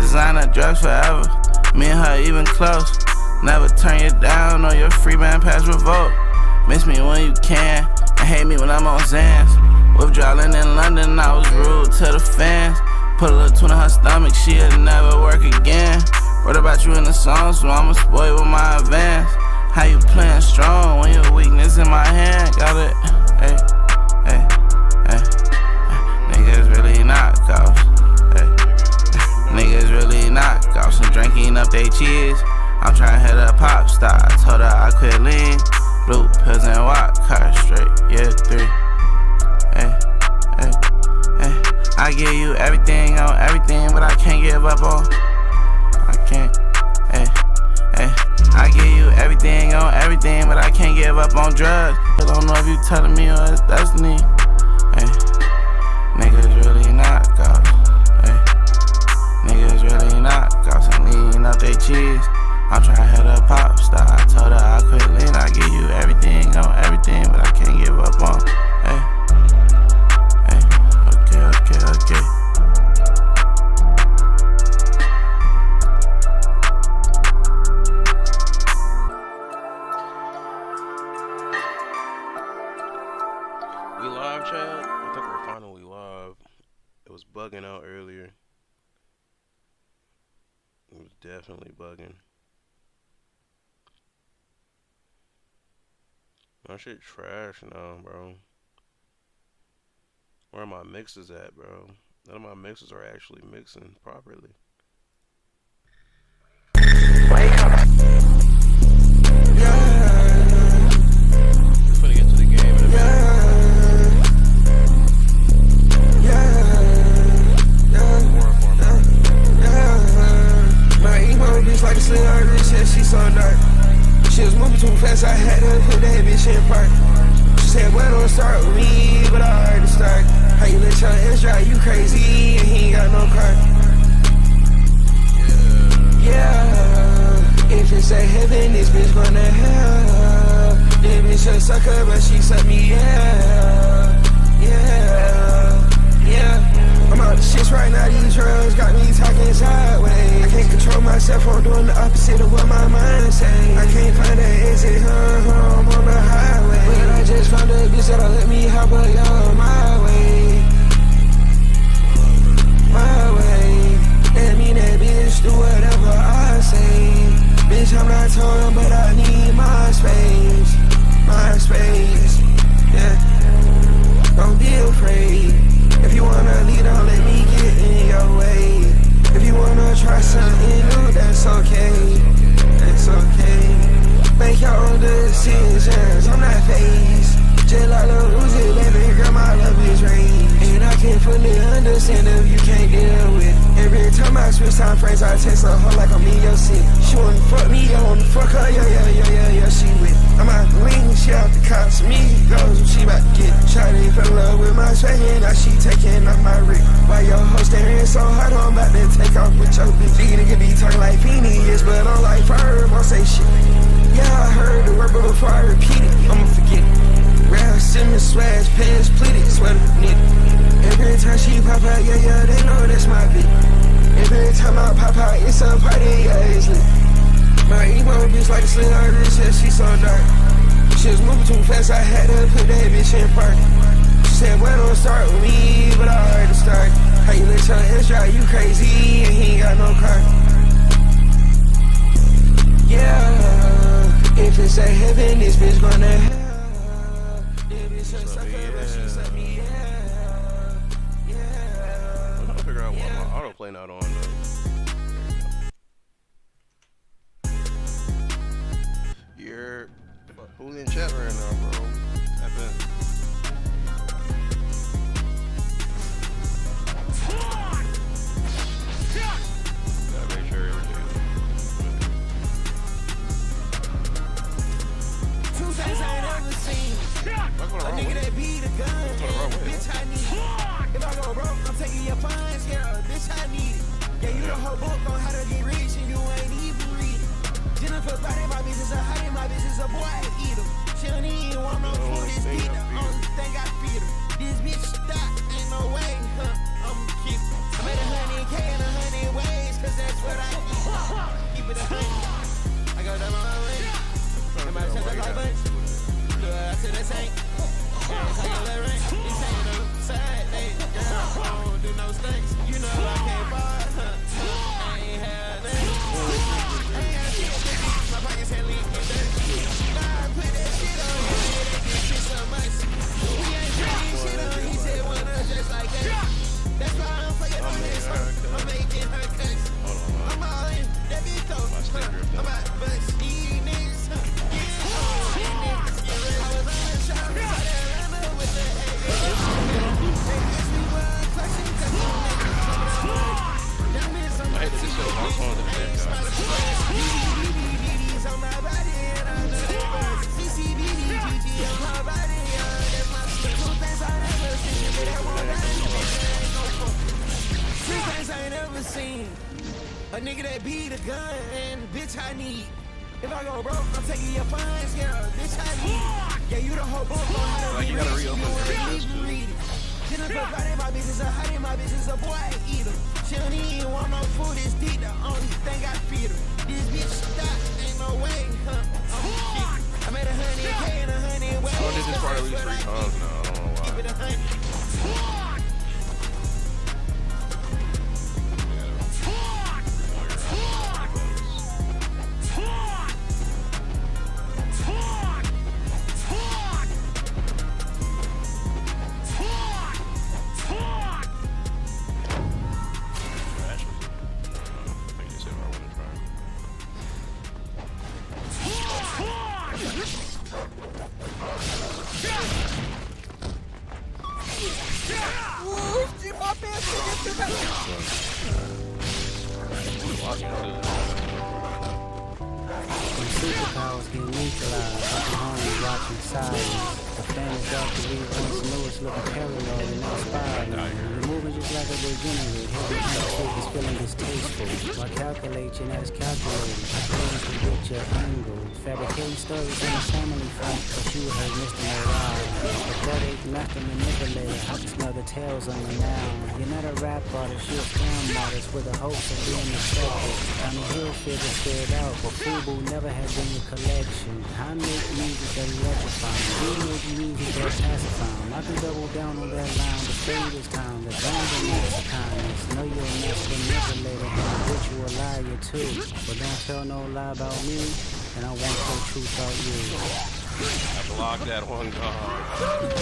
designer drugs forever. Me and her even close. Never turn you down on your free man pass revolt. Miss me when you can, and hate me when I'm on Zans. Withdrawing in London, I was rude to the fans. Put a little tune in her stomach, she'll never work again. Wrote about you in the song, so I'ma spoil with my advance. How you playing strong when your weakness in my hand? Got it, hey, hey, hey. Niggas really knockoffs, hey. Niggas really knockoffs and drinking up they cheese. I'm tryna hit a pop star, I told her I quit lean. Blue pills and walk car straight, yeah, 3. Hey, hey, hey. I give you everything on everything, but I can't give up on. I can't, hey, hey. I give you everything on everything, but I can't give up on drugs. I don't know if you telling me or it's destiny. Hey, niggas really knockoffs. Hey, niggas really knockoffs and lean up they cheese. I'm tryna hit a pop star. I told her I quit lean. I give you everything on everything, but I can't give up on. Hey, hey, okay. We live, Chad? I think we're finally live. It was bugging out earlier. It was definitely bugging. My shit trash now, bro. Where are my mixes at, bro? None of my mixes are actually mixing properly. Wake up. We're finna get to the game in a minute. My emo bitch like a sling on her wrist, yeah, she so dark. She was moving too fast, I had to put that bitch in park. She said, well, don't start with me, but I already start. How you let your ass drive, you crazy, and he ain't got no car. Yeah, if it's a heaven, this bitch gonna hell. This bitch a sucker, but she suck me, yeah. I'm out the shits right now, these drugs got me talking sideways. I can't control myself, I'm doing the opposite of what my mind say. I can't find an exit, I'm on the highway. But I just found a bitch that'll let me hop up, y'all, my way. My way. That mean that bitch do whatever I say. Bitch, I'm not torn, but I need my space. My space, yeah. Don't be afraid. If you wanna lead on, let me get in your way. If you wanna try something new, that's okay. That's okay. Make your own decisions, I'm not phased. Just like Lil Uzi, baby girl, my love is range. And I can fully understand if you can't deal with. Every time I switch time frames, I text a hoe like I'm in your seat. She wanna fuck me, I wanna fuck her, yeah, she with. I'm out the wing, she out the cops, me goes what she about to get. Shawty fell in love with my swag, now she taking off my rig. Why your hoe staring so hard, I'm about to take off with your bitch. These niggas be talking like Phineas, but I'm like Ferb, won't say shit. Yeah, I heard the word, but before I repeat it, I'ma forget it. Ralph Simmons, swag, pants, pleated, sweater, knit. Every time she pop out, yeah, they know that's my bitch. Every time I pop out, it's a party, yeah, it's lit. My emo bitch like a sling on her wrist, yeah, she so dark. She was moving too fast, I had to put that bitch in park. She said, well, don't start with me, but I already start. How you let your ass drive, you crazy, and he ain't got no car. Yeah, if it's a heaven, this bitch gonna hell. This bitch a sucker, but she suck me, yeah. I'm trying to figure out why my autoplay not on, though. You're who's in chat right now, bro? Tap in. Gotta make sure everything. Two things I ain't ever seen. A nigga that beat a gun, yeah, bitch I need it. If I go broke, I'm taking your funds, yeah, bitch I need it. Yeah, you the whole book on how to get rich and you ain't even read it. Jennifer body, my business a honey, my business a boy, I eat him. She don't even want no food, this beat the only thing I feed him. This bitch stop, ain't no way, huh, I'm keep. I made 100K in 100 ways, cause tank. Every time you let rain, he saying no side. They girl, I don't do no stinks. You know I can't buy, I ain't had nothing. I ain't had shit, my pockets had leaked and dirty. Nah, I put that shit on him, yeah, they get shit so much. We ain't putting shit on, he said one of just like that. That's why I'm fucking on this hoe. I'm making her cuts. I'm all in, that bitch though. I'm about to bust these niggas. Yeah, these niggas get ready. I was on the shop, so that ran up with the AA. They guess we were clutching, cause you niggas coming up with them bitches on my BBBBs on my body, and I know they buzz. CCBBGG on my body, that's my shit. Two things I never seen, but that won't die. Three things I ain't ever seen. A nigga that beat a gun and bitch I need. If I go broke, I'm taking your funds, yeah, bitch I need. Yeah, you the whole book on how to be rich, you ain't even read it. She done provided my business, a honey, my business, a boy I eat her. She don't even want no food, it's deep, the only thing I feed her. This bitch stop, ain't no way, huh? I made 100K and 100 ways. Oh, this is part of these 3 times now. I don't know why. Keep it 100. Superpowers get neutralized. Looking home and watching silence. The famous Dr. Lee once knew it's looking parallel and not spiraling. You're moving just like a degenerate. Heavy handshake is feeling distasteful. Why calculate you not as calculated? I couldn't predict your angles. Fabricating stories in the family front, but you heard Mr. Morale. But that ain't nothing manipulated. I can smell the tails on you now. You're not a rap artist, you're a scam artist with the hopes of being accepted. Tommy Hilfiger scared out, but FUBU never had been your collection. I make music that electrifying. You make music that pacifying. I can double down on that line, the fade is time. The bound and master kindness. Know you're a master manipulator, and a ritual liar too. But don't tell no lie about me, and I won't tell truth about you. I blocked that one guard.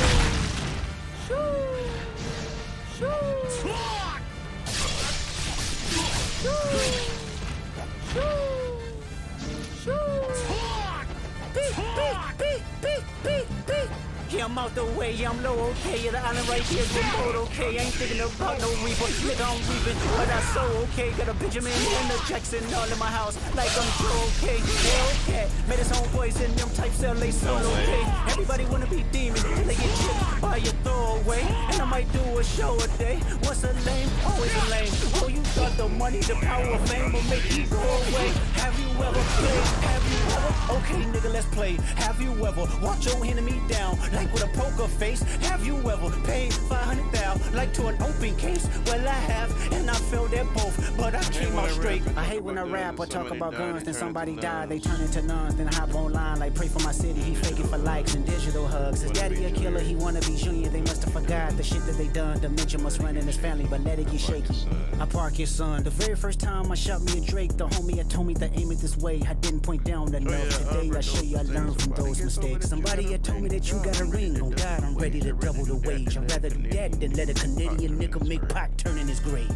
Yeah, I'm out the way, I'm low, okay. Yeah, the island right here is remote, okay. I ain't thinking about no reaper, nigga, I'm reaping, but I so okay. Got a Benjamin and a Jackson all in my house, like I'm Joe, okay. Hellcat, made his own boys in them types LA soul, okay. Everybody wanna be demons, till they get chipped by your throwaway. And I might do a show a day. Once a lame, always a lame. Oh, you thought the money, the power of fame will make you go away. Have you ever played? Have you ever? Okay, nigga, let's play. Have you ever watch your enemy down like with a poker face? Have you ever paid 500,000 like to an open case? Well, I have, and I felt that both, but I came out straight. I hate when I rap or talk about guns, then somebody die, they turn into nuns, then hop online like pray for my city. He faking for likes and digital hugs. His daddy a killer, he wanna be junior. They must have forgot the shit that they done. Dementia must run in his family, but let it get shaky. I park your son. The very first time I shot me a Drake, the homie had told me to aim it this way. I didn't point down enough. Today I show you I learned from those mistakes. Somebody had told me that you got a ring. On God, I'm ready to double the wage. I'd rather do that than let a Canadian nigga make Pac turn in his grave.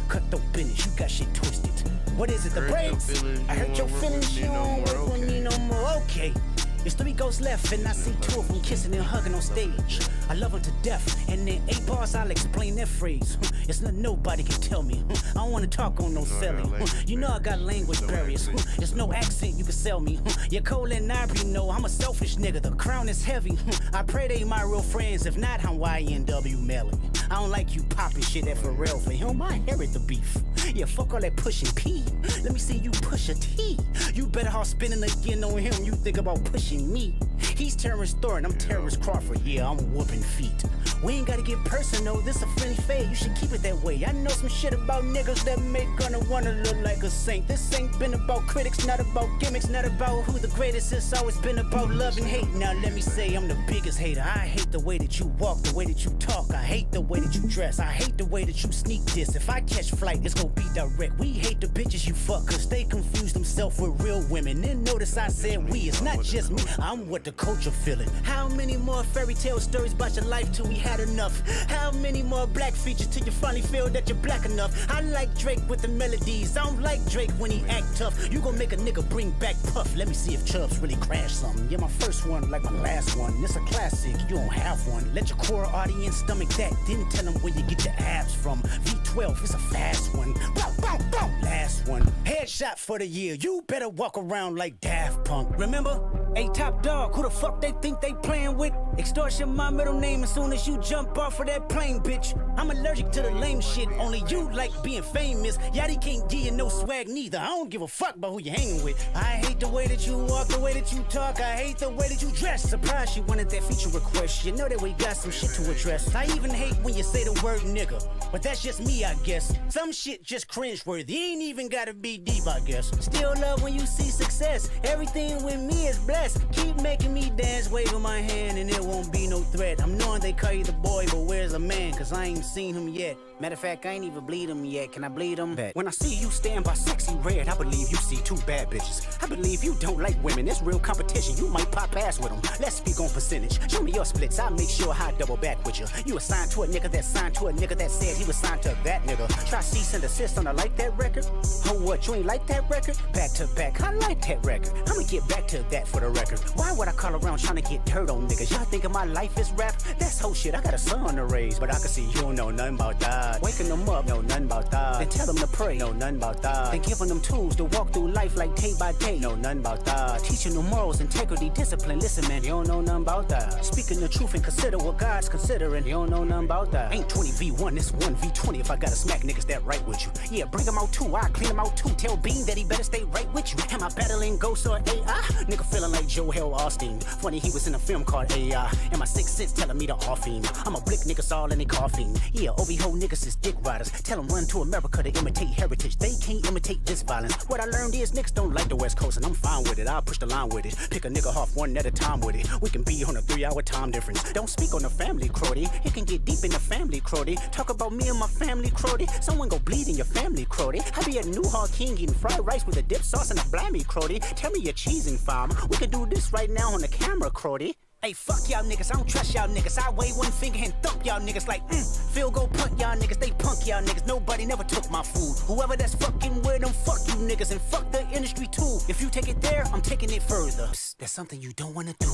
Cut the business, you got shit twisted. What is it, the braids? I hurt your feelings, you don't work with me no more. Okay. There's 3 ghosts left, and I see 2 of them kissing and hugging on stage. I love them to death, and in 8 bars I'll explain that phrase. It's nothing nobody can tell me. I don't wanna talk on no selling. You know I got language barriers. There's no accent you can sell me. You're cold and Ivory, know I'm a selfish nigga. The crown is heavy. I pray they my real friends. If not, I'm YNW Melly. I don't like you popping shit at Pharrell. For him, I inherit the beef. Yeah, fuck all that pushing P. Let me see you push a T. You better off spinning again on him. You think about pushing me. He's Terrence Thornton, I'm Terrence Crawford. Yeah, I'm whooping feet. We ain't gotta get personal, this a friendly fade. You should keep it that way. I know some shit about niggas that make gonna wanna look like a saint. This ain't been about critics, not about gimmicks, not about who the greatest. It's always been about love and hate. Now let me say I'm the biggest hater. I hate the way that you walk, the way that you talk. I hate the way that you dress. I hate the way that you sneak this. If I catch flight, it's gonna be direct. We hate the bitches you fuck, cause they confuse themselves with real women. Then notice I said we, it's not just me. I'm what the culture feeling. How many more fairy tale stories about your life till we had enough? How many more black features till you finally feel that you're black enough? I like Drake with the melodies. I don't like Drake when he act tough. You gon' make a nigga bring back Puff. Let me see if Chubbs really crashed something. Yeah, my first one like my last one. It's a classic, you don't have one. Let your core audience stomach that. Then tell them where you get your abs from. V12, it's a fast one. Bow, bow, bow. Last one. Headshot for the year. You better walk around like Daft Punk. Remember? Hey, Top Dog, who the fuck they think they playing with? Extortion my middle name as soon as you jump off of that plane, bitch. I'm allergic to the lame shit. Only you like being famous. Yachty can't give you no swag neither. I don't give a fuck about who you hanging with. I hate the way that you walk, the way that you talk. I hate the way that you dress. Surprised she wanted that feature request. You know that we got some shit to address. I even hate when you say the word nigga, but that's just me, I guess. Some shit just cringeworthy. Ain't even gotta be deep, I guess. Still love when you see success. Everything with me is blessed. Keep making me dance, waving my hand, and it won't be no threat. I'm knowing they call you the boy, but where's the man? Cause I ain't seen him yet. Matter of fact, I ain't even bleed him yet. Can I bleed him? Bet. When I see you stand by sexy red, I believe you see two bad bitches. I believe you don't like women. It's real competition. You might pop ass with them. Let's speak on percentage. Show me your splits. I'll make sure I double back with you. You assigned to a nigga that signed to a nigga that said he was signed to that nigga. Try cease and desist on a like that record. Oh, what? You ain't like that record? Back to back. I like that record. I'ma get back to that for the record. Why would I call around trying to get dirt on niggas? Y'all thinking my life is rap? That's whole shit. I got a son to raise, but I can see you don't know nothing about that. Waking them up, know nothing about that. Then tell them to pray, know nothing about that. Then giving them tools to walk through life like day by day, know nothing about that. Teaching them morals, integrity, discipline. Listen, man, you don't know nothing about that. Speaking the truth and consider what God's considering. You don't know nothing about that. Ain't 20v1, it's 1v20 if I gotta smack niggas that right with you. Yeah, bring them out too, I clean them out too. Tell Bean that he better stay right with you. Am I battling ghosts or AI? Nigga feeling like Joel Austin. Funny he was in a film called AI. And my sixth sense telling me to off him. I'm a blick niggas all in they coffin. Yeah, OV-ho niggas is dick riders. Tell them run to America to imitate heritage. They can't imitate this violence. What I learned is niggas don't like the West Coast, and I'm fine with it. I'll push the line with it. Pick a nigga off one at a time with it. We can be on a 3-hour time difference. Don't speak on the family, Crody. It can get deep in the family, Crody. Talk about me and my family, Crody. Someone go bleed in your family, Crody. I be at New Hall King eating fried rice with a dip sauce and a blammy, Crody. Tell me you're cheesing, farm. We can do this right now on the camera, Crody. Hey, fuck y'all niggas, I don't trust y'all niggas. I wave one finger and thump y'all niggas like, field goal punt y'all niggas, they punk y'all niggas. Nobody never took my food. Whoever that's fucking with them, fuck you niggas, and fuck the industry too. If you take it there, I'm taking it further. Psst, that's something you don't wanna do.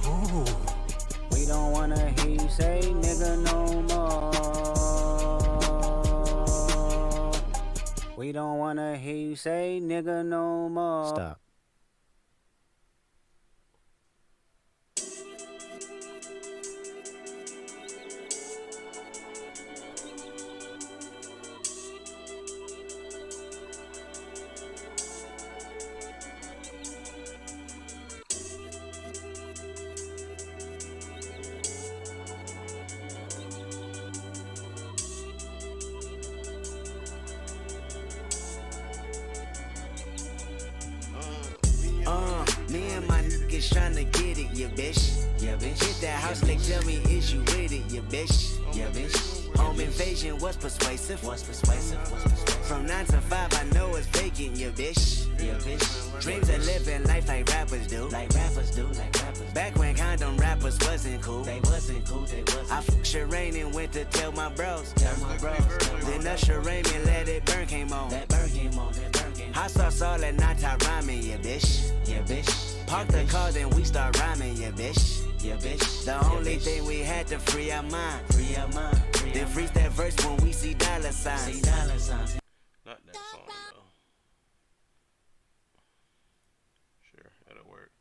Ooh. We don't wanna hear you say nigga no more. We don't wanna hear you say nigga no more. Stop. Me and my niggas tryna get it, yeah, bitch. Yeah, bitch. Hit that house, they tell me, is you with it, yeah, bitch. Yeah, bitch. Home invasion was persuasive. From 9 to 5, I know it's vacant, yeah, bitch. Yeah, bitch. Dreams of living life like rappers do. Back when condom rappers wasn't cool. They wasn't. I fucked Shireen and went to tell my bros. Then Usher Raymond Let It Burn came on. Hot sauce all at night, I rhyming, yeah, bitch. Park the car, then we start rhyming, yeah, bitch. The only thing we had to free our mind. Then freeze that verse when we see dollar signs. Not that song though. Sure, that'll work.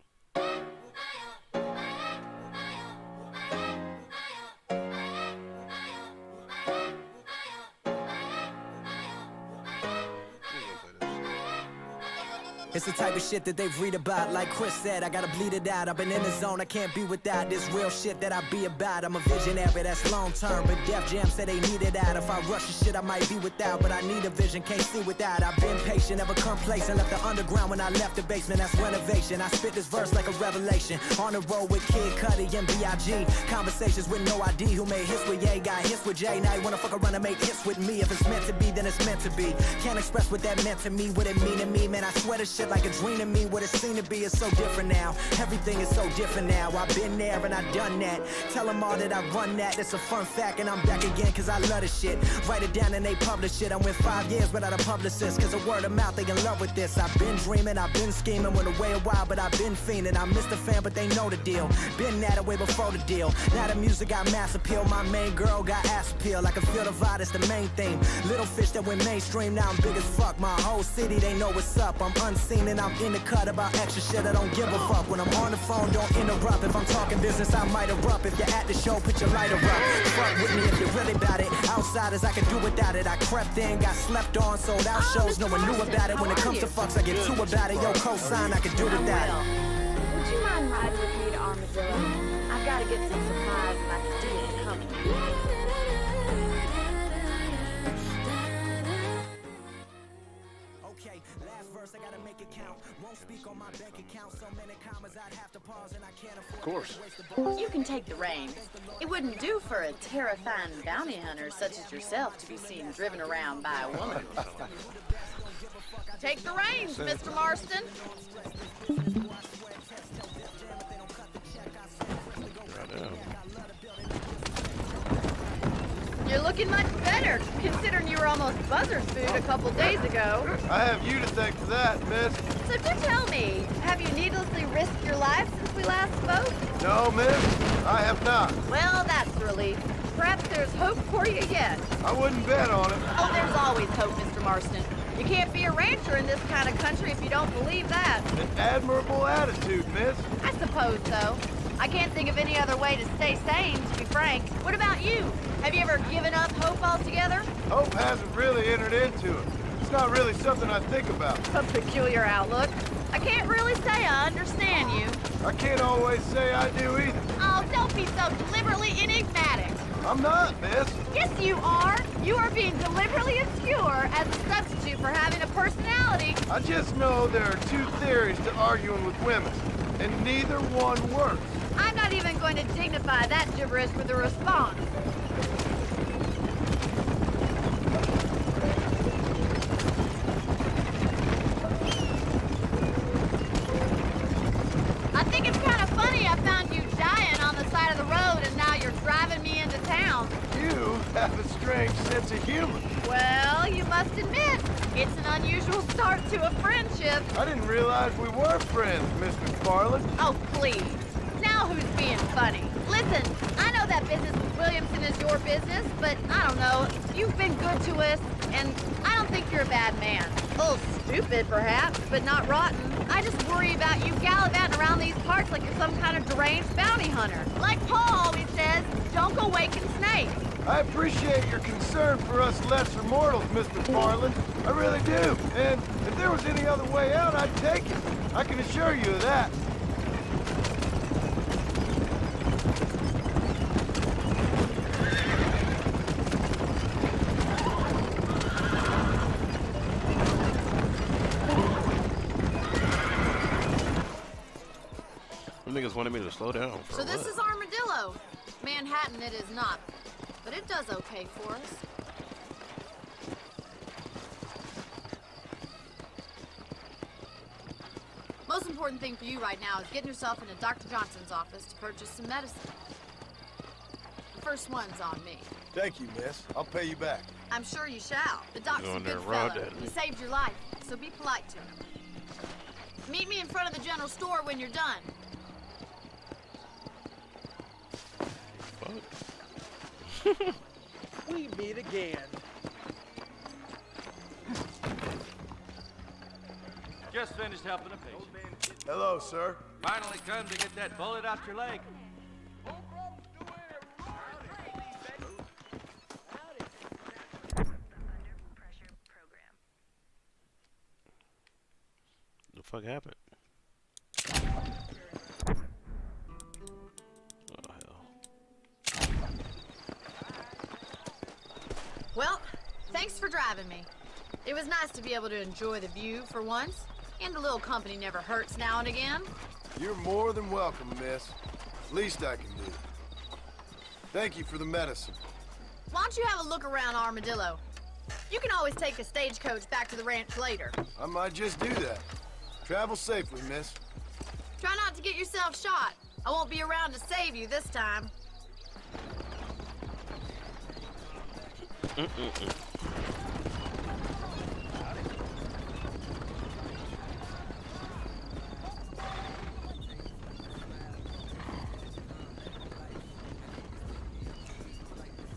It's the type of shit that they read about. Like Chris said, I gotta bleed it out. I've been in the zone, I can't be without this real shit that I be about. I'm a visionary, that's long term, but Def Jam said they need it out. If I rush the shit, I might be without, but I need a vision, can't see without. I've been patient, never complacent, left the underground when I left the basement, that's renovation. I spit this verse like a revelation. On the road with Kid Cudi and B.I.G. Conversations with no ID, who made hits with Ye, got hits with Jay. Now you wanna fuck around and make hits with me. If it's meant to be, then it's meant to be. Can't express what that meant to me, what it mean to me. Man, I swear this shit like a dream to me. What it seemed to be is so different now. Everything is so different now. I've been there and I done that. Tell them all that I run that. It's a fun fact and I'm back again cause I love this shit. Write it down and they publish it. I went 5 years without a publicist cause of word of mouth, they in love with this. I've been dreaming, I've been scheming. Went away a while but I've been fiending. I missed the fan but they know the deal. Been that way before the deal. Now the music got mass appeal. My main girl got ass appeal. I can feel the vibe, that's the main theme. Little fish that went mainstream, now I'm big as fuck. My whole city, they know what's up. I'm unseen and I'm in the cut about extra shit. I don't give a fuck. When I'm on the phone, don't interrupt. If I'm talking business, I might erupt. If you're at the show, put your lighter up. Fuck with me if you're really about it. Outsiders, I can do without it. I crept in, got slept on, sold out shows. No one knew about it. When it comes to fucks, I get two about it. Yo, cosign, I can do without it. Would you mind riding with me to Armadillo? I've got to get some supplies and I can do it in company. Okay, last verse, I gotta make it count. Won't speak on my bank account. So many commas, I'd have to pause and I can't afford. Of course. You can take the reins. It wouldn't do for a terrifying bounty hunter such as yourself to be seen driven around by a woman. Take the reins, Mr. Marston. You're looking much better, considering you were almost buzzard food a couple days ago. I have you to thank for that, miss. So do tell me, have you needlessly risked your life since we last spoke? No, miss, I have not. Well, that's a relief. Perhaps there's hope for you yet. I wouldn't bet on it. Oh, there's always hope, Mr. Marston. You can't be a rancher in this kind of country if you don't believe that. An admirable attitude, miss. I suppose so. I can't think of any other way to stay sane, to be frank. What about you? Have you ever given up hope altogether? Hope hasn't really entered into it. It's not really something I think about. A peculiar outlook. I can't really say I understand you. I can't always say I do either. Oh, don't be so deliberately enigmatic. I'm not, miss. Yes, you are. You are being deliberately obscure as a substitute for having a personality. I just know there are two theories to arguing with women, and neither one works. I'm not even going to dignify that gibberish with a response. I think it's kind of funny I found you dying on the side of the road and now you're driving me into town. You have a strange sense of humor. Well, you must admit, it's an unusual start to a friendship. I didn't realize we were friends, Miss McFarland. Oh, please. Now who's being funny? Listen, I know that business with Williamson is your business, but I don't know. You've been good to us, and I don't think you're a bad man. A little stupid, perhaps, but not rotten. I just worry about you gallivanting around these parts like you're some kind of deranged bounty hunter. Like Paul always says, don't go waking snakes. I appreciate your concern for us lesser mortals, Miss McFarland. I really do. And if there was any other way out, I'd take it. I can assure you of that. Them niggas wanted me to slow down for So this what? is Armadillo. Manhattan it is not, but it does okay for us. Most important thing for you right now is getting yourself into Dr. Johnson's office to purchase some medicine. The first one's on me. Thank you, miss. I'll pay you back. I'm sure you shall. The doc's a Going there good raw, fellow. Daddy. He saved your life, so be polite to him. Meet me in front of the general store when you're done. Fuck. We meet again. Just finished helping a patient. Hello, sir. Finally come to get that bullet out your leg. The fuck happened? Oh hell. Well, thanks for driving me. It was nice to be able to enjoy the view for once, and a little company never hurts now and again. You're more than welcome, miss. Least I can do. Thank you for the medicine. Why don't you have a look around Armadillo? You can always take a stagecoach back to the ranch later. I might just do that. Travel safely, miss. Try not to get yourself shot. I won't be around to save you this time.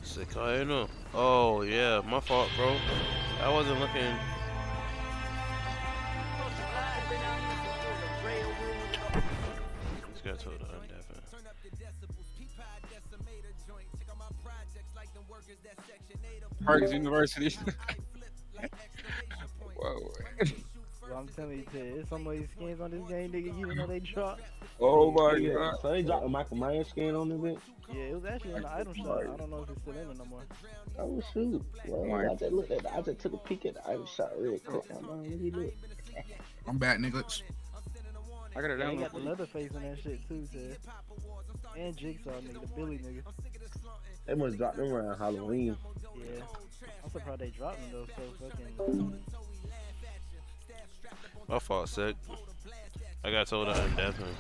Sick, I know. Oh yeah, my fault, bro. I wasn't looking. Just got told to undeafen. Parks University. Whoa. Well, I'm telling you, there's some of these skins on this game, nigga, you know they dropped. Oh my Yeah, god. so they dropped a Michael Myers skin on the bit. Yeah, it was actually in the item shop. I don't know if it's still in it no more. Oh shoot! Well, I just looked at. I just took a peek at the item shop real quick. I'm like, let me look. I'm back, niggas. I got it They down. got the Leatherface in that shit too, Ted. And Jigsaw, nigga, the Billy nigga. They must drop them around Halloween. Yeah. I'm surprised they dropped them though, so fucking. My fault, sick. I got told to undeafen.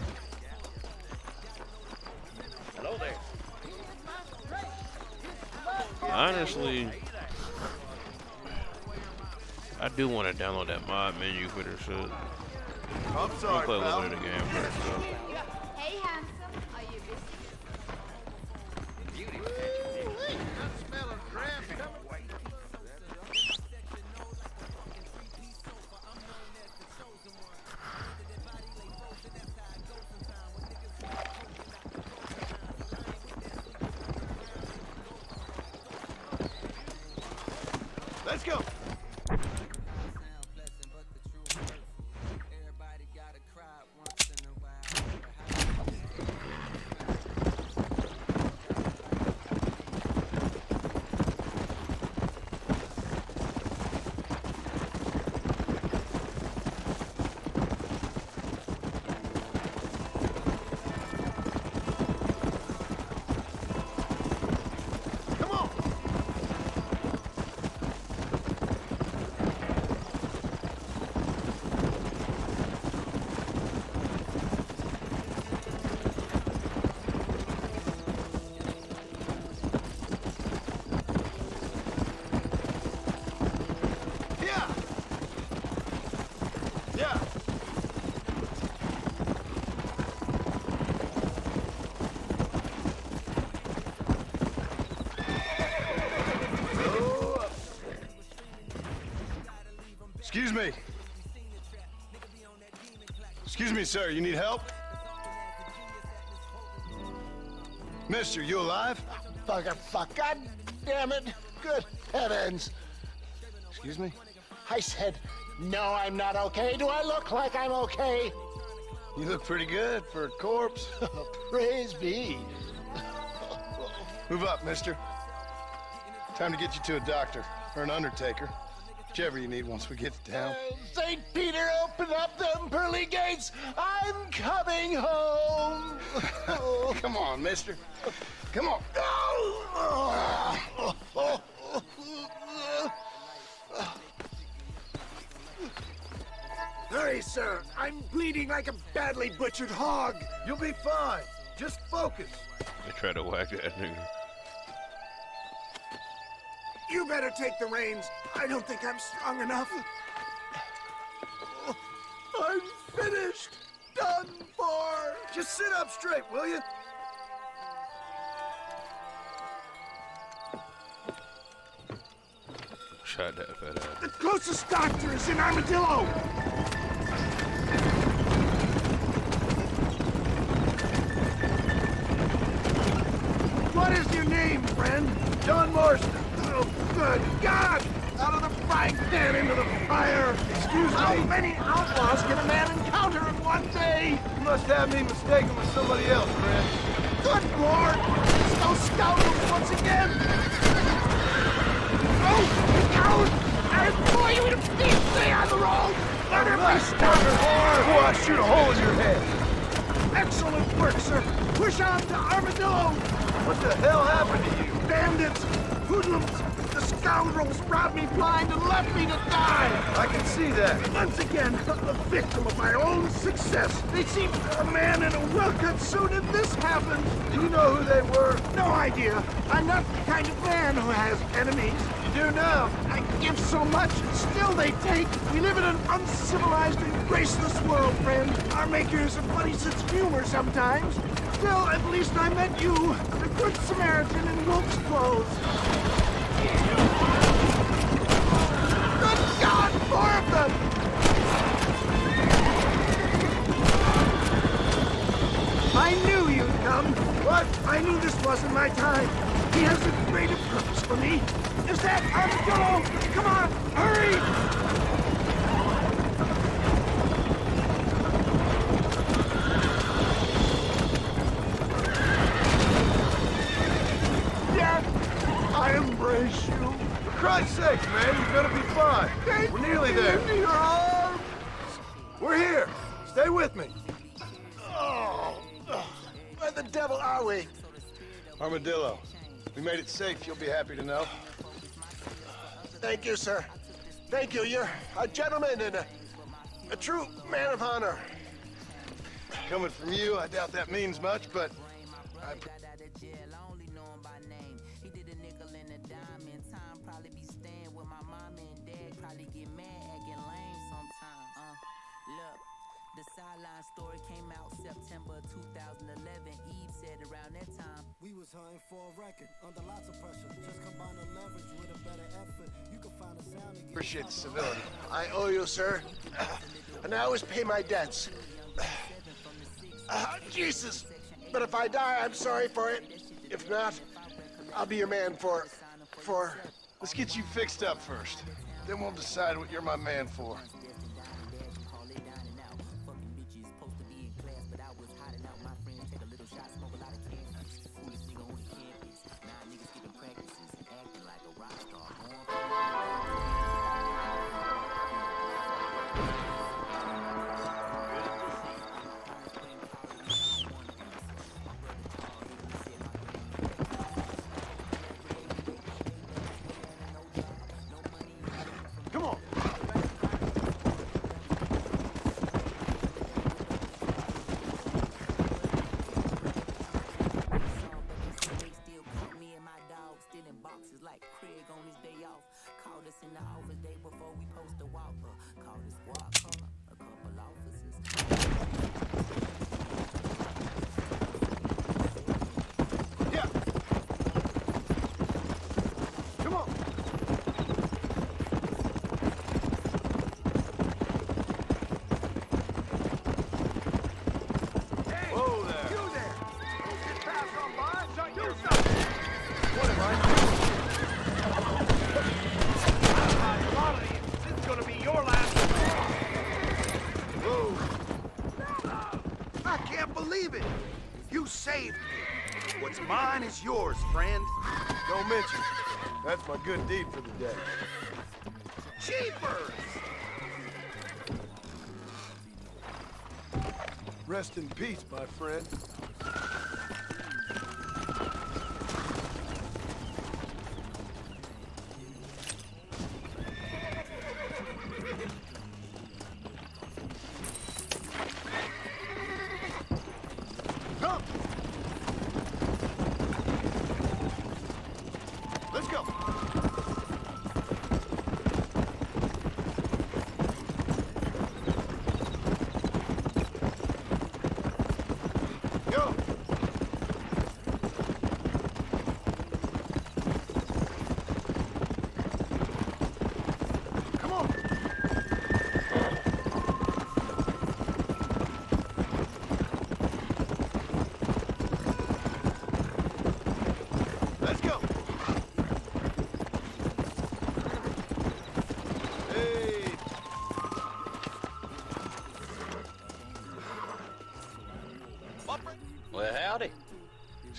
Hello there. Honestly, I do want to download that mod menu for this shit. I'm I'll sorry, play a little pal. bit of the game first, though. Hey, handsome. Are you busy? Let's go. Come on. Yeah. Yeah. Excuse me. Excuse me, sir. You need help? Mister, you alive? Fuck, God damn it. Good heavens. Excuse me? I said, no, I'm not okay. Do I look like I'm okay? You look pretty good for a corpse. Praise be. Move up, mister. Time to get you to a doctor or an undertaker. Whichever you need once we get to town. St. Peter, open up them pearly gates. I'm coming home. Come on, mister. Come on. Hurry, sir. I'm bleeding like a badly butchered hog. You'll be fine. Just focus. They try to whack that nigga. You better take the reins. I don't think I'm strong enough. I'm finished. Done for. Just sit up straight, will you? Shot that fat ass. The closest doctor is in Armadillo. What is your name, friend? John Marston. Oh, good God! Out of the frying pan into the fire. Excuse Excuse me? How many outlaws can a man encounter in one day? You must have me mistaken with somebody else, friend. Good Lord! It's those scoundrels once again! Oh, coward! I implore you to please stay on the road! Let him be stopped! Before I shoot a hole in your head. Excellent work, sir! Push on to Armadillo! What the hell happened to you? Bandits! Hoodlums! The scoundrels robbed me blind and left me to die! I can see that. Once again, a victim of my own success. They seemed a man in a well-cut suit and this happened. Do you know who they were? No idea. I'm not the kind of man who has enemies. You do now. I give so much and still they take. We live in an uncivilized and graceless world, friend. Our makers a funny sense of humor sometimes. Still, at least I met you, the good Samaritan in wolf's clothes. Good God, more of them! I knew you'd come. What? I knew this wasn't my time. He has a greater purpose for me. Is that Armadillo? Come on, hurry! I embrace you. For Christ's sake, man, you're gonna be fine. We're nearly there. Into your arms. We're here. Stay with me. Oh, where the devil are we? Armadillo, we made it safe. You'll be happy to know. Thank you, sir. Thank you. You're a gentleman and a true man of honor. Coming from you, I doubt that means much, but I... The sideline story came out September 2011. Eve said around that time we was hunting for a record under lots of pressure. Just combine the leverage with a better effort. You can find a sound and Appreciate the civility. I owe you, sir. And I always pay my debts. Jesus! But if I die, I'm sorry for it. If not, I'll be your man for... Let's get you fixed up first. Then we'll decide what you're my man for. What's mine is yours, friend. Don't mention it. That's my good deed for the day. Jeepers! Rest in peace, my friend.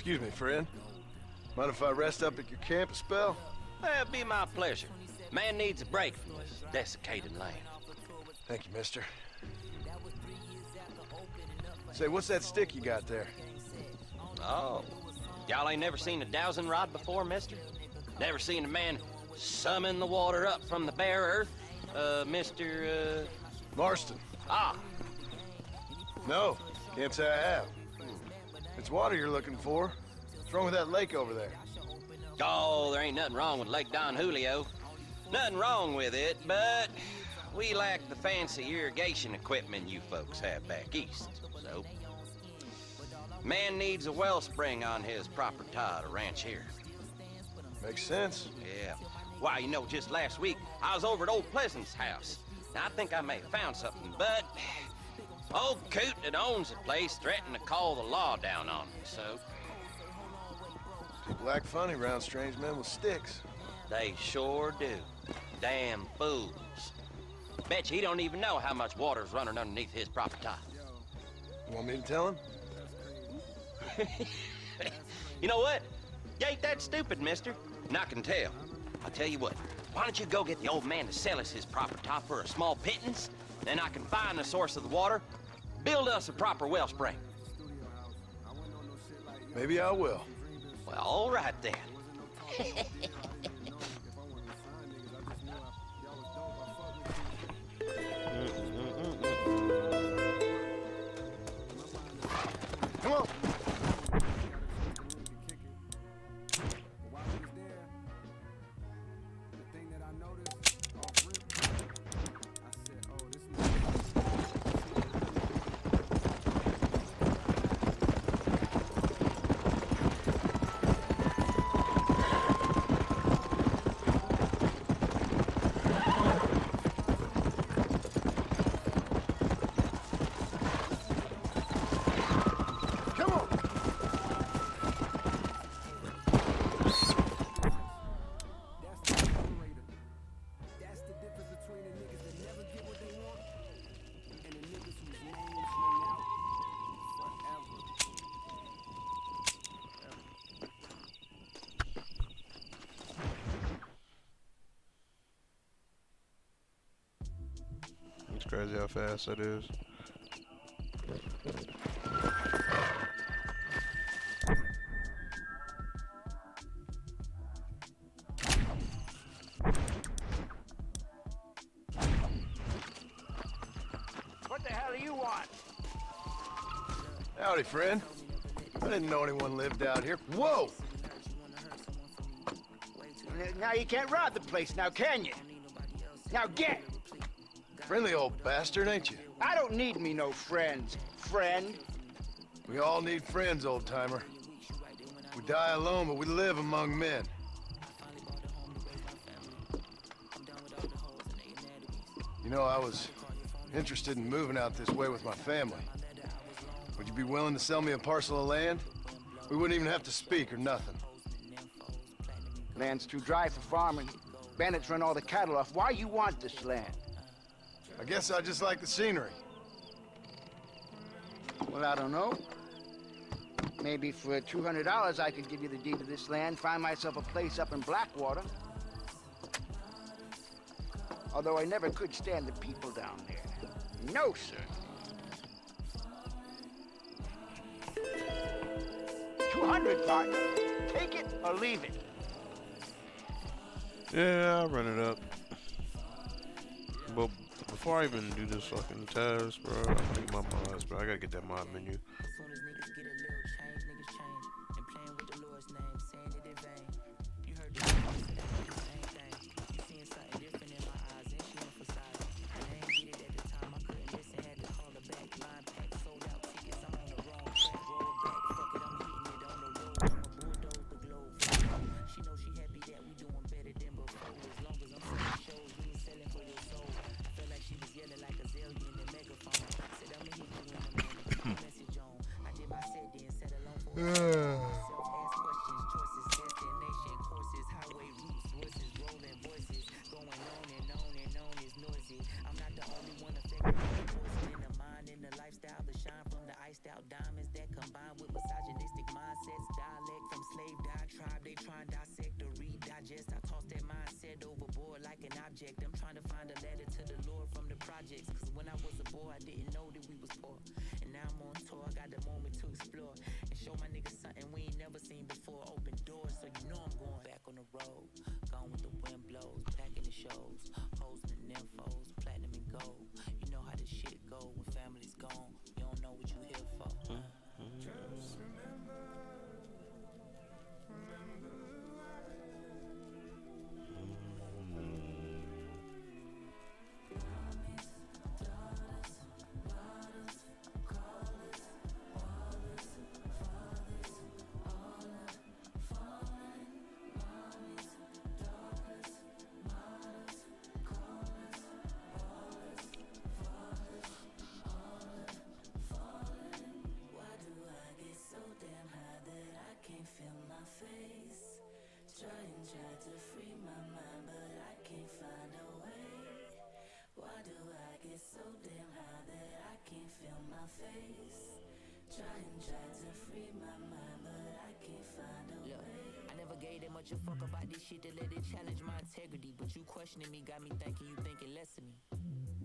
Excuse me, friend. Mind if I rest up at your camp a spell? Well, it'd be my pleasure. Man needs a break from this desiccated land. Thank you, mister. Say, what's that stick you got there? Oh, y'all ain't never seen a dowsing rod before, mister? Never seen a man summon the water up from the bare earth? Mr. Marston. Ah. No, can't say I have. It's water you're looking for. What's wrong with that lake over there? Oh, there ain't nothing wrong with Lake Don Julio. Nothing wrong with it, but we lack the fancy irrigation equipment you folks have back east, so... Man needs a wellspring on his property to ranch here. Makes sense. Yeah. Why, you know, just last week, I was over at Old Pleasant's house. Now, I think I may have found something, but... Old Coot that owns the place threatened to call the law down on me, so... People act funny around strange men with sticks. They sure do. Damn fools. Bet you he don't even know how much water's running underneath his property. You want me to tell him? You know what? You ain't that stupid, mister. And I can tell. I'll tell you what. Why don't you go get the old man to sell us his property for a small pittance? Then I can find the source of the water, build us a proper wellspring. Maybe I will. Well, all right then. Come on. It's crazy how fast that is. What the hell do you want? Howdy, friend. I didn't know anyone lived out here. Whoa! Now you can't rob the place now, can you? Now get! Friendly old bastard, ain't you? I don't need me no friends, friend. We all need friends, old-timer. We die alone, but we live among men. You know, I was interested in moving out this way with my family. Would you be willing to sell me a parcel of land? We wouldn't even have to speak or nothing. Land's too dry for farming. Bandits run all the cattle off. Why you want this land? I guess I just like the scenery. Well, I don't know. Maybe for $200 I could give you the deed to this land, find myself a place up in Blackwater. Although I never could stand the people down there. No, sir. 200, partner. Take it or leave it. Yeah, I'll run it up. But before I even do this fucking test, bro, I need my mods, bro. I gotta get that mod menu. before. I didn't know that we was poor. And now I'm on tour, I got the moment to explore. And show my niggas something we ain't never seen before. Open doors, so you know I'm going back on the road. Gone with the wind blows, packing the shows. Hoes and the nymphos, platinum and gold. You know how this shit go when family's gone. You don't know what you here for. Just remember. Much a fuck about this shit to let it challenge my integrity. But you questioning me got me thinking you thinking less of me.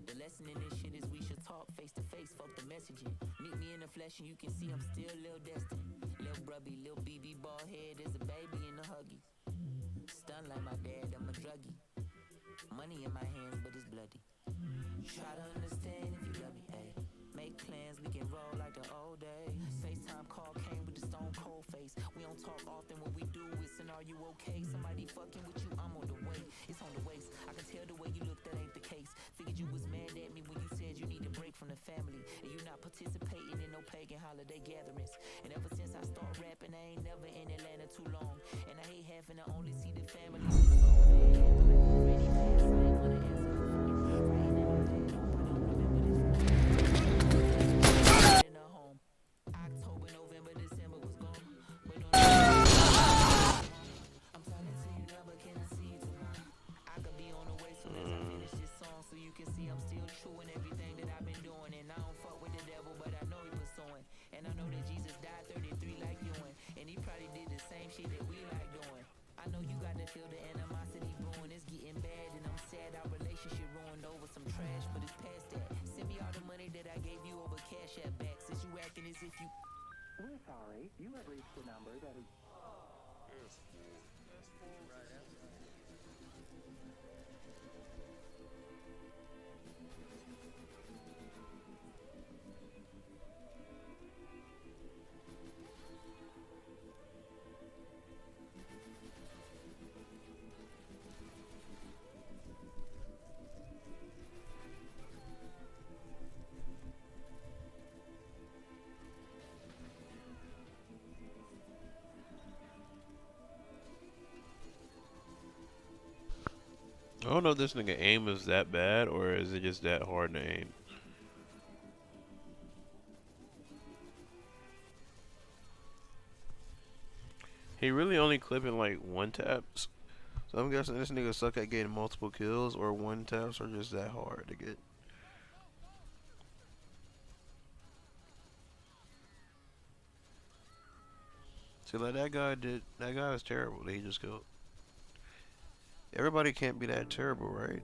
The lesson in this shit is we should talk face to face, fuck the messaging. Meet me in the flesh and you can see I'm still Lil Destin. Lil Brubby, Lil BB bald head, there's a baby in the Huggies. Stunned like my dad, I'm a druggie. Money in my hands, but it's bloody. Try to understand if you love me, ayy. Make plans, we can roll like the old days. FaceTime call came with the stone cold face. We don't talk often, when we do, it's an are you okay? Somebody fucking with you, I'm on the way. It's on the waist, I can tell the way you look, that ain't the case. Figured you was mad at me when you said you need a break from the family. And you not participating in no pagan holiday gatherings. And ever since I start rapping, I ain't never in Atlanta too long. And I hate having to only see the family. Feel the animosity brewing, it's getting bad and I'm sad our relationship ruined over some trash, but it's past that. Send me all the money that I gave you over Cash App back, since you acting as if you... We're sorry, you have reached the number that is... I don't know if this nigga aim is that bad or is it just that hard to aim. He really only clipping like one taps. So I'm guessing this nigga suck at getting multiple kills, or one taps are just that hard to get. See, like that guy was terrible that he just killed. Everybody can't be that terrible, right?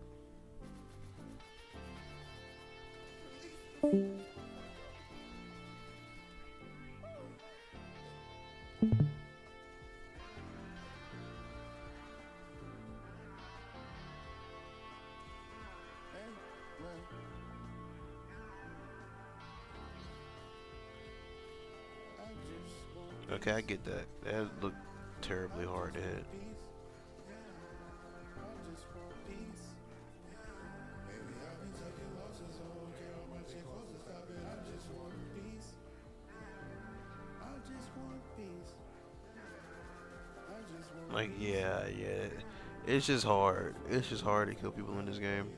Okay, I get that. That looked terribly hard to hit. Like, yeah. It's just hard. It's just hard to kill people in this game.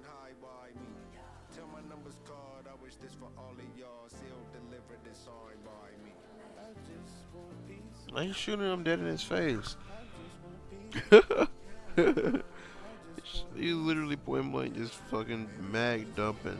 High by me. Till my numbers called, I would wish this for all of y'all. Sealed, delivered, and signed by me. I just want peace. I ain't shooting him dead in his face. You literally point blank just fucking mag dumping.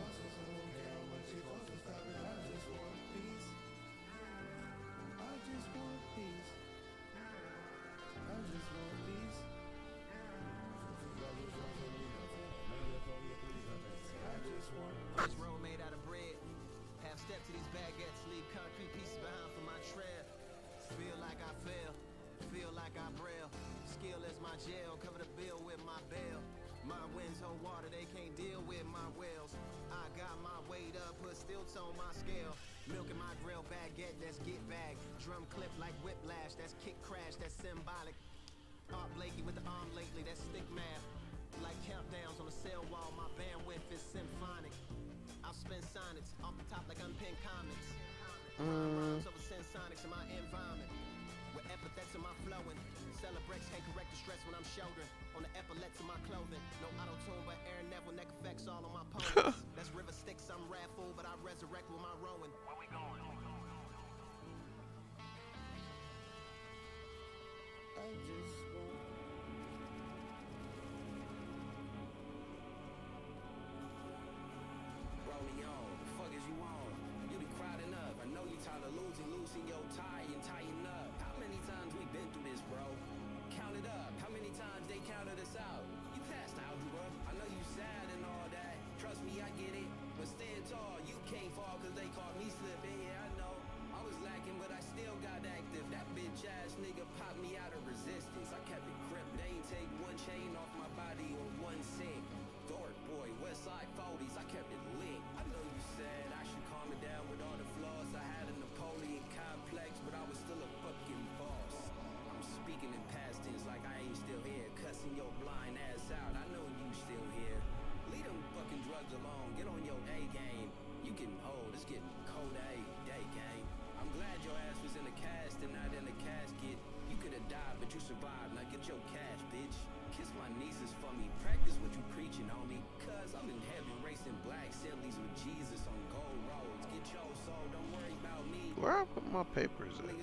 Where I put my papers at?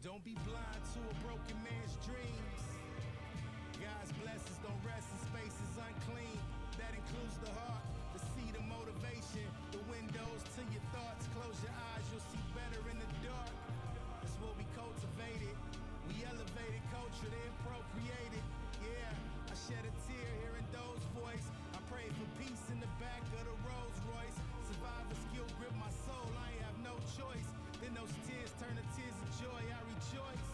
Don't be blind to a broken man's dreams. God's blessings don't rest in spaces unclean. That includes the heart, the seed of motivation, the windows to your thoughts. Close your eyes, you'll see better in the dark. That's what we cultivated. We elevated culture, they appropriated. Yeah, I shed a tear hearing Doe's voice. I prayed for peace in the back of the Rolls Royce. Survivor's guilt gripped my soul, I ain't have no choice. Then those tears turn to tears of joy, I rejoice.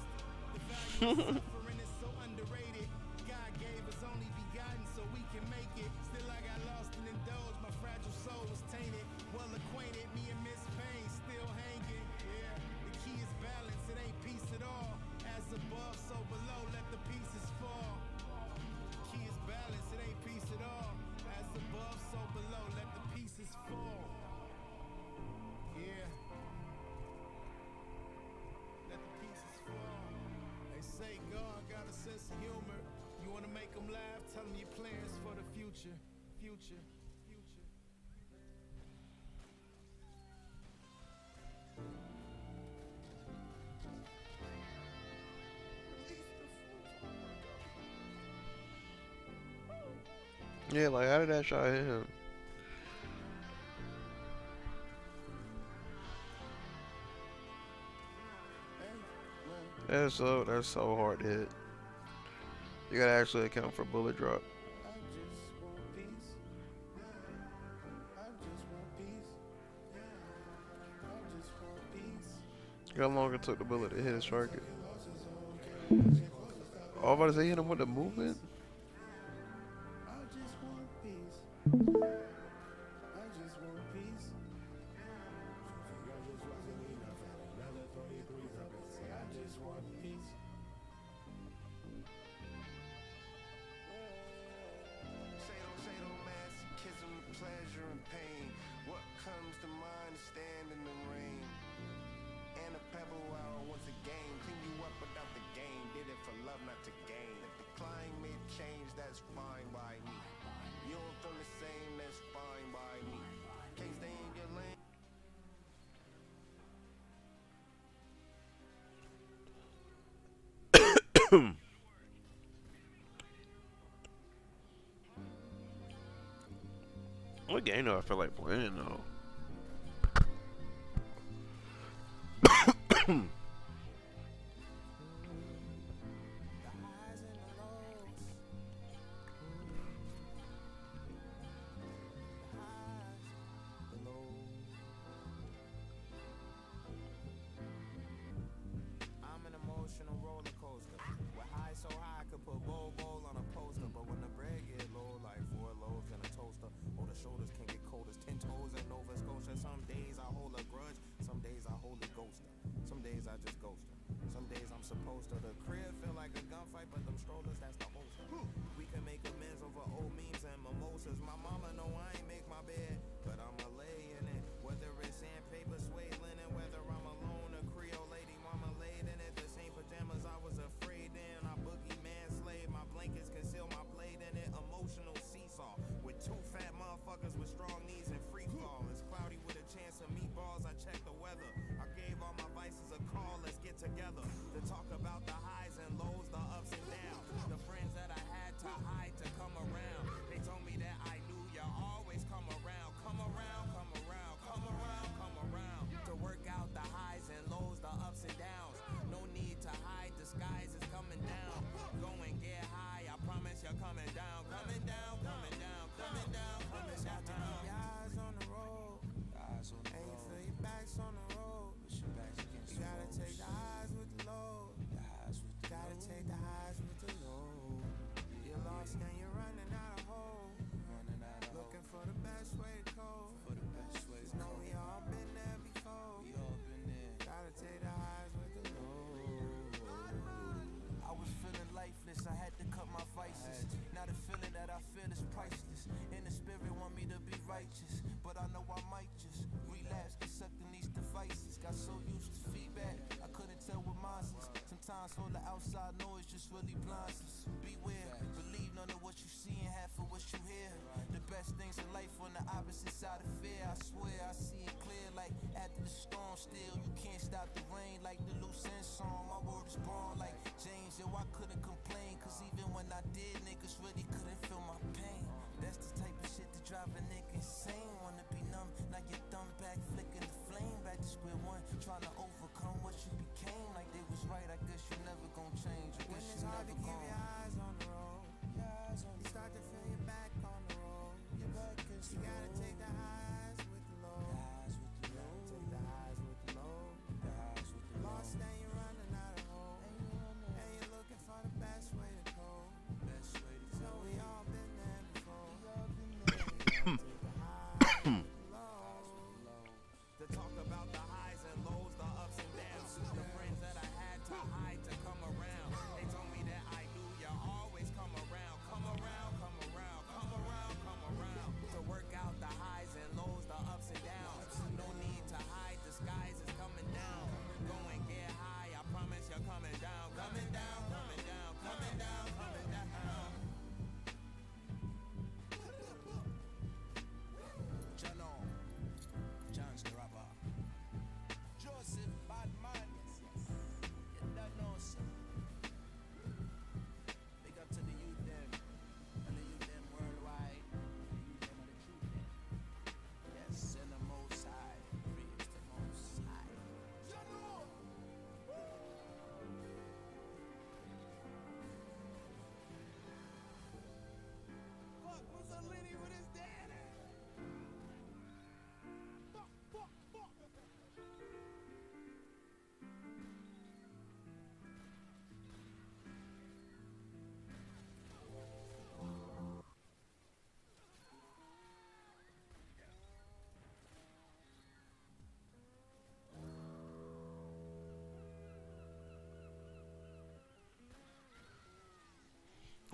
The value of suffering is so underrated. God gave his only begotten so we can make it. Still I got lost and indulged, my fragile soul was tainted. Well acquainted, me and Miss Payne still hanging. Yeah, the key is balance, it ain't peace at all. As above, so below, let the pieces fall. The key is balance, it ain't peace at all. As above, so below, let the pieces fall. Yeah. They say God got a sense of humor. You wanna make them laugh, tell them your plans for the future. Future. Yeah, like how did that shot hit him? That's so hard to hit. You gotta actually account for bullet drop. How long it took the bullet to hit his target? Oh, I'm about to say hit him with the movement. What game do I feel like playing though? I'm an emotional roller coaster. With high so high I could put bowl on a poster. But when the bread get low, like 4 loaves in a toaster, or the shoulders can get cold as 10 toes in Nova Scotia. Some days I hold a grudge, some days I hold a ghoster. Some days I just ghost her. Some days I'm supposed to. The crib feel like a gunfight, but them strollers, that's the holster. We can make amends over old memes and mimosas. My mama know I ain't make my bed, but I'ma lay in it. Whether it's sandpaper, suede linen, whether I'm alone, a Creole lady, mama laid in it. The same pajamas I was afraid in. I boogie man slave, my blankets conceal my blade in it. Emotional seesaw with 2 fat motherfuckers with strong knees and free fall. It's cloudy with a chance of meatballs. I check the weather. I gave all my vices a call. Let's get together to talk about the highs and lows, the ups and downs. The friends that I had to hide to come around. They told me that I knew you always come around. Come around, come around, come around, come around. To work out the highs and lows, the ups and downs. No need to hide, the skies is coming down. Go and get high, I promise you're coming down. Coming down, coming down, coming down, coming down. Keep your eyes on the road. And you feel your back's on the road. You gotta take the highs with the lows. Gotta take the highs with the lows. You're lost and you're running out of hope. Looking for the best way to cope. Just know we all been there before. Gotta take the highs with the lows. I was feeling lifeless, I had to cut my vices. Now the feeling that I feel is priceless. And the spirit want me to be righteous, but I know I might just relapse, get sucked in these devices. Got so used to feedback, I couldn't tell what mine is. Sometimes all the outside noise just really blinds us. Beware, believe none of what you see and half of what you hear. The best things in life on the opposite side of fear. I swear I see it clear, like after the storm. Still, you can't stop the rain, like the loose end song. My word is born like James. Yo, I couldn't complain, cause even when I did, niggas really couldn't feel my pain. That's the type of shit that drive a nigga insane. Wanna be numb, now your thumb back, flicking the flame. Back to square one, trying to overcome what you became. Like they was right, I guess you never gon' change. I guess you never gon'. When it's hard to keep your eyes on the road, you start to feel your back on the road. You gotta take the highs with the lows. You gotta take the highs with the lows. Lost and you're running out of hope. And you're looking for the best way to cope. So we all been there before. To talk about the highs and lows, the ups and downs. The friends that I had to hide to come around. They told me that I knew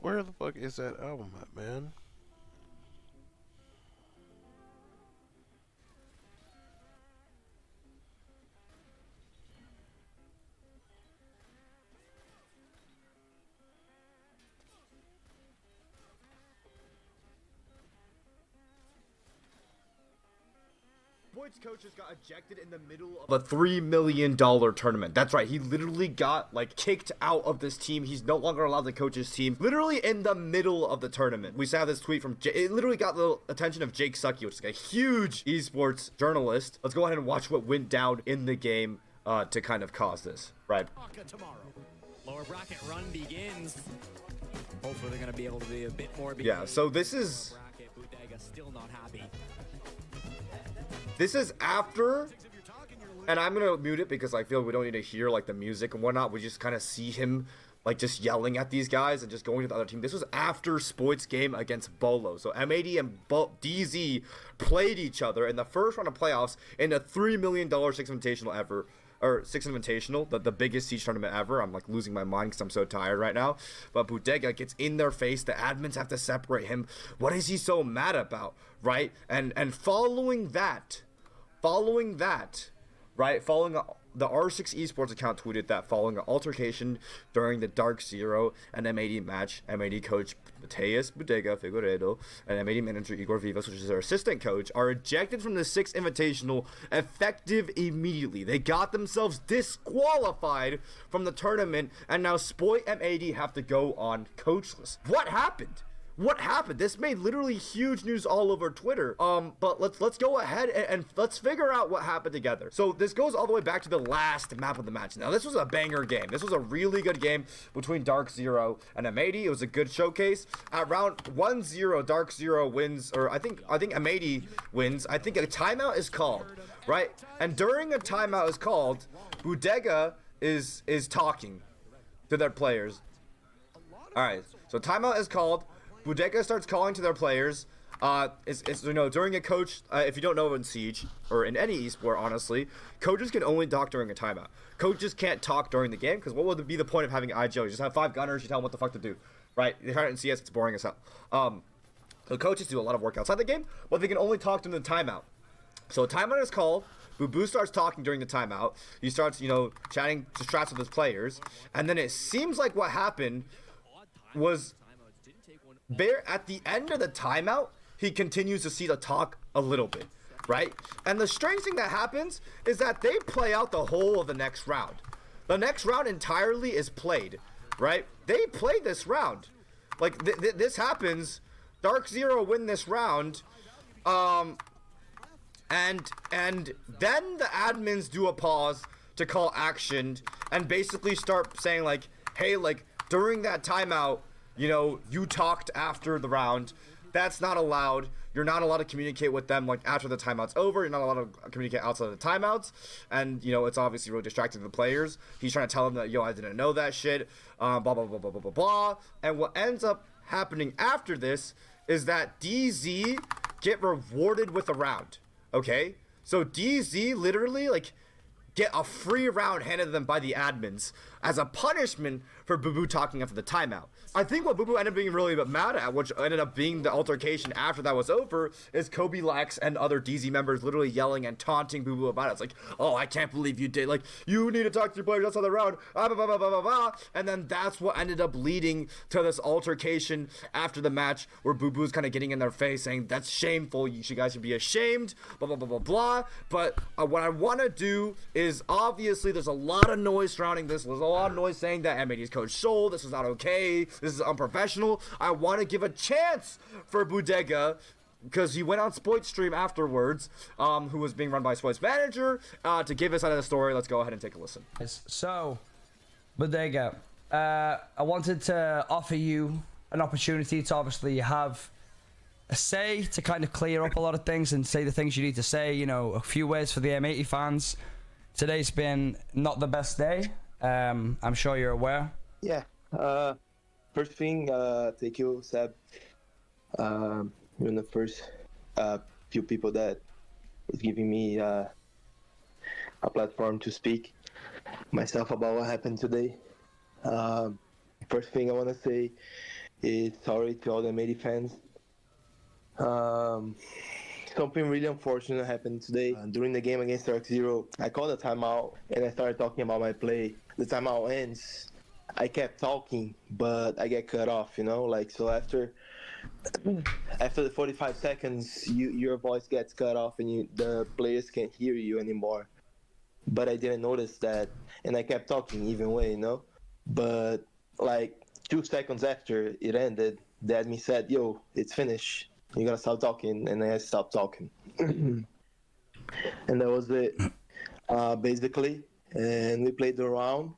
Where the fuck is that album at, man? Boyd's coaches got ejected in the middle of a $3 million tournament. That's right, he literally got like kicked out of this team. He's no longer allowed to coach his team, literally in the middle of the tournament. We saw this tweet from it literally got the attention of Jake Sucky, which is a huge esports journalist. Let's go ahead and watch what went down in the game to kind of cause this, right? Lower bracket run begins. Hopefully they're gonna be able to be a bit more. Yeah, so this is still not happy. This is after, and I'm gonna mute it because I feel we don't need to hear like the music and whatnot. We just kind of see him like just yelling at these guys and just going to the other team. This was after Spoit's game against Bolo. So M80 and DZ played each other in the first round of playoffs in a $3 million Six Invitational ever. Or Six Invitational, the biggest Siege tournament ever. I'm like losing my mind because I'm so tired right now. But Bodega gets in their face. The admins have to separate him. What is he so mad about, right? And following that, right? Following the R6 Esports account tweeted that following an altercation during the Dark Zero and M80 match, M80 coach Mateus Bodega Figueiredo and M80 manager Igor Vivas, which is their assistant coach, are ejected from the Sixth Invitational effective immediately. They got themselves disqualified from the tournament, and now Spoit M80 have to go on coachless. What happened? What happened? This made literally huge news all over Twitter. But let's go ahead and let's figure out what happened together. So this goes all the way back to the last map of the match. Now this was a banger game. This was a really good game between Dark Zero and M80. It was a good showcase. At round 1-0, Dark Zero wins, or I think M80 wins. I think a timeout is called, right? And during a timeout is called, Bodega is talking to their players. All right, so timeout is called. Bodega starts calling to their players. During a coach, if you don't know in Siege, or in any esport, honestly, coaches can only talk during a timeout. Coaches can't talk during the game, because what would be the point of having IGL? You just have 5 gunners, you tell them what the fuck to do, right? They try it in CS, it's boring as hell. So coaches do a lot of work outside the game, but they can only talk during the timeout. So a timeout is called. Boo starts talking during the timeout. He starts, chatting to strats with his players, and then it seems like what happened was there at the end of the timeout, he continues to see the talk a little bit, right? And the strange thing that happens is that they play out the whole of the next round. The next round entirely is played, right? They play this round. Like, this happens. Dark Zero win this round. And then the admins do a pause to call action and basically start saying, like, hey, like, during that timeout, you talked after the round. That's not allowed. You're not allowed to communicate with them like after the timeout's over. You're not allowed to communicate outside of the timeouts. And, it's obviously really distracting to the players. He's trying to tell them that, I didn't know that shit. Blah, blah, blah, blah, blah, blah, blah. And what ends up happening after this is that DZ get rewarded with a round. Okay? So DZ literally, get a free round handed to them by the admins as a punishment for Boo Boo talking after the timeout. I think what Boo Boo ended up being really mad at, which ended up being the altercation after that was over, is Kobe Lax and other DZ members literally yelling and taunting Boo Boo about it. It's like, oh, I can't believe you did. Like, you need to talk to your players outside the round. Blah, blah, blah, blah, blah, blah. And then that's what ended up leading to this altercation after the match where Boo Boo's kind of getting in their face saying, that's shameful. You guys should be ashamed. Blah, blah, blah, blah, blah. But what I want to do is, obviously, there's a lot of noise surrounding this. There's a lot of noise saying that M80's coach Soul, this is not okay. This is unprofessional. I want to give a chance for Bodega, because he went on Spoit's stream afterwards, who was being run by Spoit's manager, to give us side of the story. Let's go ahead and take a listen. So, Bodega, I wanted to offer you an opportunity to obviously have a say, to kind of clear up a lot of things and say the things you need to say, a few words for the M80 fans. Today's been not the best day. I'm sure you're aware. Yeah. First thing, thank you, Seb. You're the first few people that is giving me a platform to speak myself about what happened today. First thing I want to say It's sorry to all the M80 fans. Something really unfortunate happened today. During the game against Dark Zero, I called a timeout and I started talking about my play. The timeout ends. I kept talking, but I get cut off, you know? Like, so after the 45 seconds, your voice gets cut off and the players can't hear you anymore. But I didn't notice that, and I kept talking even way, you know? But, like, 2 seconds after it ended, the admin said, yo, it's finished. You gotta stop talking, and then I stopped talking. And that was it, basically. And we played the round,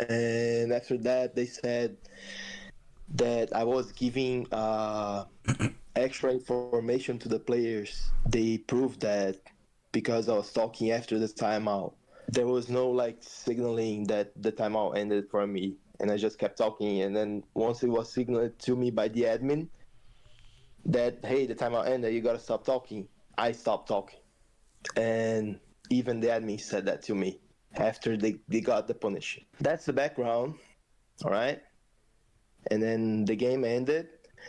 and after that, they said that I was giving extra information to the players. They proved that because I was talking after the timeout. There was no like signaling that the timeout ended for me, and I just kept talking. And then once it was signaled to me by the admin that, hey, the timeout ended, you gotta stop talking, I stopped talking. And even the admin said that to me after they got the punish. That's the background, all right? And then the game ended.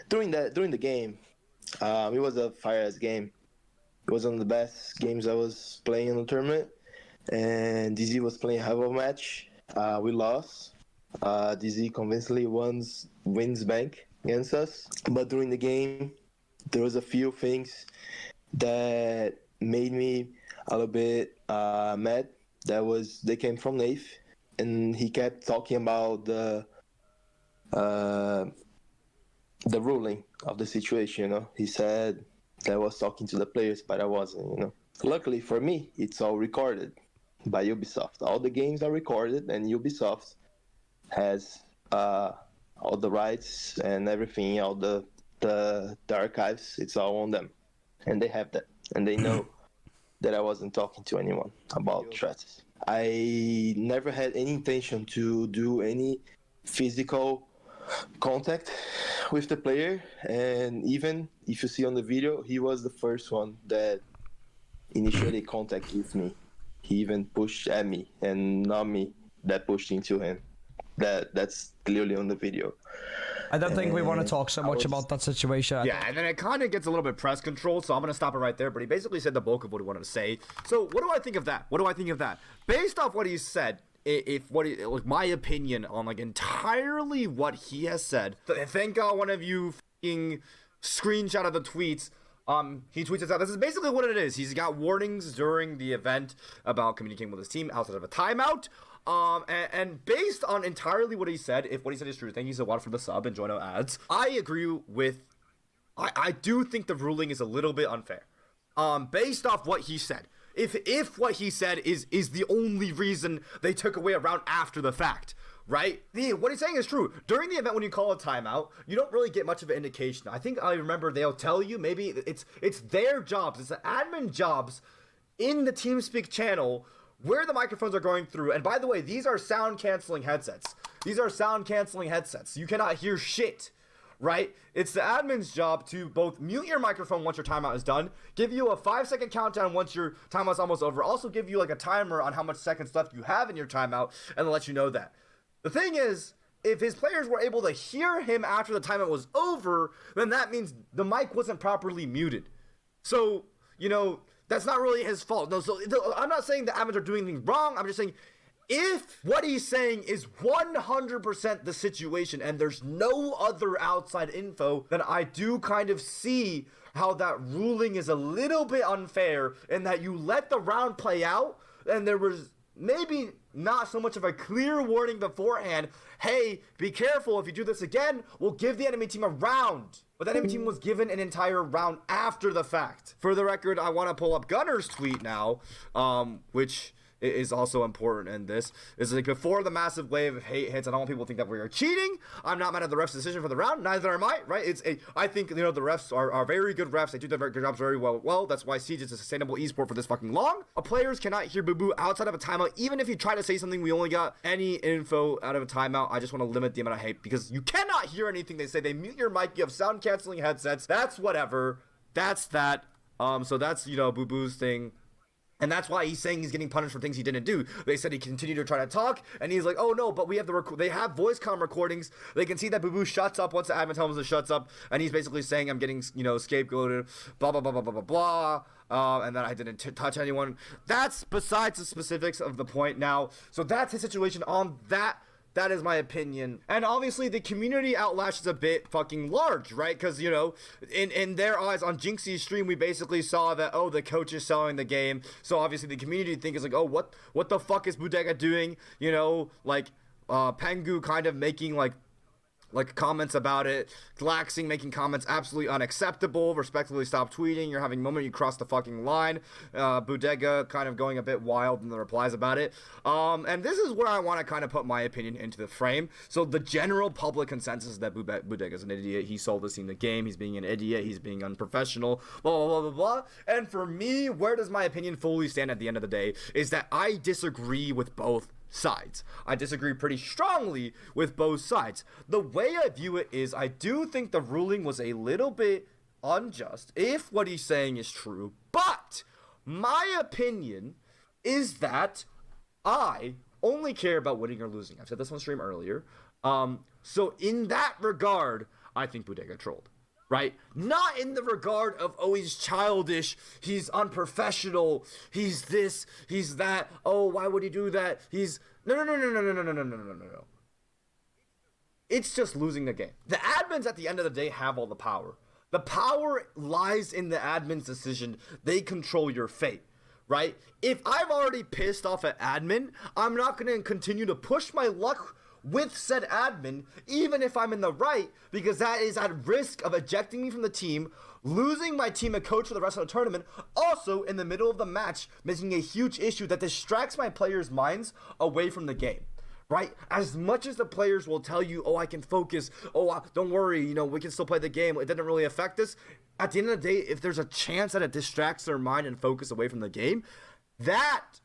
During the game, it was a fire-ass game. It was one of the best games I was playing in the tournament. And DZ was playing a hell of a match. We lost. DZ convincingly wins bank against us. But during the game, there was a few things that made me a little bit mad. They came from Nath, and he kept talking about the ruling of the situation, you know. He said that I was talking to the players, but I wasn't, you know. Luckily for me, it's all recorded by Ubisoft. All the games are recorded, and Ubisoft has all the rights and everything, all the archives. It's all on them, and they have that, and they know that I wasn't talking to anyone about threats. I never had any intention to do any physical contact with the player, and even if you see on the video, he was the first one that initiated contact with me. He even pushed at me, and not me that pushed into him. That's clearly on the video. I don't think we want to talk so much about that situation. Yeah, and then it kind of gets a little bit press controlled, so I'm going to stop it right there. But he basically said the bulk of what he wanted to say. So what do I think of that? Based off what he said, my opinion on like entirely what he has said, thank God one of you f***ing screenshot of the tweets. He tweets us out. This is basically what it is. He's got warnings during the event about communicating with his team outside of a timeout. And based on entirely what he said, if what he said is true, thank you so much for the sub and join our ads. I agree with, I do think the ruling is a little bit unfair. Based off what he said. If what he said is the only reason they took away a round after the fact, right? What he's saying is true. During the event, when you call a timeout, you don't really get much of an indication. I think I remember they'll tell you, maybe it's their jobs, it's the admin jobs in the TeamSpeak channel where the microphones are going through. And by the way, these are sound canceling headsets. You cannot hear shit, right? It's the admin's job to both mute your microphone once your timeout is done, give you a 5-second countdown once your timeout's almost over, also give you like a timer on how much seconds left you have in your timeout, and let you know that. The thing is, if his players were able to hear him after the timeout was over, then that means the mic wasn't properly muted. So, you know, that's not really his fault. No, so I'm not saying the admins are doing things wrong. I'm just saying if what he's saying is 100% the situation and there's no other outside info, then I do kind of see how that ruling is a little bit unfair in that you let the round play out and there was maybe not so much of a clear warning beforehand. Hey, be careful, if you do this again, we'll give the enemy team a round. But that enemy team was given an entire round after the fact. For the record, I want to pull up Gunner's tweet now, which is also important in this. It's like, before the massive wave of hate hits, I don't want people to think that we are cheating. I'm not mad at the refs' decision for the round. Neither am I, right? I think, you know, the refs are very good refs. They do their very good jobs very well. That's why Siege is a sustainable esport for this fucking long. Players cannot hear Boo Boo outside of a timeout. Even if you try to say something, we only got any info out of a timeout. I just want to limit the amount of hate because you cannot hear anything they say. They mute your mic. You have sound canceling headsets. That's whatever. That's that. So that's, you know, Boo Boo's thing. And that's why he's saying he's getting punished for things he didn't do. They said he continued to try to talk, and he's like, oh no, but we have they have voice comm recordings. They can see that Boo Boo shuts up once the admin tells him to shuts up, and he's basically saying, I'm getting, scapegoated, blah, blah, blah, blah, blah, blah, blah, and that I didn't touch anyone. That's besides the specifics of the point now. So that's his situation on that. That is my opinion. And obviously the community outlash is a bit fucking large, right? Because, in their eyes on Jinxie's stream, we basically saw that, oh, the coach is selling the game. So obviously the community think is like, oh, what the fuck is Bodega doing? Pengu kind of making comments about it, Glaxing making comments absolutely unacceptable, respectfully stop tweeting, you're having a moment, you cross the fucking line, Bodega kind of going a bit wild in the replies about it, and this is where I want to kind of put my opinion into the frame. So the general public consensus is that Bodega's an idiot, he sold the team the game, he's being an idiot, he's being unprofessional, blah, blah, blah, blah, blah, and for me, where does my opinion fully stand at the end of the day, is that I disagree with both sides. I disagree pretty strongly with both sides. The way I view it is I do think the ruling was a little bit unjust if what he's saying is true, but my opinion is that I only care about winning or losing. I've said this on stream earlier. So in that regard, I think Bodega trolled. Right? Not in the regard of, oh, he's childish, he's unprofessional, he's this, he's that, oh, why would he do that? No. It's just losing the game. The admins at the end of the day have all the power. The power lies in the admin's decision. They control your fate. Right? If I'm already pissed off at admin, I'm not going to continue to push my luck with said admin, even if I'm in the right, because that is at risk of ejecting me from the team, losing my team a coach for the rest of the tournament, also in the middle of the match, making a huge issue that distracts my players' minds away from the game. Right? As much as the players will tell you, oh, I can focus, oh, don't worry, we can still play the game, it didn't really affect us, at the end of the day, if there's a chance that it distracts their mind and focus away from the game, that,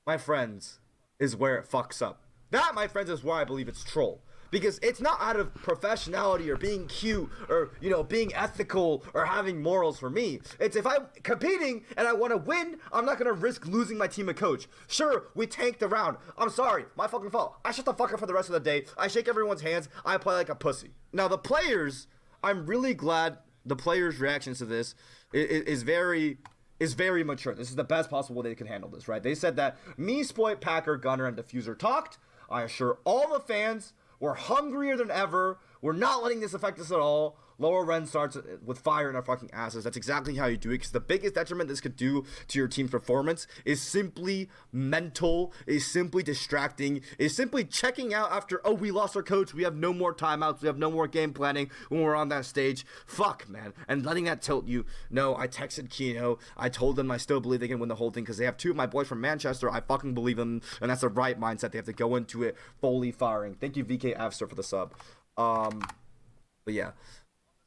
my friends, is where it fucks up. That, my friends, is where I believe it's troll. Because it's not out of professionality or being cute or, being ethical or having morals for me. It's if I'm competing and I want to win, I'm not going to risk losing my team and coach. Sure, we tanked the round. I'm sorry. My fucking fault. I shut the fuck up for the rest of the day. I shake everyone's hands. I play like a pussy. Now, the players, I'm really glad the players' reactions to this is very mature. This is the best possible way they can handle this, right? They said that me, Spoit, Packer, Gunner, and Diffuser talked. I assure all the fans we're hungrier than ever. We're not letting this affect us at all. Lower Ren starts with fire in our fucking asses. That's exactly how you do it, because the biggest detriment this could do to your team's performance is simply mental, is simply distracting, is simply checking out after, oh, we lost our coach, we have no more timeouts, we have no more game planning when we're on that stage. Fuck, man. And letting that tilt you. No, I texted Kino. I told them I still believe they can win the whole thing because they have two of my boys from Manchester. I fucking believe them, and that's the right mindset. They have to go into it fully firing. Thank you, VK Afster, for the sub. But yeah.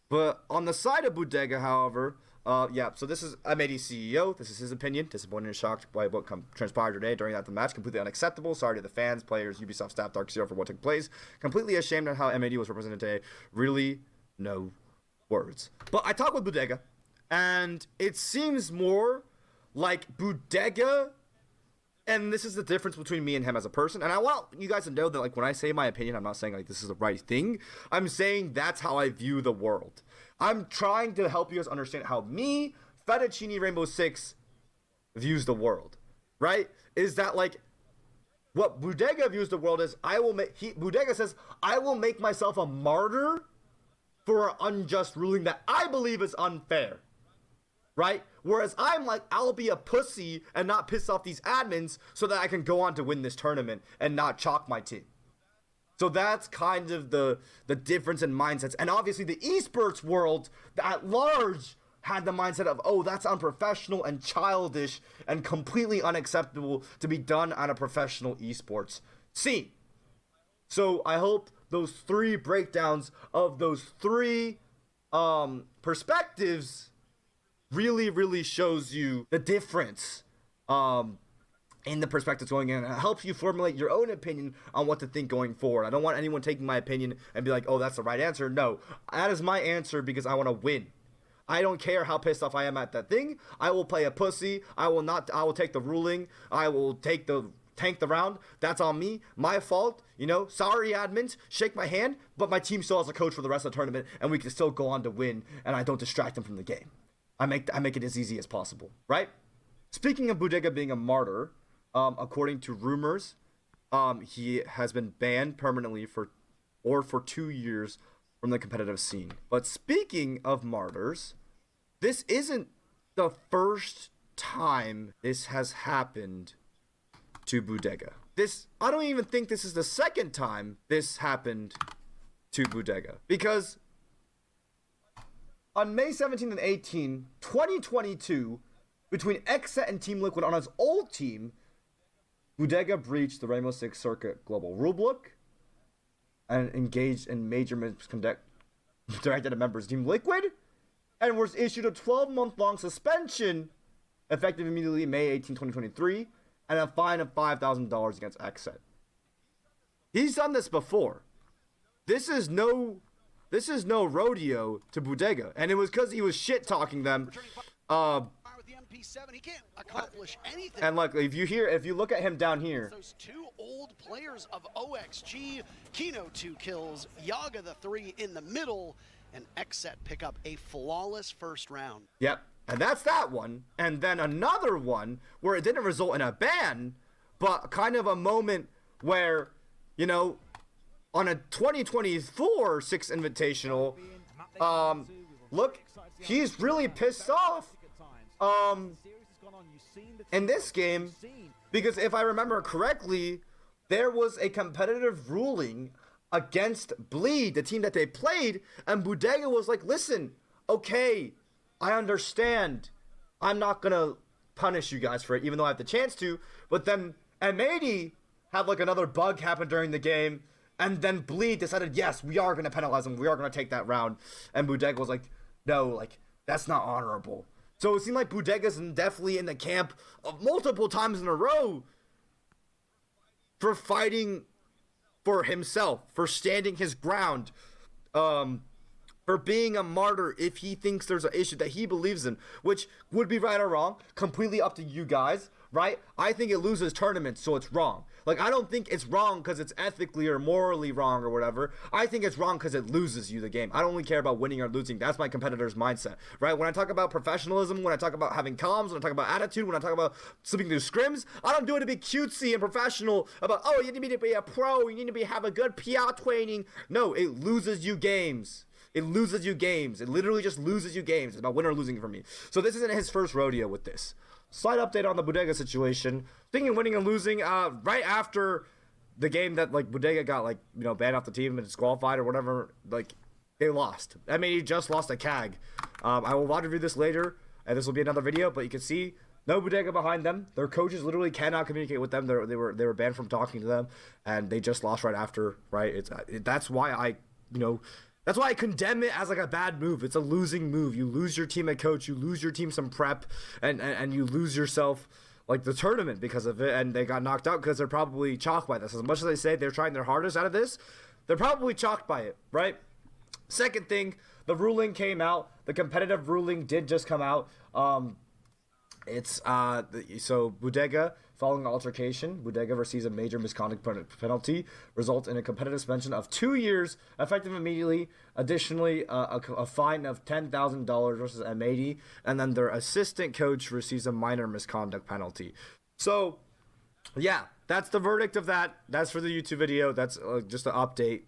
But on the side of Bodega, however, so this is M80 CEO. This is his opinion. Disappointed and shocked by what transpired today during that match. Completely unacceptable. Sorry to the fans, players, Ubisoft staff, Dark Zero for what took place. Completely ashamed of how M80 was represented today. Really, no words. But I talked with Bodega, and it seems more like Bodega, and this is the difference between me and him as a person. And I want you guys to know that, when I say my opinion, I'm not saying, this is the right thing. I'm saying that's how I view the world. I'm trying to help you guys understand how me, Fettuccine Rainbow Six, views the world. Right? Is that, what Bodega views the world as, Bodega says, I will make myself a martyr for an unjust ruling that I believe is unfair. Right? Whereas I'm I'll be a pussy and not piss off these admins so that I can go on to win this tournament and not chalk my team. So that's kind of the difference in mindsets. And obviously the esports world at large had the mindset of, oh, that's unprofessional and childish and completely unacceptable to be done on a professional esports scene. So I hope those three breakdowns of those three perspectives really shows you the difference in the perspectives going in. It helps you formulate your own opinion on what to think going forward. I don't want anyone taking my opinion and be like, oh, that's the right answer. No, that is my answer because I want to win. I don't care how pissed off I am at that thing. I will play a pussy. I will take the ruling. I will tank the round. That's on me. My fault. Sorry, admins. Shake my hand. But my team still has a coach for the rest of the tournament, and we can still go on to win, and I don't distract them from the game. I make it as easy as possible, right? Speaking of Bodega being a martyr, according to rumors, he has been banned permanently for 2 years from the competitive scene. But speaking of martyrs, this isn't the first time this has happened to Bodega. I don't even think this is the second time this happened to Bodega. Because on May 17th and 18, 2022, between Xset and Team Liquid on his old team, Bodega breached the Rainbow Six Circuit global rulebook and engaged in major misconduct directed at members of Team Liquid, and was issued a 12-month-long suspension effective immediately May 18, 2023, and a fine of $5,000 against Xset. He's done this before. This is no rodeo to Bodega, and it was because he was shit-talking them. He can't accomplish anything. And like, if you look at him down here, those two old players of OXG, Kino 2 kills, Yaga the 3 in the middle, and Xset pick up a flawless first round. Yep, and that's that one. And then another one where it didn't result in a ban, but kind of a moment where, on a 2024 Six Invitational, look, he's really pissed off. In this game, because if I remember correctly, there was a competitive ruling against Bleed, the team that they played, and Bodega was like, listen, okay, I understand. I'm not gonna punish you guys for it, even though I have the chance to. But then M80 had like another bug happen during the game, and then Bleed decided, yes, we are gonna penalize them, we are gonna take that round. And Bodega was like, no, like, that's not honorable. So it seemed like Bodega's definitely in the camp of multiple times in a row for fighting for himself, for standing his ground, for being a martyr if he thinks there's an issue that he believes in, which would be right or wrong, completely up to you guys, right? I think it loses tournaments, so it's wrong. Like, I don't think it's wrong because it's ethically or morally wrong or whatever. I think it's wrong because it loses you the game. I don't really care about winning or losing. That's my competitor's mindset, right? When I talk about professionalism, when I talk about having comms, when I talk about attitude, when I talk about slipping through scrims, I don't do it to be cutesy and professional about, oh, you need to be a pro, you need to have a good PR training. No, it loses you games. It loses you games. It literally just loses you games. It's about winning or losing for me. So this isn't his first rodeo with this. Slight update on the Bodega situation. Speaking of winning and losing, right after the game that like Bodega got like banned off the team and disqualified or whatever, like they lost. I mean, he just lost a CAG. I will live review this later, and this will be another video. But you can see no Bodega behind them. Their coaches literally cannot communicate with them. They were banned from talking to them, and they just lost right after. Right? That's why That's why I condemn it as like a bad move. It's a losing move. You lose your team and coach, you lose your team some prep, and you lose yourself like the tournament because of it, and they got knocked out because they're probably chalked by this. As much as they say they're trying their hardest out of this, they're probably chalked by it, right? Second thing, the ruling came out. The competitive ruling did just come out. So Bodega, following an altercation, Bodega receives a major misconduct penalty, results in a competitive suspension of 2 years, effective immediately. Additionally, a fine of $10,000 versus M80, and then their assistant coach receives a minor misconduct penalty. So, yeah, that's the verdict of that. That's for the YouTube video. That's just an update.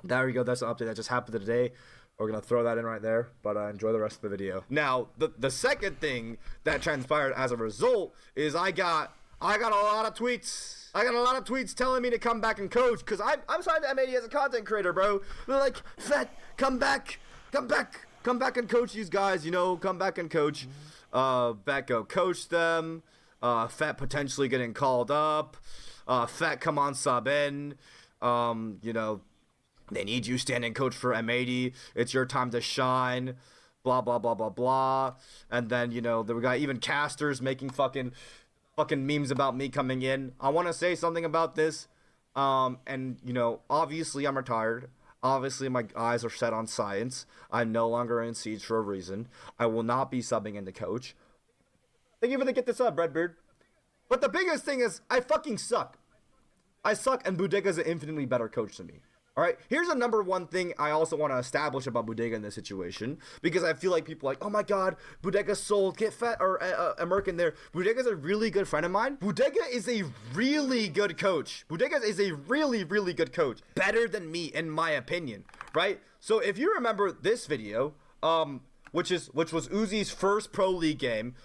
There we go. That's the update that just happened today. We're going to throw that in right there, but enjoy the rest of the video. Now, the second thing that transpired as a result is I got a lot of tweets. I got a lot of tweets telling me to come back and coach because I'm signed to M80 as a content creator, bro. They're like, Fett, come back and coach these guys, come back and coach. Becco coach them. Fett potentially getting called up. Fett, come on, sub in. They need you standing coach for M80. It's your time to shine. Blah, blah, blah, blah, blah. And then, we got even casters making fucking memes about me coming in. I want to say something about this. And, obviously I'm retired. Obviously, my eyes are set on science. I'm no longer in Siege for a reason. I will not be subbing in the coach. Thank you for the get this up, Redbeard. But the biggest thing is, I fucking suck. I suck, and Budega's an infinitely better coach than me. Alright, here's a number one thing I also want to establish about Budega in this situation, because I feel like people are like, oh my god, Budega sold, get fat, or American there. Budega's a really good friend of mine. Budega is a really good coach. Budega is a really, really good coach. Better than me, in my opinion, right? So if you remember this video, which was Uzi's first Pro League game,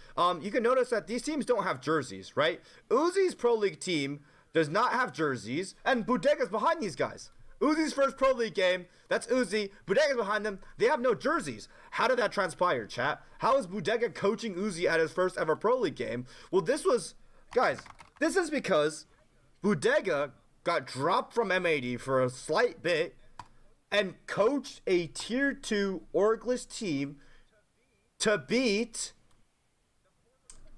you can notice that these teams don't have jerseys, right? Uzi's Pro League team does not have jerseys, and Budega's behind these guys. Uzi's first Pro League game, that's Uzi, Budega's behind them, they have no jerseys. How did that transpire, chat? How is Budega coaching Uzi at his first ever Pro League game? Well, this is because Budega got dropped from M80 for a slight bit and coached a Tier 2 Orgless team to beat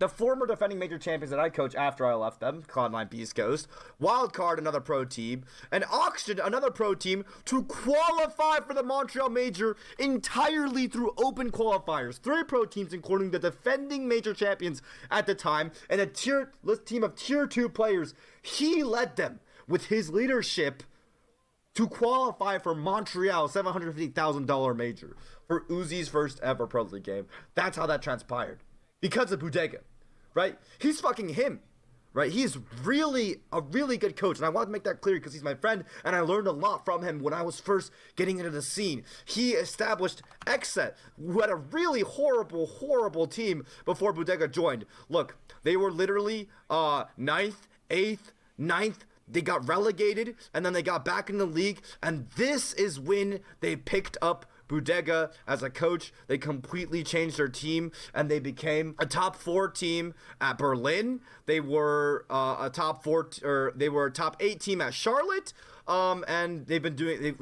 the former defending major champions that I coached after I left them, Cloud9 Beast Ghost, Wildcard, another pro team, and Oxygen, another pro team, to qualify for the Montreal Major entirely through open qualifiers. 3 pro teams, including the defending major champions at the time, and a team of Tier 2 players. He led them with his leadership to qualify for Montreal $750,000 major for Uzi's first ever Pro League game. That's how that transpired. Because of Budega, right? He's fucking him, right? He's really a really good coach, and I want to make that clear because he's my friend, and I learned a lot from him when I was first getting into the scene. He established Xset, who had a really horrible team before Budega joined. Look, they were literally 9th, 8th, 9th. They got relegated, and then they got back in the league, and this is when they picked up Budega as a coach. They completely changed their team, and they became a top 4 team at Berlin. They were a top 8 team at Charlotte. And they've been doing.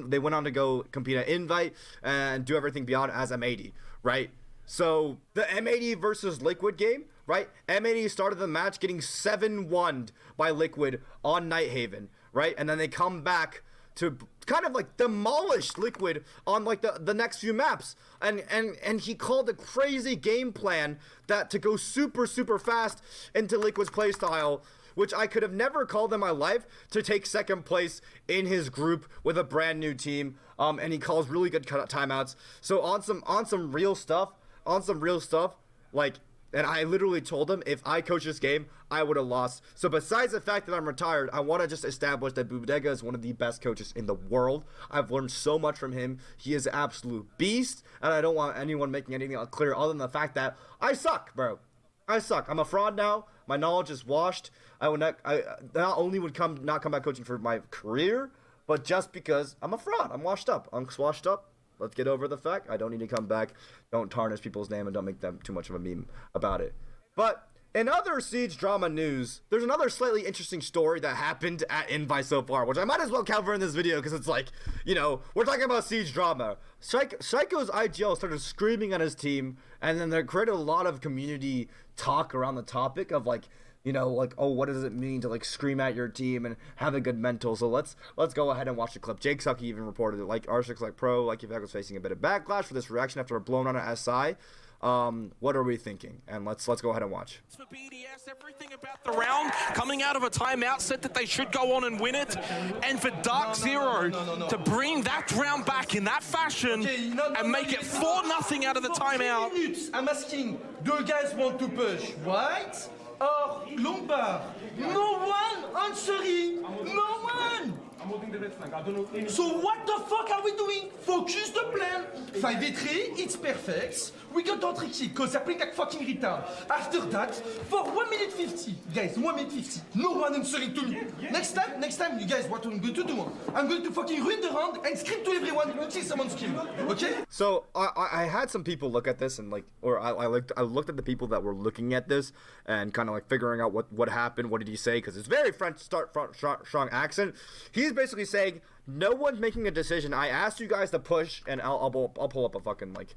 They went on to go compete at Invite and do everything beyond as M80, right? So the M80 versus Liquid game, right? M80 started the match getting 7-1'd by Liquid on Nighthaven, right? And then they come back to kind of like demolish Liquid on like the next few maps, and he called a crazy game plan that to go super fast into Liquid's playstyle, which I could have never called in my life, to take second place in his group with a brand new team. And he calls really good timeouts. So on some real stuff, like. And I literally told him, if I coach this game, I would have lost. So besides the fact that I'm retired, I want to just establish that Budega is one of the best coaches in the world. I've learned so much from him. He is an absolute beast. And I don't want anyone making anything clear other than the fact that I suck, bro. I suck. I'm a fraud now. My knowledge is washed. I not only would not come back coaching for my career, but just because I'm a fraud. I'm washed up. I'm washed up. Let's get over the fact I don't need to come back. Don't tarnish people's name and don't make them too much of a meme about it. But in other Siege drama news, there's another slightly interesting story that happened at Invite so far, which I might as well cover in this video because it's like, you know, we're talking about Siege drama. Psycho's IGL started screaming at his team, and then they created a lot of community talk around the topic of like, you know, like, oh, what does it mean to like scream at your team and have a good mental? So let's go ahead and watch the clip. Jake Sucky even reported it, like R6 like Pro, like Yvette was facing a bit of backlash for this reaction after a blown on an SI. What are we thinking? And let's go ahead and watch. For BDS, everything about the round coming out of a timeout said that they should go on and win it, and for Dark Zero to bring that round back in that fashion and make it 4-0 out of the timeout. I'm asking, do you guys want to push right or Lombard? No one answering. No one. So what the fuck are we doing? Focus the plan. 5v3, it's perfect. We got our tricky because they're playing like fucking retard. After that, for 1 minute 50, guys, 1 minute 50, no one answering to me. Next time, you guys, what I'm going to do? I'm going to fucking ruin the round and scream to everyone until someone scream. Okay? So I had some people look at this and like, or I looked at the people that were looking at this and kind of like figuring out what happened, what did he say? Because it's very French strong accent. He's basically saying no one's making a decision. I asked you guys to push, and I'll pull up a fucking like.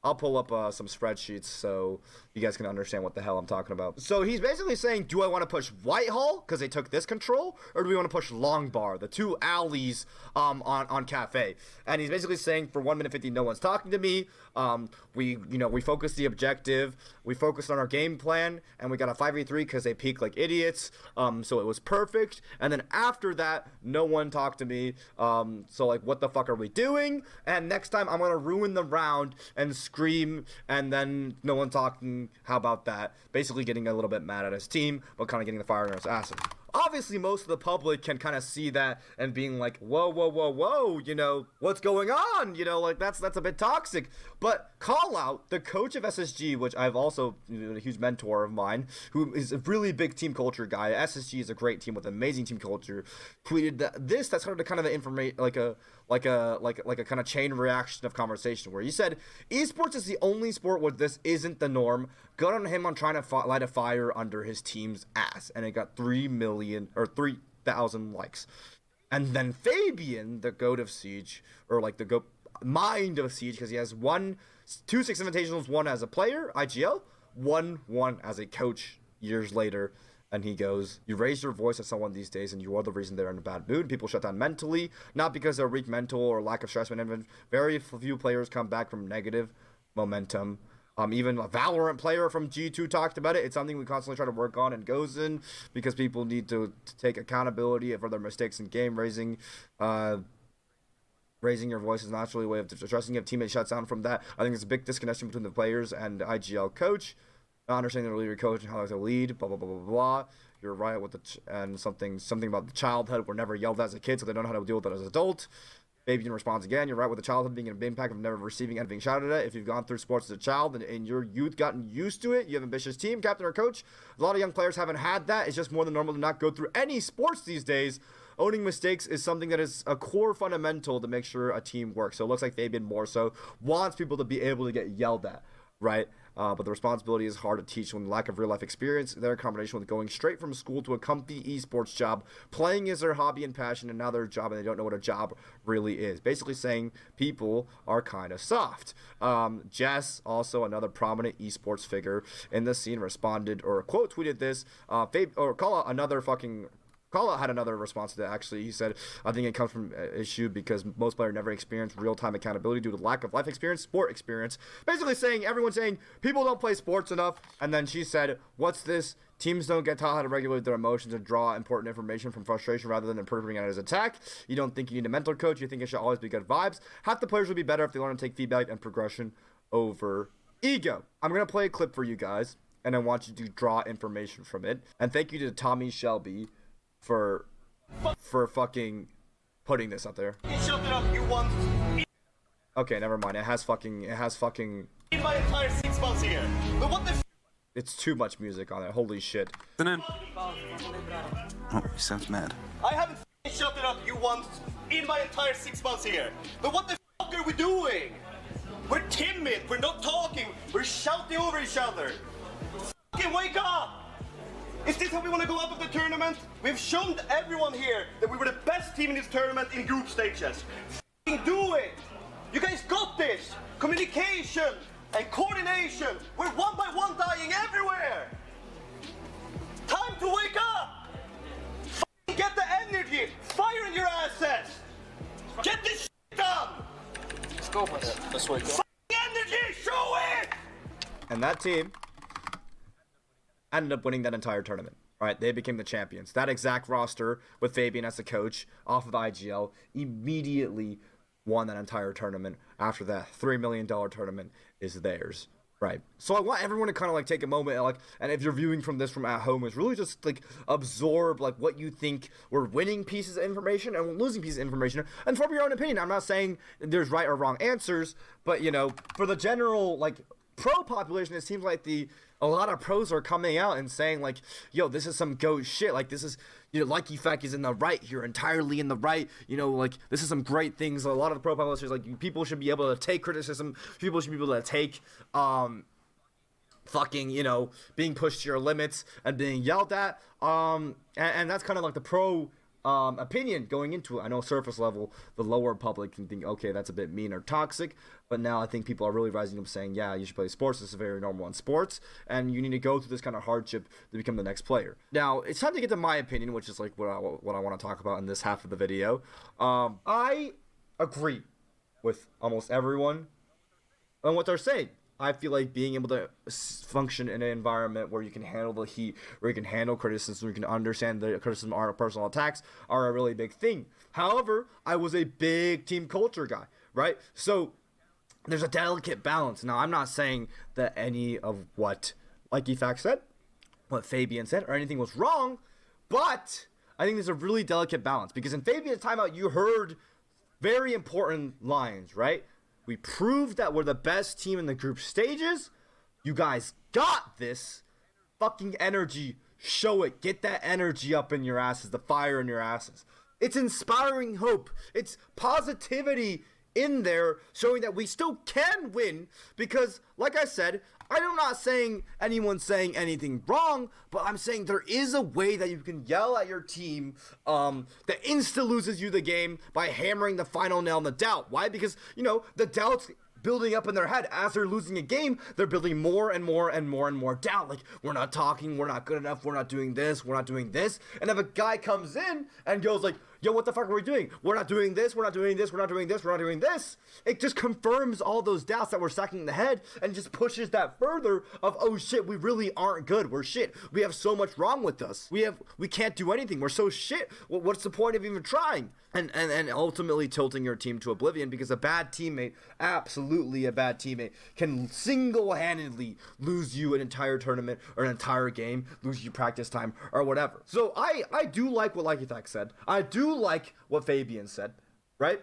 I'll pull up some spreadsheets so you guys can understand what the hell I'm talking about. So he's basically saying, do I want to push Whitehall because they took this control, or do we want to push Long Bar, the two alleys on Cafe? And he's basically saying, for 1 minute 50, no one's talking to me. We focused the objective, we focused on our game plan, and we got a 5v3 because they peaked like idiots. So it was perfect. And then after that, no one talked to me. So like, what the fuck are we doing? And next time I'm gonna ruin the round and scream, and then no one talking. How about that? Basically getting a little bit mad at his team, but kind of getting the fire in his ass. Obviously, most of the public can kind of see that and being like, whoa, whoa, whoa, whoa, you know, what's going on? You know, like, that's a bit toxic. But Call Out, the coach of SSG, which I've also, a huge mentor of mine, who is a really big team culture guy. SSG is a great team with amazing team culture. Tweeted that started kind of the information, like a kind of chain reaction of conversation where he said, esports is the only sport where this isn't the norm. Good on him on trying to light a fire under his team's ass. And it got 3,000 likes. And then Fabian, the goat of Siege, or like the goat mind of Siege, because he has 2 Six Invitationals, one as a player, IGL, one as a coach years later. And he goes, you raise your voice at someone these days and you are the reason they're in a bad mood. People shut down mentally, not because they're weak mental or lack of stress management. Very few players come back from negative momentum. Even a Valorant player from G2 talked about it. It's something we constantly try to work on and goes in because people need to take accountability for their mistakes in game. Raising your voice is naturally a way of addressing if teammate shuts down from that. I think there's a big disconnection between the players and the IGL coach. Not understanding the leader coach and how to lead, blah, blah, blah, blah, blah. You're right with and something about the childhood. We're never yelled at as a kid, so they don't know how to deal with it as an adult. Fabian responds again, you're right with the childhood being an impact of never receiving and being shouted at. If you've gone through sports as a child and in your youth gotten used to it, you have an ambitious team, captain or coach. A lot of young players haven't had that. It's just more than normal to not go through any sports these days. Owning mistakes is something that is a core fundamental to make sure a team works. So it looks like Fabian more so wants people to be able to get yelled at, right? But the responsibility is hard to teach when lack of real-life experience. Their combination with going straight from school to a comfy esports job, playing is their hobby and passion, and now their job, and they don't know what a job really is. Basically saying people are kind of soft. Jess, also another prominent esports figure in the scene, responded or quote tweeted this. Call Out had another response to that, actually. He said, I think it comes from an issue because most players never experience real-time accountability due to lack of life experience, sport experience. Basically saying, everyone's saying, people don't play sports enough. And then she said, what's this? Teams don't get taught how to regulate their emotions and draw important information from frustration rather than interpreting it as attack. You don't think you need a mental coach. You think it should always be good vibes. Half the players would be better if they learn to take feedback and progression over ego. I'm going to play a clip for you guys, and I want you to draw information from it. And thank you to Tommy Shelby for fucking putting this up there. Shut it up, you want Okay, never mind. It has fucking in my entire 6 months here. But what the it's too much music on it. Holy shit. Oh, he sounds mad. I haven't shut it up, you want in my entire 6 months here. But what the fuck are we doing? We're timid, we're not talking, we're shouting over each other. Fucking wake up! Is this how we want to go out of the tournament? We've shown everyone here that we were the best team in this tournament in group stages. F***ing do it! You guys got this! Communication and coordination! We're one by one dying everywhere! Time to wake up! F***ing get the energy! Fire in your asses! Get this shit done! Let's go for it. Let's wake up. F***ing energy! Show it! And that team ended up winning that entire tournament, right? They became the champions. That exact roster with Fabian as the coach off of IGL immediately won that entire tournament. After that, $3 million tournament is theirs, right? So I want everyone to kind of like take a moment, like, and if you're viewing from this from at home, is really just like absorb like what you think were winning pieces of information and losing pieces of information, and form your own opinion. I'm not saying there's right or wrong answers, but you know, for the general like pro population, it seems like a lot of pros are coming out and saying like, yo, this is some goat shit. Like this is, you know, Lucky Fact is in the right. You're entirely in the right. You know, like this is some great things. A lot of the pro population is like, people should be able to take criticism. People should be able to take, fucking, you know, being pushed to your limits and being yelled at. And that's kind of like the pro opinion going into it. I know surface level, the lower public can think, okay, that's a bit mean or toxic, but now I think people are really rising up saying, yeah, you should play sports. This is very normal in sports, and you need to go through this kind of hardship to become the next player. Now, it's time to get to my opinion, which is like what I want to talk about in this half of the video. I agree with almost everyone on what they're saying. I feel like being able to function in an environment where you can handle the heat, where you can handle criticism, where you can understand the criticism or personal attacks are a really big thing. However, I was a big team culture guy, right? So there's a delicate balance. Now, I'm not saying that any of what Lucky Fact said, what Fabian said, or anything was wrong, but I think there's a really delicate balance, because in Fabian's timeout, you heard very important lines, right? We proved that we're the best team in the group stages. You guys got this. Fucking energy. Show it. Get that energy up in your asses. The fire in your asses. It's inspiring hope. It's positivity in there, showing that we still can win. Because, like I said, I'm not saying anyone's saying anything wrong, but I'm saying there is a way that you can yell at your team that insta loses you the game by hammering the final nail in the doubt. Why? Because, you know, the doubt's building up in their head. As they're losing a game, they're building more and more and more and more doubt. Like, we're not talking, we're not good enough, we're not doing this, we're not doing this. And if a guy comes in and goes like, yo, what the fuck are we doing? We're not doing this, we're not doing this, we're not doing this, we're not doing this. It just confirms all those doubts that we're stacking in the head, and just pushes that further of, oh shit, we really aren't good. We're shit. We have so much wrong with us. We can't do anything. We're so shit. What's the point of even trying? And ultimately tilting your team to oblivion, because a bad teammate, absolutely a bad teammate, can single-handedly lose you an entire tournament or an entire game, lose you practice time or whatever. So I do like what Lucky Fact said. I do like what Fabian said, right?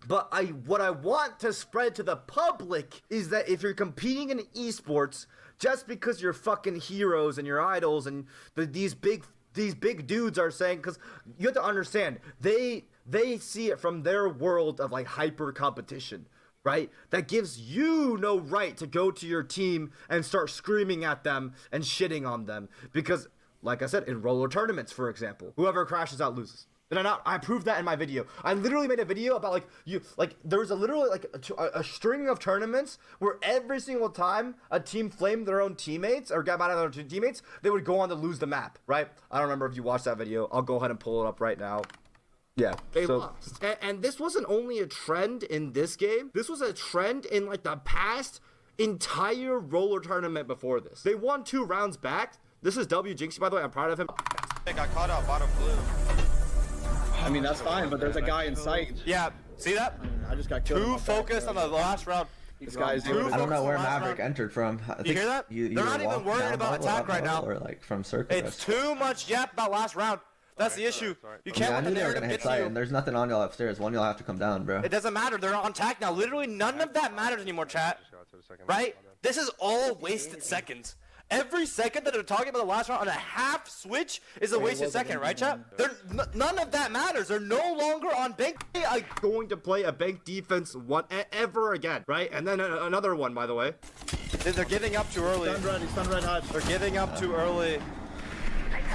But what I want to spread to the public is that if you're competing in esports, just because you're fucking heroes and your idols and these big dudes are saying, because you have to understand, they see it from their world of like hyper competition, right? That gives you no right to go to your team and start screaming at them and shitting on them, because like I said, in roller tournaments, for example, whoever crashes out loses. Did I not? I proved that in my video. I literally made a video about there was literally a string of tournaments where every single time a team flamed their own teammates or got mad at their teammates, they would go on to lose the map, right? I don't remember if you watched that video. I'll go ahead and pull it up right now. Yeah, they lost. And this wasn't only a trend in this game. This was a trend in like the past entire roller tournament before this. They won 2 rounds back. This is W Jinxie, by the way. I'm proud of him. I got caught out bottom blue. I mean, that's fine, but there's a guy in sight. Yeah, see that? I just got killed. Too focused on the last round. This guy's I don't know where Maverick entered from. You hear that? They're not even worried about attack right now. Or like from circuit. It's too much yap about last round. That's the issue. You can't. I knew they were gonna hit side, and there's nothing on y'all upstairs. One y'all have to come down, bro. It doesn't matter. They're on attack now. Literally none of that matters anymore, chat. Right? This is all wasted seconds. Every second that they're talking about the last round on a half switch is a wasted second, right, chat? None of that matters. They're no longer on bank. I'm going to play a bank defense ever again, right? And then another one, by the way. They're giving up too early. Stun red hot. They're giving up too early.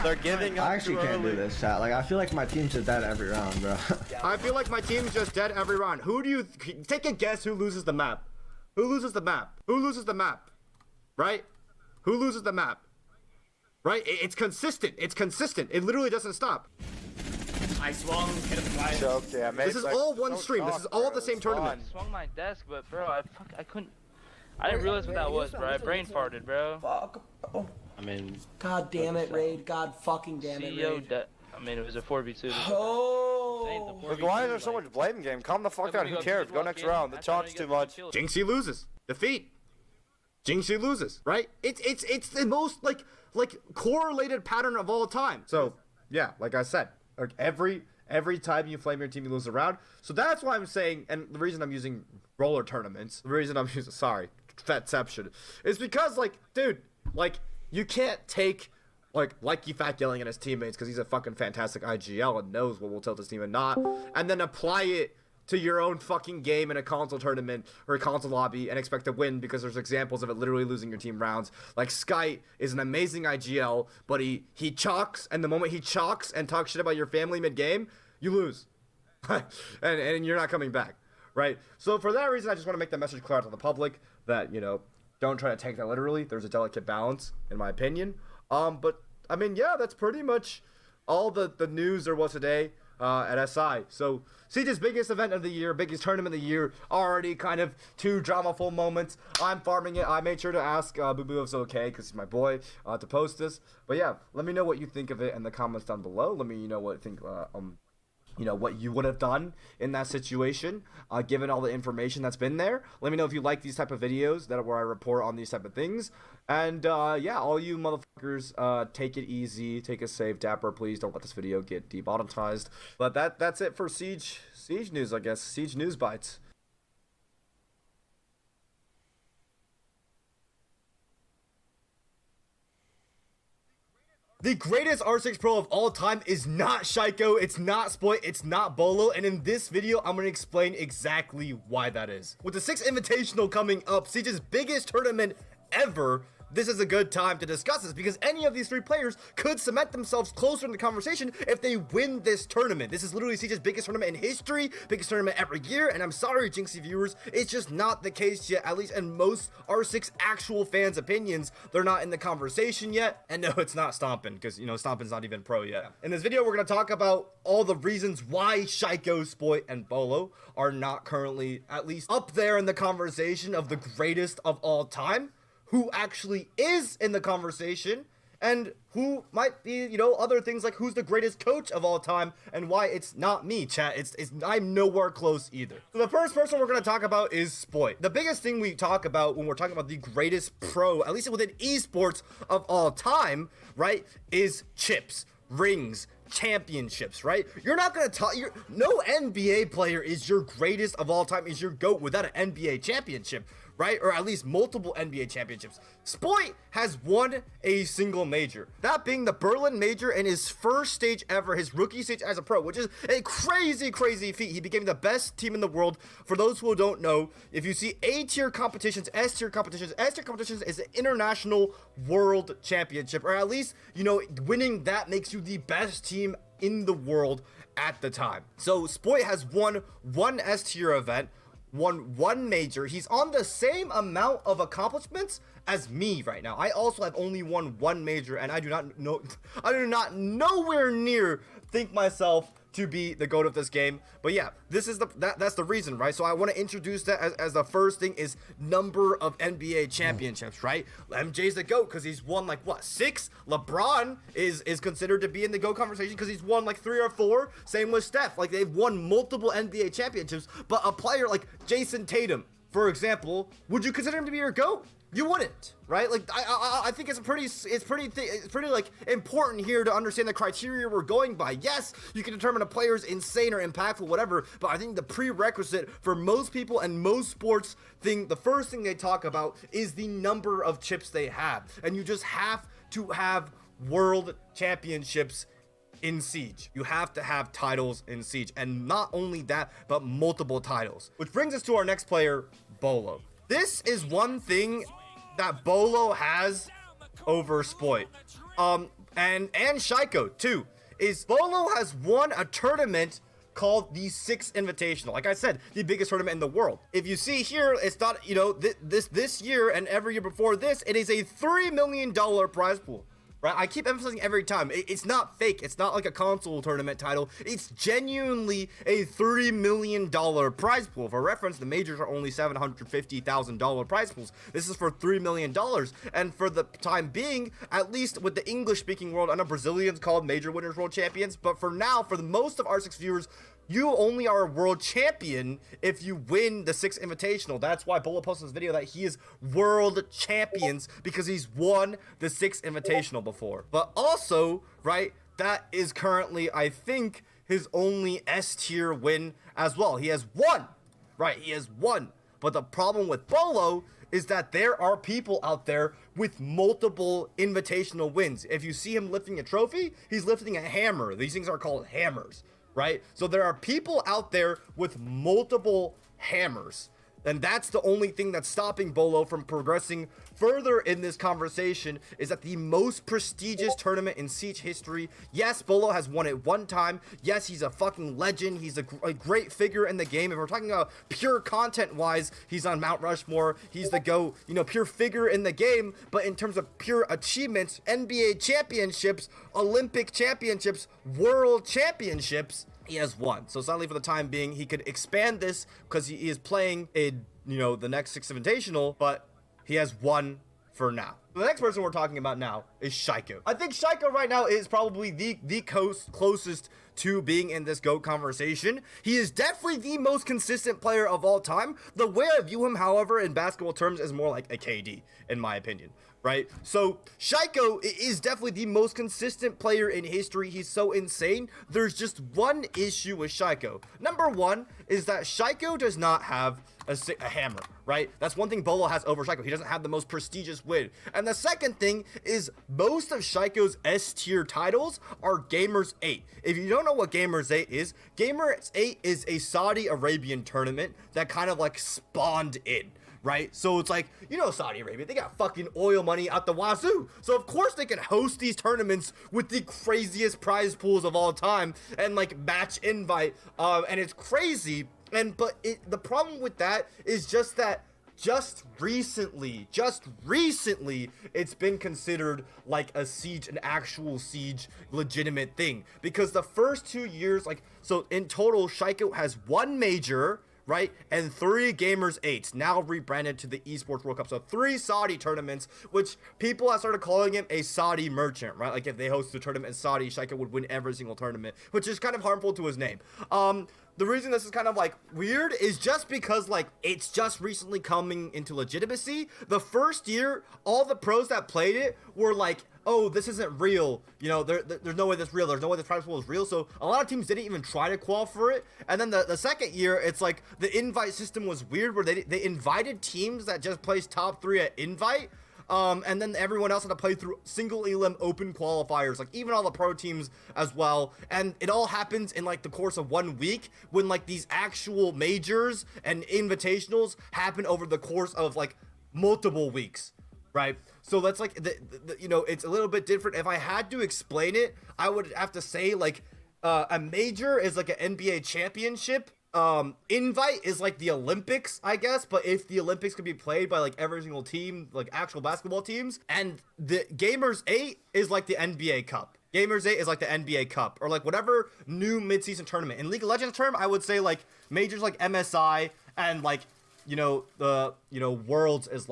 They're giving up I actually can't do this, chat. Like, I feel like my team's just dead every round, bro. I feel like my team's just dead every round. Who do you... Take a guess who loses the map. Who loses the map? Who loses the map? Right? Who loses the map? Right? It's consistent. It's consistent. It literally doesn't stop. I swung, hit him twice. This is all one stream. This is all the same tournament. I swung my desk, but bro, I couldn't. I didn't realize what that was, bro. I brain farted, bro. Fuck. Oh. I mean. God damn it, Raid. God fucking damn it, Raid. I mean, it was a 4v2. Oh. Look, why is there so much blame game? Calm the fuck down. Who cares? Go next round. The talk's too much. Jinxie loses. Defeat. Jinxie loses, right? It's the most like correlated pattern of all time. So yeah, like I said, like every time you flame your team, you lose a round. So that's why I'm saying, and the reason I'm using roller tournaments, the reason I'm using Fatception, is because like, dude, like you can't take like Lucky Fact yelling at his teammates because he's a fucking fantastic IGL and knows what will tilt his team and not, and then apply it to your own fucking game in a console tournament or a console lobby and expect to win because there's examples of it literally losing your team rounds. Like, Sky is an amazing IGL, but he chalks, and the moment he chalks and talks shit about your family mid-game, you lose. and you're not coming back, right? So for that reason, I just want to make that message clear out to the public that, you know, don't try to take that literally. There's a delicate balance, in my opinion. But, I mean, yeah, that's pretty much all the news there was today at SI. So, Siege's biggest event of the year, biggest tournament of the year, already kind of 2 drama-full moments. I'm farming it. I made sure to ask Boo Boo if it's okay, because he's my boy, to post this. But yeah, let me know what you think of it in the comments down below. Let me know what you think, you know, what you would have done in that situation, given all the information that's been there. Let me know if you like these type of videos where I report on these type of things. And yeah, all you motherfuckers, take it easy, take it safe, Dapper, please don't let this video get demonetized. But that's it for Siege news, I guess. Siege News Bites. The greatest R6 Pro of all time is not Shaiko, it's not Spoit, it's not Bolo, and in this video, I'm going to explain exactly why that is. With the 6th Invitational coming up, Siege's biggest tournament ever, this is a good time to discuss this because any of these 3 players could cement themselves closer in the conversation if they win this tournament. This is literally Siege's biggest tournament in history, biggest tournament every year, and I'm sorry, Jinxie viewers, it's just not the case yet, at least in most R6 actual fans' opinions. They're not in the conversation yet, and no, it's not Stompin', because, you know, Stompin's not even pro yet. In this video, we're going to talk about all the reasons why Shaiko, Spoit, and Bolo are not currently, at least, up there in the conversation of the greatest of all time, who actually is in the conversation, and who might be, you know, other things like who's the greatest coach of all time, and why it's not me, chat. I'm nowhere close either. So the first person we're going to talk about is Spoit. The biggest thing we talk about when we're talking about the greatest pro, at least within esports of all time, right, is chips, rings, championships, right? You're not gonna talk. No NBA player is your greatest of all time, is your GOAT without an NBA championship, right? Or at least multiple NBA championships. Spoit has won a single major, that being the Berlin Major in his first stage ever, his rookie stage as a pro, which is a crazy feat. He became the best team in the world. For those who don't know, if you see A-tier competitions, S-tier competitions is an international world championship, or at least, you know, winning that makes you the best team in the world at the time. So Spoit has won one S-tier event, won one major. He's on the same amount of accomplishments as me right now. I also have only won one major, and I do not nowhere near think myself to be the GOAT of this game. But yeah, this is that's the reason, right? So I want to introduce that as the first thing is number of NBA championships, right? MJ's the GOAT because he's won like what, 6? LeBron is considered to be in the GOAT conversation because he's won like 3 or 4. Same with Steph, like they've won multiple NBA championships. But a player like Jason Tatum, for example, would you consider him to be your GOAT? You wouldn't, right? Like I think it's pretty like important here to understand the criteria we're going by. Yes, you can determine a player's insane or impactful, whatever, but I think the prerequisite for most people and most sports thing, the first thing they talk about is the number of chips they have, and you just have to have world championships in Siege. You have to have titles in Siege, and not only that, but multiple titles. Which brings us to our next player, Bolo. This is one thing that Bolo has over Spoit, and Shaiko too, is Bolo has won a tournament called the 6th Invitational. Like I said, the biggest tournament in the world. If you see here, it's not, you know, this year and every year before this, it is a $3 million prize pool. Right? I keep emphasizing every time, it's not fake. It's not like a console tournament title. It's genuinely a $3 million prize pool. For reference, the majors are only $750,000 prize pools. This is for $3 million. And for the time being, at least with the English-speaking world, I know Brazilians called major winners world champions, but for now, for the most of R6 viewers, you only are a world champion if you win the 6th Invitational. That's why Bolo posted this video that he is world champions, because he's won the 6th Invitational before. But also, right, that is currently, I think, his only S-tier win as well. He has won, right? He has won. But the problem with Bolo is that there are people out there with multiple invitational wins. If you see him lifting a trophy, he's lifting a hammer. These things are called hammers. right? So there are people out there with multiple hammers. And that's the only thing that's stopping Bolo from progressing further in this conversation, is that the most prestigious tournament in Siege history. Yes, Bolo has won it one time. Yes, he's a fucking legend. He's a great figure in the game. If we're talking about pure content-wise, he's on Mount Rushmore. He's the pure figure in the game. But in terms of pure achievements, NBA championships, Olympic championships, world championships, he has won. So sadly, for the time being, he could expand this because he is playing in, the next 6 Invitational, but he has won for now. The next person we're talking about now is Shaiko. I think Shaiko right now is probably the closest to being in this GOAT conversation. He is definitely the most consistent player of all time. The way I view him, however, in basketball terms, is more like a KD, in my opinion. Right? So Shaiko is definitely the most consistent player in history. He's so insane. There's just one issue with Shaiko. Number one is that Shaiko does not have a hammer, right? That's one thing Bolo has over Shaiko. He doesn't have the most prestigious win. And the second thing is most of Shaiko's S tier titles are Gamers 8. If you don't know what Gamers 8 is, Gamers 8 is a Saudi Arabian tournament that kind of like spawned in. Right? So it's like, Saudi Arabia, they got fucking oil money out the wazoo. So of course they can host these tournaments with the craziest prize pools of all time and like match invite. And it's crazy. But the problem with that is just that just recently, it's been considered like an actual Siege legitimate thing. Because the first 2 years, so in total, Shaiko has 1 major, right? And 3 Gamers 8s, now rebranded to the Esports World Cup. So 3 Saudi tournaments, which people have started calling him a Saudi merchant, right? Like if they host a tournament in Saudi, Shaiko would win every single tournament, which is kind of harmful to his name. The reason this is kind of weird is just because it's just recently coming into legitimacy. The first year, all the pros that played it were like, oh, this isn't real. There's no way this real. There's no way this prize pool is real. So a lot of teams didn't even try to qual for it. And then the second year, it's like the invite system was weird where they invited teams that just placed top 3 at invite. And then everyone else had to play through single elim open qualifiers, even all the pro teams as well. And it all happens in the course of 1 week when these actual majors and invitationals happen over the course of multiple weeks, right? So that's it's a little bit different. If I had to explain it, I would have to say a major is an NBA championship. Invite is the Olympics, I guess, but if the Olympics could be played by every single team, actual basketball teams, and the Gamers 8 is the NBA Cup. Gamers 8 is the NBA Cup, or whatever new midseason tournament. In League of Legends term, I would say majors MSI and the Worlds is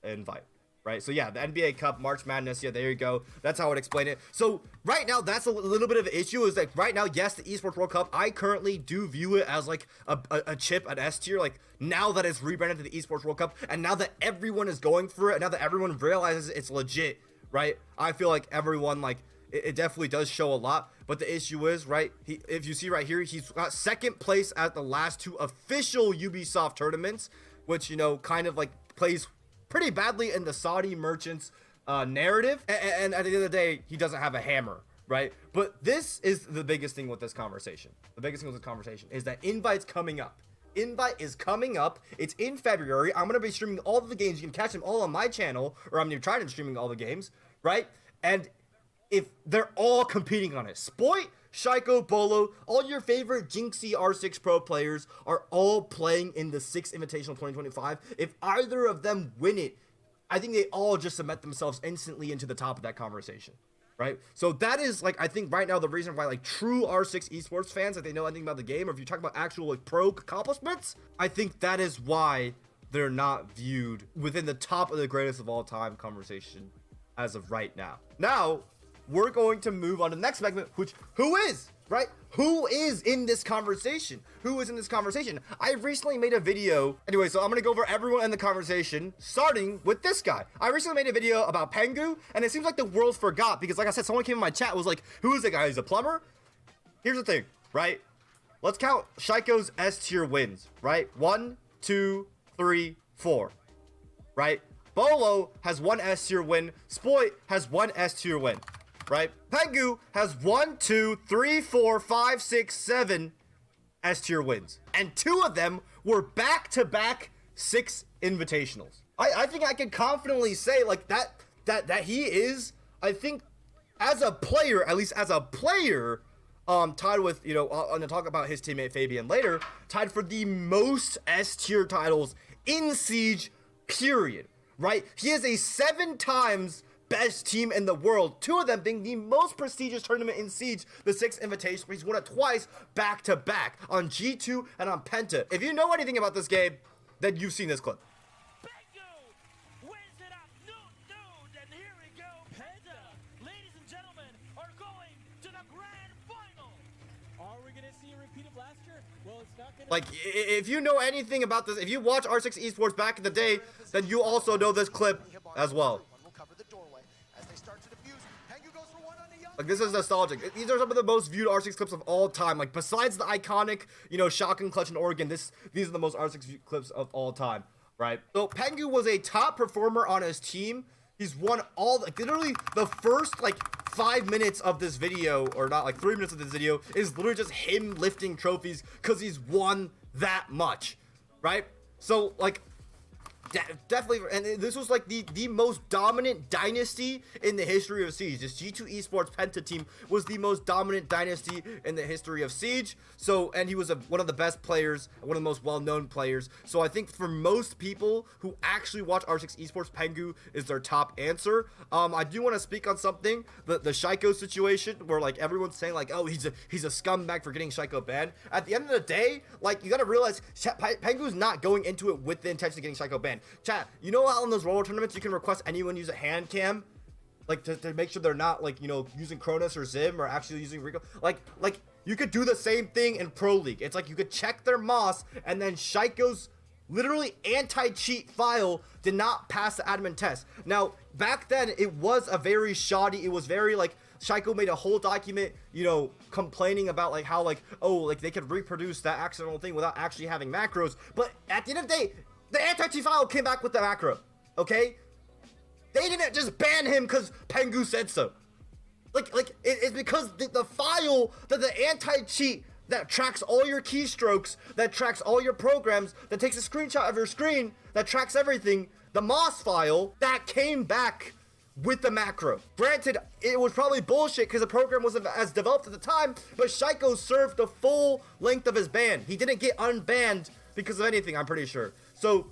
invite. Right, so yeah, the NBA Cup, March Madness, yeah, there you go. That's how I would explain it. So right now, that's a little bit of an issue. Is right now, yes, the Esports World Cup, I currently do view it as a chip, an S tier. Now that it's rebranded to the Esports World Cup, and now that everyone is going for it, and now that everyone realizes it's legit, right? I feel like everyone it definitely does show a lot. But the issue is, right, if you see right here, he's got 2nd place at the last 2 official Ubisoft tournaments, which kind of plays pretty badly in the Saudi merchants narrative, and at the end of the day, he doesn't have a hammer, right? But this is the biggest thing with this conversation. The biggest thing with this conversation is that Invite's coming up. Invite is coming up. It's in February. I'm going to be streaming all of the games. You can catch them all on my channel, or I'm going to try to streaming all the games, right? And if they're all competing on it, Spoit, Shaiko, Bolo, all your favorite Jinxie R6 Pro players are all playing in the 6th Invitational 2025. If either of them win it, I think they all just cement themselves instantly into the top of that conversation, right? So that is, I think right now the reason why, true R6 esports fans, they know anything about the game, or if you talk about actual, pro accomplishments, I think that is why they're not viewed within the top of the greatest of all time conversation as of right now. Now, we're going to move on to the next segment, which, who is in this conversation? Who is in this conversation? I recently made a video. Anyway, so I'm going to go over everyone in the conversation, starting with this guy. I recently made a video about Pengu, and it seems like the world forgot, because like I said, someone came in my chat, was like, who is the guy? He's a plumber? Here's the thing, right? Let's count Shaiko's S tier wins, right? 1, 2, 3, 4, right? Bolo has 1 S tier win. Spoit has 1 S tier win. right? Pengu has 1, 2, 3, 4, 5, 6, 7 S tier wins, and 2 of them were back-to-back 6 invitationals. I think I can confidently say like that he is, I think, as a player, at least as a player, tied with, you know, I'm gonna talk about his teammate Fabian later, tied for the most S tier titles in Siege, period, right? He is a 7 times best team in the world, 2 of them being the most prestigious tournament in Siege, the 6th Invitational. He's won it twice back to back on G2 and on Penta. If you know anything about this game, then you've seen this clip. Like, if you know anything about this, if you watch R6 Esports back in the day, then you also know this clip as well. Like, this is nostalgic. These are some of the most viewed R6 clips of all time. Like, besides the iconic, you know, Shotgun Clutch in Oregon, these are the most R6 clips of all time, right? So, Pengu was a top performer on his team. He's won all, like, literally the first, like, 5 minutes of this video, or not, like 3 minutes of this video, is literally just him lifting trophies because he's won that much, right? So, like, definitely, and this was like the most dominant dynasty in the history of Siege. This G2 Esports Penta team was the most dominant dynasty in the history of Siege. So, and he was one of the best players, one of the most well-known players. So I think for most people who actually watch R6 Esports, Pengu is their top answer. I do want to speak on something, the Shaiko situation, where like everyone's saying like, oh, he's a scumbag for getting Shaiko banned. At the end of the day, like, you gotta realize Pengu's not going into it with the intention of getting Shaiko banned. Chat, you know how in those roller tournaments you can request anyone use a hand cam, like to make sure they're not, like, you know, using Cronus or Zim or actually using Rico. Like you could do the same thing in Pro League. It's like you could check their Moss, and then Shaiko's literally anti-cheat file did not pass the admin test. Now back then it was a very shoddy. It was very like Shaiko made a whole document, you know, complaining about like how like, oh, like they could reproduce that accidental thing without actually having macros. But at the end of the day, the anti-cheat file came back with the macro, okay? They didn't just ban him because Pengu said so. Like it's because the file that the anti-cheat that tracks all your keystrokes, that tracks all your programs, that takes a screenshot of your screen, that tracks everything, the Moss file, that came back with the macro. Granted, it was probably bullshit because the program wasn't as developed at the time, but Shaiko served the full length of his ban. He didn't get unbanned because of anything, I'm pretty sure. So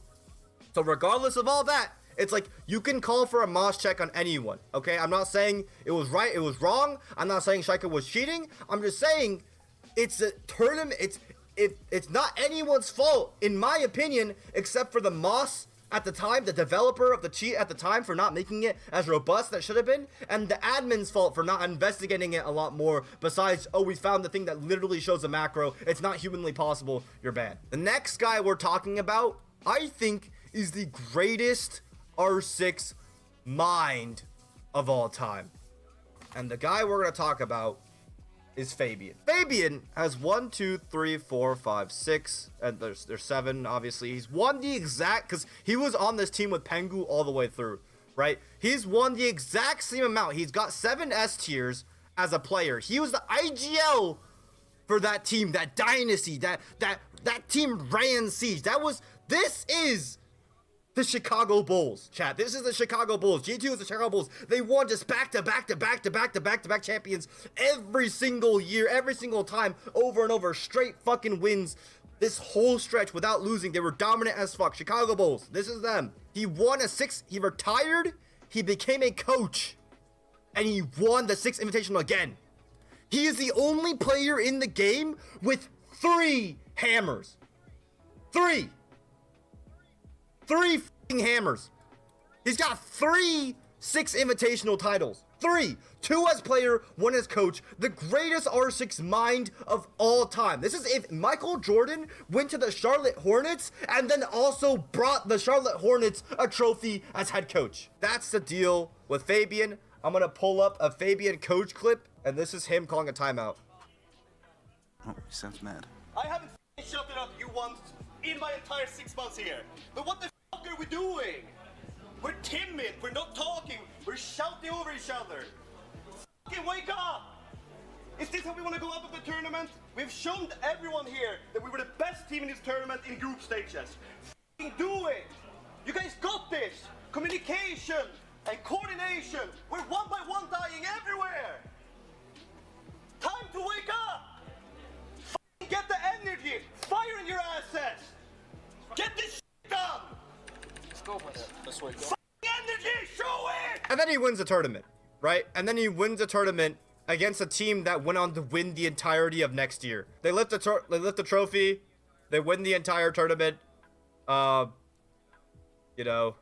regardless of all that, it's like you can call for a Moss check on anyone, okay? I'm not saying it was right, it was wrong. I'm not saying Shaiko was cheating. I'm just saying it's a tournament. It's not anyone's fault, in my opinion, except for the Moss at the time, the developer of the cheat at the time, for not making it as robust that should have been, and the admin's fault for not investigating it a lot more. Besides, oh, we found the thing that literally shows a macro. It's not humanly possible. You're bad. The next guy we're talking about, I think, is the greatest R6 mind of all time. And the guy we're going to talk about is Fabian. Fabian has 1, 2, 3, 4, 5, 6, and there's 7, obviously. He's won the exact, because he was on this team with Pengu all the way through, right? He's won the exact same amount. He's got 7 S tiers as a player. He was the IGL for that team, that dynasty, that team ran Siege. This is the Chicago Bulls, chat. This is the Chicago Bulls. G2 is the Chicago Bulls. They won just back-to-back champions every single year, every single time, over and over. Straight fucking wins this whole stretch without losing. They were dominant as fuck. Chicago Bulls. This is them. He won he retired, he became a coach, and he won the 6th Invitational again. He is the only player in the game with 3 hammers. 3 f***ing hammers. He's got 3 6 invitational titles. 3. 2 as player, 1 as coach. The greatest R6 mind of all time. This is if Michael Jordan went to the Charlotte Hornets and then also brought the Charlotte Hornets a trophy as head coach. That's the deal with Fabian. I'm going to pull up a Fabian coach clip, and this is him calling a timeout. Oh, he sounds mad. I haven't shouted up you once in my entire 6 months here. But what the fuck are we doing? We're timid, we're not talking, we're shouting over each other. fucking wake up! Is this how we want to go out of the tournament? We've shown everyone here that we were the best team in this tournament in group stages. Fucking do it! You guys got this! Communication and coordination. We're one by one dying everywhere. Time to wake up! Fucking get the energy! Fire in your asses! Get this shit done! Let's go, boys. Let's wake up. Energy, show it! And then he wins the tournament, right? And then he wins the tournament against a team that went on to win the entirety of next year. They lift the trophy. They win the entire tournament. You know,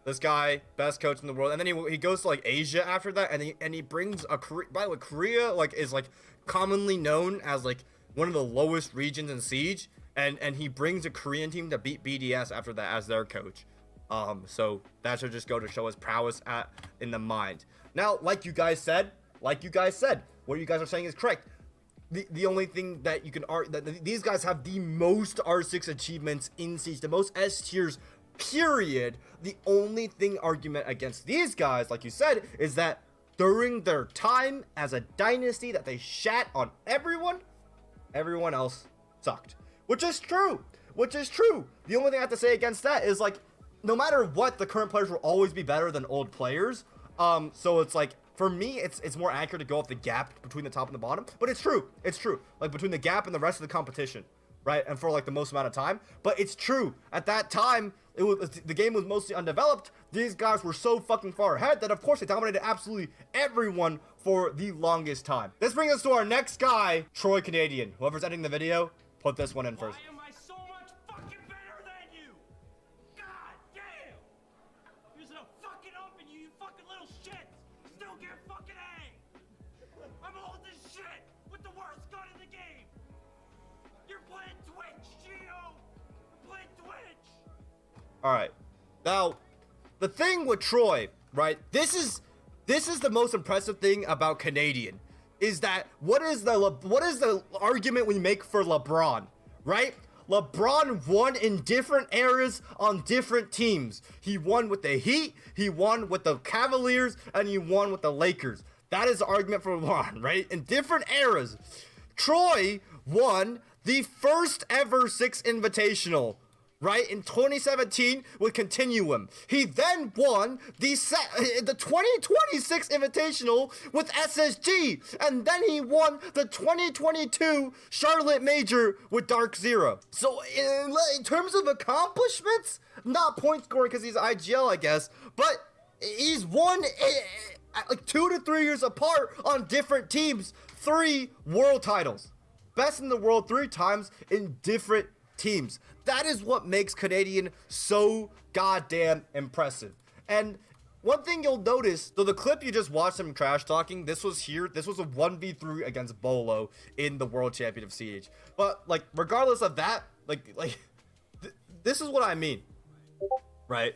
this guy, best coach in the world. And then he goes to like Asia after that, and he brings a Korea. By the way, Korea like is like commonly known as like one of the lowest regions in Siege, and he brings a Korean team to beat BDS after that as their coach. So that should just go to show his prowess in the mind. Now, like you guys said, what you guys are saying is correct. The only thing that you can argue that these guys have the most R6 achievements in Siege, the most S tiers, period. The only argument against these guys, like you said, is that during their time as a dynasty that they shat on everyone else sucked. Which is true. The only thing I have to say against that is like, no matter what, the current players will always be better than old players. So it's like, for me, it's more accurate to go off the gap between the top and the bottom. But it's true. Like between the gap and the rest of the competition, right? And for like the most amount of time. But it's true. At that time, the game was mostly undeveloped. These guys were so fucking far ahead that of course they dominated absolutely everyone for the longest time. This brings us to our next guy, Troy Canadian. Whoever's editing the video, put this one in first. All right, now the thing with Troy, right? This is the most impressive thing about Canadian, is that what is the argument we make for LeBron, right? LeBron won in different eras on different teams. He won with the Heat, he won with the Cavaliers, and he won with the Lakers. That is the argument for LeBron, right? In different eras. Troy won the first ever Six Invitational, right, in 2017 with Continuum. He then won the 2026 Invitational with SSG, and then he won the 2022 Charlotte Major with Dark Zero. So in terms of accomplishments, not point scoring because he's IGL, I guess, but he's won like 2 to 3 years apart on different teams, 3 world titles. Best in the world 3 times in different teams. That is what makes Canadian so goddamn impressive. And one thing you'll notice, though the clip you just watched him trash talking, this was a 1v3 against Bolo in the World Champion of Siege. But like, regardless of that, this is what I mean, right?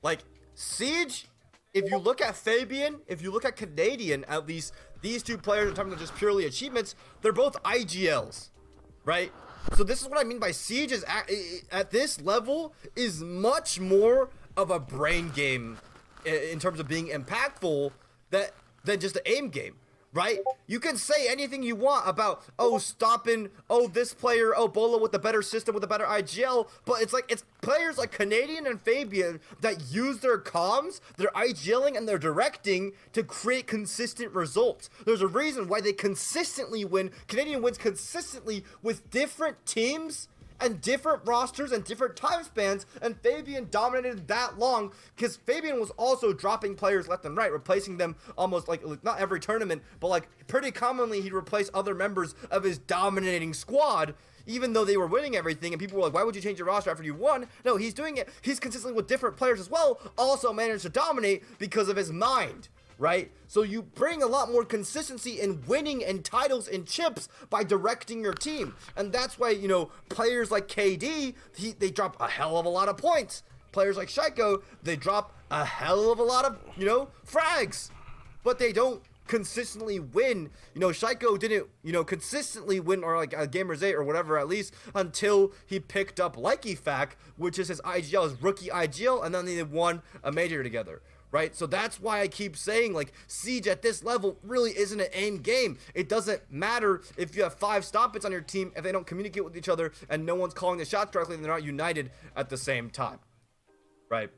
Like, Siege, if you look at Fabian, if you look at Canadian, at least these 2 players, in terms of just purely achievements, they're both IGLs, right? So this is what I mean by Siege is at this level is much more of a brain game in terms of being impactful than just an aim game, right? You can say anything you want about, stopping, this player, Bolo with the better system, with a better IGL, but it's players like Canadian and Fabian that use their comms, their IGLing, and their directing to create consistent results. There's a reason why they consistently win. Canadian wins consistently with different teams and different rosters and different time spans, and Fabian dominated that long because Fabian was also dropping players left and right, replacing them almost like not every tournament, but like pretty commonly he'd replace other members of his dominating squad, even though they were winning everything, and people were like, why would you change your roster after you won? No, he's doing it. He's consistently with different players as well, also managed to dominate because of his mind, right? So you bring a lot more consistency in winning and titles and chips by directing your team. And that's why, players like KD, they drop a hell of a lot of points. Players like Shaiko, they drop a hell of a lot of, frags. But they don't consistently win. Shaiko didn't, consistently win, or like Gamers 8 or whatever, at least until he picked up Likey Fac, which is his IGL, his rookie IGL, and then they won a major together. right? So that's why I keep saying, like, Siege at this level really isn't an end game. It doesn't matter if you have 5 stoppage on your team if they don't communicate with each other and no one's calling the shots correctly and they're not united at the same time, right?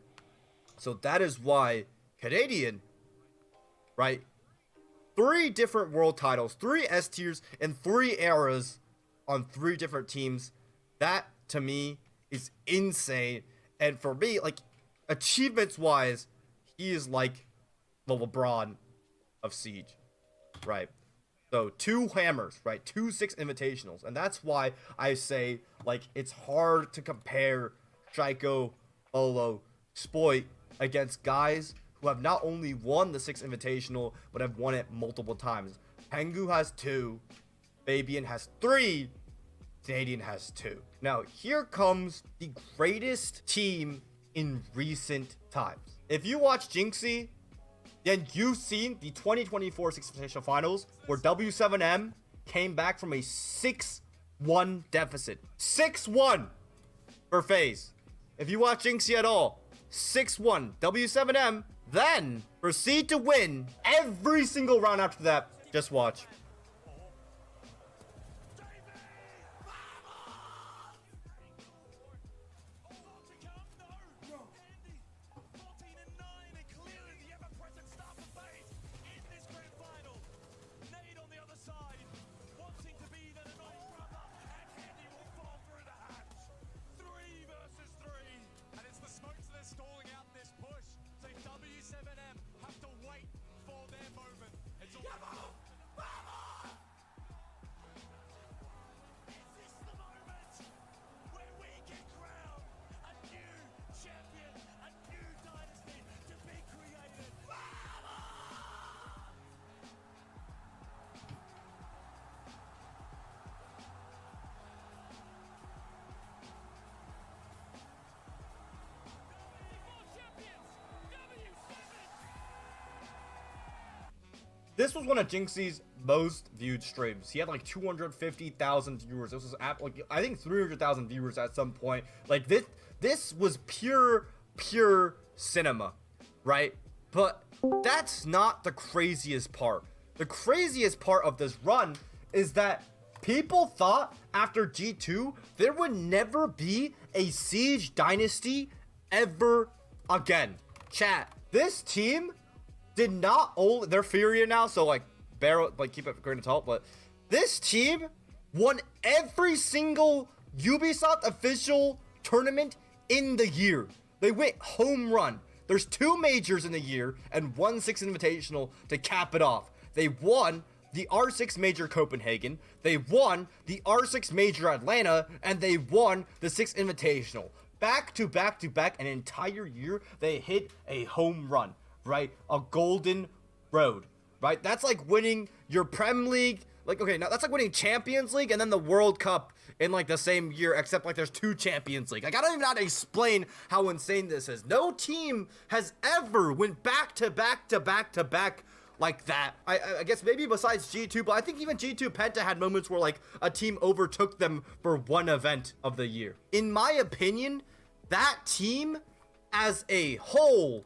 So that is why Canadian, right? 3 different world titles, 3 S tiers, and 3 eras on 3 different teams. That, to me, is insane. And for me, like, achievements-wise, he is like the LeBron of Siege, right? So 2 hammers, right? 2 6 invitationals. And that's why I say, like, it's hard to compare Shaiko, Olo, Spoit against guys who have not only won the 6 invitational, but have won it multiple times. Pengu has 2, Fabian has 3, Canadian has 2. Now, here comes the greatest team in recent times. If you watch Jinxie, then you've seen the 2024 6 invitational finals where W7M came back from a 6-1 deficit. 6-1 for FaZe. If you watch Jinxie at all, 6-1 W7M, then proceed to win every single round after that. Just watch. This was one of Jinxie's most viewed streams. He had like 250,000 viewers. This was like, I think 300,000 viewers at some point. Like this was pure cinema, right? But that's not the craziest part. The craziest part of this run is that people thought after G2 there would never be a Siege dynasty ever again. Chat, this team did not only, they're Furia now, so like bear, like keep it a grain of salt, but this team won every single Ubisoft official tournament in the year. They went home run. There's 2 majors in the year and 1 6 invitational to cap it off. They won the R6 Major Copenhagen, they won the R6 Major Atlanta, and they won the 6 invitational. Back to back to back, an entire year, they hit a home run. Right? A golden road, right? That's like winning your Prem League. Like, okay, now that's like winning Champions League and then the World Cup in like the same year, except like there's 2 Champions League. Like, I don't even know how to explain how insane this is. No team has ever went back to back to back to back like that. I guess maybe besides G2, but I think even G2 Penta had moments where like a team overtook them for one event of the year. In my opinion, that team as a whole,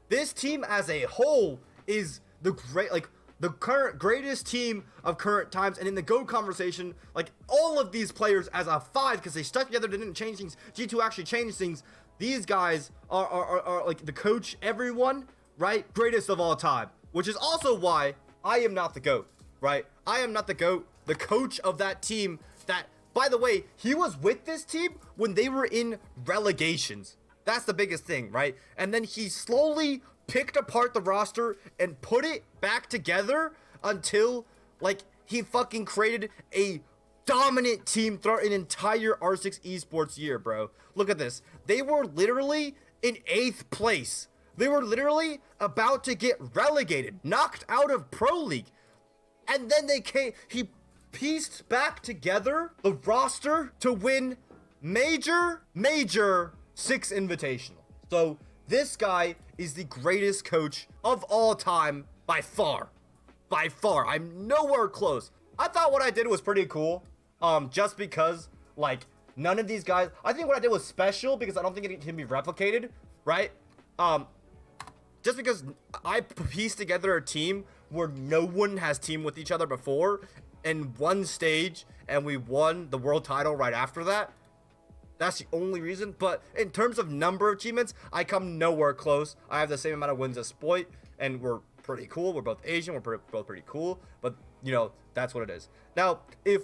this team as a whole is the current greatest team of current times. And in the GOAT conversation, like all of these players as a 5, because they stuck together, didn't change things. G2 actually changed things. These guys are like the coach, everyone, right? Greatest of all time, which is also why I am not the GOAT, right? I am not the GOAT. The coach of that team that, by the way, he was with this team when they were in relegations. That's the biggest thing, right? And then he slowly picked apart the roster and put it back together until, like, he fucking created a dominant team throughout an entire R6 esports year, bro. Look at this. They were literally in 8th place. They were literally about to get relegated, knocked out of Pro League. And then he pieced back together the roster to win major 6 invitational. So this guy is the greatest coach of all time by far. By far. I'm nowhere close. I thought what I did was pretty cool. Just because, like, none of these guys, I think what I did was special because I don't think it can be replicated, right? just because I pieced together a team where no one has teamed with each other before in one stage, and we won the world title right after that. That's the only reason. But in terms of number of achievements, I come nowhere close. I have the same amount of wins as Spoit, and we're pretty cool. We're both Asian. We're both pretty cool. But, you know, that's what it is. Now, if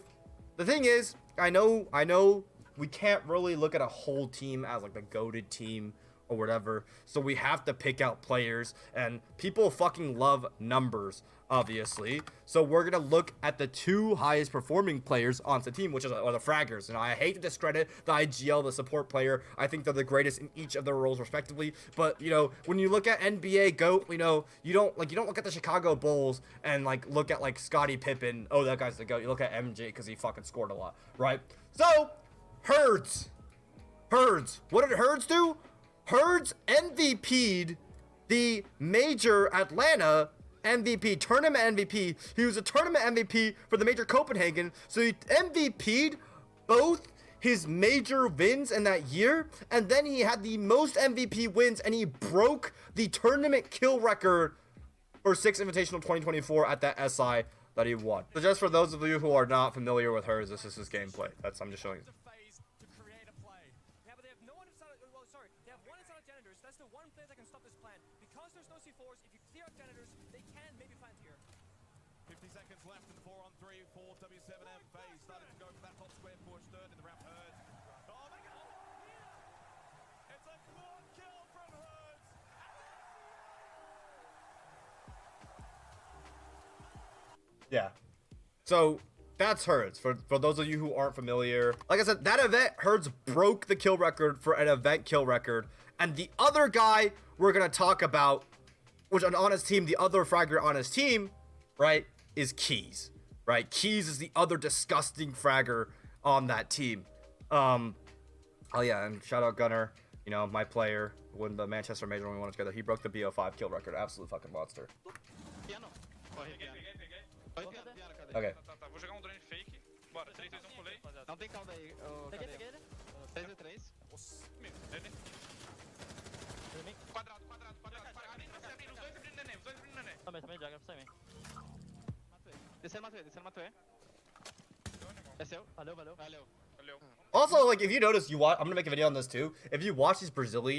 the thing is, I know we can't really look at a whole team as like the goated team or whatever. So we have to pick out players, and people fucking love numbers, obviously. So we're gonna look at the 2 highest performing players on the team, which are the fraggers. And I hate to discredit the IGL, the support player. I think they're the greatest in each of their roles respectively. But, you know, when you look at NBA GOAT, you know, you don't look at the Chicago Bulls and like look at like Scottie Pippen. Oh, that guy's the GOAT. You look at MJ because he fucking scored a lot, right? So Herds. What did Herds do? Herds MVP'd the Major Atlanta MVP, tournament MVP. He was a tournament MVP for the Major Copenhagen. So he MVP'd both his major wins in that year, and then he had the most MVP wins, and he broke the tournament kill record for 6 Invitational 2024 at that SI that he won. So just for those of you who are not familiar with Herds, this is his gameplay. I'm just showing you. That's the one player that can stop this plan. Because there's no C4s, if you clear up generators, they can maybe plant here. 50 seconds left in the 4-on-3 for W7M. FaZe starting to go for that top square push, third in the round. Herds. Oh my god! It's a quad kill from Herds! Yeah. So that's Herds. For those of you who aren't familiar, like I said, that event, Herds broke the kill record for an event kill record. And the other guy we're going to talk about, which on his team, the other fragger on his team, right, is Keys, right? Keys is the other disgusting fragger on that team. Oh yeah, and shout out Gunner, you know, my player, when the Manchester Major when we won together, he broke the BO5 kill record. Absolute fucking monster. Okay. Vou jogar drone fake. Bora, 3, 2, 1, pulei. Não tem calda aí. Peguei ele. 3 e 3. Ele. Quadrado. Abrindo você, abrindo. Os dois abrindo neném. Também, Jagger, também. Descendo, matou ele. É seu. Valeu. Also, like, if you notice, I'm gonna make a video on this too. If you watch these Brazil,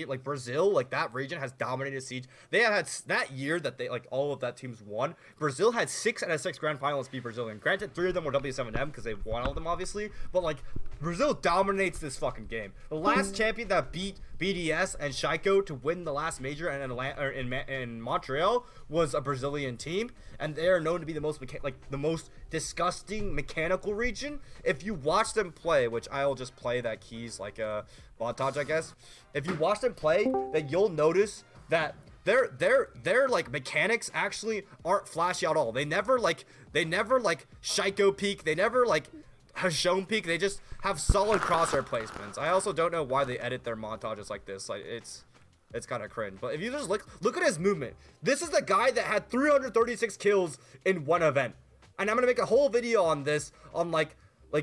like that region has dominated Siege. They have had that year that they, like, all of that teams won. Brazil had 6 out of 6 grand finalists be Brazilian. Granted, 3 of them were W7M because they won all of them, obviously. But, like, Brazil dominates this fucking game. The last champion that beat BDS and Shaiko to win the last major in Atlanta, or in Montreal was a Brazilian team, and they are known to be the most disgusting mechanical region. If you watch them play, which I'll just play that Keys like a montage, I guess. If you watch them play, then you'll notice that their like mechanics actually aren't flashy at all. They never like Shaiko peak. They never like Hashone peak. They just have solid crosshair placements. I also don't know why they edit their montages like this. Like it's kind of cringe. But if you just look at his movement, this is the guy that had 336 kills in one event. And I'm gonna make a whole video on this, on like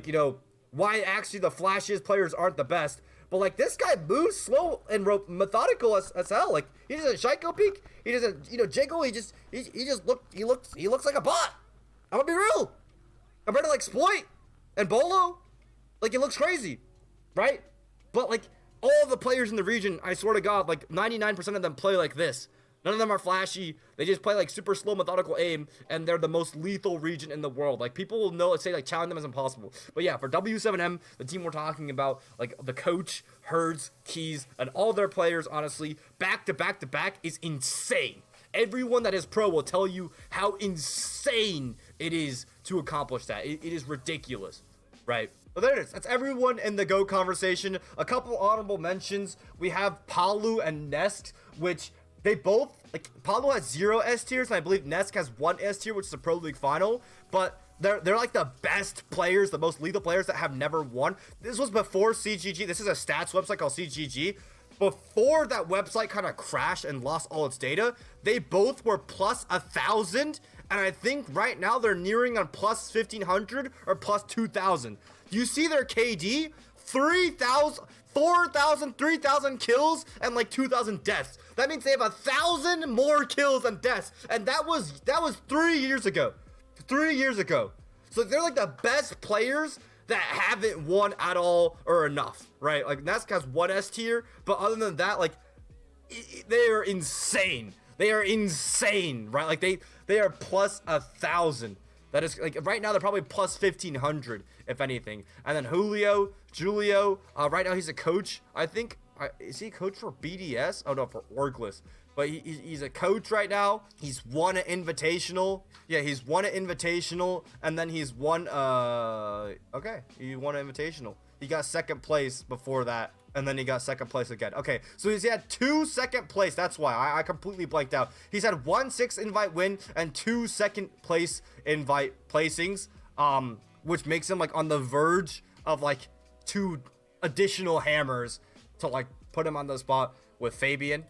you know, why actually the flashiest players aren't the best. But like, this guy moves slow and methodical as hell. Like, he doesn't Shaiko peak. He doesn't, you know, Jago. He looks like a bot. I'm gonna be real. Compared to like Spoit and Bolo, like, it looks crazy, right? But like, all the players in the region, I swear to God, like 99% of them play like this. None of them are flashy. They just play like super slow, methodical aim, and they're the most lethal region in the world. Like, people will know, say like challenge them is impossible. But yeah, for W7M, the team we're talking about, like the coach, Herds, Keys, and all their players, honestly, back to back is insane. Everyone that is pro will tell you how insane it is to accomplish that. It is ridiculous, right? But there it is. That's everyone in the GO conversation. A couple honorable mentions. We have Palu and Nest, which they both, like, Palu has 0 S tiers, and I believe Nesk has 1 S tier, which is a Pro League final. But they're like the best players, the most lethal players that have never won. This was before CGG. This is a stats website called CGG. Before that website kind of crashed and lost all its data, they both were plus 1,000, and I think right now they're nearing on plus 1,500 or plus 2,000. You see their KD, 4,000, 3,000 kills and like 2,000 deaths. That means they have 1,000 more kills and deaths, and that was 3 years ago. 3 years ago. So they're like the best players that haven't won at all or enough, right? Like NASCAR's 1 S tier, but other than that, like they are insane. They are insane, right? Like they are plus 1,000. That is like right now they're probably plus 1,500 if anything. And then Julio, right now he's a coach. I think is he a coach for BDS? Oh no, for Orgless. But he's a coach right now. He's won an invitational. Yeah, he's won an invitational, and then he's won okay, he won an invitational. He got second place before that, and then he got second place again. Okay, so he's had 2 second place. That's why I completely blanked out. He's had 1 6 invite win and 2 second place invite placings, which makes him like on the verge of like 2 additional hammers to like put him on the spot with Fabian,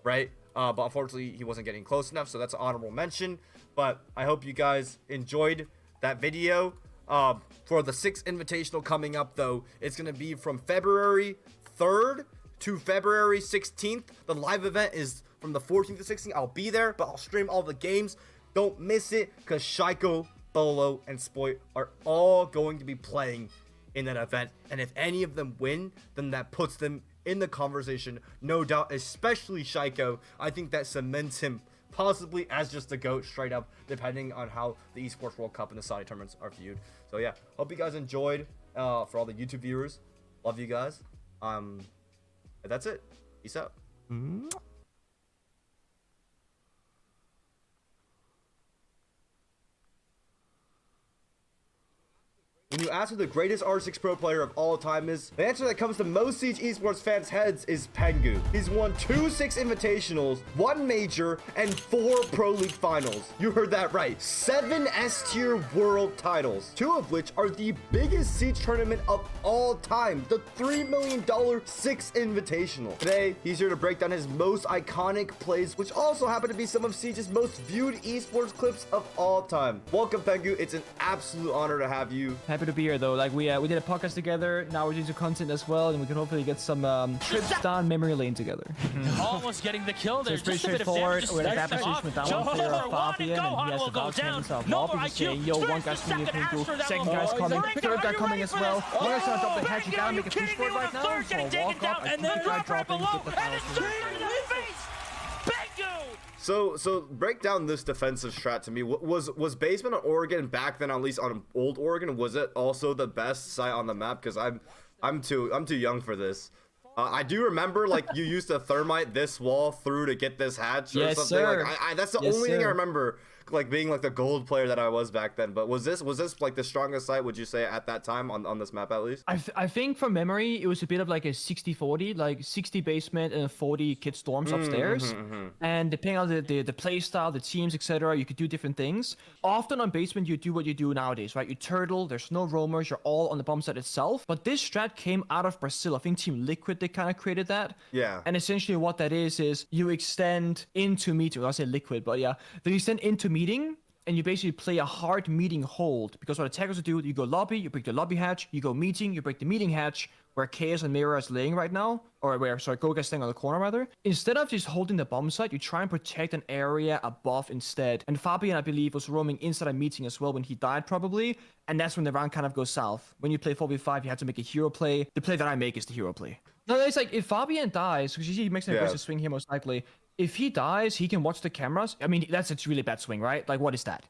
right? But unfortunately he wasn't getting close enough, so that's an honorable mention. But I hope you guys enjoyed that video. For the 6th invitational coming up though, it's gonna be from February 3rd to February 16th. The live event is from the 14th to 16th. I'll be there, but I'll stream all the games. Don't miss it, because Shaiko, Bolo, and Spoit are all going to be playing in that event. And if any of them win, then that puts them in the conversation, no doubt, especially Shaiko. I think that cements him possibly as just the GOAT straight up, depending on how the Esports World Cup and the Saudi tournaments are viewed. So yeah, hope you guys enjoyed. For all the YouTube viewers, love you guys. That's it. Peace out. When you ask who the greatest R6 Pro player of all time is, the answer that comes to most Siege Esports fans' heads is Pengu. He's won 2 6 invitationals, 1 major, and 4 Pro League finals. You heard that right. 7 S tier world titles, 2 of which are the biggest Siege tournament of all time, the $3 million 6 invitational. Today, he's here to break down his most iconic plays, which also happen to be some of Siege's most viewed esports clips of all time. Welcome, Pengu. It's an absolute honor to have you. Happy to be here though. Like we did a podcast together. Now we're doing some content as well, and we can hopefully get some trips down memory lane together. Almost getting the kill there. So it's pretty Just a bit of straightforward. damage. We're at that position with that one player of Fabian, and he has to vouch himself up. He's saying, yo, one guy's coming in, second guy's coming, third guy coming as well. One guy's trying to drop the head. You gotta make a push for it right now. So walk up, and then guy dropping, get the final So break down this defensive strat to me. Was Basement on Oregon back then, at least on old Oregon, was it also the best site on the map? Because I'm too young for this. I do remember like you used to thermite this wall through to get this hatch or something. Sir. Like that's the only thing I remember, like being like the gold player that I was back then. But was this like the strongest site, would you say, at that time on this map at least? I think from memory it was a bit of like a 60-40, like 60 basement and 40 kid storms upstairs. And depending on the play style, the teams, etc., you could do different things. Often on basement you do what you do nowadays, right? You turtle, there's no roamers, you're all on the bomb site itself. But this strat came out of Brazil. I think Team Liquid, they kind of created that. Yeah. And essentially what that is you extend into meeting. I'll say Liquid, but yeah, they extend into meeting, and you basically play a hard meeting hold, because what attackers will do, you go lobby, you break the lobby hatch, you go meeting, you break the meeting hatch, where Chaos and Mira is laying right now, or where, sorry, Goga is staying on the corner rather. Instead of just holding the bomb site, you try and protect an area above instead. And Fabian, I believe, was roaming inside a meeting as well when he died probably, and that's when the round kind of goes south. When you play 4v5, you have to make a hero play. The play that I make is the hero play. No, it's like, if Fabian dies, because he makes an aggressive swing here most likely, if he dies, he can watch the cameras. I mean, that's a really bad swing, right? Like, what is that?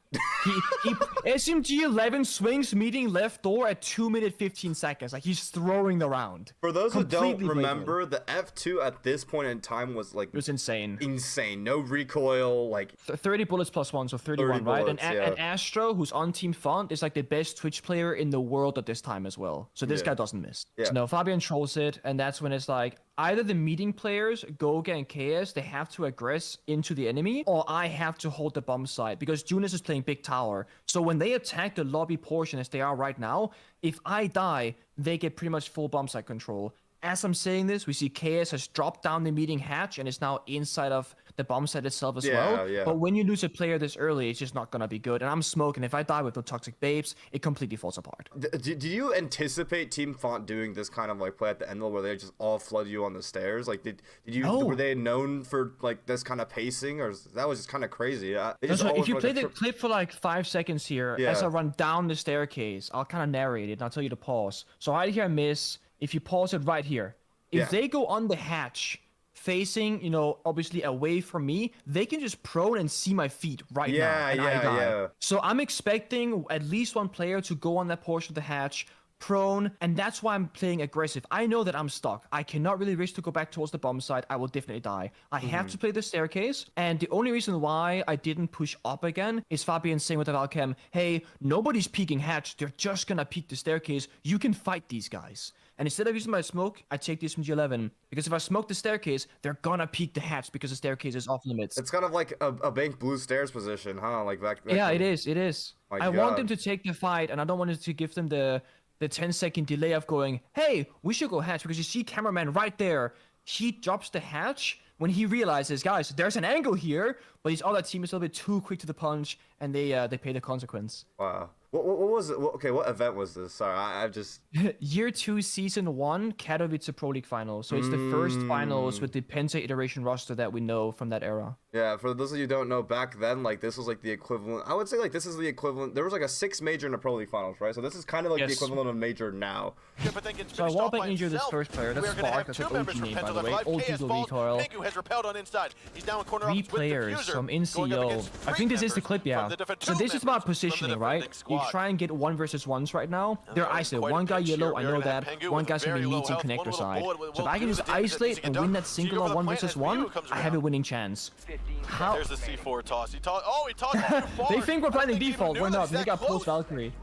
he SMG 11 swings meeting left door at 2 minutes 15 seconds. Like, he's throwing the round. For those who don't remember, the F2 at this point in time was like... It was insane. Insane. No recoil, like... 30 bullets plus 1, so 31, right? Bullets, and Astro, who's on Team Font, is like the best Twitch player in the world at this time as well. So this guy doesn't miss. So no, Fabian trolls it, and that's when it's like... Either the meeting players, Goga and KS, they have to aggress into the enemy, or I have to hold the bomb site, because Junis is playing big tower. So when they attack the lobby portion as they are right now, if I die, they get pretty much full bomb site control. as I'm saying this, we see KS has dropped down the meeting hatch and is now inside of the bomb site itself as well. Yeah. But when you lose a player this early, it's just not gonna be good. And I'm smoking. If I die with the toxic babes, it completely falls apart. Do you anticipate Team Font doing this kind of like play at the end where they just all flood you on the stairs? Like, did you were they known for like this kind of pacing, or that was just kind of crazy? If you play the clip for like 5 seconds here, Yeah. as I run down the staircase, I'll kind of narrate it and I'll tell you to pause. So right here I miss. If you pause it right here, if they go on the hatch, facing, you know, obviously away from me, they can just prone and see my feet right now. And I die. So I'm expecting at least one player to go on that portion of the hatch, prone, and that's why I'm playing aggressive. I know that I'm stuck. I cannot really risk to go back towards the bomb site. I will definitely die. I have to play the staircase, and the only reason why I didn't push up again is Fabian saying with the Valcam, hey, nobody's peeking hatch. They're just gonna peek the staircase. You can fight these guys. And instead of using my smoke, I take this from G11. Because if I smoke the staircase, they're gonna peek the hatch because the staircase is off limits. It's kind of like a bank blue stairs position, huh? Like back. Yeah, it is. It is. My I want God. them to take the fight, and I don't want it to give them the 10-second delay of going, hey, we should go hatch, because you see cameraman right there. He drops the hatch when he realizes, guys, there's an angle here, but his other team is a little bit too quick to the punch, and they pay the consequence. Wow. What was it? Okay, what event was this? Sorry, I just... Year 2, Season 1, Katowice Pro League Finals. So it's the first finals with the Penta iteration roster that we know from that era. Yeah, for those of you who don't know, back then, like, this was, like, the equivalent... I would say, like, this is the equivalent... There was, like, a 6 major in the Pro League Finals, right? So this is kind of, like, the equivalent of major now. So I wallbang injure this first player. That's Spark. That's an OG name, by the way. Old Eagle recoil. Has repelled on inside. He's down corner 3 players from NCO. I think this is the clip, yeah. So this is about positioning, right? You try and get 1 versus 1s right now. They're isolated. One guy yellow, I know that. One guy's gonna be meeting connector side. So if I can just isolate and win that single on 1 versus 1, I have a winning chance. How? There's the C4 toss. He tossed too far. They think we're playing default. We're not. They got post Valkyrie.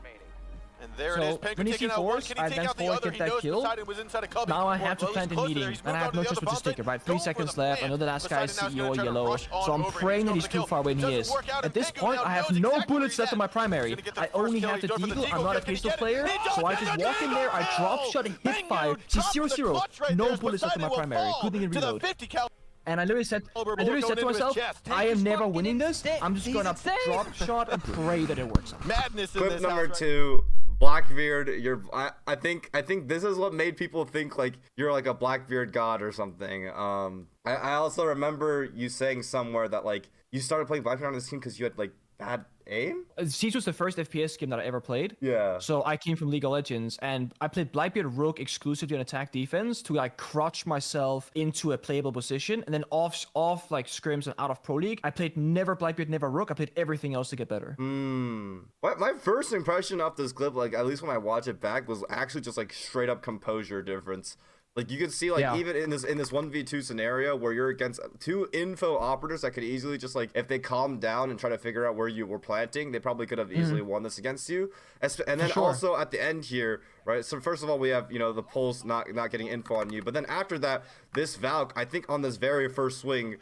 And there it is. Penguin When he taking out one. C4s, Can he I take advance out the forward, other? get He that knows kill. Poseidon was inside a cubby. Now I have to Well, plant he's a close to meeting, there. He's and I moved have on no to the choice other but to bomb stick site. it, right? 3 Going for seconds the left. I plant. know the last guy's Poseidon CEO now is gonna try to yellow, rush on so I'm over. praying that He's he's going too for far the away, and he kill. is. Doesn't work out, At this and Penguin point, now I have knows no exactly where bullets he's left on at. my primary. He's gonna get the I first only kill. have the He's going for the Deagle. I'm Deagle. not a Can he pistol get it? player, He does. so I He's just gonna walk in do there, it. I drop shot, hit fire. He's Top of the 0-0. clutch right No there. bullets left on my Poseidon will primary. fall Couldn't even to the reload. 50 cal. And I literally said to myself, I am never winning this. I'm just gonna drop shot and pray that it works out. Madness in Clip this number house 2, Blackbeard. I think this is what made people think like you're like a Blackbeard god or something. I also remember you saying somewhere that like you started playing Blackbeard on this team because you had like bad aim? Siege was the first FPS game that I ever played. Yeah. So I came from League of Legends, and I played Blackbeard Rook exclusively on attack defense to like crouch myself into a playable position, and then off like scrims and out of Pro League, I played never Blackbeard, never Rook. I played everything else to get better. My first impression of this clip, like at least when I watch it back, was actually just like straight up composure difference. Like you could see, like even in this 1v2 scenario where you're against 2 info operators that could easily just like if they calmed down and try to figure out where you were planting, they probably could have easily won this against you. And then also at the end here, right? So first of all, we have the Pulse not getting info on you, but then after that, this Valk, I think on this very first swing,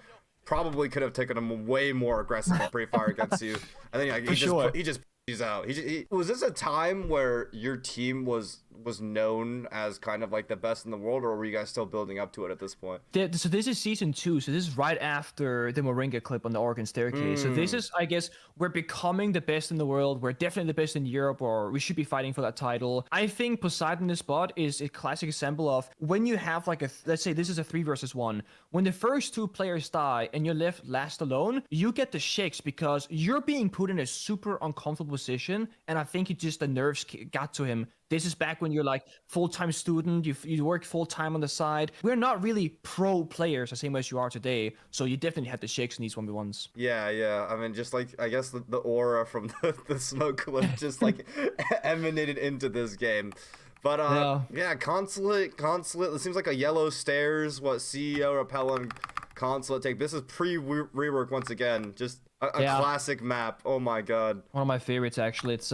probably could have taken a way more aggressive pre-fire against you. And then he just he's out. Was this a time where your team was known as kind of like the best in the world, or were you guys still building up to it at this point? So this is season 2, so this is right after the Moringa clip on the Oregon Staircase. So this is, I guess, we're becoming the best in the world. We're definitely the best in Europe, or we should be fighting for that title. I think Poseidon this spot is a classic example of when you have like let's say this is a 3 versus 1. When the first 2 players die and you're left last alone, you get the shakes because you're being put in a super uncomfortable position, and I think the nerves got to him. This is back when you're like full-time student, you work full-time on the side. We're not really pro players the same way as you are today, so you definitely had the shakes in these 1v1s. Yeah. I mean, just like, I guess the aura from the smoke clip just like emanated into this game. But yeah, Consulate, it seems like a yellow stairs, CEO, Repellent, Consulate take. This is pre-rework once again, just a classic map. Oh my god. One of my favorites, actually. It's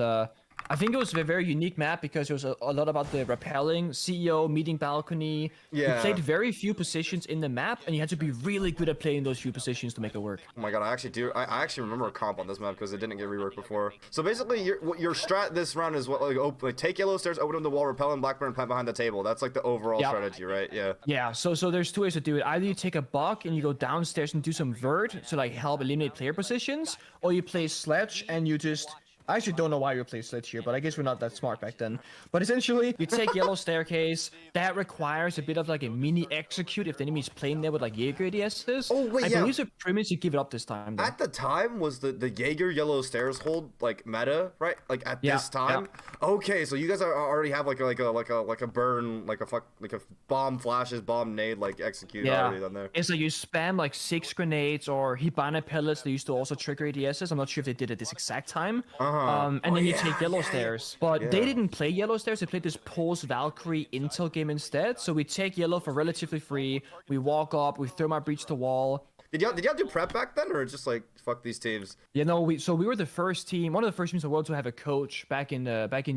I think it was a very unique map because it was a lot about the rappelling, CEO, meeting balcony. Yeah. You played very few positions in the map, and you had to be really good at playing those few positions to make it work. Oh my god, I actually remember a comp on this map because it didn't get reworked before. So basically, your strat this round is what like take yellow stairs, open up the wall, repel and Blackburn, plant behind the table. That's like the overall strategy, right? Yeah. Yeah. So there's two ways to do it. Either you take a buck and you go downstairs and do some vert to like help eliminate player positions, or you play sledge and you just. I actually don't know why we play Sledge here, but I guess we're not that smart back then. But essentially, you take yellow staircase. That requires a bit of like a mini execute if the enemy's playing there with like Jaeger ADSs. Oh, wait, I yeah. believe the premise you give it up this time, though. At the time, was the Jaeger yellow stairs hold like meta, right? Like at this time? Okay, so you guys already have like a burn, like a bomb flashes, bomb nade, like execute already done there. It's like you spam like 6 grenades or Hibana pellets. They used to also trigger ADSs. I'm not sure if they did it this exact time. And then you take yellow stairs. But they didn't play yellow stairs. They played this Pulse Valkyrie Intel game instead. So we take yellow for relatively free. We walk up. We throw my breach to wall. Did y'all do prep back then, or just like fuck these teams? You know, we were the first team, one of the first teams in the world to have a coach back in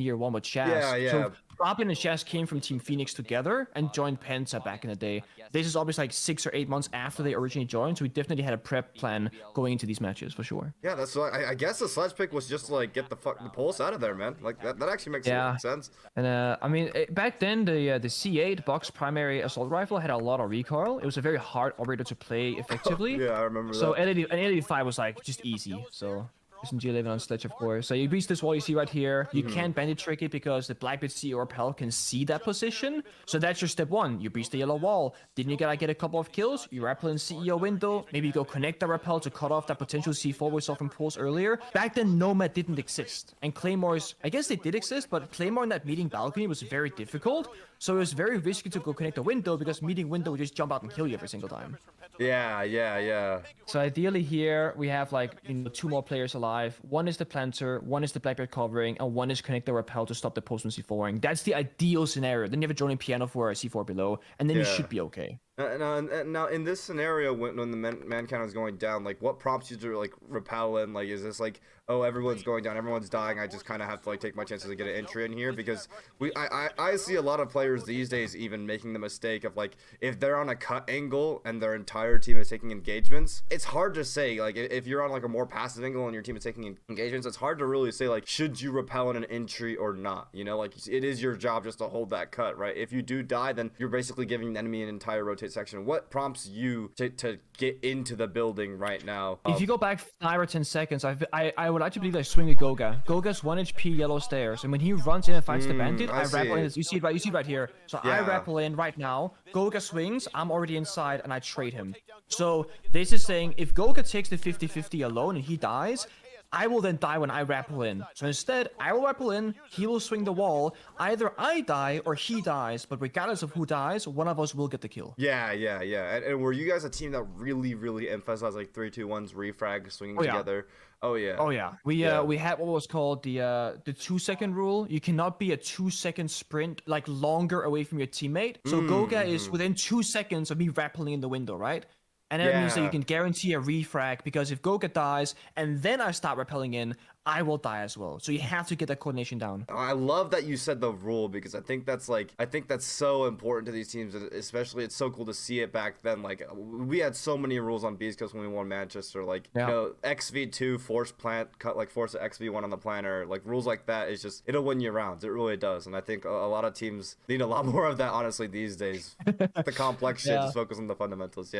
year 1 with Shaz. Yeah. So Fabian and Shaz came from Team Phoenix together and joined Penta back in the day. This is obviously like 6 or 8 months after they originally joined, so we definitely had a prep plan going into these matches for sure. Yeah, that's I guess the sledge pick was just to, like get the Pulse out of there, man. Like that actually makes sense. And I mean, back then the C8 box primary assault rifle had a lot of recoil. It was a very hard operator to play effectively. Yeah, I remember so that. So LED 5 was like just easy. So G11 on Sledge, of course. So you breach this wall you see right here. You can't bandit trick it because the Blackbeard CEO Repel can see that position. So that's your step 1. You breach the yellow wall. Then you gotta get a couple of kills. You rappel in CEO window. Maybe you go connect the Repel to cut off that potential C4 we saw from Pulse earlier. Back then, Nomad didn't exist. And Claymores, I guess they did exist, but Claymore in that meeting balcony was very difficult. So it was very risky to go connect the window because meeting window would just jump out and kill you every single time. Yeah. So ideally here we have like 2 more players alive. One is the planter, one is the Blackbeard covering, and one is connect the Repel to stop the post from C4ing. That's the ideal scenario. Then you have a joining piano for a C4 below, and then you should be okay. Now in this scenario, when the man count is going down, like what prompts you to like repel in? Like, is this like, oh, everyone's going down, everyone's dying, I just kind of have to like take my chances to get an entry in here? Because I see a lot of players these days even making the mistake of like, if they're on a cut angle and their entire team is taking engagements, it's hard to say. Like if you're on like a more passive angle and your team is taking engagements, it's hard to really say like, should you repel in an entry or not? You know, like it is your job just to hold that cut, right? If you do die, then you're basically giving the enemy an entire rotate section. What prompts you to get into the building right now? If you go back 5 or 10 seconds, I would like to believe I swing with Goga. Goga's 1 HP yellow stairs, and when he runs in and fights the bandit, I rappel in. You see it right here. So I rappel in right now. Goga swings, I'm already inside, and I trade him. So this is saying if Goga takes the 50-50 alone and he dies, I will then die when I rappel in. So instead, I will rappel in, he will swing the wall. Either I die or he dies, but regardless of who dies, one of us will get the kill. Yeah. And were you guys a team that really emphasized like 3-2-1's refrag swinging together? Oh yeah. We had what was called the 2-second rule. You cannot be a 2-second sprint like longer away from your teammate. So Goga is within 2 seconds of me rappelling in the window, right? And that means that you can guarantee a refrag, because if Goga dies and then I start rappelling in, I will die as well. So you have to get that coordination down. I love that you said the rule, because I think that's so important to these teams, especially it's so cool to see it back then. Like we had so many rules on Beast Coast when we won Manchester, like you know, XV2 force plant cut, like force XV1 on the planner, like rules like that is just, it'll win you rounds. It really does. And I think a lot of teams need a lot more of that, honestly, these days. The complex shit, just focus on the fundamentals.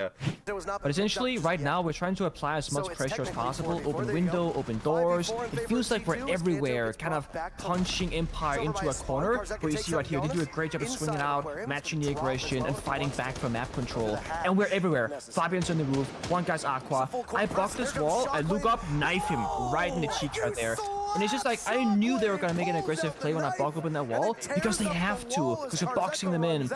But essentially right now we're trying to apply as much pressure as possible. Open window, open doors. It feels like we're everywhere, kind of punching Empire into a corner. Where you see right here, they do a great job of swinging out, matching the aggression, and fighting back for map control. And we're everywhere. Fabian's on the roof, one guy's Aqua. I block this wall, I look up, knife him right in the cheeks right there. And it's just like, I knew they were going to make an aggressive play when I block open that wall, because they have to, because we're boxing them in.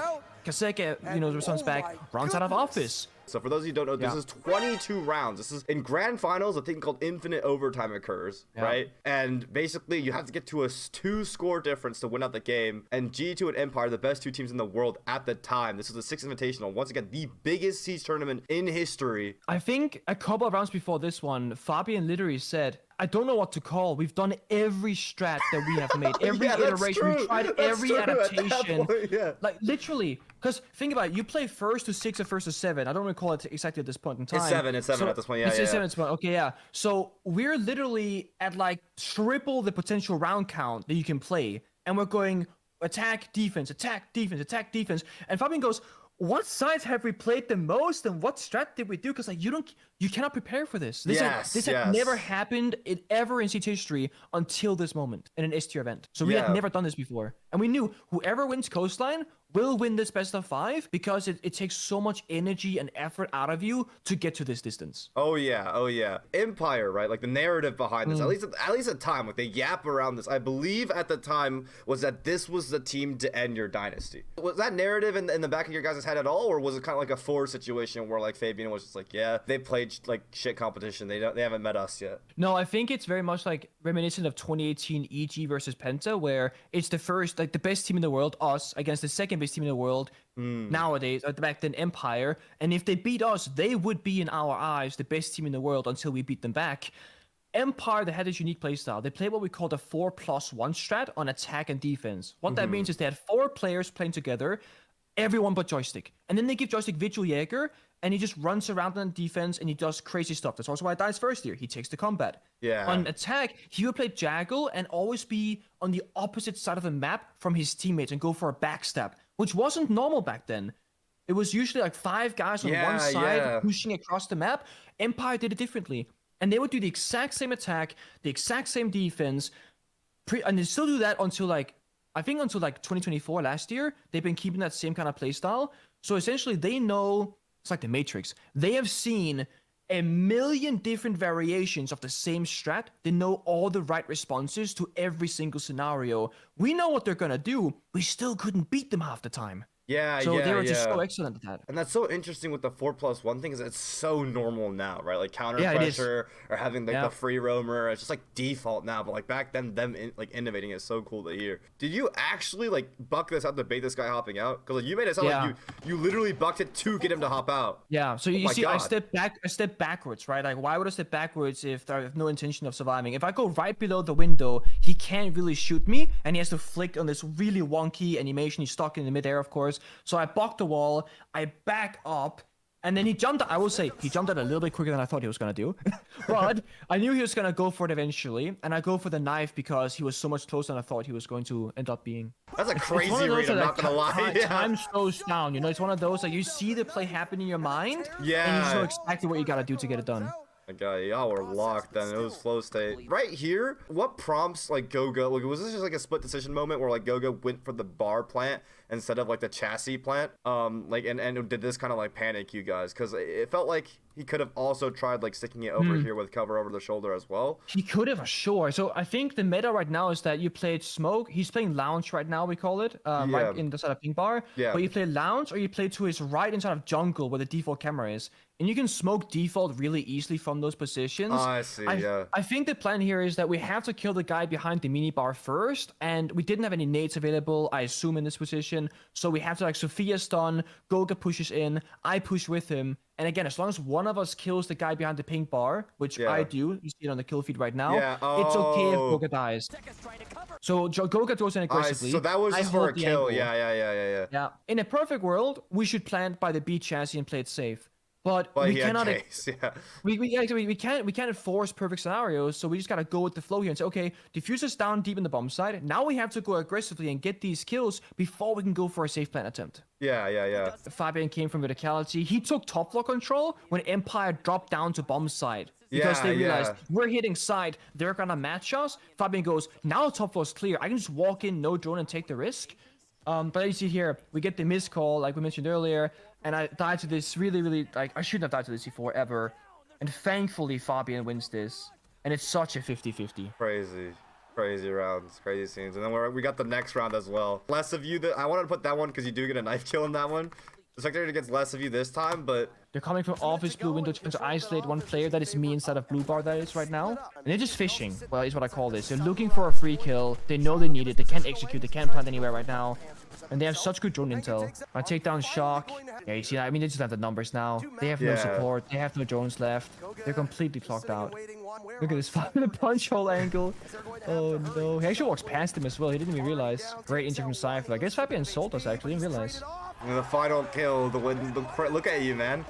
Kaseke, the response back, runs out of office. So for those of you who don't know, this is 22 rounds. This is in grand finals, a thing called infinite overtime occurs, right? And basically you have to get to a 2-score difference to win out the game. And G2 and Empire, the best 2 teams in the world at the time. This was the 6th Invitational. Once again, the biggest Siege tournament in history. I think a couple of rounds before this one, Fabian literally said, I don't know what to call. We've done every strat that we have made. Every Yeah, that's iteration. true. We tried That's every true at that adaptation. point, yeah. Like literally, because think about it. You play first to 6 or first to 7. I don't recall it exactly at this point in time. It's 7 at this point. Yeah, it's yeah. 7 at this point. Okay, yeah. So we're literally at like triple the potential round count that you can play, and we're going attack, defense, attack, defense, attack, defense. And Fabian goes, what sides have we played the most, and what strat did we do? Because like you cannot prepare for this. This had never happened ever in CT history until this moment in an S tier event. So we had never done this before, and we knew whoever wins Coastline will win this best of 5 because it takes so much energy and effort out of you to get to this distance. Oh yeah. Empire, right? Like the narrative behind this, at least at time, like they yap around this. I believe at the time was that this was the team to end your dynasty. Was that narrative in the back of your guys' head at all, or was it kind of like a Force situation where like Fabian was just like, yeah, they played like shit competition. They haven't met us yet. No, I think it's very much like reminiscent of 2018 EG versus Penta, where it's the first, like the best team in the world, us, against the second best team in the world nowadays, or back then Empire. And if they beat us, they would be in our eyes the best team in the world until we beat them back. Empire, they had this unique playstyle. They played what we call the 4+1 strat on attack and defense. What that means is they had 4 players playing together, everyone but Joystick. And then they give Joystick Vigil Jaeger, and he just runs around on defense and he does crazy stuff. That's also why he dies first here. He takes the combat. Yeah. On attack, he would play Jaggle and always be on the opposite side of the map from his teammates and go for a backstab, which wasn't normal back then. It was usually like 5 guys on one side pushing across the map. Empire did it differently. And they would do the exact same attack, the exact same defense, and they still do that until like, I think until like 2024 last year. They've been keeping that same kind of playstyle. So essentially they know, it's like the Matrix. They have seen a million different variations of the same strat. They know all the right responses to every single scenario. We know what they're gonna do. We still couldn't beat them half the time. So they were just so excellent at that. And that's so interesting with the 4+1 thing, is it's so normal now, right? Like counter pressure or having like the free roamer, it's just like default now. But like back then, them innovating is so cool to hear. Did you actually like buck this out to bait this guy hopping out? Because like you made it sound like you literally bucked it to get him to hop out. Yeah. So you see, I step backwards, right? Like why would I step backwards if I have no intention of surviving? If I go right below the window, he can't really shoot me, and he has to flick on this really wonky animation. He's stuck in the midair, of course. So I blocked the wall, I back up, and then he jumped. I will say he jumped out a little bit quicker than I thought he was gonna do, but I knew he was gonna go for it eventually, and I go for the knife because he was so much closer than I thought he was going to end up being. That's a crazy read, I'm not gonna lie. Time slows down, you know. It's one of those like you see the play happen in your mind, and you know exactly what you gotta do to get it done. Okay, y'all were locked then. It was flow state. Right here, what prompts like Goga? Like, was this just like a split decision moment where like Goga went for the bar plant instead of like the chassis plant? Like, and did this kind of like panic you guys? Because it felt like he could have also tried like sticking it over here with cover over the shoulder as well. He could have, sure. So I think the meta right now is that you played smoke. He's playing lounge right now, we call it, right in the side of pink bar. Yeah. But you play lounge or you play to his right inside of jungle where the default camera is. And you can smoke default really easily from those positions. Oh, I see, I think the plan here is that we have to kill the guy behind the mini bar first, and we didn't have any nades available, I assume, in this position. So we have to like Sophia stun, Goga pushes in, I push with him. And again, as long as one of us kills the guy behind the pink bar, which I do, you see it on the kill feed right now, it's okay if Goga dies. So Goga goes in aggressively. So that was just for a kill. Yeah. In a perfect world, we should plant by the B chassis and play it safe. But we cannot. We can't enforce perfect scenarios, so we just gotta go with the flow here and say, okay, diffuser's down deep in the bomb side. Now we have to go aggressively and get these kills before we can go for a safe plant attempt. Yeah. Fabian came from verticality. He took top floor control when Empire dropped down to bomb side. Because they realized we're hitting side, they're gonna match us. Fabian goes, now top floor's clear. I can just walk in, no drone, and take the risk. But you see here, we get the missed call, like we mentioned earlier, and I died to this really, like, I shouldn't have died to this C4 ever. And thankfully, Fabian wins this. And it's such a 50-50. Crazy rounds, crazy scenes. And then we got the next round as well. Less of you, I wanted to put that one because you do get a knife kill in that one. The Spectator gets less of you this time, but... They're coming from office blue window trying to isolate one player. That is me inside of blue bar that is right now. And they're just fishing, well, is what I call this. They're looking for a free kill. They know they need it. They can't execute. They can't plant anywhere right now. And they have such good drone intel. I take down Shock. Yeah, you see, I mean, they just have the numbers now. They have no support. They have no drones left. They're completely clocked out. Look at this fucking punch hole angle. Oh no. He actually walks past him as well. He didn't even realize. Great injury from Cypher. I guess Fabian sold us actually. Didn't realize. The final kill, the win. Look at you, man.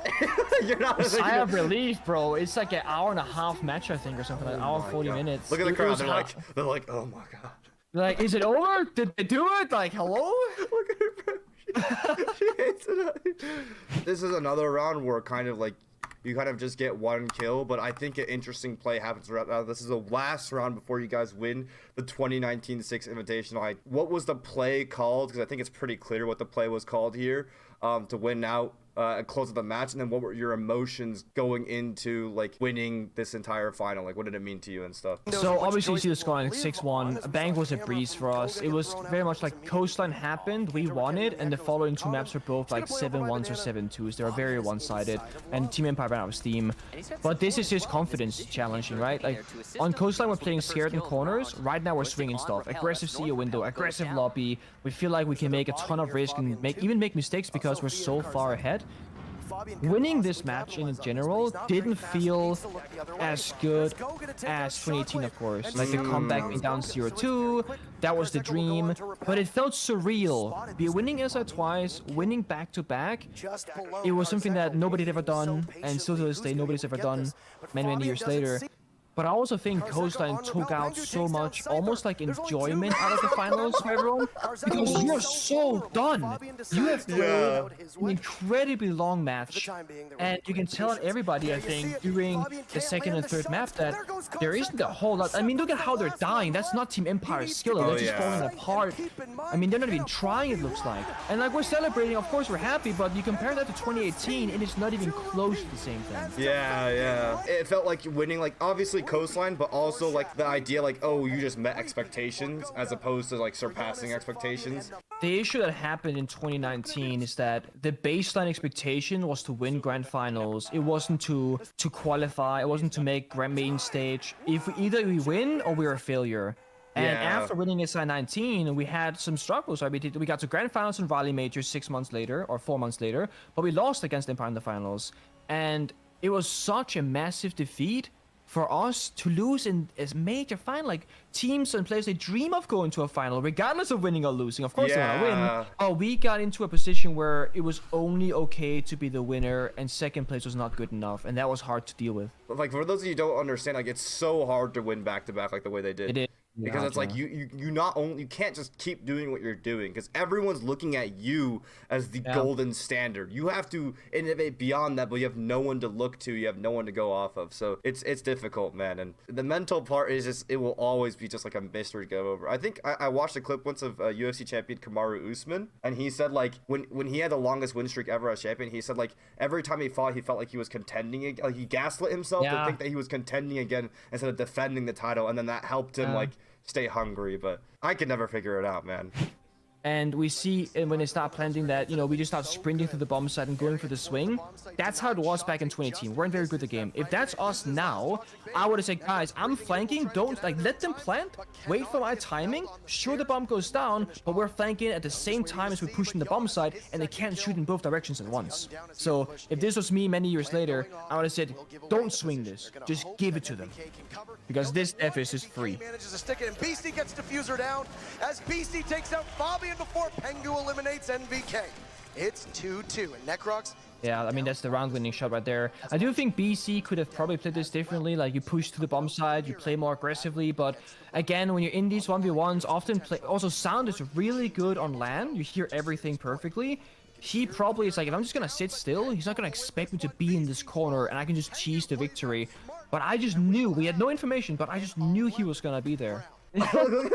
You're not. Sigh of relief, bro. It's like an hour and a half match, I think, or something. Like hour 40 minutes. Look at the crowd. They're like, oh my god. Like, is it over? Did they do it? Like, hello? Look at her, bro. She hates it. This is another round where kind of like you kind of just get one kill, but I think an interesting play happens right now. This is the last round before you guys win the 2019 Six Invitational. Like, what was the play called? Because I think it's pretty clear what the play was called here to win out and close of the match. And then what were your emotions going into like winning this entire final? Like, what did it mean to you and stuff? So obviously you see the scoreline 6-1. Bang was a breeze for us. It was very much like Coastline happened, we won it, and the following two maps were both like 7-1s or 7-2s. They were very one-sided, and Team Empire ran out of steam. But this is just confidence challenging, right? Like on Coastline we're playing scared in corners. Right now we're swinging stuff. Aggressive CEO window, aggressive lobby. We feel like we can make a ton of risk and even make mistakes because we're so far ahead. Winning this match in general didn't feel as good as 2018, of course. Like the comeback being down 0-2, that was the dream, but it felt surreal. Be winning SI twice, winning back-to-back, it was something that nobody had ever done, and still to this day nobody's ever done many years later. But I also think Coastline took out so much, almost like enjoyment out of the finals for everyone, because you're so done. You have played an incredibly long match, and you can tell everybody, I think, during the second and third map that there isn't a whole lot. I mean, look at how they're dying. That's not Team Empire's skill. They're just falling apart. I mean, they're not even trying, it looks like. And like, we're celebrating, of course, we're happy, but you compare that to 2018, and it's not even close to the same thing. Yeah. It felt like winning, like, obviously Coastline, but also like the idea like, oh, you just met expectations as opposed to like surpassing expectations. The issue that happened in 2019 is that the baseline expectation was to win grand finals. It wasn't to qualify. It wasn't to make grand main stage. If either we win or we're a failure. And after winning SI19, we had some struggles. Right? We got to grand finals and Raleigh Majors 6 months later or 4 months later, but we lost against Empire in the finals. And it was such a massive defeat for us to lose in a major final. Like, teams and players, they dream of going to a final regardless of winning or losing. Of course they want to win. Oh, we got into a position where it was only okay to be the winner and second place was not good enough, and that was hard to deal with. Like, for those of you who don't understand, like, it's so hard to win back-to-back like the way they did. It is. Because it's like you not only, you can't just keep doing what you're doing because everyone's looking at you as the golden standard. You have to innovate beyond that, but you have no one to look to. You have no one to go off of. So it's difficult, man. And the mental part is just, it will always be just like a mystery to go over. I think I watched a clip once of UFC champion Kamaru Usman, and he said like when he had the longest win streak ever as champion, he said like every time he fought, he felt like he was contending. Like he gaslit himself to think that he was contending again instead of defending the title, and then that helped him like stay hungry. But I could never figure it out, man. And we see when they start planting that, you know, we just start sprinting through the bomb site and going for the swing. That's how it was back in 2018. Weren't very good at the game. If that's us now, I would have said, guys, I'm flanking. Don't, like, let them plant. Wait for my timing. Sure, the bomb goes down, but we're flanking at the same time as we're pushing the bomb site, and they can't shoot in both directions at once. So if this was me many years later, I would have said, don't swing this. Just give it to them. Because this F is free. Manages to stick it, and BC gets Diffuser down as BC takes out Fabian before Pengu eliminates NVK. It's 2-2, and Necrox. Yeah, I mean, that's the round-winning shot right there. I do think BC could have probably played this differently. Like, you push to the bomb side, you play more aggressively. But again, when you're in these 1v1s, often play. Also, sound is really good on LAN. You hear everything perfectly. He probably is like, if I'm just gonna sit still, he's not gonna expect me to be in this corner, and I can just cheese the victory. But I just knew, we had no information, but I just knew he was gonna be there. look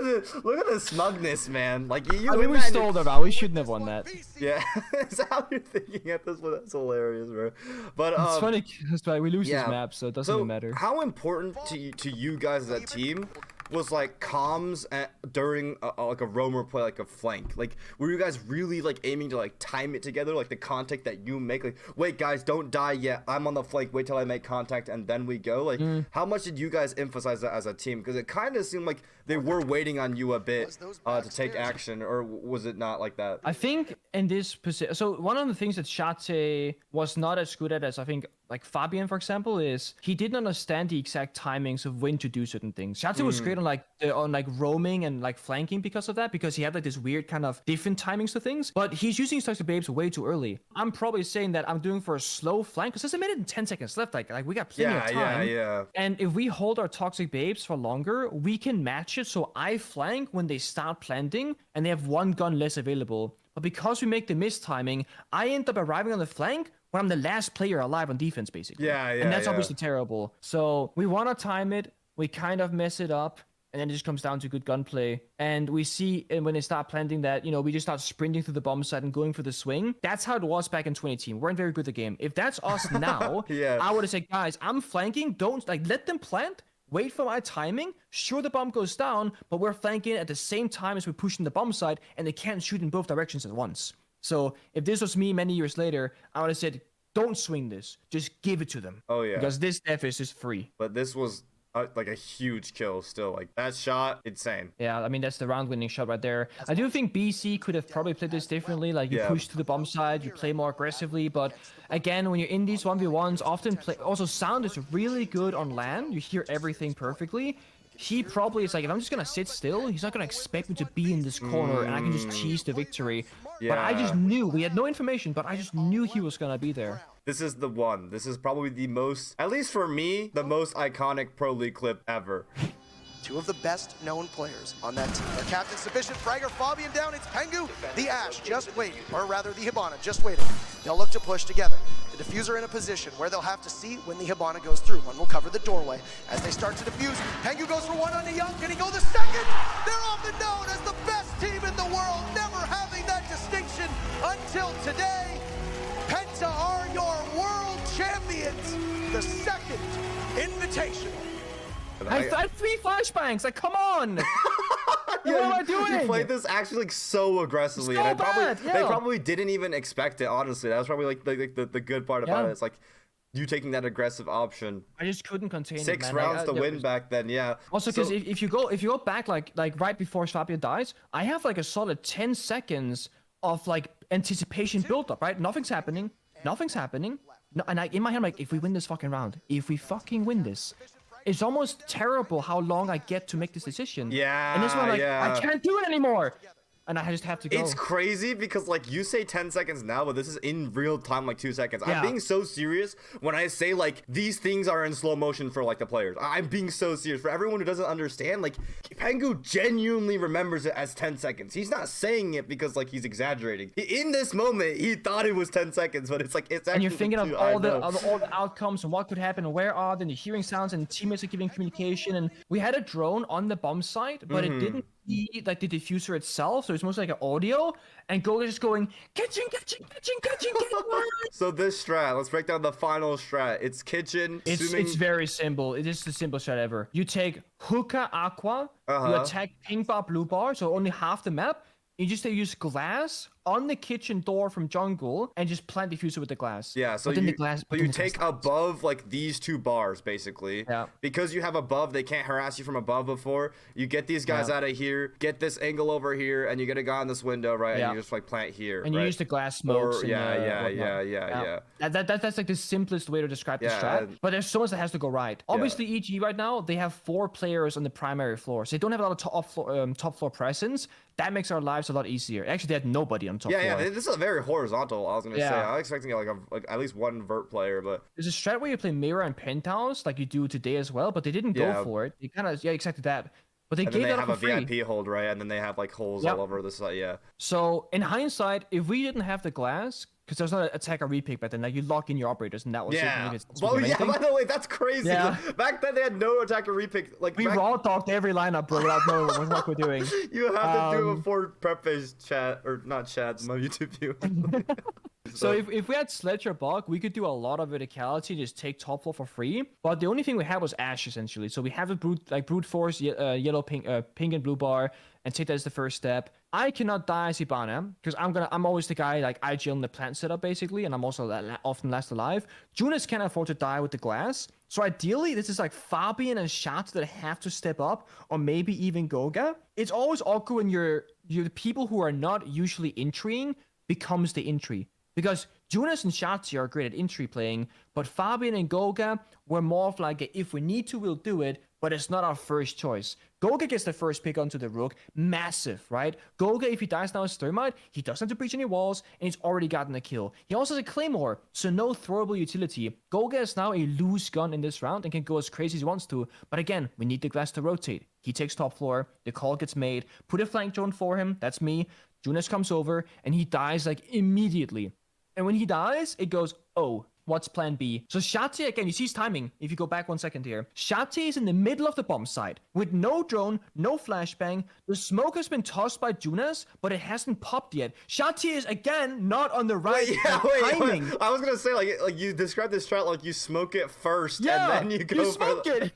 at the smugness, man. Like I mean, we stole the round. We shouldn't have won that. Yeah, that's how you're thinking at this one. That's hilarious, bro. But it's funny. That's why we lose this map, so it doesn't even matter. How important to you guys as a team was like comms during like a roamer play, like a flank? Like, were you guys really like aiming to like time it together, like the contact that you make? Like, wait guys, don't die yet. I'm on the flank. Wait till I make contact and then we go. Like, how much did you guys emphasize that as a team? Because it kind of seemed like they were waiting on you a bit to take action, or was it not like that? I think in this position, so one of the things that Shate was not as good at as I think like Fabian, for example, is he didn't understand the exact timings of when to do certain things. Shate was great on like roaming and like flanking because of that, because he had like this weird kind of different timings to things. But he's using Toxic Babes way too early. I'm probably saying that I'm doing for a slow flank because there's a minute and 10 seconds left. Like we got plenty of time. Yeah. And if we hold our Toxic Babes for longer, we can match it. So I flank when they start planting and they have one gun less available. But because we make the mistiming, I end up arriving on the flank when I'm the last player alive on defense, basically. And that's obviously terrible. So we want to time it. We kind of mess it up. And then it just comes down to good gunplay. And we see when they start planting that, you know, we just start sprinting through the bomb site and going for the swing. That's how it was back in 2018. We weren't very good at the game. If that's us now, I would have said, guys, I'm flanking. Don't, like, let them plant. Wait for my timing. Sure, the bomb goes down, but we're flanking at the same time as we're pushing the bomb site, and they can't shoot in both directions at once. So if this was me many years later, I would have said, don't swing this. Just give it to them. Oh, yeah. Because this F is just free. But this was like a huge kill still. Like, that shot, insane. Yeah, I mean, that's the round-winning shot right there. I do think BC could have probably played this differently. Like, you push to the bomb side, you play more aggressively. But again, when you're in these 1v1s, often play... Also, sound is really good on LAN. You hear everything perfectly. He probably is like, if I'm just going to sit still, he's not going to expect me to be in this corner and I can just cheese the victory. But I just knew, we had no information, but I just knew he was going to be there. This is the one. This is probably the most, at least for me, the most iconic Pro League clip ever. Two of the best known players on that team. Their captain sufficient, Fragger, Fabian down, it's Pengu, the Ash just waiting, or rather the Hibana just waiting. They'll look to push together. The Diffuser in a position where they'll have to see when the Hibana goes through. One will cover the doorway. As they start to defuse, Pengu goes for one on the Young. Can he go the second? They're often known as the best team in the world, never having that distinction until today. Penta are your world champions. The second invitation. I had 3 flashbangs. Like, come on. What am I doing? You played this actually like so aggressively, and they probably didn't even expect it. Honestly, that was probably like the good part about it. It's like you taking that aggressive option. I just couldn't contain it, 6 rounds to win back then. Also, because if you go back like right before Fabian dies, I have like a solid 10 seconds of like anticipation built up. Right, nothing's happening. No, and in my head, I'm like, if we win this fucking round, if we fucking win this. It's almost terrible how long I get to make this decision. And this one, like, I can't do it anymore. And I just have to go. It's crazy because, like, you say 10 seconds now, but this is in real time, like 2 seconds. I'm being so serious when I say, like, these things are in slow motion for, like, the players. I'm being so serious. For everyone who doesn't understand, like, Pengu genuinely remembers it as 10 seconds. He's not saying it because, like, he's exaggerating. In this moment, he thought it was 10 seconds, but it's, like, it's actually... And you're thinking of all the outcomes and what could happen and where are they, and you're hearing sounds and teammates are giving communication. And we had a drone on the bomb site, but it didn't see like the diffuser itself, so it's mostly like an audio, and Goga just going kitchen. So this strat, let's break down the final strat. It's kitchen. It's very simple. It is the simplest strat ever. You take hookah aqua, you attack pink bar blue bar, so only half the map. You just use glass on the kitchen door from jungle and just plant diffuser with the glass. So you take above like these 2 bars basically. Because you have above, they can't harass you from above before. You get these guys out of here, get this angle over here, and you get a guy in this window, right? And you just like plant here. And you use the glass smokes. That's like the simplest way to describe the strat. But there's so much that has to go right. Obviously, EG right now, they have 4 players on the primary floor. So they don't have a lot of top floor presence. That makes our lives a lot easier. Actually, they had nobody on top floor. This is a very horizontal, I was going to say. I was expecting like at least 1 vert player, but... There's a strat where you play mirror and penthouse, like you do today as well, but they didn't go for it. They kind of, exactly that. But they gave that up for free. And then they have a VIP hold, right? And then they have like holes all over the site, So, in hindsight, if we didn't have the glass... Because there's not an attacker repick back then. Like, you lock in your operators, and that was by the way, that's crazy. Back then, they had no attacker repick. Like, we raw talked every lineup, bro, without knowing what we're doing. You have to do it before prep phase chat, or not chat, my YouTube view. So if we had Sledge or Bug, we could do a lot of verticality, just take top floor for free. But the only thing we had was Ashe essentially. So we have a brute force, yellow, pink and blue bar, and take that as the first step. I cannot die as Hibana because I'm always the guy like I chill in the plant setup basically, and I'm also often last alive. Junas can't afford to die with the glass. So ideally, this is like Fabian and Shat that have to step up, or maybe even Goga. It's always awkward when you're the people who are not usually entrying becomes the entry. Because Junas and Shotzi are great at entry playing, but Fabian and Goga were more of like a, if we need to, we'll do it, but it's not our first choice. Goga gets the first pick onto the Rook. Massive, right? Goga, if he dies now as Thermite, he doesn't have to breach any walls, and he's already gotten a kill. He also has a Claymore, so no throwable utility. Goga is now a loose gun in this round and can go as crazy as he wants to, but again, we need the glass to rotate. He takes top floor, the call gets made, put a flank drone for him, that's me. Junas comes over, and he dies like immediately. And when he dies, it goes, oh, what's plan B? So Shati, again, you see his timing. If you go back 1 second here. Shati is in the middle of the bomb site with no drone, no flashbang. The smoke has been tossed by Junas, but it hasn't popped yet. Shati is, again, not on the right timing. I was going to say, like you described this strat like you smoke it first, yeah, and then you go smoke it.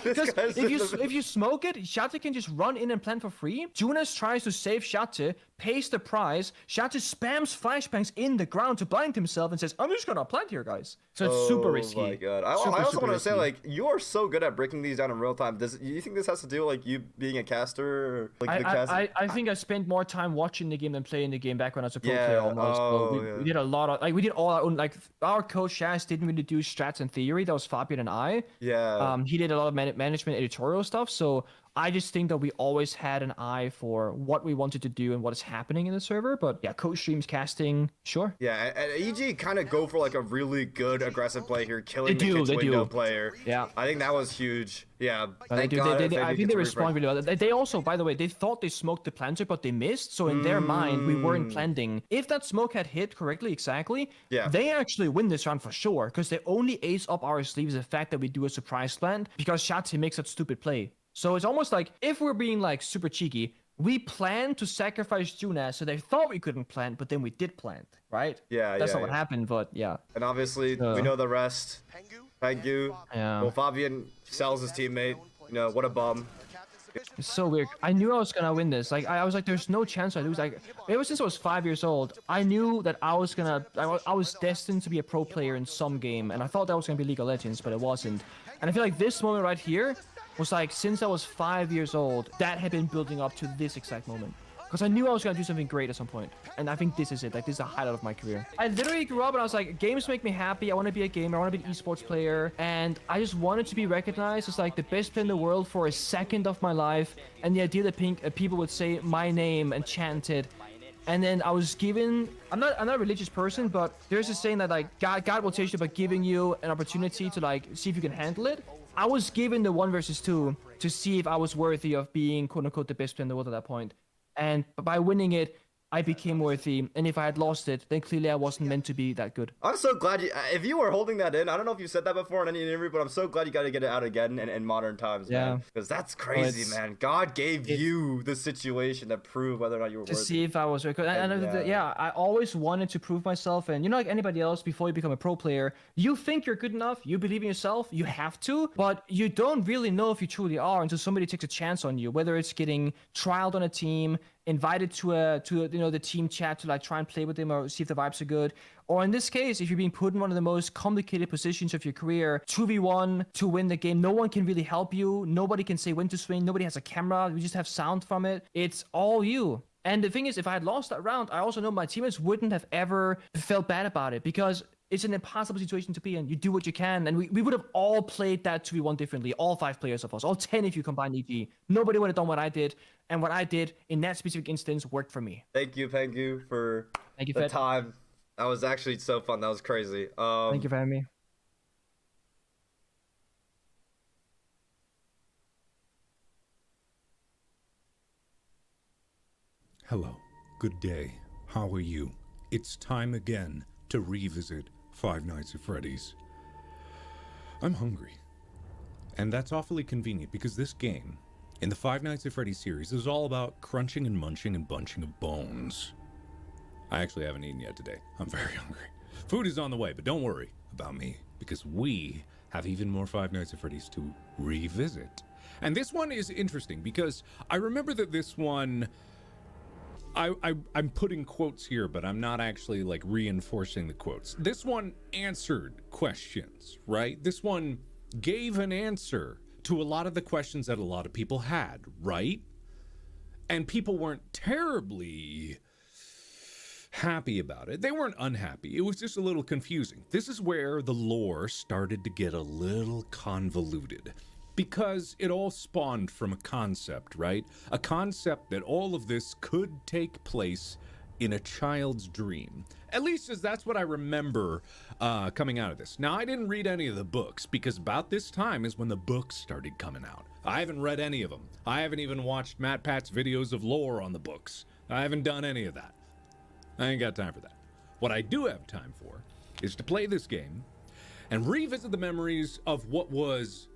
Because if you smoke it, Shati can just run in and plant for free. Junas tries to save Shati, pays the prize. Shati spams flashbangs in the ground to blind himself and says, I'm just going to plant here, guys. So it's super risky. Oh my god. I also want to say, like, you are so good at breaking these down in real time. Do you think this has to do with, like, you being a caster? Or, like, I think I spent more time watching the game than playing the game back when I was a pro player almost. We did a lot of, like, we did all our own, like, our coach Shaz didn't really do strats and theory. That was Fabian and I. Yeah. He did a lot of management editorial stuff. So I just think that we always had an eye for what we wanted to do and what is happening in the server. But yeah, coach streams, casting, sure. Yeah, and EG kind of go for like a really good aggressive play here, killing the Kids window player. Yeah. I think that was huge. Yeah, I think they respond really well. They also, by the way, they thought they smoked the planter, but they missed. So in their mind, we weren't planting. If that smoke had hit correctly, they actually win this round for sure. Because the only ace up our sleeve is the fact that we do a surprise plant because Shati makes that stupid play. So it's almost like if we're being like super cheeky, we planned to sacrifice Junas, so they thought we couldn't plant, but then we did plant, right? Yeah, that's not what happened, but yeah. And obviously, we know the rest. Pengu. Yeah. Well, Fabian sells his teammate. You know, what a bum. It's so weird. I knew I was gonna win this. Like I was like, there's no chance I lose. Like ever since I was 5 years old, I knew that I was destined to be a pro player in some game, and I thought that was gonna be League of Legends, but it wasn't. And I feel like this moment right here was like, since I was 5 years old, that had been building up to this exact moment. Because I knew I was going to do something great at some point. And I think this is it. Like, this is the highlight of my career. I literally grew up and I was like, games make me happy. I want to be a gamer. I want to be an esports player. And I just wanted to be recognized as like the best player in the world for a second of my life. And the idea that people would say my name and chant it. And then I was given, I'm not a religious person, but there's this saying that like God will teach you by giving you an opportunity to like see if you can handle it. I was given the 1 versus 2 to see if I was worthy of being quote unquote the best player in the world at that point. And by winning it, I became worthy, and if I had lost it, then clearly I wasn't meant to be that good. I'm so glad if you were holding that in, I don't know if you said that before in any interview, but I'm so glad you got to get it out again in modern times, man. Because that's crazy, man. God gave you the situation to prove whether or not you were worthy. To see if I was worthy. I always wanted to prove myself, and you know, like anybody else, before you become a pro player, you think you're good enough, you believe in yourself, you have to, but you don't really know if you truly are until somebody takes a chance on you, whether it's getting trialed on a team, invited to the team chat to like try and play with them or see if the vibes are good, or in this case, if you're being put in one of the most complicated positions of your career, 2v1 to win the game, no one can really help you, nobody can say when to swing, nobody has a camera, we just have sound from it, it's all you. And the thing is, if I had lost that round, I also know my teammates wouldn't have ever felt bad about it, because it's an impossible situation to be in. You do what you can, and we would have all played that 2v1 differently, all 5 players of us, all 10 if you combine EG. Nobody would have done what I did, and what I did in that specific instance worked for me. Thank you, Pengu, for the time. That was actually so fun. That was crazy. Thank you for having me. Hello, good day. How are you? It's time again to revisit Five Nights at Freddy's. I'm hungry. And that's awfully convenient because this game, in the Five Nights at Freddy's series, is all about crunching and munching and bunching of bones. I actually haven't eaten yet today. I'm very hungry. Food is on the way, but don't worry about me, because we have even more Five Nights at Freddy's to revisit. And this one is interesting because I remember that this one, I'm putting quotes here, but I'm not actually like reinforcing the quotes. This one answered questions, right? This one gave an answer to a lot of the questions that a lot of people had, right? And people weren't terribly happy about it. They weren't unhappy. It was just a little confusing. This is where the lore started to get a little convoluted, because it all spawned from a concept, right? A concept that all of this could take place in a child's dream. At least as that's what I remember coming out of this. Now, I didn't read any of the books, because about this time is when the books started coming out. I haven't read any of them. I haven't even watched MatPat's videos of lore on the books. I haven't done any of that. I ain't got time for that. What I do have time for is to play this game and revisit the memories of what was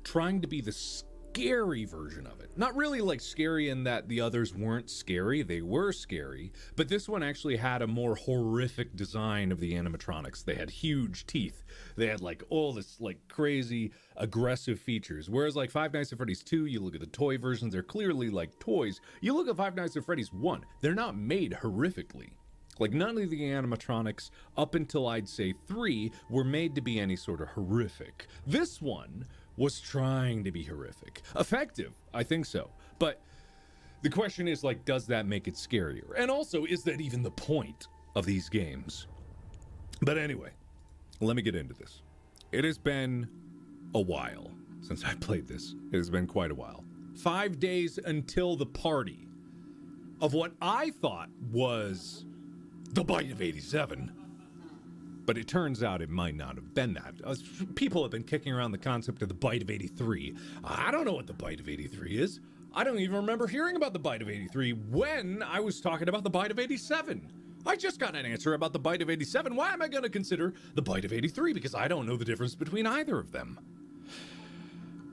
trying to be the scary version of it. Not really like scary in that the others weren't scary, they were scary, but this one actually had a more horrific design of the animatronics. They had huge teeth. They had like all this like crazy aggressive features. Whereas like Five Nights at Freddy's 2, you look at the toy versions, they're clearly like toys. You look at Five Nights at Freddy's 1, they're not made horrifically. Like, none of the animatronics up until I'd say 3 were made to be any sort of horrific. This one was trying to be horrific. Effective, I think so. But the question is, like, does that make it scarier? And also, is that even the point of these games? But anyway, let me get into this. It has been a while since I played this. It has been quite a while. 5 days until the party of what I thought was the Bite of 87. But it turns out it might not have been that. People have been kicking around the concept of the Bite of 83. I don't know what the Bite of 83 is. I don't even remember hearing about the Bite of 83 when I was talking about the Bite of 87. I just got an answer about the Bite of 87. Why am I going to consider the Bite of 83? Because I don't know the difference between either of them.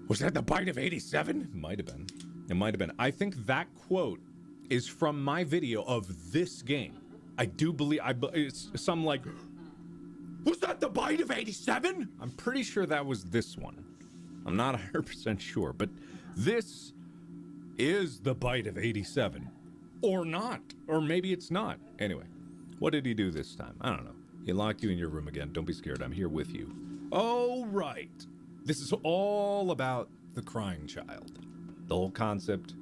Was that the Bite of 87? It might have been. It might have been. I think that quote is from my video of this game. I do believe, it's some like, was that the Bite of 87? I'm pretty sure that was this one. I'm not 100% sure, but this is the Bite of 87. Or not. Or maybe it's not. Anyway, what did he do this time? I don't know. He locked you in your room again. Don't be scared. I'm here with you. Oh, right. This is all about the crying child. The whole concept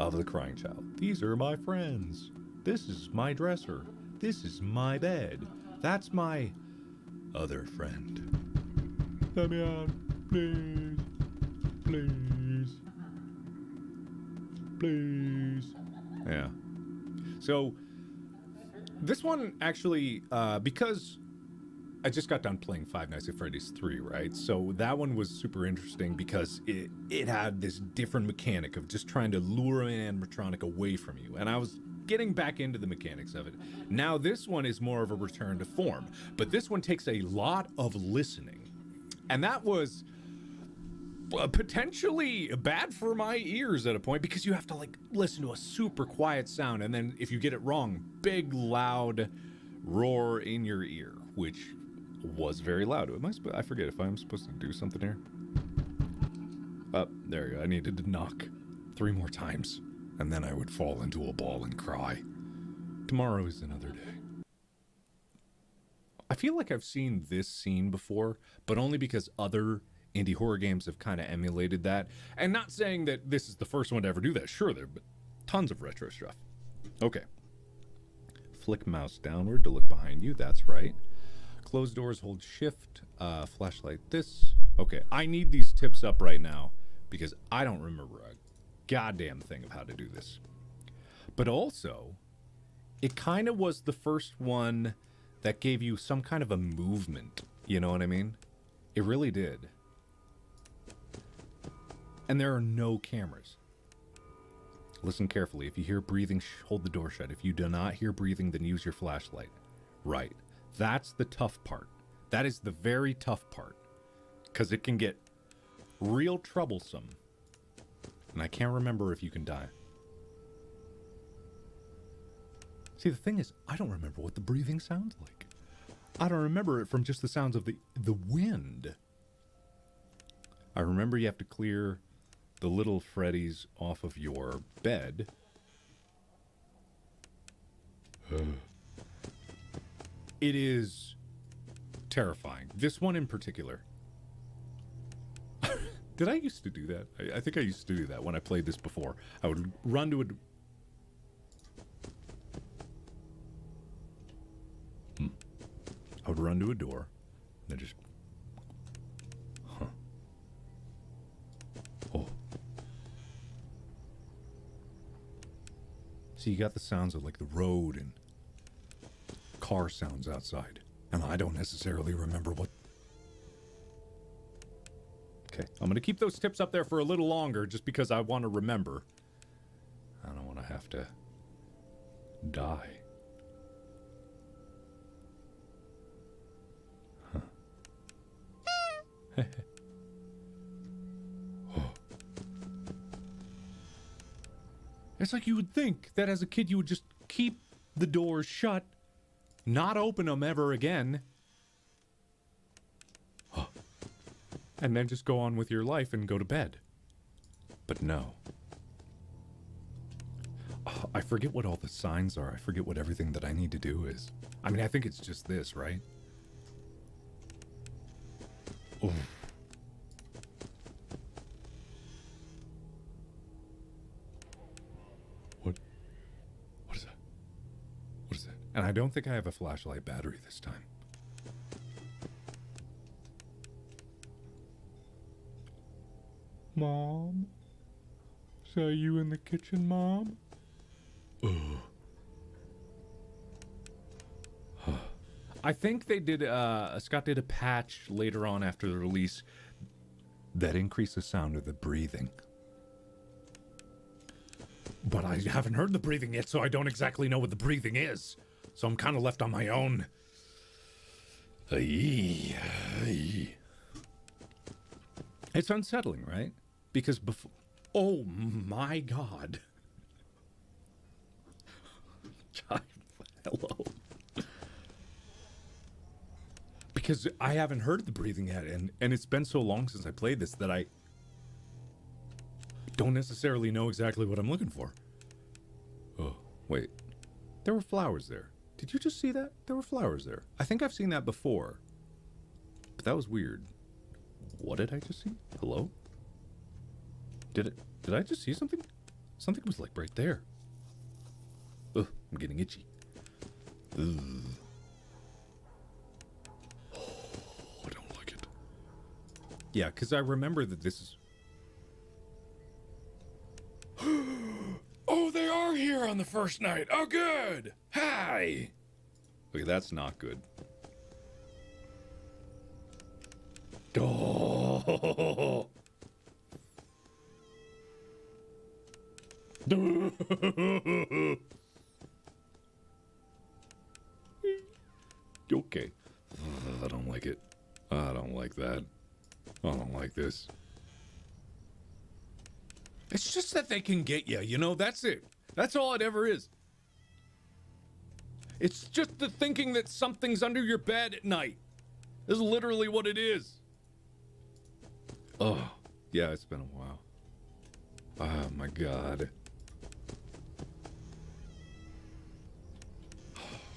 of the crying child. These are my friends. This is my dresser. This is my bed. That's my other friend. Let me out, please. Please. Please. Yeah. So, this one actually, because I just got done playing Five Nights at Freddy's 3, right? So that one was super interesting because it had this different mechanic of just trying to lure an animatronic away from you. And I was getting back into the mechanics of it. Now this one is more of a return to form, but this one takes a lot of listening. And that was potentially bad for my ears at a point because you have to like listen to a super quiet sound, and then if you get it wrong, big loud roar in your ear, which was very loud. I forget if I'm supposed to do something here. There you go. I needed to knock 3 more times, and then I would fall into a ball and cry. Tomorrow is another day. I feel like I've seen this scene before, but only because other indie horror games have kind of emulated that. And not saying that this is the first one to ever do that. Sure, there but tons of retro stuff. Okay. Flick mouse downward to look behind you. That's right. Closed doors, hold shift. Flashlight this. Okay, I need these tips up right now because I don't remember a goddamn thing of how to do this. But also, it kind of was the first one that gave you some kind of a movement. You know what I mean? It really did. And there are no cameras. Listen carefully. If you hear breathing, hold the door shut. If you do not hear breathing, then use your flashlight. Right. That's the tough part. That is the very tough part. Because it can get real troublesome. And I can't remember if you can die. See, the thing is, I don't remember what the breathing sounds like. I don't remember it from just the sounds of the wind. I remember you have to clear the little Freddies off of your bed. It is terrifying. This one in particular. Did I used to do that? I think I used to do that when I played this before. I would run to a... I would run to a door, and then just... Huh. Oh. So you got the sounds of, like, the road and car sounds outside. And I don't necessarily remember what... Okay, I'm going to keep those tips up there for a little longer just because I want to remember. I don't want to have to die. Huh. Oh. It's like you would think that as a kid you would just keep the doors shut, not open them ever again, and then just go on with your life and go to bed. But no. Oh, I forget what all the signs are. I forget what everything that I need to do is. I mean, I think it's just this, right? Oh. What is that? What is that? And I don't think I have a flashlight battery this time. Mom? Is that you in the kitchen, Mom? Ugh. I think they did, Scott did a patch later on after the release that increased the sound of the breathing. But I haven't heard the breathing yet, so I don't exactly know what the breathing is. So I'm kind of left on my own. It's unsettling, right? Because before... Oh my God. Hello. Because I haven't heard the breathing yet, and it's been so long since I played this that I don't necessarily know exactly what I'm looking for. Oh, wait. There were flowers there. Did you just see that? There were flowers there. I think I've seen that before. But that was weird. What did I just see? Hello? Did I just see something? Something was like right there. Ugh, I'm getting itchy. Ugh. Oh, I don't like it. Yeah, because I remember that this is... Oh, they are here on the first night. Oh, good. Hi. Okay, that's not good. Oh. Okay. I don't like it. I don't like that. I don't like this. It's just that they can get you, you know? That's it. That's all it ever is. It's just the thinking that something's under your bed at night. This is literally what it is. Oh, yeah, it's been a while. Oh, my God.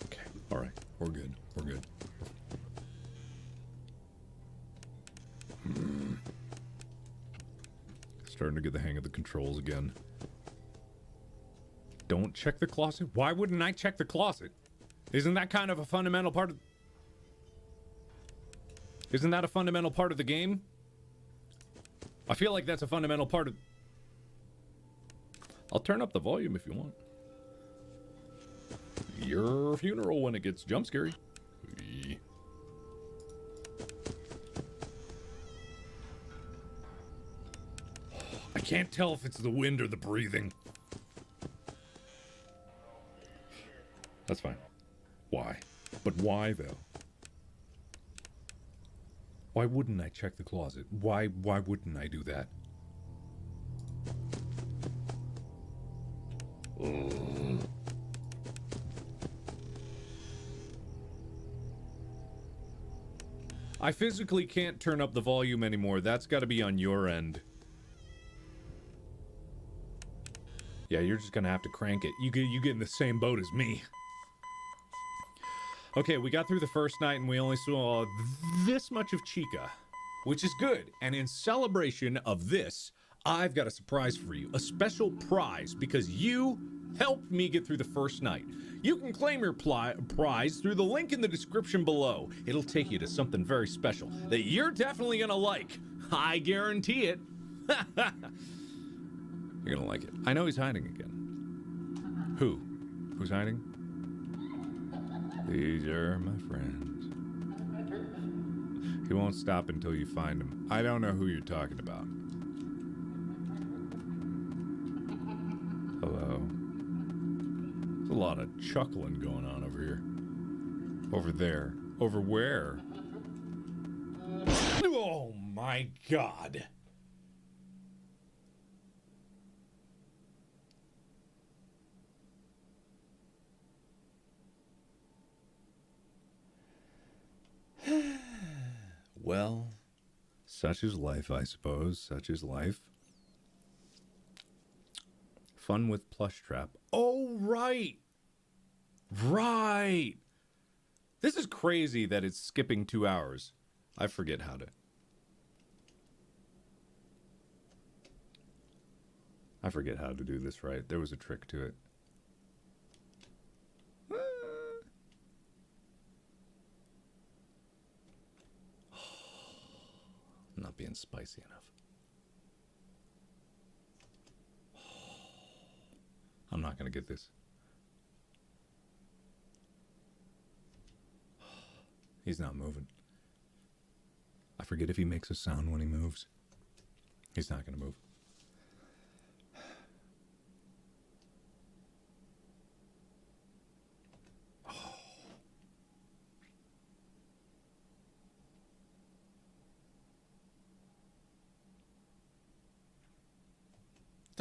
Okay, all right. We're good. We're good. Starting to get the hang of the controls again. Don't check the closet? Why wouldn't I check the closet? Isn't that kind of a fundamental part of... Isn't that a fundamental part of the game? I feel like that's a fundamental part of... I'll turn up the volume if you want. Your funeral when it gets jump scary. I can't tell if it's the wind or the breathing. That's fine. Why? But why, though? Why wouldn't I check the closet? Why wouldn't I do that? Ugh. I physically can't turn up the volume anymore. That's got to be on your end. Yeah, you're just gonna have to crank it. You get in the same boat as me. Okay, we got through the first night and we only saw this much of Chica, which is good. And in celebration of this, I've got a surprise for you. A special prize because you helped me get through the first night. You can claim your prize through the link in the description below. It'll take you to something very special that you're definitely gonna like. I guarantee it. You're gonna like it. I know he's hiding again. Who? Who's hiding? These are my friends. He won't stop until you find him. I don't know who you're talking about. Hello. There's a lot of chuckling going on over here. Over there. Over where? Oh my god. Well, such is life, I suppose. Such is life. Fun with Plushtrap. Oh, right. Right. This is crazy that it's skipping 2 hours. I forget how to. I forget how to do this right. There was a trick to it. I'm not being spicy enough. I'm not gonna get this. He's not moving. I forget if he makes a sound when he moves. He's not gonna move.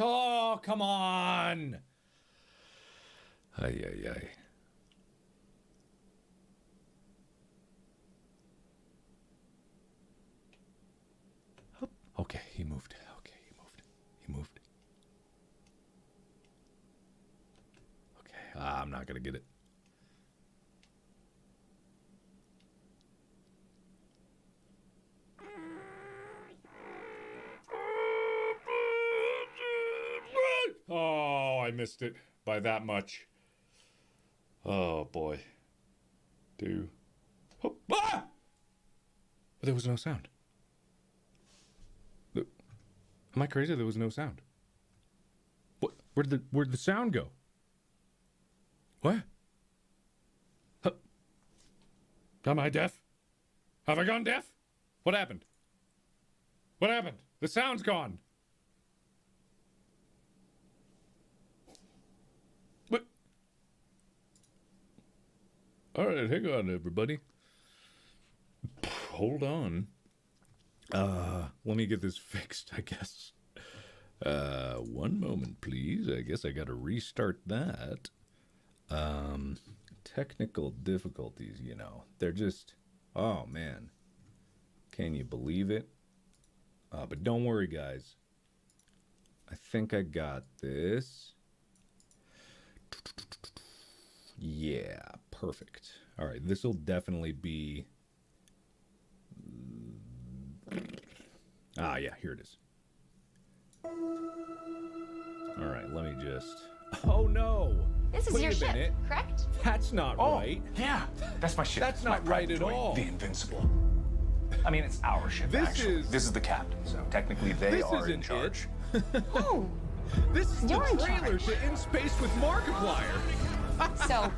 Oh, come on! Ay, ay, ay. Okay, he moved. Okay, he moved. He moved. Okay, I'm not gonna get it. Oh, I missed it by that much. Oh, boy. Oh, ah! But there was no sound. Am I crazy? There was no sound. What? Where'd the sound go? What? Huh. Am I deaf? Have I gone deaf? What happened? What happened? The sound's gone. What? All right, hang on, everybody. Hold on. Let me get this fixed, I guess. One moment, please. I guess I gotta restart that. Technical difficulties, you know. They're just, oh man. Can you believe it? But don't worry, guys. I think I got this. Yeah, perfect. All right, this will definitely be... Ah, yeah, here it is. All right, let me just... Oh, no! This is your ship, correct? That's not right. Yeah, that's my ship. That's not right at all. The Invincible. I mean, it's our ship, This is the captain, so technically they are in charge. Oh, This is You're in the trailer charge. to In Space with Markiplier. so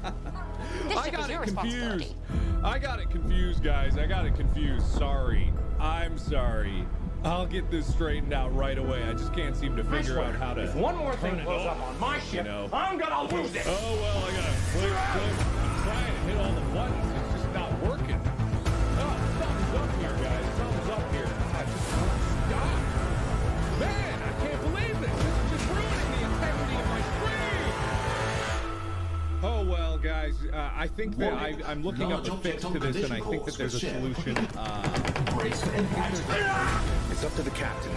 this I ship is got your it confused. responsibility. I got it confused, guys. I got it confused. Sorry. I'm sorry. I'll get this straightened out right away. I just can't seem to figure out how to. If one more thing turn it blows off, up on my ship, you know. I'm gonna lose it. Oh well, I gotta click. I'm trying to hit all the buttons. It's just not working. Oh, thumbs up here, guys. Thumbs up here. I just won't stop. Man, I can't believe this. This is just ruining the integrity of my screen. Oh well, guys. I think that I'm looking up a fix to this, and I think that there's a solution. It's up to the captain.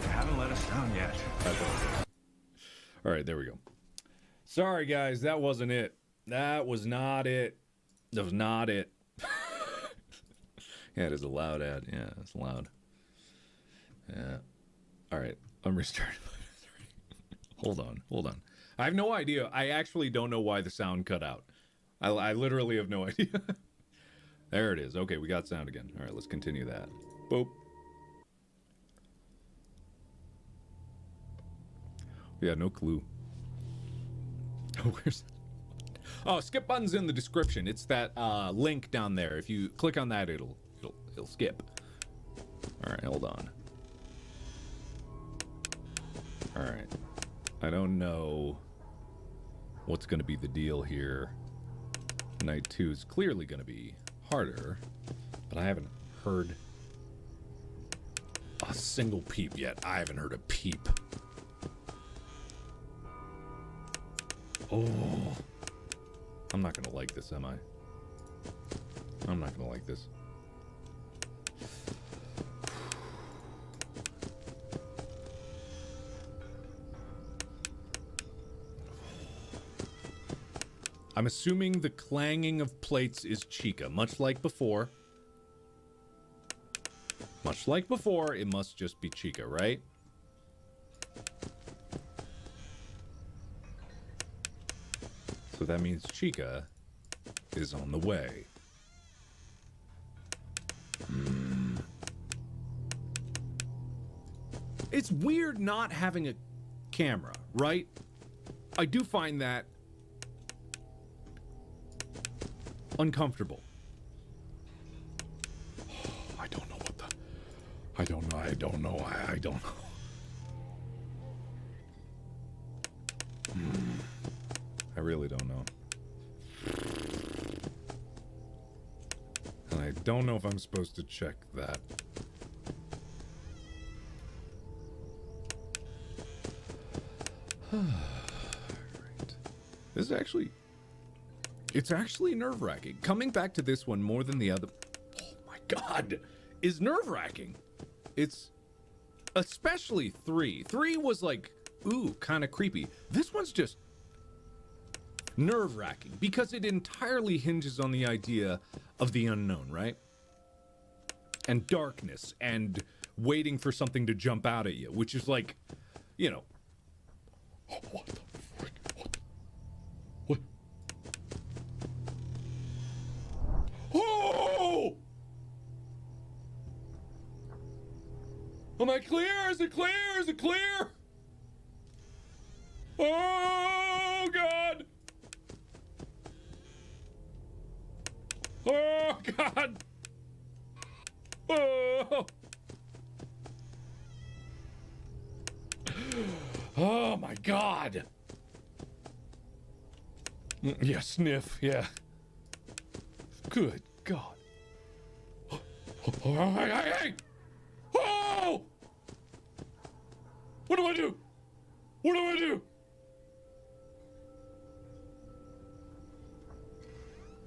They haven't let us down yet. All right, there we go. Sorry, guys, that wasn't it. That was not it. That was not it. Yeah, it is a loud ad. Yeah, it's loud. Yeah. All right, I'm restarting. Hold on. I have no idea. I actually don't know why the sound cut out. I literally have no idea. There it is. Okay, we got sound again. All right, let's continue that. Boop. Yeah, no clue. Oh, where's that? Oh, skip button's in the description. It's that link down there. If you click on that, it'll skip. All right, hold on. All right. I don't know what's going to be the deal here. Night 2 is clearly going to be harder, but I haven't heard a single peep yet. I haven't heard a peep. Oh. I'm not going to like this, am I? I'm not going to like this. I'm assuming the clanging of plates is Chica, much like before. Much like before, it must just be Chica, right? So that means Chica is on the way. It's weird not having a camera, right? I do find that uncomfortable. I don't know what the... I don't know. I really don't know. And I don't know if I'm supposed to check that. Right. This is actually... It's actually nerve-wracking. Coming back to this one more than the other... Oh my god! Is nerve-wracking. It's... Especially 3. 3 was like, ooh, kind of creepy. This one's just... nerve-wracking. Because it entirely hinges on the idea of the unknown, right? And darkness. And waiting for something to jump out at you. Which is like, you know... Oh, what the frick? What? Oh! Am I clear? Is it clear? Is it clear? Oh, God! Oh, God! Oh! Oh, my God! Yeah, sniff, yeah. Good God. Oh, hey! Oh! What do I do? What do I do?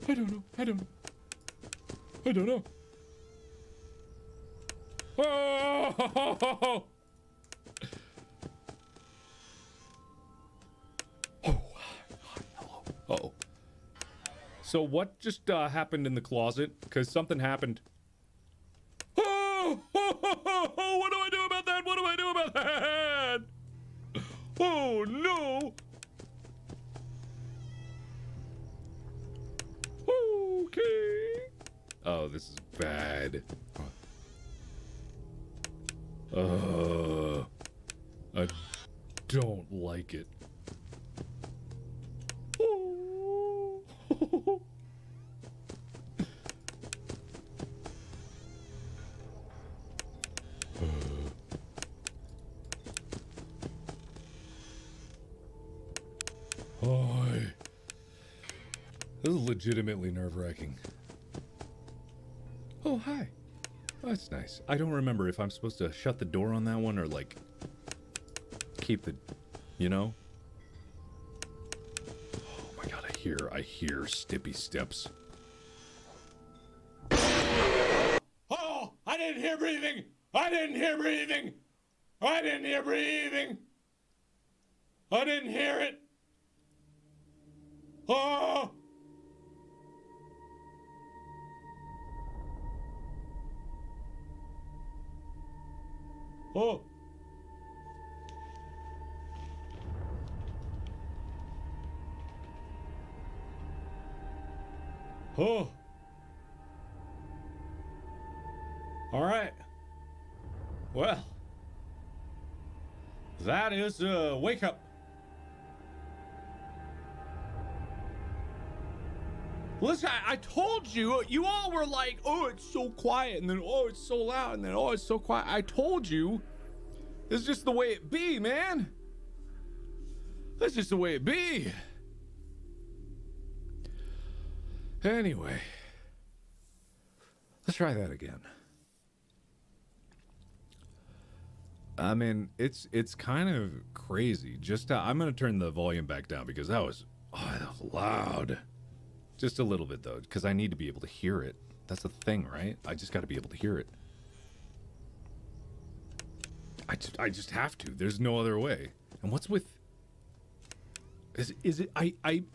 I don't know. I don't know. Oh! Uh-oh. So what just happened in the closet? Because something happened. Oh! What do I do about that? What do I do about that? Oh, no! Okay. Oh, this is bad. I don't like it. This is legitimately nerve-wracking. Oh, hi. Oh, that's nice. I don't remember if I'm supposed to shut the door on that one or, like, keep the, you know? Oh my god, I hear Stippy steps. Oh, I didn't hear breathing. I didn't hear breathing. I didn't hear breathing. I didn't hear it. Oh. Oh. Oh. All right. Well, that is a wake up. Listen, I told you, you all were like, oh, it's so quiet, and then, oh, it's so loud, and then, oh, it's so quiet. I told you, this is just the way it be, man. That's just the way it be. Anyway, let's try that again. I mean, it's kind of crazy. Just I'm gonna turn the volume back down because that was loud. Just a little bit though, because I need to be able to hear it. That's the thing, right? I just got to be able to hear it. I just have to. There's no other way. And what's with? Is it?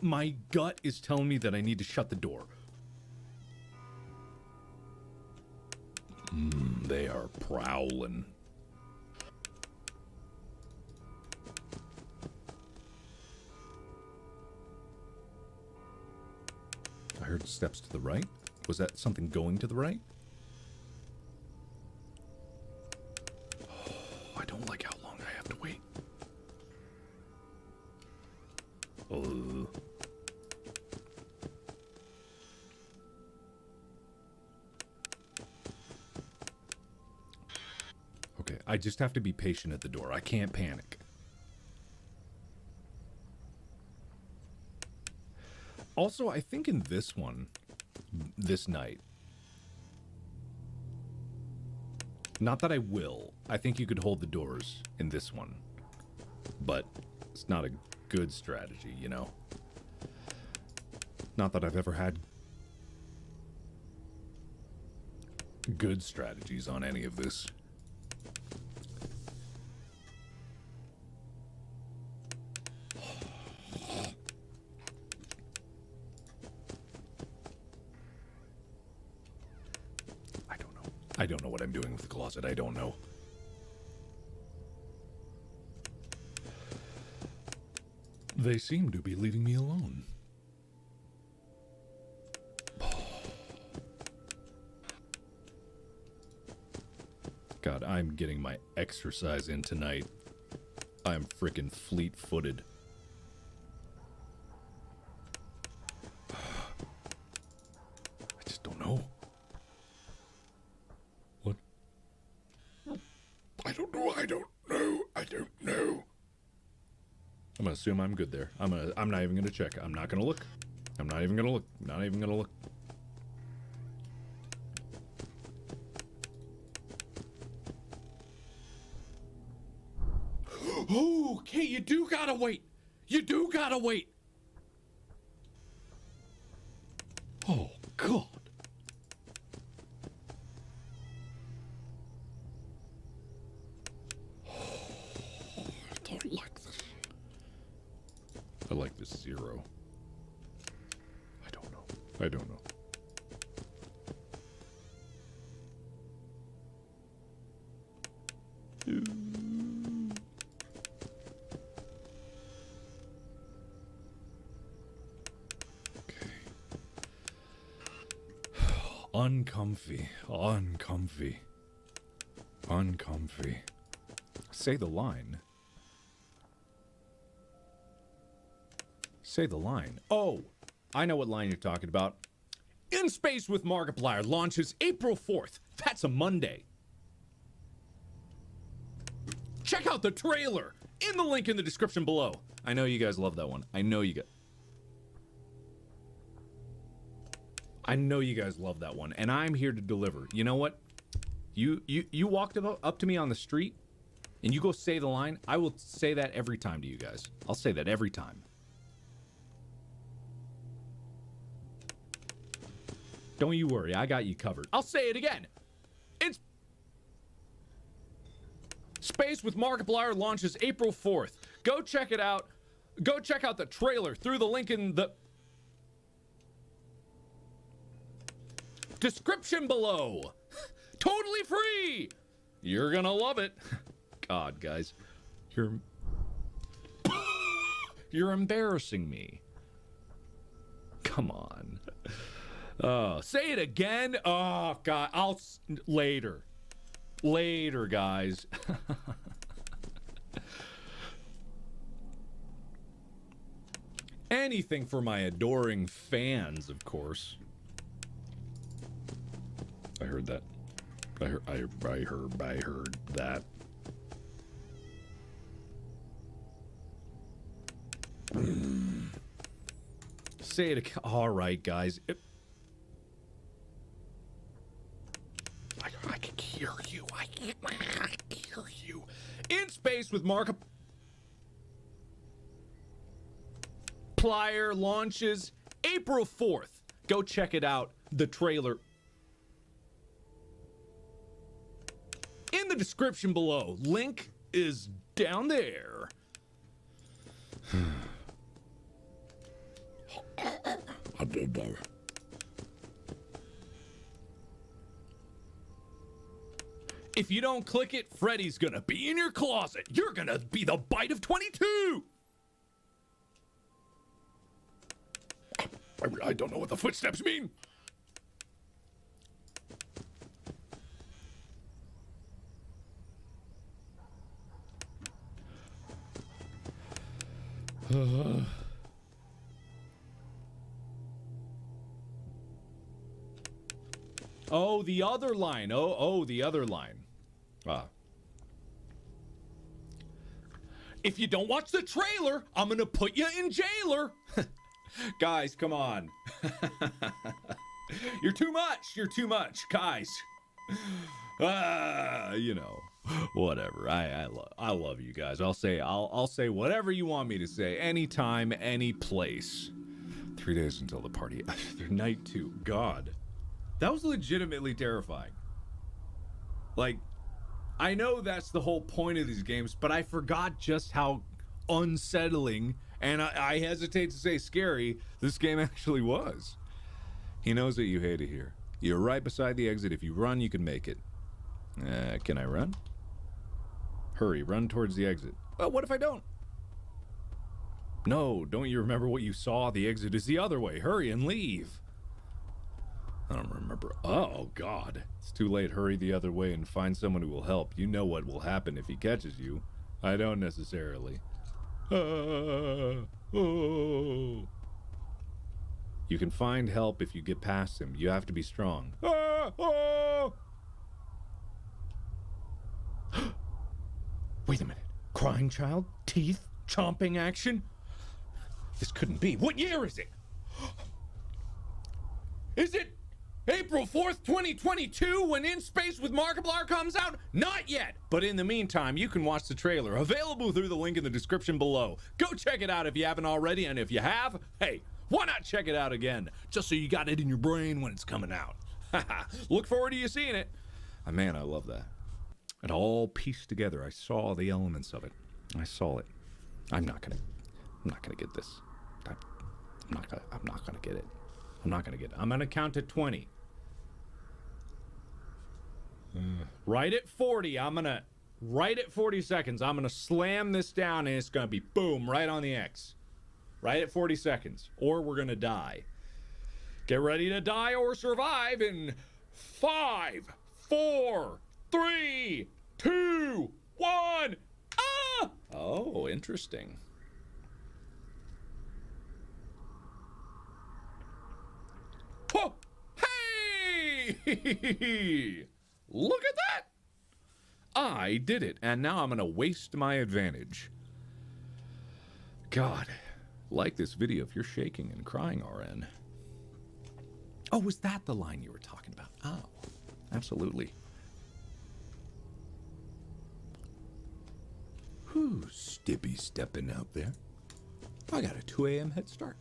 My gut is telling me that I need to shut the door. They are prowling. I heard steps to the right. Was that something going to the right? Oh, I don't like how long I have to wait. Oh. Okay, I just have to be patient at the door. I can't panic. Also, I think in this one, this night, not that I will, I think you could hold the doors in this one, but it's not a good strategy, you know? Not that I've ever had good strategies on any of this. I don't know what I'm doing with the closet. I don't know. They seem to be leaving me alone. God, I'm getting my exercise in tonight. I'm freaking fleet-footed. I just don't know. I don't know. I'm gonna assume I'm good there. I'm not even gonna check. I'm not gonna look. I'm not even gonna look. Not even gonna look. Okay, you do gotta wait. You do gotta wait. Oh, God. I like this zero. I don't know. I don't know. Okay. Uncomfy. Uncomfy. Uncomfy. Say the line. Say the line. Oh, I know what line you're talking about. In Space with Markiplier launches April 4th. That's a Monday. Check out the trailer in the link in the description below. I know you guys love that one. I know you guys love that one, and I'm here to deliver. You know what? You walked up to me on the street, and you go say the line. I will say that every time to you guys. I'll say that every time. Don't you worry, I got you covered. I'll say it again. It's Space with Markiplier launches April 4th. Go check it out. Go check out the trailer through the link in the description below. Totally free. You're gonna love it. God, guys. You're embarrassing me. Come on. Say it again. Oh, God. Later. Later, guys. Anything for my adoring fans, of course. I heard that. I heard that. Say it again. All right, guys. I can hear you. I can hear you. In Space with Markiplier launches April 4th. Go check it out. The trailer in the description below. Link is down there. I did that. If you don't click it, Freddy's gonna be in your closet. You're gonna be the bite of 22. I don't know what the footsteps mean. Oh, the other line. Oh, the other line. If you don't watch the trailer, I'm gonna put you in jailer. Guys, come on. You're too much. You're too much, guys. You know, whatever. I love you guys. I'll say whatever you want me to say, anytime, any place. 3 days until the party. Night 2. God, that was legitimately terrifying. Like, I know that's the whole point of these games, but I forgot just how unsettling, and I hesitate to say scary, this game actually was. He knows that you hate it here. You're right beside the exit. If you run, you can make it. Can I run? Hurry, run towards the exit. Well, what if I don't? No, don't you remember what you saw? The exit is the other way. Hurry and leave. I don't remember. Oh, God. It's too late. Hurry the other way and find someone who will help. You know what will happen if he catches you. I don't necessarily. Oh. You can find help if you get past him. You have to be strong. Wait a minute. Crying child? Teeth? Chomping action? This couldn't be. What year is it? Is it April 4th, 2022 when In Space with Markiplier comes out? Not yet. But in the meantime, you can watch the trailer. Available through the link in the description below. Go check it out if you haven't already. And if you have, hey, why not check it out again? Just so you got it in your brain when it's coming out. Look forward to you seeing it. Man, I love that. It all pieced together. I saw the elements of it. I saw it. I'm not gonna get this. I'm not gonna get it. I'm not gonna get it. I'm gonna count to 20. Right at 40, right at 40 seconds, I'm gonna slam this down and it's gonna be boom, right on the X. Right at 40 seconds. Or we're gonna die. Get ready to die or survive in 5, 4, 3, 2, 1. Ah! Oh, interesting. Oh, hey! Look at that! I did it, and now I'm gonna waste my advantage. God, like this video if you're shaking and crying, RN. Oh, was that the line you were talking about? Oh, absolutely. Whew, Stippy stepping out there. I got a 2 a.m. head start.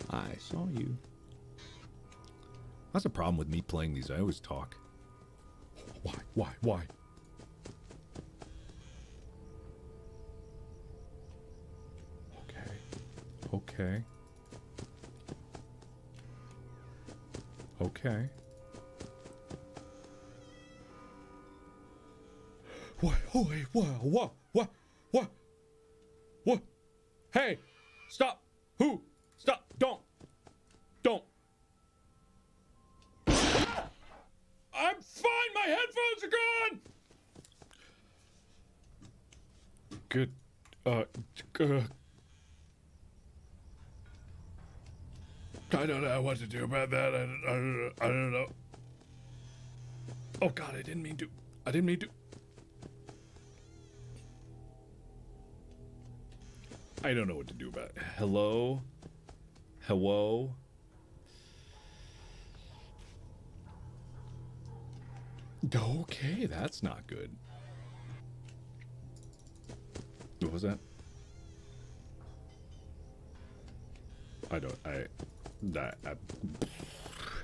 I saw you. That's a problem with me playing these. I always talk. Why? Okay. What? Oh, wait, what? Hey, stop. Who? Stop. Don't. I'm fine. My headphones are gone. Good. I don't know what to do about that. I don't know. Oh God, I didn't mean to. I don't know what to do about it. Hello? Okay, that's not good. What was that?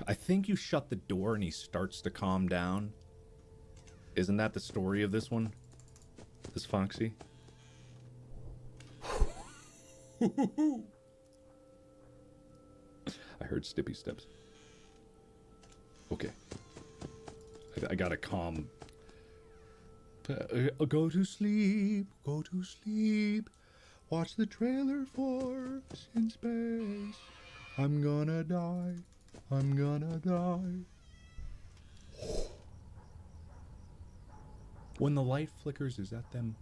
I think you shut the door and he starts to calm down. Isn't that the story of this one? This Foxy? I heard Stippy steps. Okay. I gotta calm. Go to sleep. Watch the trailer for In Space. I'm gonna die. When the light flickers, is that them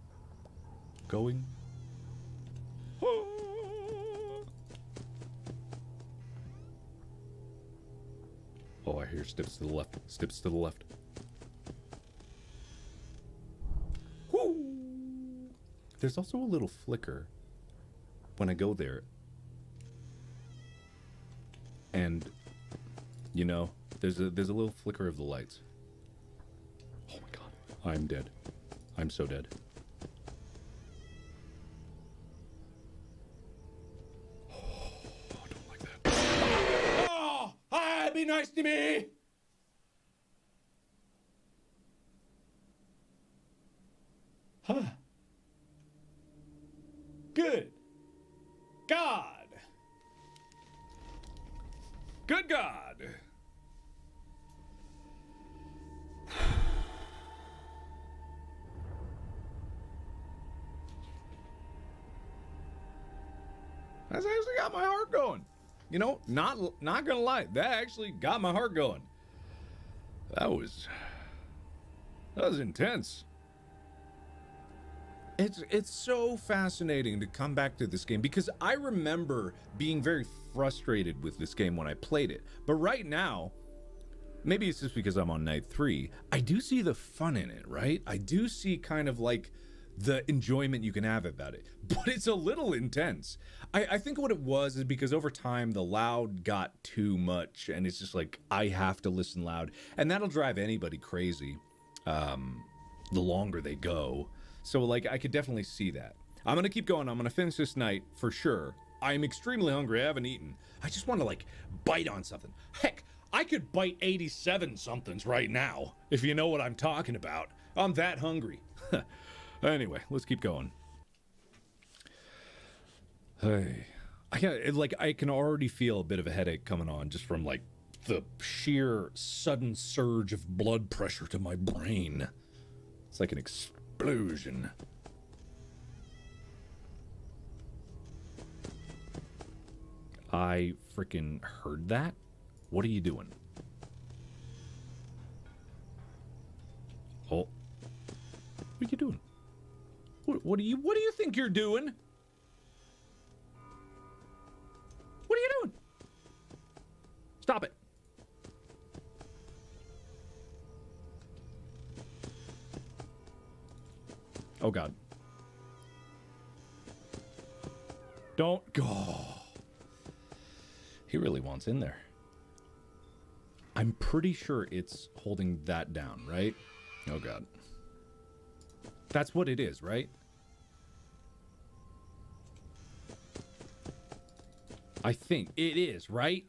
going? Oh, I hear steps to the left. There's also a little flicker when I go there. And, you know, there's a little flicker of the lights. Oh my God, I'm dead. I'm so dead. Oh, I don't like that. Oh, hi, be nice to me. Huh. Good God. Good God. That's actually got my heart going. You know, not gonna lie, that actually got my heart going. That was intense. It's so fascinating to come back to this game because I remember being very frustrated with this game when I played it. But right now, maybe it's just because I'm on night 3, I do see the fun in it, right? I do see kind of like the enjoyment you can have about it. But it's a little intense. I think what it was is because over time the loud got too much and it's just like I have to listen loud. And that'll drive anybody crazy the longer they go. So, like, I could definitely see that. I'm going to keep going. I'm going to finish this night for sure. I'm extremely hungry. I haven't eaten. I just want to, like, bite on something. Heck, I could bite 87 somethings right now, if you know what I'm talking about. I'm that hungry. Anyway, let's keep going. Hey, I can already feel a bit of a headache coming on just from, like, the sheer sudden surge of blood pressure to my brain. It's like an explosion. I freaking heard that. What are you doing? Oh, what are you doing? What do you think you're doing? What are you doing? Stop it. Oh God. Don't go. He really wants in there. I'm pretty sure it's holding that down, right? Oh God. That's what it is, right? I think it is, right?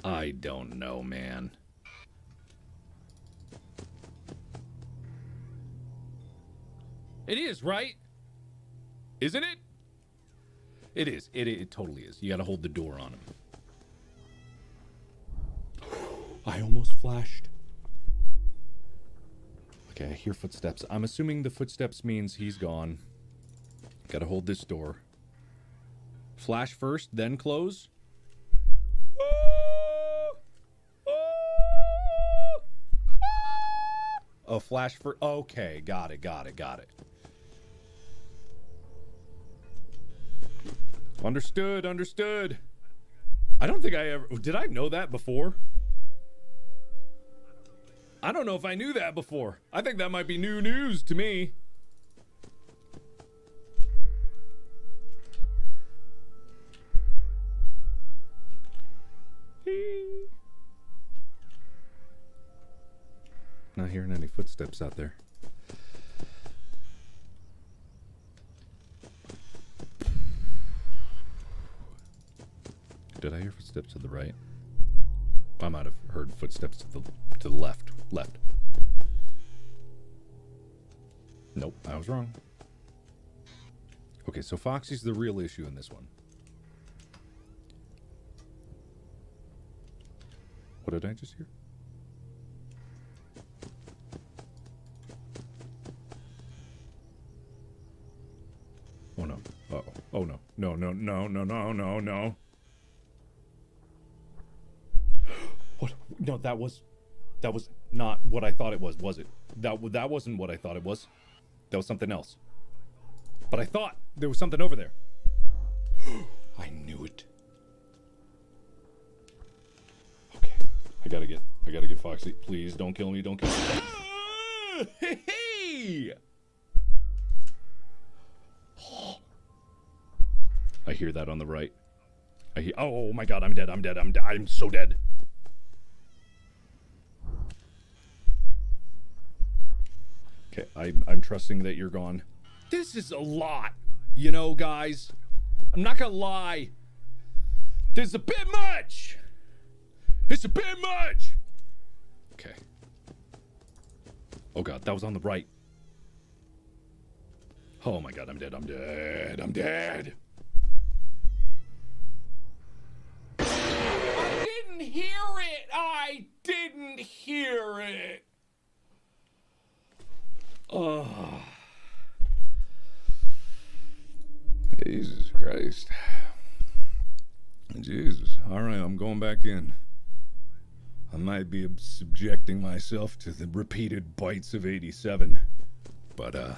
I don't know, man. It is, right? Isn't it? It is. It totally is. You gotta hold the door on him. I almost flashed. Okay, I hear footsteps. I'm assuming the footsteps means he's gone. Gotta hold this door. Flash first, then close. Oh, flash for. Okay, got it. Understood. I don't think I ever. Did I know that before? I don't know if I knew that before. I think that might be new news to me. Not hearing any footsteps out there. Did I hear footsteps to the right? I might have heard footsteps to the left. Nope, I was wrong. Okay, so Foxy's the real issue in this one. What did I just hear? Oh no. Uh-oh. Oh no. No. What? No, that was not what I thought it was it? That wasn't what I thought it was. That was something else. But I thought there was something over there. I knew it. Okay. I gotta get Foxy. Please don't kill me. Hey! I hear that on the right. Oh my god, I'm dead. I'm so dead. Okay, I'm trusting that you're gone. This is a lot, you know, guys. I'm not gonna lie. This is a bit much. It's a bit much. Okay. Oh god, that was on the right. Oh my god, I'm dead. I'm dead. I didn't hear it. Oh. Jesus Christ. Jesus. All right, I'm going back in. I might be subjecting myself to the repeated bites of 87, but I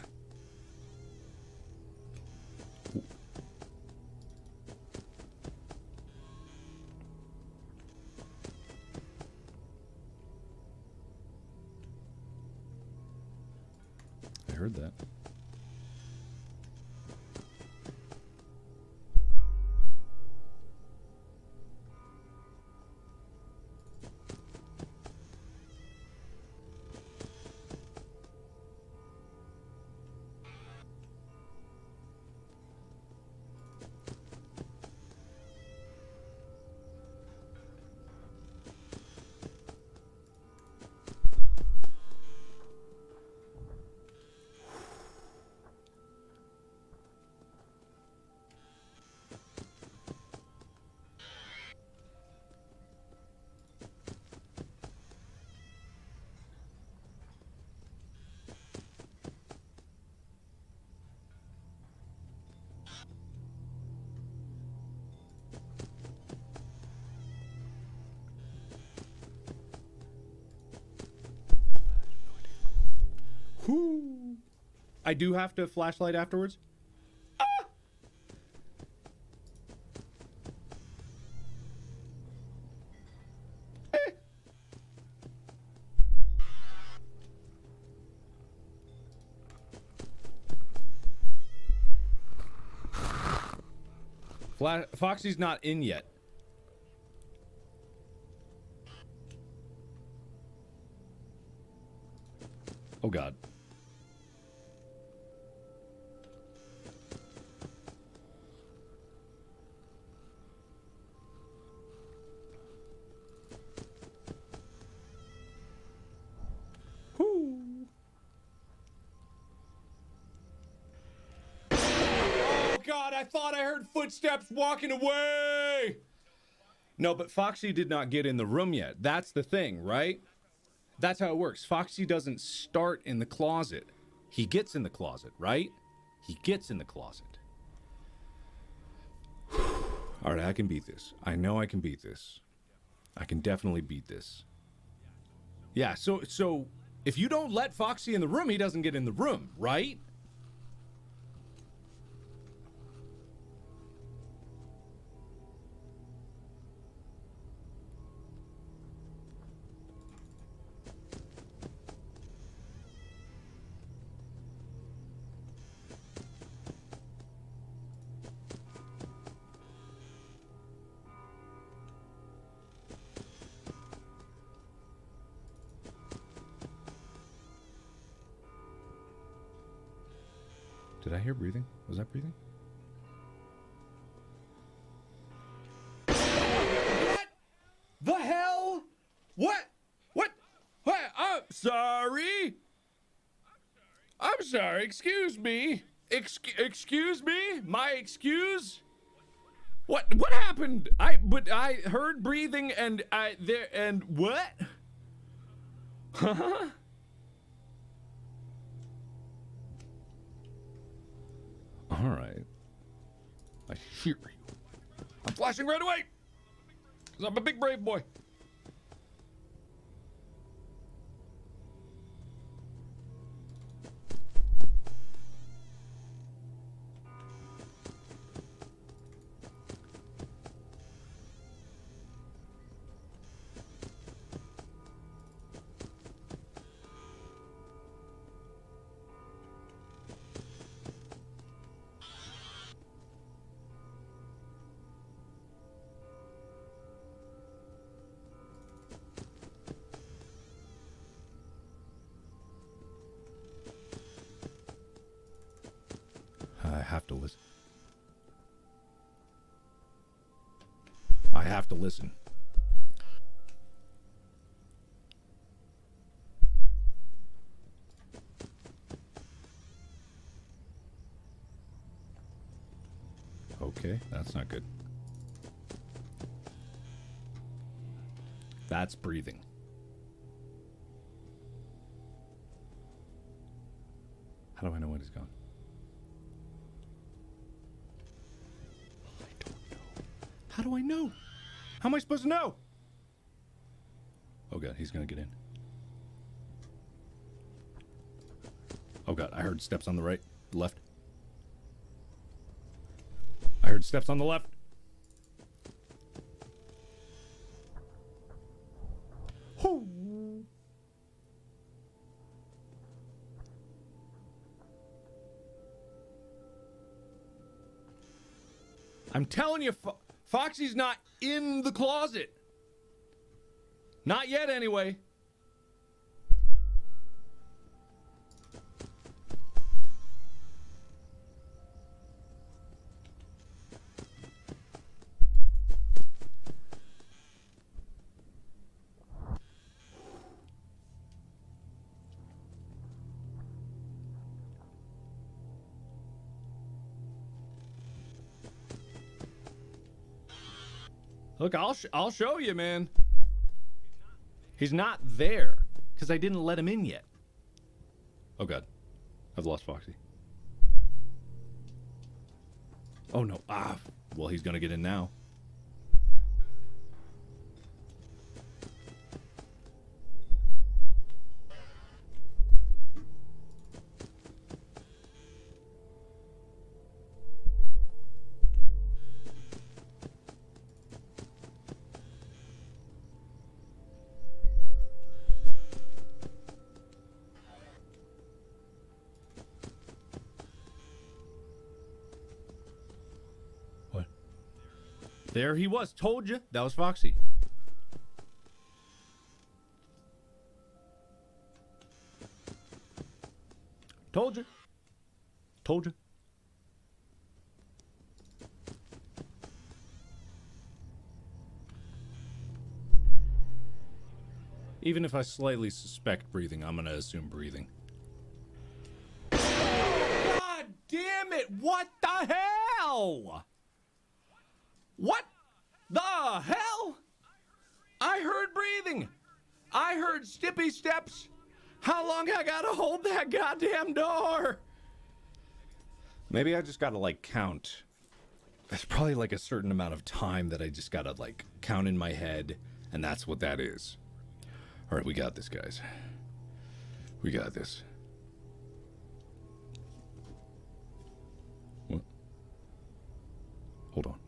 heard that. Whoo! I do have to flashlight afterwards? Foxy's not in yet. Oh god. I thought I heard footsteps walking away. No, but Foxy did not get in the room yet. That's the thing, right? That's how it works. Foxy doesn't start in the closet. He gets in the closet, right? He gets in the closet. All right, I can beat this. I know I can beat this. I can definitely beat this. Yeah, so if you don't let Foxy in the room, he doesn't get in the room, right? Did I hear breathing? Was that breathing? What the hell? What? What? I'm sorry. I'm sorry. Excuse me. Excuse me? My excuse? What happened? But I heard breathing and what? Huh? All right. I hear you. I'm flashing right away. Because I'm a big brave boy. I have to listen. I have to listen. Okay, that's not good. That's breathing. How do I know when he's gone? How do I know? How am I supposed to know? Oh god, he's gonna get in. Oh god, I heard steps on the right, left. I heard steps on the left. Whoo. I'm telling you, Foxy's not in the closet. Not yet, anyway. Look, I'll show you, man. He's not there because I didn't let him in yet. Oh god, I've lost Foxy. Oh no, well he's gonna get in now. There he was. Told you. That was Foxy. Told you. Told you. Even if I slightly suspect breathing, I'm gonna assume breathing. God damn it! What the hell? hell? What the hell? I heard breathing. I heard stippy steps. How long I gotta hold that goddamn door? Maybe I just gotta like count. There's probably like a certain amount of time that I just gotta like count in my head, and that's what that is. All right, we got this, guys. We got this. What? Hold on.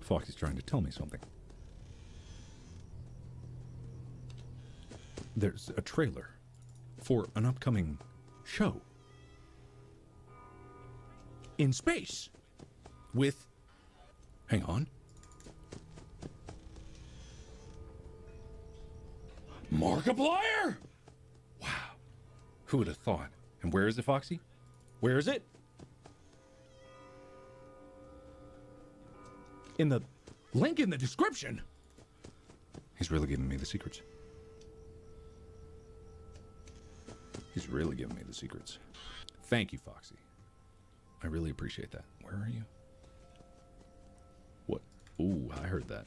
Foxy's trying to tell me something. There's a trailer for an upcoming show in space with, hang on, Markiplier? Wow. Who would have thought? And where is it, Foxy? Where is it? In the link in the description. He's really giving me the secrets. He's really giving me the secrets. Thank you, Foxy. I really appreciate that. Where are you? What? Ooh, I heard that.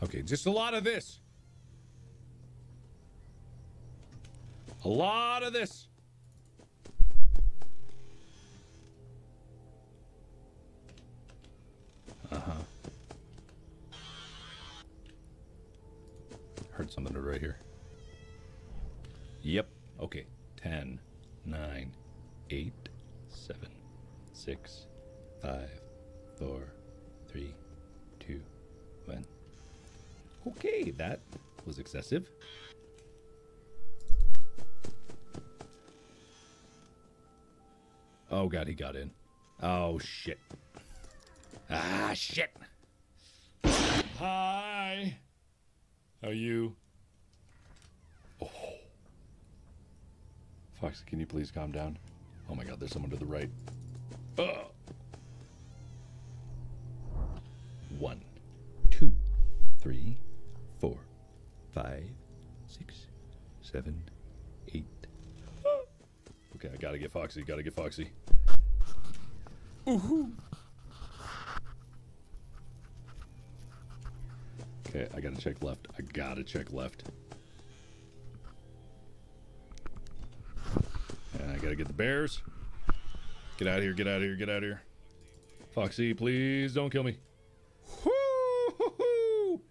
Okay, just a lot of this. A lot of this. Uh-huh. Heard something right here. Yep. Okay. 10, 9, 8, 7, 6, 5, 4, 3, 2, 1. Okay, that was excessive. Oh god, he got in. Oh shit. Ah shit. Hi. How are you? Oh. Fox, can you please calm down? Oh my god, there's someone to the right. 1, 2, 3, 4, 5, 6, 7, 8. Okay, I gotta get Foxy. Gotta get Foxy. Ooh-hoo. Okay, I gotta check left. I gotta check left. And I gotta get the bears. Get out of here, get out of here, get out of here. Foxy, please don't kill me. Woo-hoo-hoo.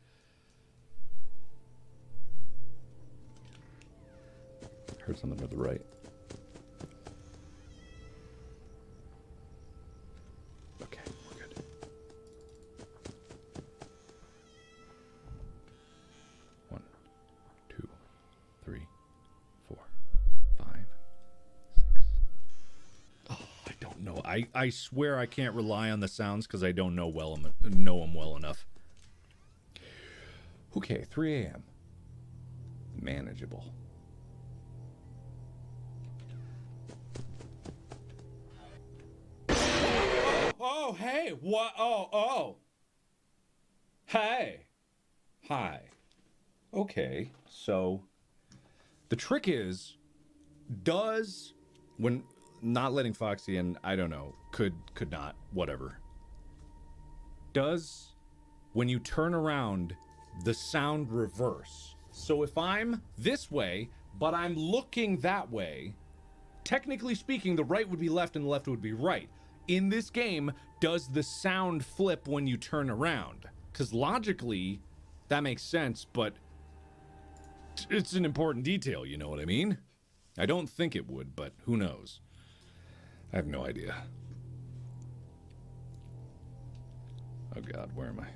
Heard something to the right. Okay, we're good. One, 2, 3, 4, 5, 6. Oh, I don't know. I swear I can't rely on the sounds because I don't know them well enough. Okay, 3 a.m. Manageable. Oh, hey, what? Oh. Hey. Hi. Okay, so the trick is, when not letting Foxy in, I don't know, could not, whatever. When you turn around, the sound reverse? So if I'm this way, but I'm looking that way, technically speaking, the right would be left and the left would be right. In this game, does the sound flip when you turn around? Because logically, that makes sense, but it's an important detail, you know what I mean? I don't think it would, but who knows? I have no idea. Oh god, where am I?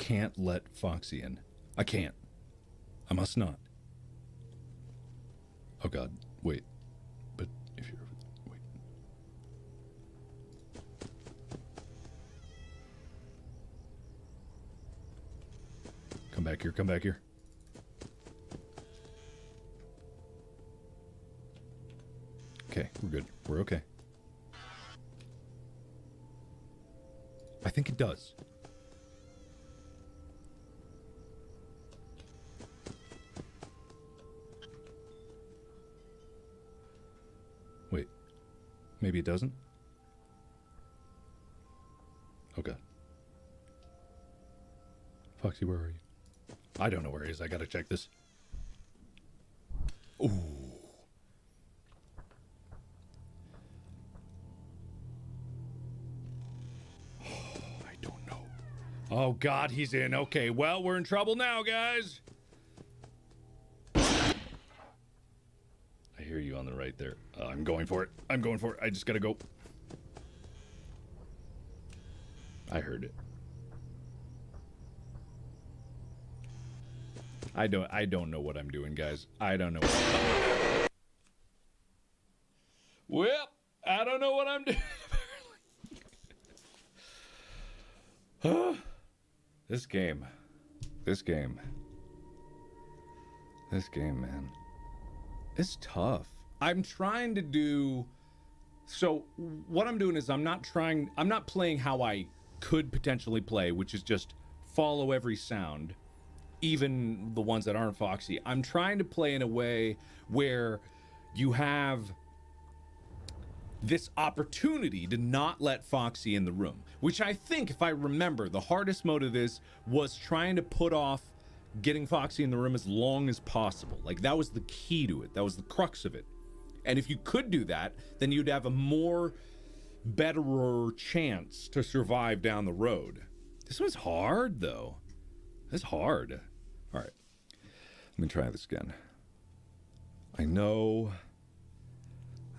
can't let Foxy in. I can't. I must not. Oh god, wait. But if you're... Wait. Come back here, come back here. Okay, we're good. We're okay. I think it does. Wait. Maybe it doesn't? Okay. Foxy, where are you? I don't know where he is. I gotta check this. Ooh. Oh, God, he's in. Okay, well, we're in trouble now, guys. I hear you on the right there. I'm going for it. I'm going for it. I just gotta go. I heard it. I don't know what I'm doing, guys. I don't know what I'm doing. Well, I don't know what I'm doing. This game, man, it's tough. I'm trying to do, so what I'm doing is I'm not playing how I could potentially play, which is just follow every sound, even the ones that aren't Foxy. I'm trying to play in a way where you have this opportunity to not let Foxy in the room, which I think, if I remember, the hardest mode of this was trying to put off getting Foxy in the room as long as possible. Like, that was the key to it. That was the crux of it. And if you could do that, then you'd have a betterer chance to survive down the road. This was hard, though. It's hard. All right. Let me try this again. I know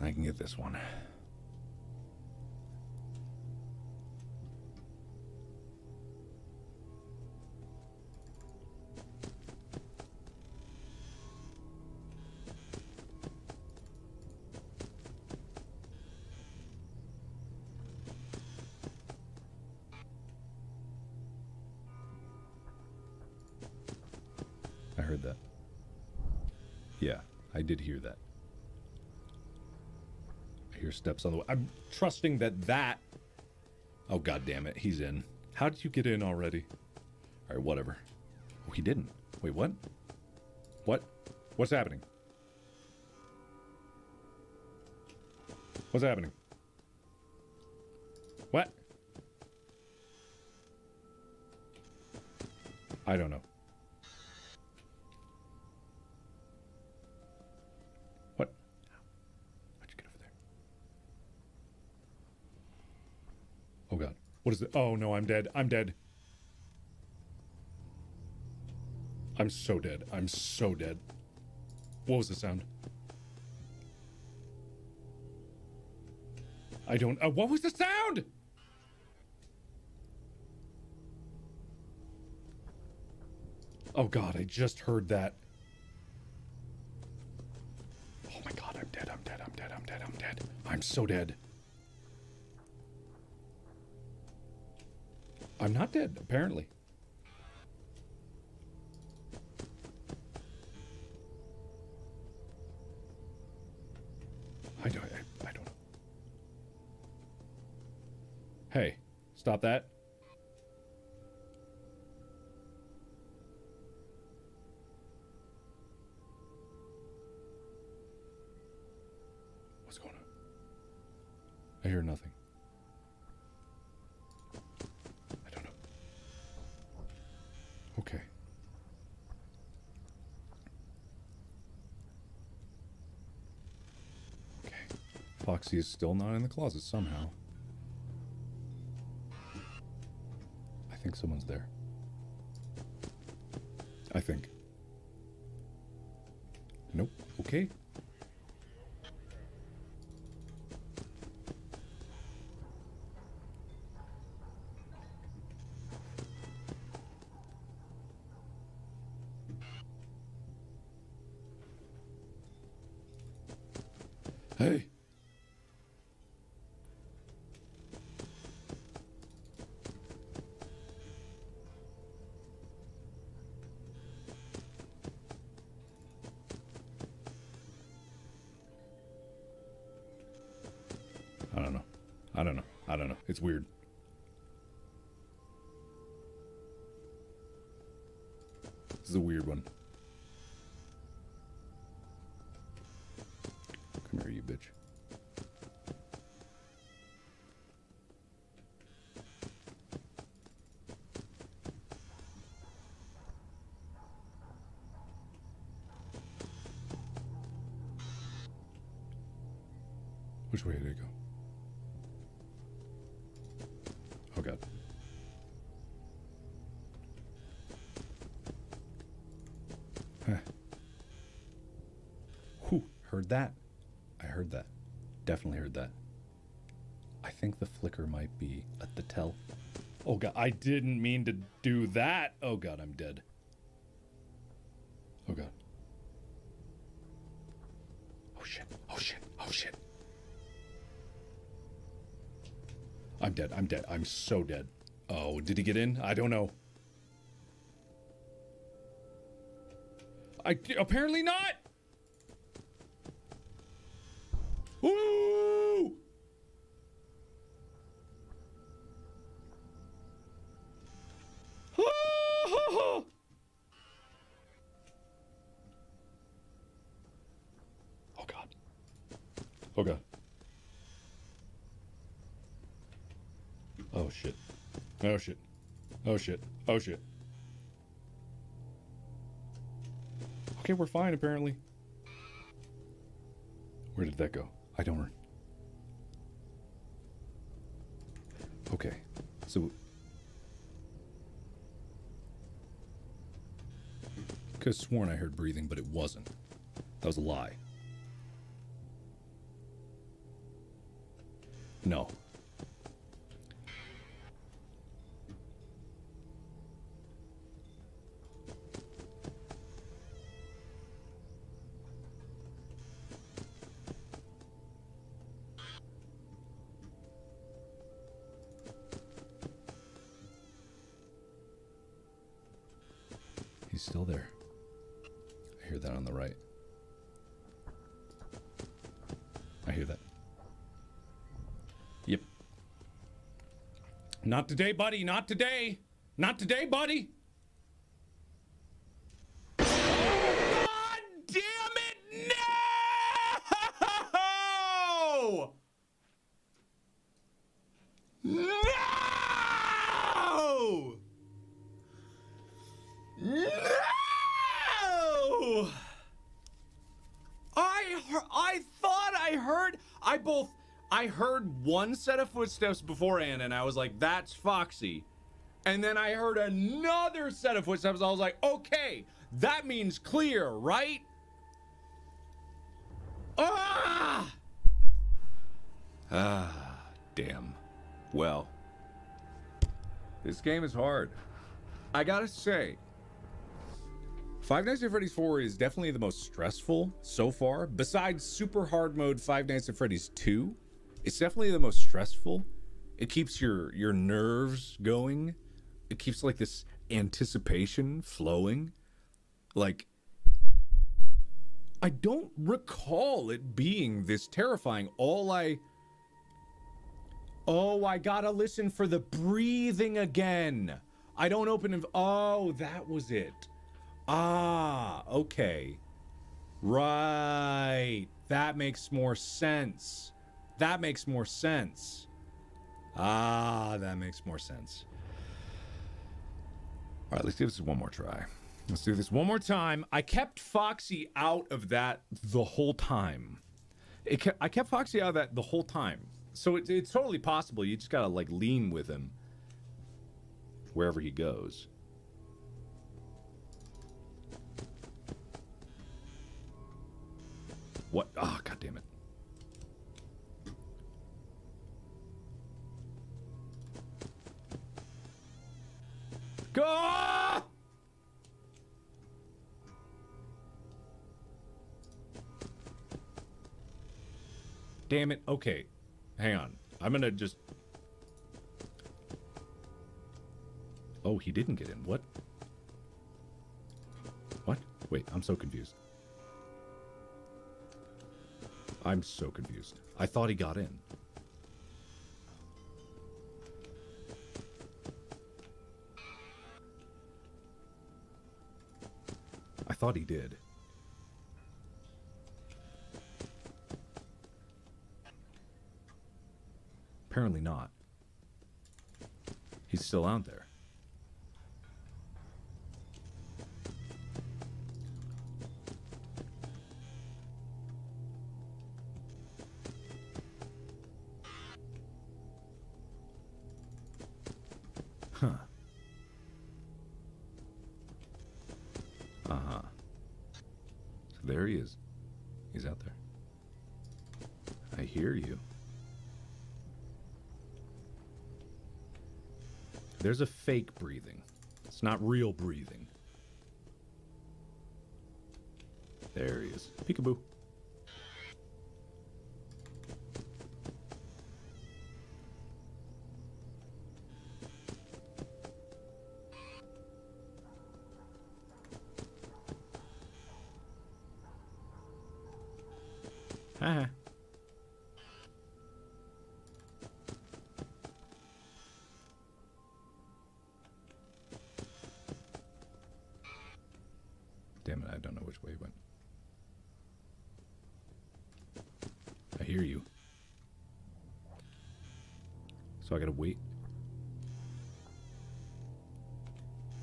I can get this one. I heard that. Yeah, I did hear that. I hear steps on the way. I'm trusting that... Oh, god damn it. He's in. How did you get in already? All right, whatever. Oh, he didn't. Wait, what? What? What's happening? What's happening? What? I don't know. What? How'd you get over there? Oh god. What is it? Oh no, I'm dead. I'm dead. I'm so dead. I'm so dead. What was the sound? I don't... what was the sound? Oh god, I just heard that. Oh my god, I'm dead, I'm dead, I'm dead, I'm dead, I'm dead. I'm so dead. I'm not dead, apparently. I don't know. Hey, stop that. What's going on? I hear nothing. I don't know. Okay. Okay. Foxy is still not in the closet somehow. I think someone's there. I think. Nope. Okay. Hey. I don't know. It's weird. This is a weird one. Come here, you bitch. Which way did it go? Oh god. Huh. Whew, heard that. I heard that. Definitely heard that. I think the flicker might be at the tell. Oh god, I didn't mean to do that. Oh god, I'm dead. Oh god. Oh shit. Oh shit. Oh shit. I'm dead. I'm dead. I'm so dead. Oh, did he get in? I don't know. Apparently not. Ooh! Oh god. Oh god. Oh shit. Oh shit. Oh shit. Oh shit. Okay, we're fine apparently. Where did that go? I don't know. Okay. So could have sworn I heard breathing, but it wasn't. That was a lie. No. He's still there. I hear that on the right. I hear that. Yep. Not today, buddy. Not today. Not today, buddy. God damn it! No! No! No! I thought I heard. I heard one set of footsteps beforehand, and I was like, "That's Foxy." And then I heard another set of footsteps. I was like, "Okay, that means clear, right?" Ah! Ah, damn. Well, this game is hard. I gotta say, Five Nights at Freddy's 4 is definitely the most stressful so far. Besides super hard mode Five Nights at Freddy's 2, it's definitely the most stressful. It keeps your nerves going. It keeps like this anticipation flowing. Like, I don't recall it being this terrifying. Oh, I gotta listen for the breathing again. I don't open it. Oh, that was it. Ah, okay. Right. That makes more sense. That makes more sense. Ah, that makes more sense. All right, let's do this one more try. Let's do this one more time. I kept Foxy out of that the whole time. I kept Foxy out of that the whole time. So it's totally possible. You just gotta like lean with him wherever he goes. What? Oh, God damn it. Go! Damn it. Okay. Hang on. I'm gonna just... Oh, he didn't get in. What? What? Wait, I'm so confused. I'm so confused. I thought he got in. I thought he did. Apparently not. He's still out there. Huh. Uh-huh. So there he is. He's out there. I hear you. There's a fake breathing. It's not real breathing. There he is. Peekaboo. Haha. Damn it, I don't know which way he went. I hear you. So I gotta wait.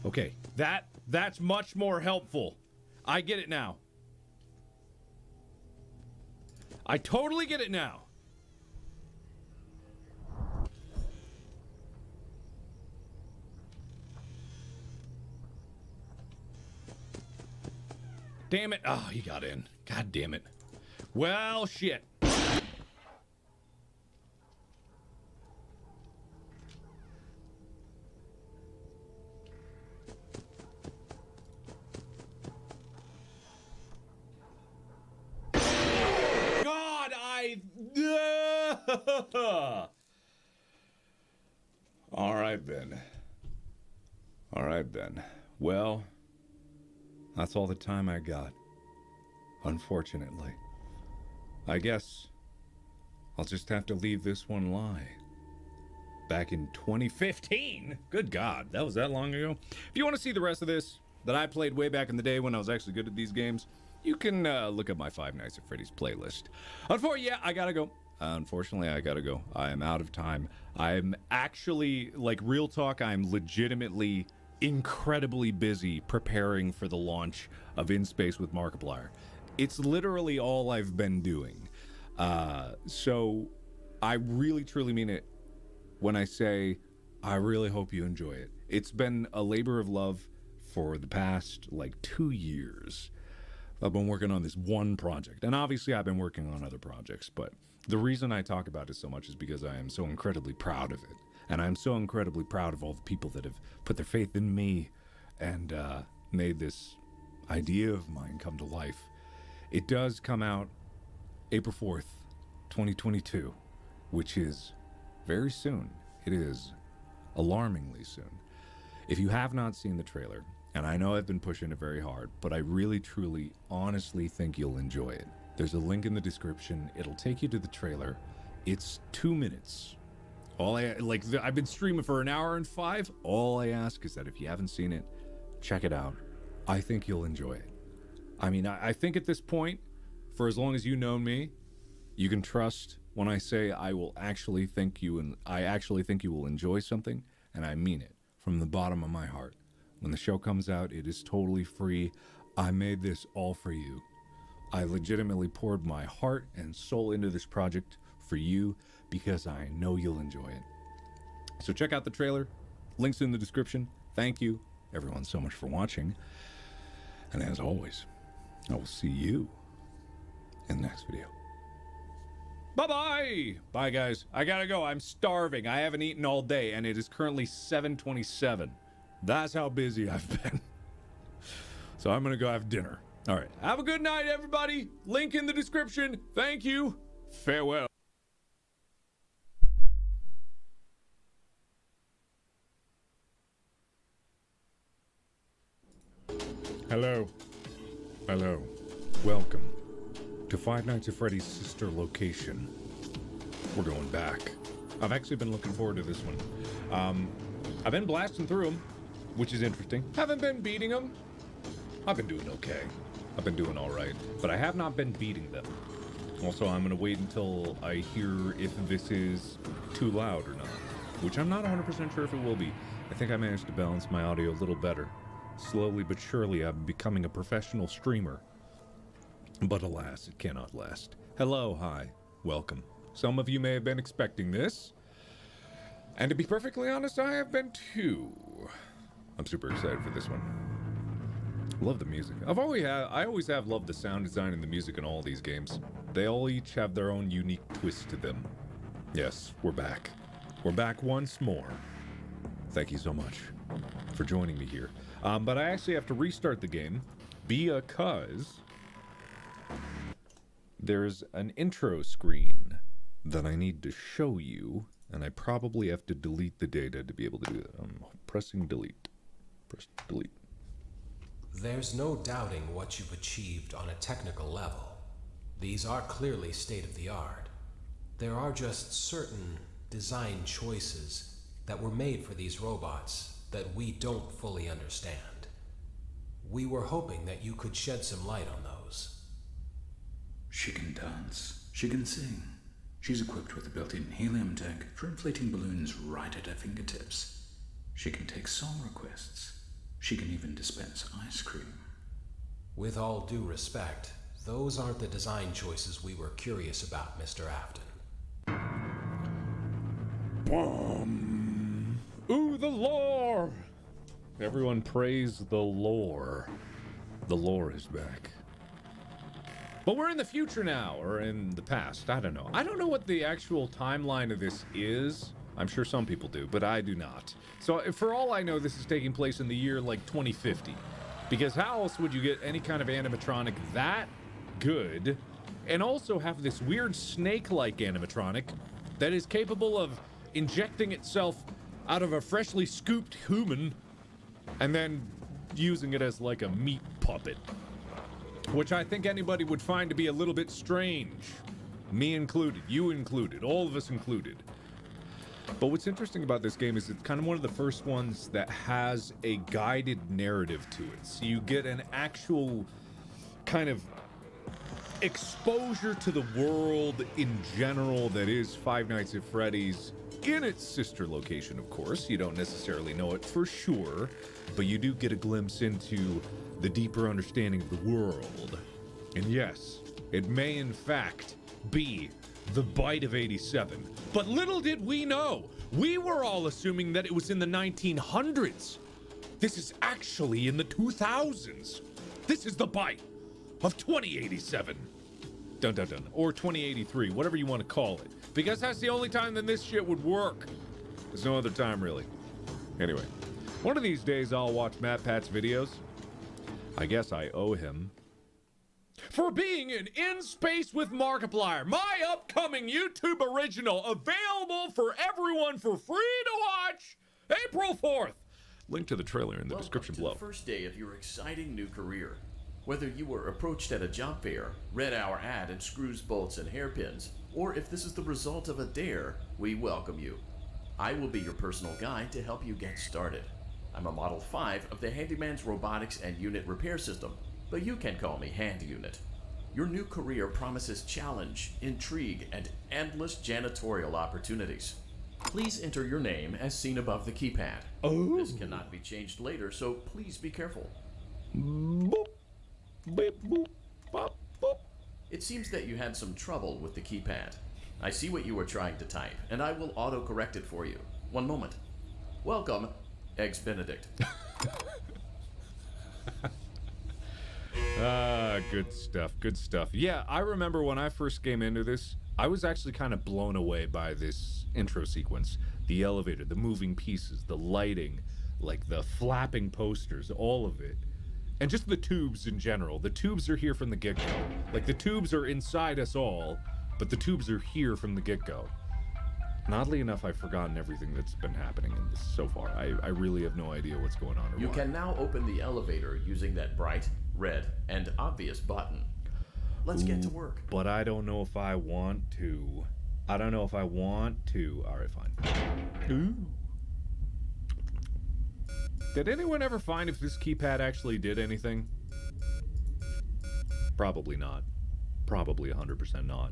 Okay, that's much more helpful. I get it now. I totally get it now. Damn it. Oh, he got in. God damn it. Well, shit. All right, Ben. All right, Ben. Well, that's all the time I got. Unfortunately. I guess I'll just have to leave this one lie. Back in 2015? Good God, that was that long ago? If you want to see the rest of this that I played way back in the day when I was actually good at these games, you can look at my Five Nights at Freddy's playlist. I gotta go. Unfortunately, I gotta go. I am out of time. I'm actually, like, real talk, I'm legitimately incredibly busy preparing for the launch of In Space with Markiplier. It's literally all I've been doing. So I really, truly mean it when I say I really hope you enjoy it. It's been a labor of love for the past, like, 2 years. I've been working on this one project, and obviously I've been working on other projects, but the reason I talk about it so much is because I am so incredibly proud of it, and I'm so incredibly proud of all the people that have put their faith in me and made this idea of mine come to life. It does come out April 4th, 2022, which is very soon. It is alarmingly soon. If you have not seen the trailer, and I know I've been pushing it very hard, but I really, truly, honestly think you'll enjoy it. There's a link in the description. It'll take you to the trailer. It's 2 minutes. I've been streaming for 1 hour and 5. All I ask is that if you haven't seen it, check it out. I think you'll enjoy it. I mean, I think at this point, for as long as you know me, you can trust when I say I actually think you will enjoy something, and I mean it from the bottom of my heart. When the show comes out, it is totally free. I made this all for you. I legitimately poured my heart and soul into this project for you because I know you'll enjoy it. So check out the trailer. Links in the description. Thank you, everyone, so much for watching. And as always, I will see you in the next video. Bye-bye! Bye, guys. I gotta go. I'm starving. I haven't eaten all day, and it is currently 7:27. That's how busy I've been. So I'm gonna go have dinner. All right. Have a good night, everybody. Link in the description. Thank you. Farewell. Hello. Hello. Welcome to Five Nights at Freddy's sister location. We're going back. I've actually been looking forward to this one. I've been blasting through them, which is interesting. Haven't been beating them. I've been doing okay. I've been doing all right, but I have not been beating them. Also, I'm going to wait until I hear if this is too loud or not, which I'm not 100% sure if it will be. I think I managed to balance my audio a little better. Slowly but surely, I'm becoming a professional streamer. But alas, it cannot last. Hello, hi, welcome. Some of you may have been expecting this. And to be perfectly honest, I have been too. I'm super excited for this one. Love the music. I always have loved the sound design and the music in all these games. They all each have their own unique twist to them. Yes, we're back. We're back once more. Thank you so much for joining me here. But I actually have to restart the game because there's an intro screen that I need to show you, and I probably have to delete the data to be able to do that. I'm pressing delete. Press delete. There's no doubting what you've achieved on a technical level. These are clearly state-of-the-art. There are just certain design choices that were made for these robots that we don't fully understand. We were hoping that you could shed some light on those. She can dance. She can sing. She's equipped with a built-in helium tank for inflating balloons right at her fingertips. She can take song requests. She can even dispense ice cream. With all due respect, those aren't the design choices we were curious about, Mr. Afton. Boom. Ooh, the lore! Everyone praise the lore. The lore is back. But we're in the future now, or in the past. I don't know. I don't know what the actual timeline of this is. I'm sure some people do, but I do not. So for all I know, this is taking place in the year like 2050. Because how else would you get any kind of animatronic that good and also have this weird snake-like animatronic that is capable of injecting itself out of a freshly scooped human and then using it as like a meat puppet? Which I think anybody would find to be a little bit strange. Me included, you included, all of us included. But what's interesting about this game is it's kind of one of the first ones that has a guided narrative to it. So you get an actual kind of exposure to the world in general that is Five Nights at Freddy's in its sister location, of course. You don't necessarily know it for sure, but you do get a glimpse into the deeper understanding of the world. And yes, it may in fact be the bite of 87. But little did we know, we were all assuming that it was in the 1900s. This is actually in the 2000s. This is the bite of 2087. Dun dun dun. Or 2083, whatever you want to call it. Because that's the only time that this shit would work. There's no other time, really. Anyway, one of these days I'll watch MatPat's videos. I guess I owe him for being in Space with Markiplier, my upcoming YouTube original, available for everyone for free to watch April 4th. Link to the trailer in the description below. The first day of your exciting new career. Whether you were approached at a job fair, read our ad in screws, bolts, and hairpins, or if this is the result of a dare, we welcome you. I will be your personal guide to help you get started. I'm a Model 5 of the Handyman's Robotics and Unit Repair System, but you can call me Hand Unit. Your new career promises challenge, intrigue, and endless janitorial opportunities. Please enter your name as seen above the keypad. Oh. This cannot be changed later, so please be careful. Boop. Beep, boop, bop, boop. It seems that you had some trouble with the keypad. I see what you were trying to type, and I will auto-correct it for you. One moment. Welcome, Eggs Benedict. Good stuff, good stuff. Yeah, I remember when I first came into this, I was actually kind of blown away by this intro sequence. The elevator, the moving pieces, the lighting, like the flapping posters, all of it. And just the tubes in general. The tubes are here from the get-go. Like, the tubes are inside us all, but the tubes are here from the get-go. And oddly enough, I've forgotten everything that's been happening in this so far. I really have no idea what's going on or You why. can now open the elevator using that bright, red, and obvious button. Let's get to work. But I don't know if I want to. I don't know if I want to. All right, fine. Ooh. Did anyone ever find if this keypad actually did anything? Probably not. Probably 100% not.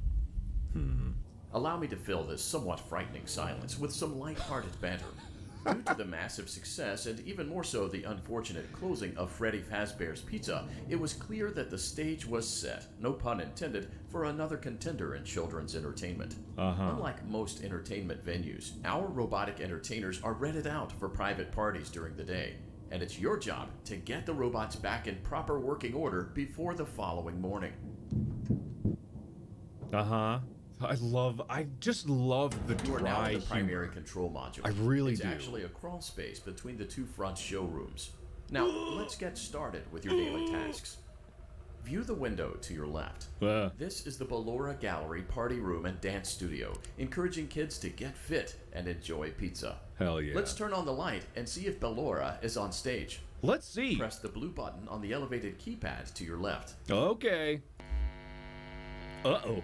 Allow me to fill this somewhat frightening silence with some light-hearted banter. Due to the massive success, and even more so the unfortunate closing of Freddy Fazbear's Pizza, it was clear that the stage was set, no pun intended, for another contender in children's entertainment. Unlike most entertainment venues, our robotic entertainers are rented out for private parties during the day, and it's your job to get the robots back in proper working order before the following morning. I just love the You are now dry in the primary humor. control module. I really it's do. It's actually a crawl space between the two front showrooms. Now, let's get started with your daily tasks. View the window to your left. This is the Ballora Gallery Party Room and Dance Studio, encouraging kids to get fit and enjoy pizza. Hell yeah. Let's turn on the light and see if Ballora is on stage. Let's see. Press the blue button on the elevated keypad to your left. Okay. Uh-oh.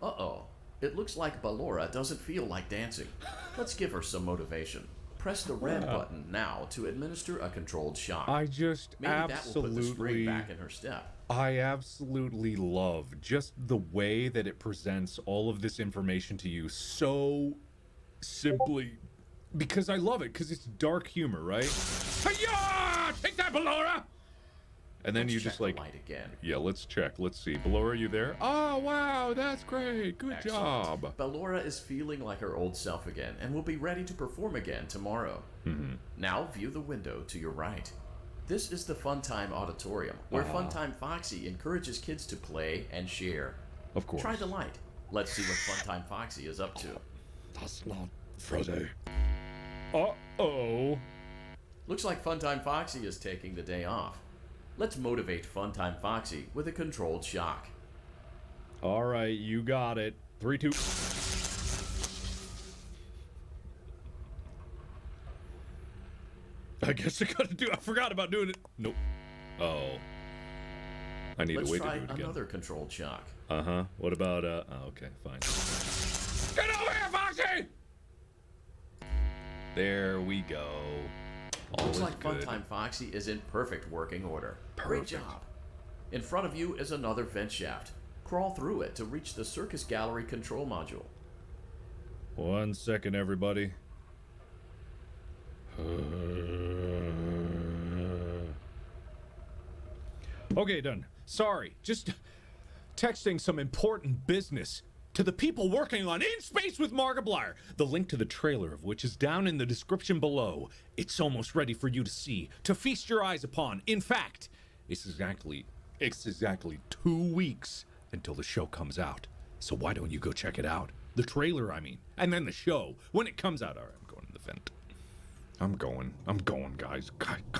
Uh-oh. It looks like Ballora doesn't feel like dancing. Let's give her some motivation. Press the red button now to administer a controlled shock. I just Maybe that will put the spring back in her step. I absolutely love just the way that it presents all of this information to you so simply. Because I love it, because it's dark humor, right? Hi-ya! Take that, Ballora! And then you just like, light again. Yeah, let's check. Let's see. Ballora, are you there? Oh, wow, that's great. Good job. Ballora is feeling like her old self again and will be ready to perform again tomorrow. Now view the window to your right. This is the Funtime Auditorium, where Funtime Foxy encourages kids to play and share. Of course. Try the light. Let's see what Funtime Foxy is up to. That's not Freddy. Uh-oh. Looks like Funtime Foxy is taking the day off. Let's motivate Funtime Foxy with a controlled shock. All right, you got it. 3, 2. I guess I gotta do. I forgot about doing it. Nope. Oh. I need Let's a way to try do it again. another controlled shock. What about oh, okay, fine. Get over here, Foxy! There we go. All Looks is like good. Funtime Foxy is in perfect working order. Great Perfect. job. In front of you is another vent shaft. Crawl through it to reach the Circus Gallery control module. 1 second, everybody. Okay, done. Sorry, just texting some important business to the people working on In Space with Markiplier, the link to the trailer of which is down in the description below. It's almost ready for you to see, to feast your eyes upon. In fact, it's exactly 2 weeks until the show comes out. So why don't you go check it out? The trailer, I mean, and then the show when it comes out. All right, I'm going to the vent. I'm going, guys. Guys,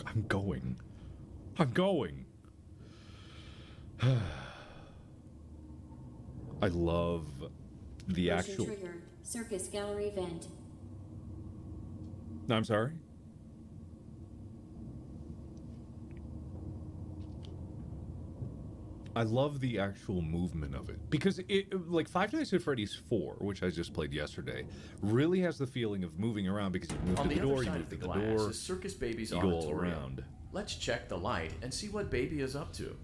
I'm going. I love the Motion actual. triggered. Circus Gallery vent. I'm sorry. I love the actual movement of it because it, like Five Nights at Freddy's 4, which I just played yesterday, really has the feeling of moving around because you move On to the the door, other you side move of to the the glass door, is Circus Baby's you go all auditorium. around. Let's check the light and see what Baby is up to.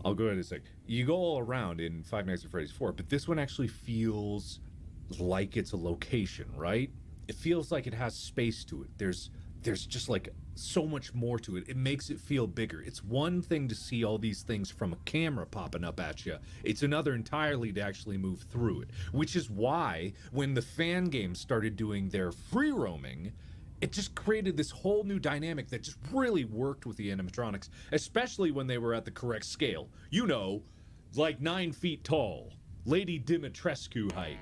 I'll go ahead and say you go all around in Five Nights at Freddy's 4, but this one actually feels like it's a location, right? It feels like it has space to it. There's just like so much more to it. It makes it feel bigger. It's one thing to see all these things from a camera popping up at you. It's another entirely to actually move through it, which is why when the fan games started doing their free roaming, it just created this whole new dynamic that just really worked with the animatronics, especially when they were at the correct scale. You know, like 9 feet tall, Lady Dimitrescu height.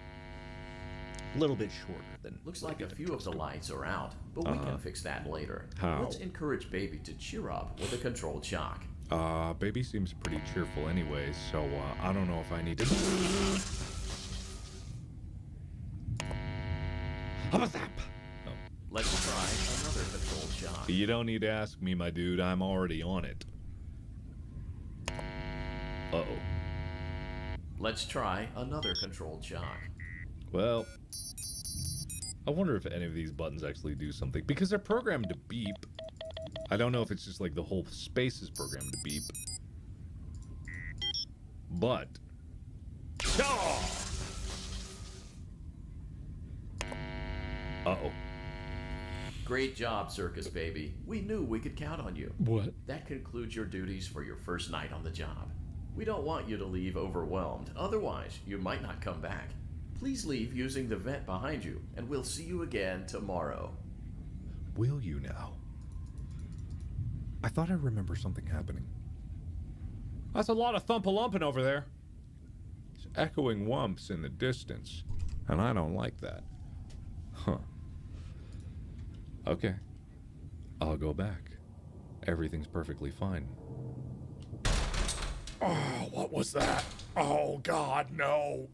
A little bit shorter than. Looks like a few of the lights are out, but we can fix that later. How? Let's encourage Baby to cheer up with a controlled shock. Baby seems pretty cheerful anyway, so I don't know if I need to. Let's try another controlled shock. You don't need to ask me, my dude. I'm already on it. Uh-oh. Let's try another controlled shock. Well, I wonder if any of these buttons actually do something. Because they're programmed to beep. I don't know if it's just like the whole space is programmed to beep. But... Uh-oh. Great job, Circus Baby. We knew we could count on you. What? That concludes your duties for your first night on the job. We don't want you to leave overwhelmed, otherwise you might not come back. Please leave using the vent behind you, and we'll see you again tomorrow. Will you now? I thought I remember something happening. That's a lot of thump-a-lumping over there. It's echoing whumps in the distance, and I don't like that. Huh. Okay. I'll go back. Everything's perfectly fine. Oh, what was that? Oh, God, no.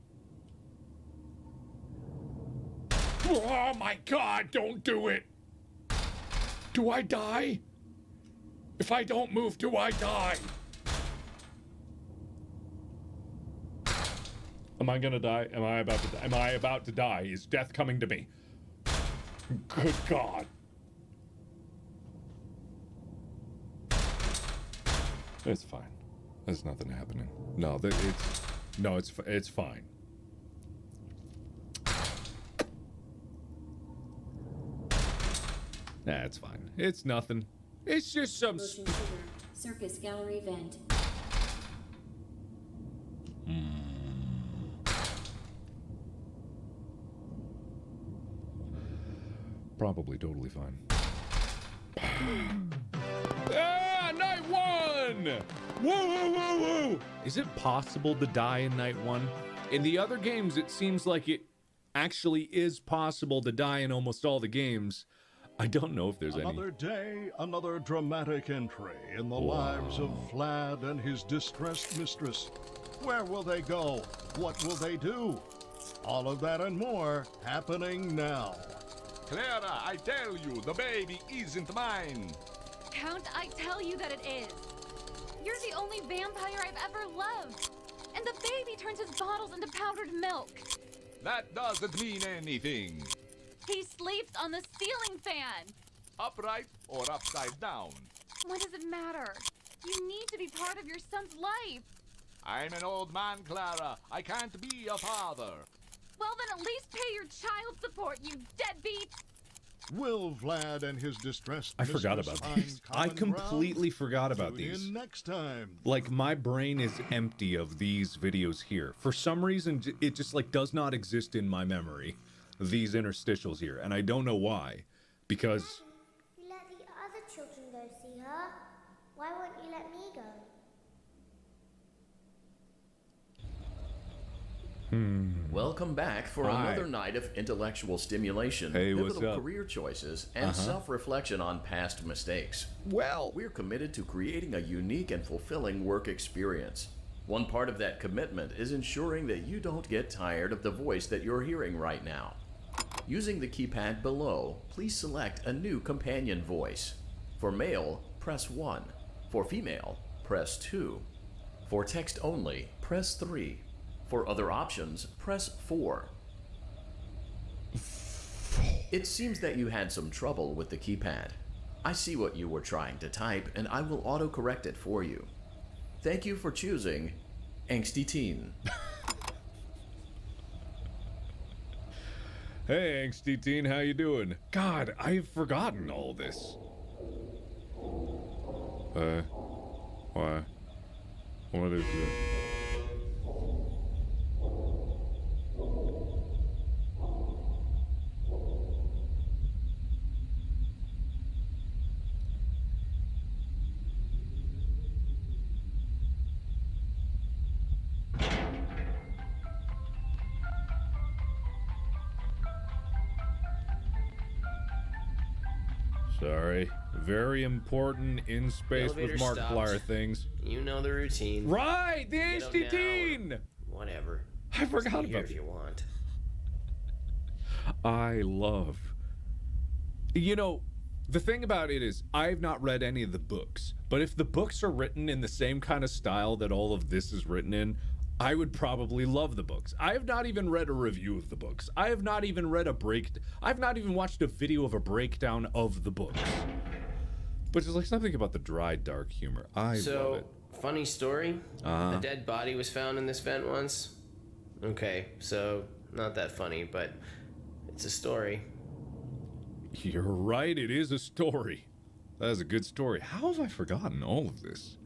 Oh, my God, don't do it. Do I die? If I don't move, do I die? Am I gonna die? Am I about to die? Am I about to die? Is death coming to me? Good God. It's fine. There's nothing happening. No, it's fine. Nah, it's fine. It's nothing. It's just some Motion trigger. Circus gallery vent. Probably totally fine. Ah, night one! Woo, woo, woo, woo! Is it possible to die in night one? In the other games, it seems like it actually is possible to die in almost all the games. I don't know if there's Another day, another dramatic entry in the lives of Vlad and his distressed mistress. Where will they go? What will they do? All of that and more happening now. Clara, I tell you, the baby isn't mine. Count, I tell you that it is. You're the only vampire I've ever loved. And the baby turns his bottles into powdered milk. That doesn't mean anything. He sleeps on the ceiling fan. Upright or upside down? What does it matter? You need to be part of your son's life. I'm an old man, Clara. I can't be a father. Well, then at least pay your child support, you deadbeat. Will Vlad and his distressed I forgot mistress about find these. I common completely ground? forgot about Tune these. in next time. Like, my brain is empty of these videos here. For some reason, it just, like, does not exist in my memory. These interstitials here. And I don't know why. Because... You let the other children go see her. Why won't you let me go? Welcome back for Hi. another night of intellectual stimulation, Hey, what's pivotal up? career choices, and Uh-huh. self-reflection on past mistakes. Well, we're committed to creating a unique and fulfilling work experience. One part of that commitment is ensuring that you don't get tired of the voice that you're hearing right now. Using the keypad below, please select a new companion voice. For male, press 1. For female, press 2. For text only, press 3. For other options, press 4. It seems that you had some trouble with the keypad. I see what you were trying to type, and I will autocorrect it for you. Thank you for choosing Angsty Teen. Hey, Angsty Teen, how you doing? God, I've forgotten all this. Why? What is it? Sorry. Very important in space with Elevator Markiplier stopped. things. You know the routine. Right, the Get up Angsty now Teen! or Whatever. I forgot Stay here about if you want. I love. You know, the thing about it is, I've not read any of the books, but if the books are written in the same kind of style that all of this is written in, I would probably love the books. I have not even read a review of the books. I have not even read I've not even watched a video of a breakdown of the books. But there's like something about the dry, dark humor. I love it. Funny story. A dead body was found in this vent once. Okay, so not that funny, but it's a story. You're right, it is a story. That is a good story. How have I forgotten all of this?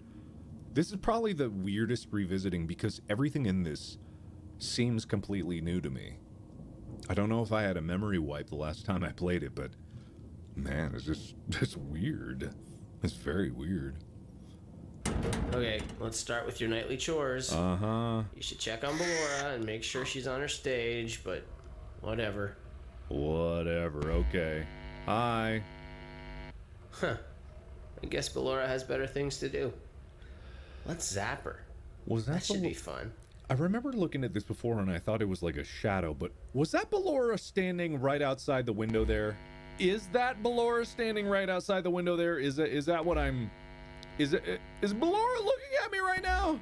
This is probably the weirdest revisiting because everything in this seems completely new to me. I don't know if I had a memory wipe the last time I played it, but man, it's weird. It's very weird. Okay, let's start with your nightly chores. Uh-huh. You should check on Ballora and make sure she's on her stage, but whatever. Whatever, okay. Hi. Huh. I guess Ballora has better things to do. Let's zap her. Was that should be fun. I remember looking at this before and I thought it was like a shadow, but was that Ballora standing right outside the window there? Is that Ballora standing right outside the window there? Is that what I'm... Is Ballora looking at me right now?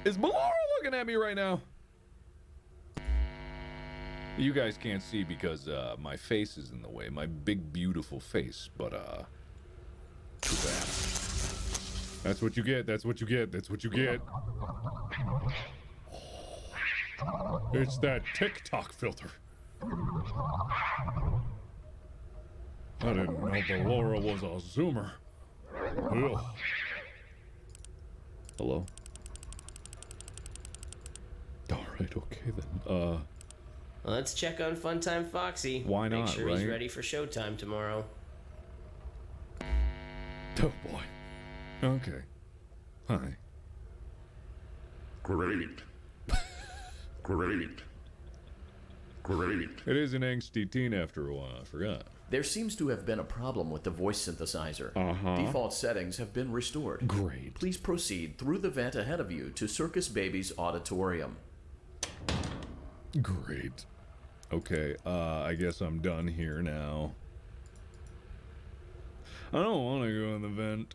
Is Ballora looking at me right now? You guys can't see because my face is in the way. My big, beautiful face. But, too bad. That's what you get. That's what you get. That's what you get. It's that TikTok filter. I didn't know Ballora was a Zoomer. Ugh. Hello? Alright, okay then. Let's check on Funtime Foxy. Why not, Make sure he's right? ready for showtime tomorrow. Oh boy. Okay. Hi. Great. Great. Great. It is an angsty teen after a while, I forgot. There seems to have been a problem with the voice synthesizer. Default settings have been restored. Great. Please proceed through the vent ahead of you to Circus Baby's auditorium. Great. Okay, I guess I'm done here now. I don't want to go in the vent.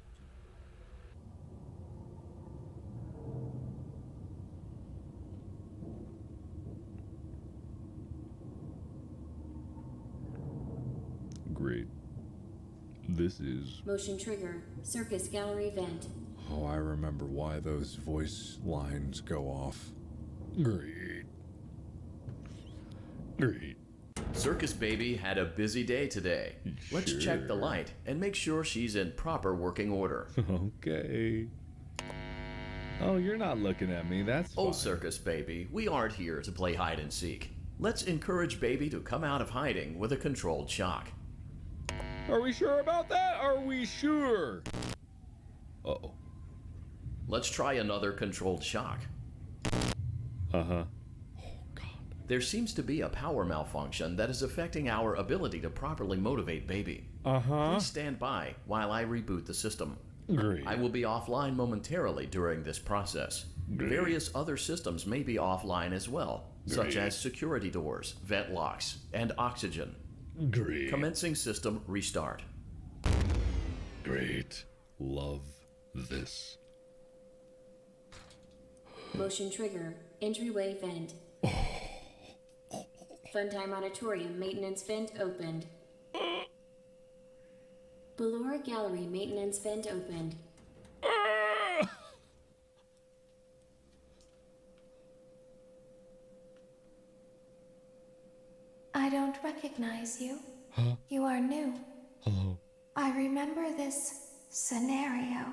Great. This is... Motion trigger. Circus gallery vent. Oh, I remember why those voice lines go off. Great. Great. Circus Baby had a busy day today. Let's check the light and make sure she's in proper working order. Okay. Oh, you're not looking at me. That's fine. Oh, Circus Baby, we aren't here to play hide and seek. Let's encourage Baby to come out of hiding with a controlled shock. Are we sure about that? Are we sure? Uh-oh. Let's try another controlled shock. Uh-huh. There seems to be a power malfunction that is affecting our ability to properly motivate Baby. Uh-huh. Please stand by while I reboot the system. Great. I will be offline momentarily during this process. Great. Various other systems may be offline as well, such Great. as security doors, vent locks, and oxygen. Great. Commencing system restart. Great. Love this. Motion trigger. Entryway vent. Funtime auditorium maintenance vent opened. Ballora gallery maintenance vent opened. I don't recognize you. Huh? You are new. Hello. I remember this scenario.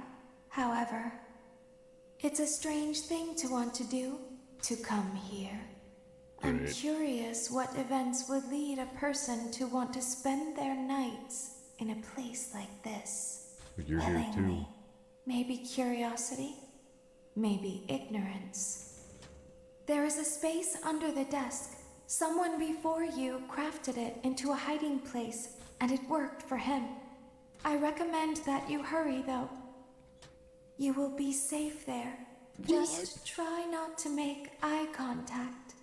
However, it's a strange thing to want to do, to come here. I'm Great. curious what events would lead a person to want to spend their nights in a place like this. You're here too. Willingly. Maybe curiosity, maybe ignorance. There is a space under the desk. Someone before you crafted it into a hiding place, and it worked for him. I recommend that you hurry, though. You will be safe there. Just try not to make eye contact.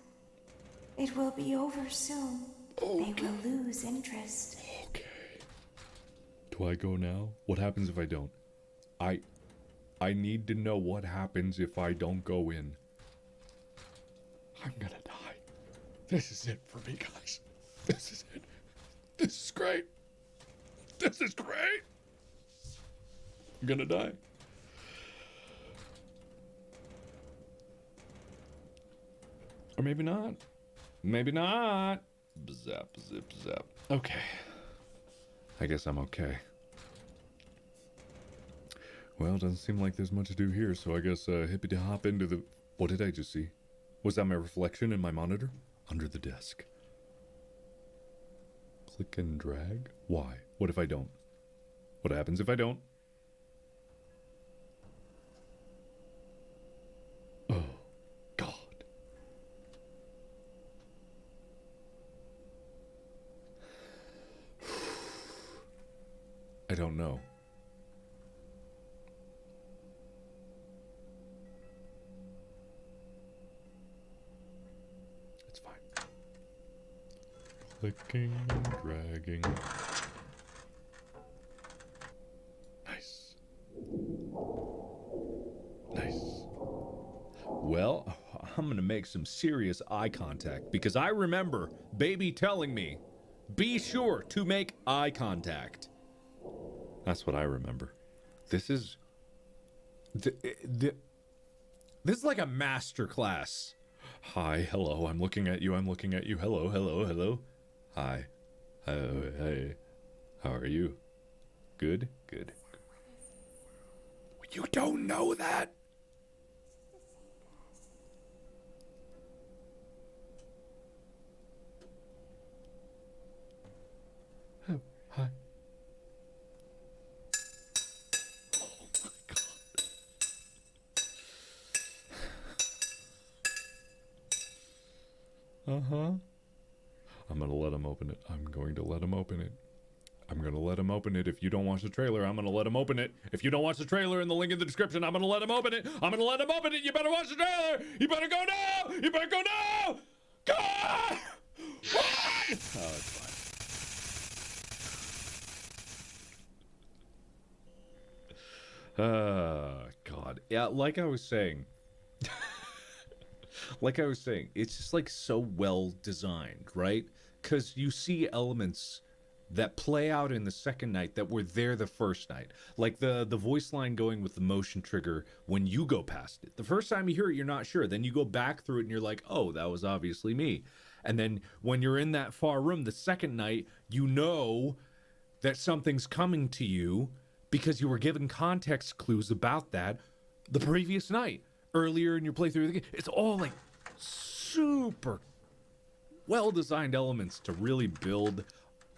It will be over soon. They will lose interest. Do I go now? What happens if I don't? I need to know what happens if I don't go in. I'm gonna die. This is it for me, guys. This is it. This is great. This is great. I'm gonna die. Or maybe not. Maybe not. Zap, zip, zap. Okay. I guess I'm okay. Well, doesn't seem like there's much to do here, so I guess hippity hop into the... What did I just see? Was that my reflection in my monitor? Under the desk. Click and drag? Why? What if I don't? What happens if I don't? Oh, God. I don't know. It's fine. Clicking and dragging. Nice. Nice. Well, I'm gonna make some serious eye contact because I remember Baby telling me, be sure to make eye contact. That's what I remember. This is... This is like a master class. Hi, hello, I'm looking at you, I'm looking at you. Hello, hello, hello. Hi. Hey. How are you? Good? Good. You don't know that? Oh, hi. Uh-huh. I'm gonna let him open it. I'm going to let him open it. I'm gonna let him open it. If you don't watch the trailer, I'm gonna let him open it. If you don't watch the trailer in the link in the description, I'm gonna let him open it. I'm gonna let him open it. You better watch the trailer. You better go now. You better go now. God! What? Oh, it's fine. God. Yeah, like I was saying. It's just like so well designed, right? Because you see elements that play out in the second night that were there the first night. Like the voice line going with the motion trigger when you go past it. The first time you hear it, you're not sure. Then you go back through it and you're like, oh, that was obviously me. And then when you're in that far room the second night, you know that something's coming to you because you were given context clues about that the previous night. Earlier in your playthrough of the game. It's all like super well-designed elements to really build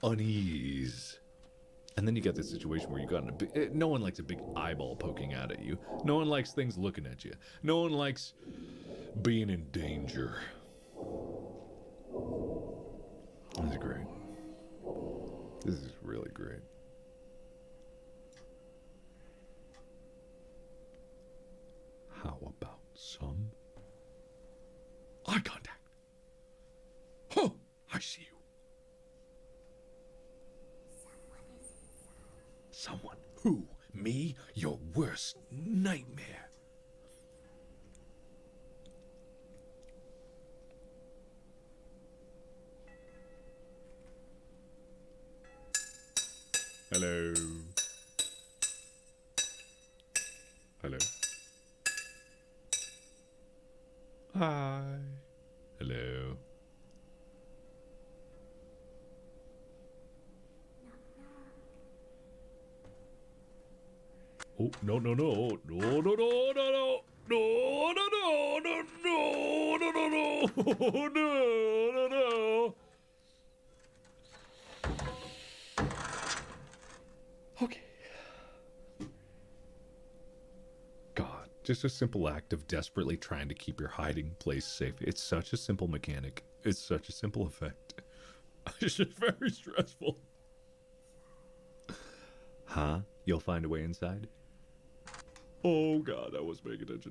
unease. And then you got this situation where you got no one likes a big eyeball poking out at you. No one likes things looking at you. No one likes being in danger. This is great. This is really great. How about some eye contact? Oh, I see you. Someone who? Me? Your worst nightmare. Hello. Hello. Hi. Hello. Oh, no, no, no. No, no, no, no, no. No, no, no, no, no, no, no, no, no, no, no. Okay. God, just a simple act of desperately trying to keep your hiding place safe. It's such a simple mechanic. It's such a simple effect. It's just very stressful. Huh? You'll find a way inside? Oh God, I was paying attention.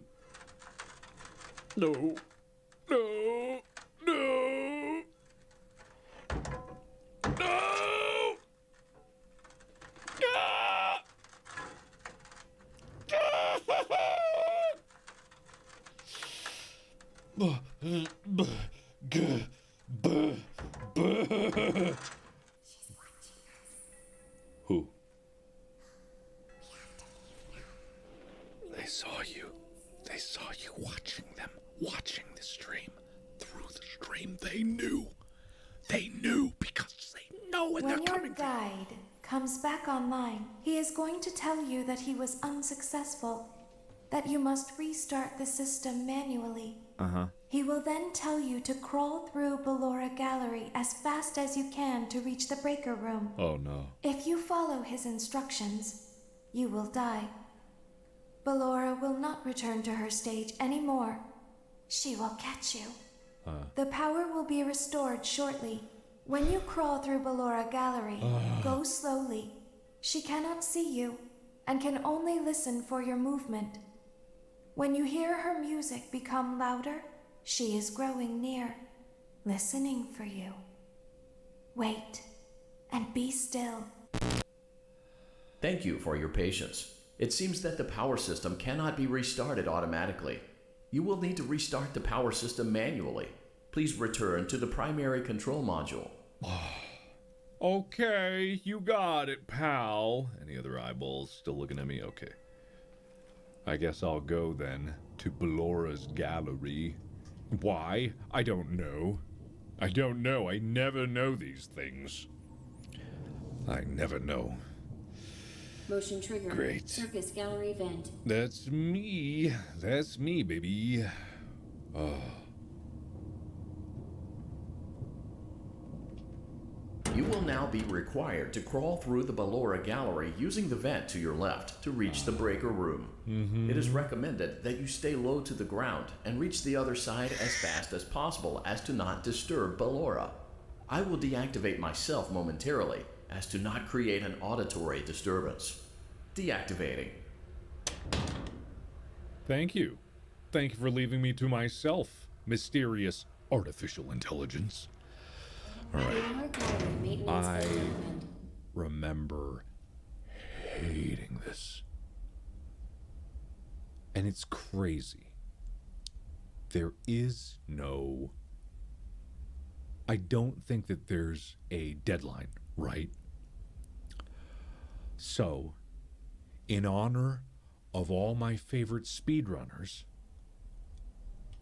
No. No. No. Who? They saw you. They saw you watching them, watching the stream. Through the stream, they knew. They knew because they know when they're coming. When your guide comes back online, he is going to tell you that he was unsuccessful, that you must restart the system manually. He will then tell you to crawl through Ballora Gallery as fast as you can to reach the breaker room. Oh no. If you follow his instructions, you will die. Ballora will not return to her stage anymore. She will catch you. The power will be restored shortly. When you crawl through Ballora Gallery, go slowly. She cannot see you and can only listen for your movement. When you hear her music become louder, she is growing near, listening for you. Wait and be still. Thank you for your patience. It seems that the power system cannot be restarted automatically. You will need to restart the power system manually. Please return to the primary control module. Okay, you got it, pal. Any other eyeballs still looking at me? Okay. I guess I'll go then to Ballora's gallery. Why? I don't know. I don't know. I never know these things. I never know. Motion trigger. Great. Circus gallery vent. That's me. That's me, baby. Oh. You will now be required to crawl through the Ballora Gallery using the vent to your left to reach the breaker room. It is recommended that you stay low to the ground and reach the other side as fast as possible as to not disturb Ballora. I will deactivate myself momentarily as to not create an auditory disturbance. Deactivating. Thank you. Thank you for leaving me to myself, mysterious artificial intelligence. All right. I remember hating this. And it's crazy. There is no... I don't think that there's a deadline, right? So, in honor of all my favorite speedrunners,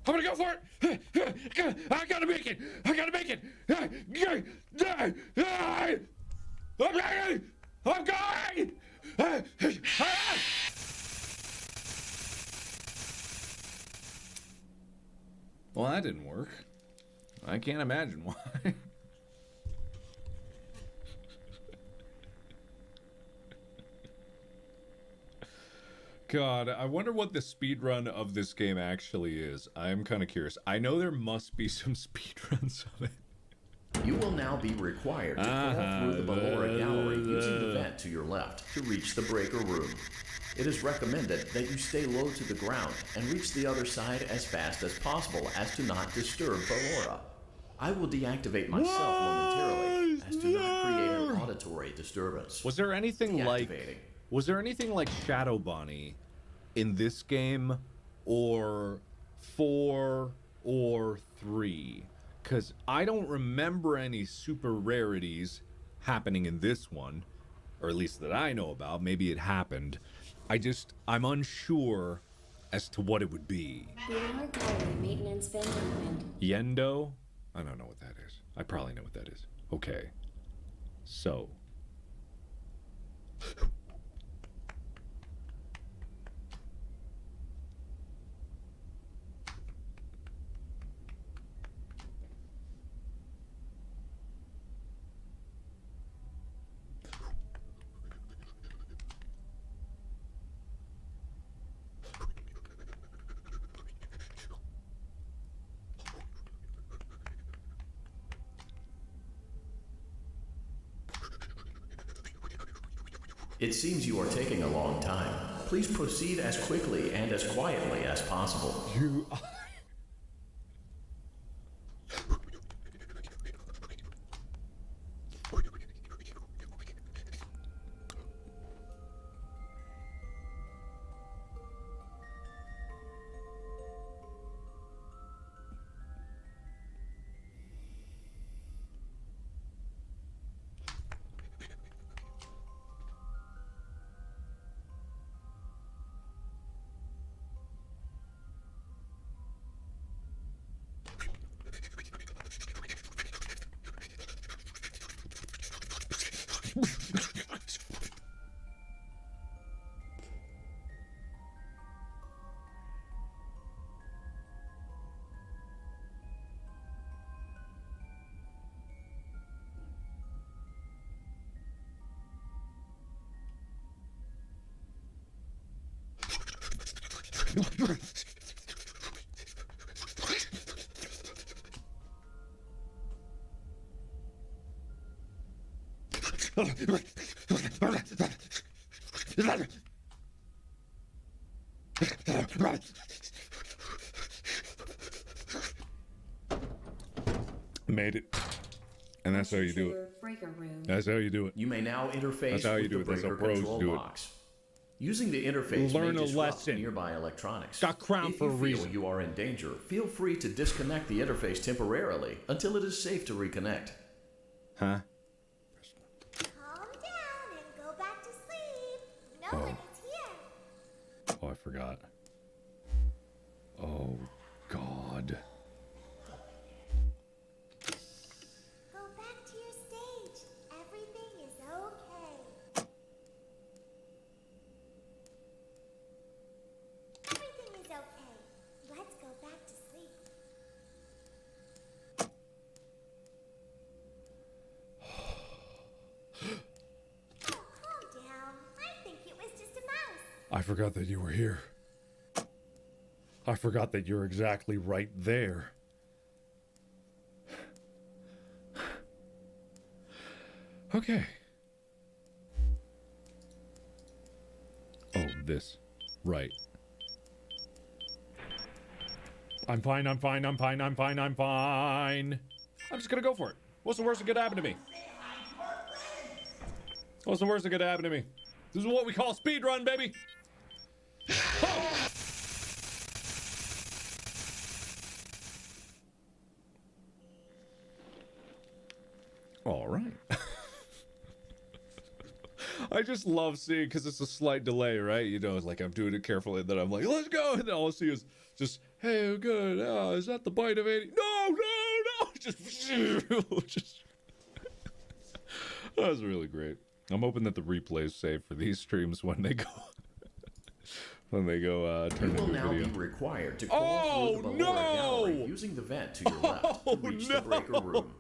I'm gonna go for it! I gotta make it! I gotta make it! I'm going! Well, that didn't work. I can't imagine why. God, I wonder what the speedrun of this game actually is. I'm kind of curious. I know there must be some speedruns of it. You will now be required to crawl through the Ballora Gallery using the vent to your left to reach the breaker room. It is recommended that you stay low to the ground and reach the other side as fast as possible as to not disturb Ballora. I will deactivate myself momentarily as to not create an auditory disturbance. Was there anything like Shadow Bunny in this game, or 4 or 3? Because I don't remember any super rarities happening in this one, or at least that I know about. Maybe it happened. I'm unsure as to what it would be. Ballora gallery maintenance vent opened. Yendo? I don't know what that is. I probably know what that is. Okay. So. It seems you are taking a long time. Please proceed as quickly and as quietly as possible. You... Made it. And that's how you do it. Breaker room. That's how you do it. You may now interface That's how you with do the it. That's how breaker pros control do it. box. Using the interface Learn may a disrupt lesson. nearby electronics. Got crowned if for a you feel reason. you are in danger, feel free to disconnect the interface temporarily until it is safe to reconnect. Huh? Calm down and go back to sleep. No Oh. one is here. Oh, I forgot. Oh, God. Go back to your stage. Everything is okay. Everything is okay. Let's go back to sleep. Oh, calm down. I think it was just a mouse. I forgot that you were here. I forgot that you're exactly right there. Okay. Oh, this. Right. I'm fine, I'm fine, I'm fine, I'm fine, I'm fine. I'm just gonna go for it. What's the worst that could happen to me? What's the worst that could happen to me? This is what we call speed run, baby. All right. I just love seeing, because it's a slight delay, right? You know, it's like I'm doing it carefully, and then I'm like, let's go. And then all I see is just, hey, good. Is that the bite of 80? No. Just, just. That was really great. I'm hoping that the replay is saved for these streams when they go. When they go You turn will into now video. be required to crawl through the Ballora gallery using the vent to your left to reach the breaker room.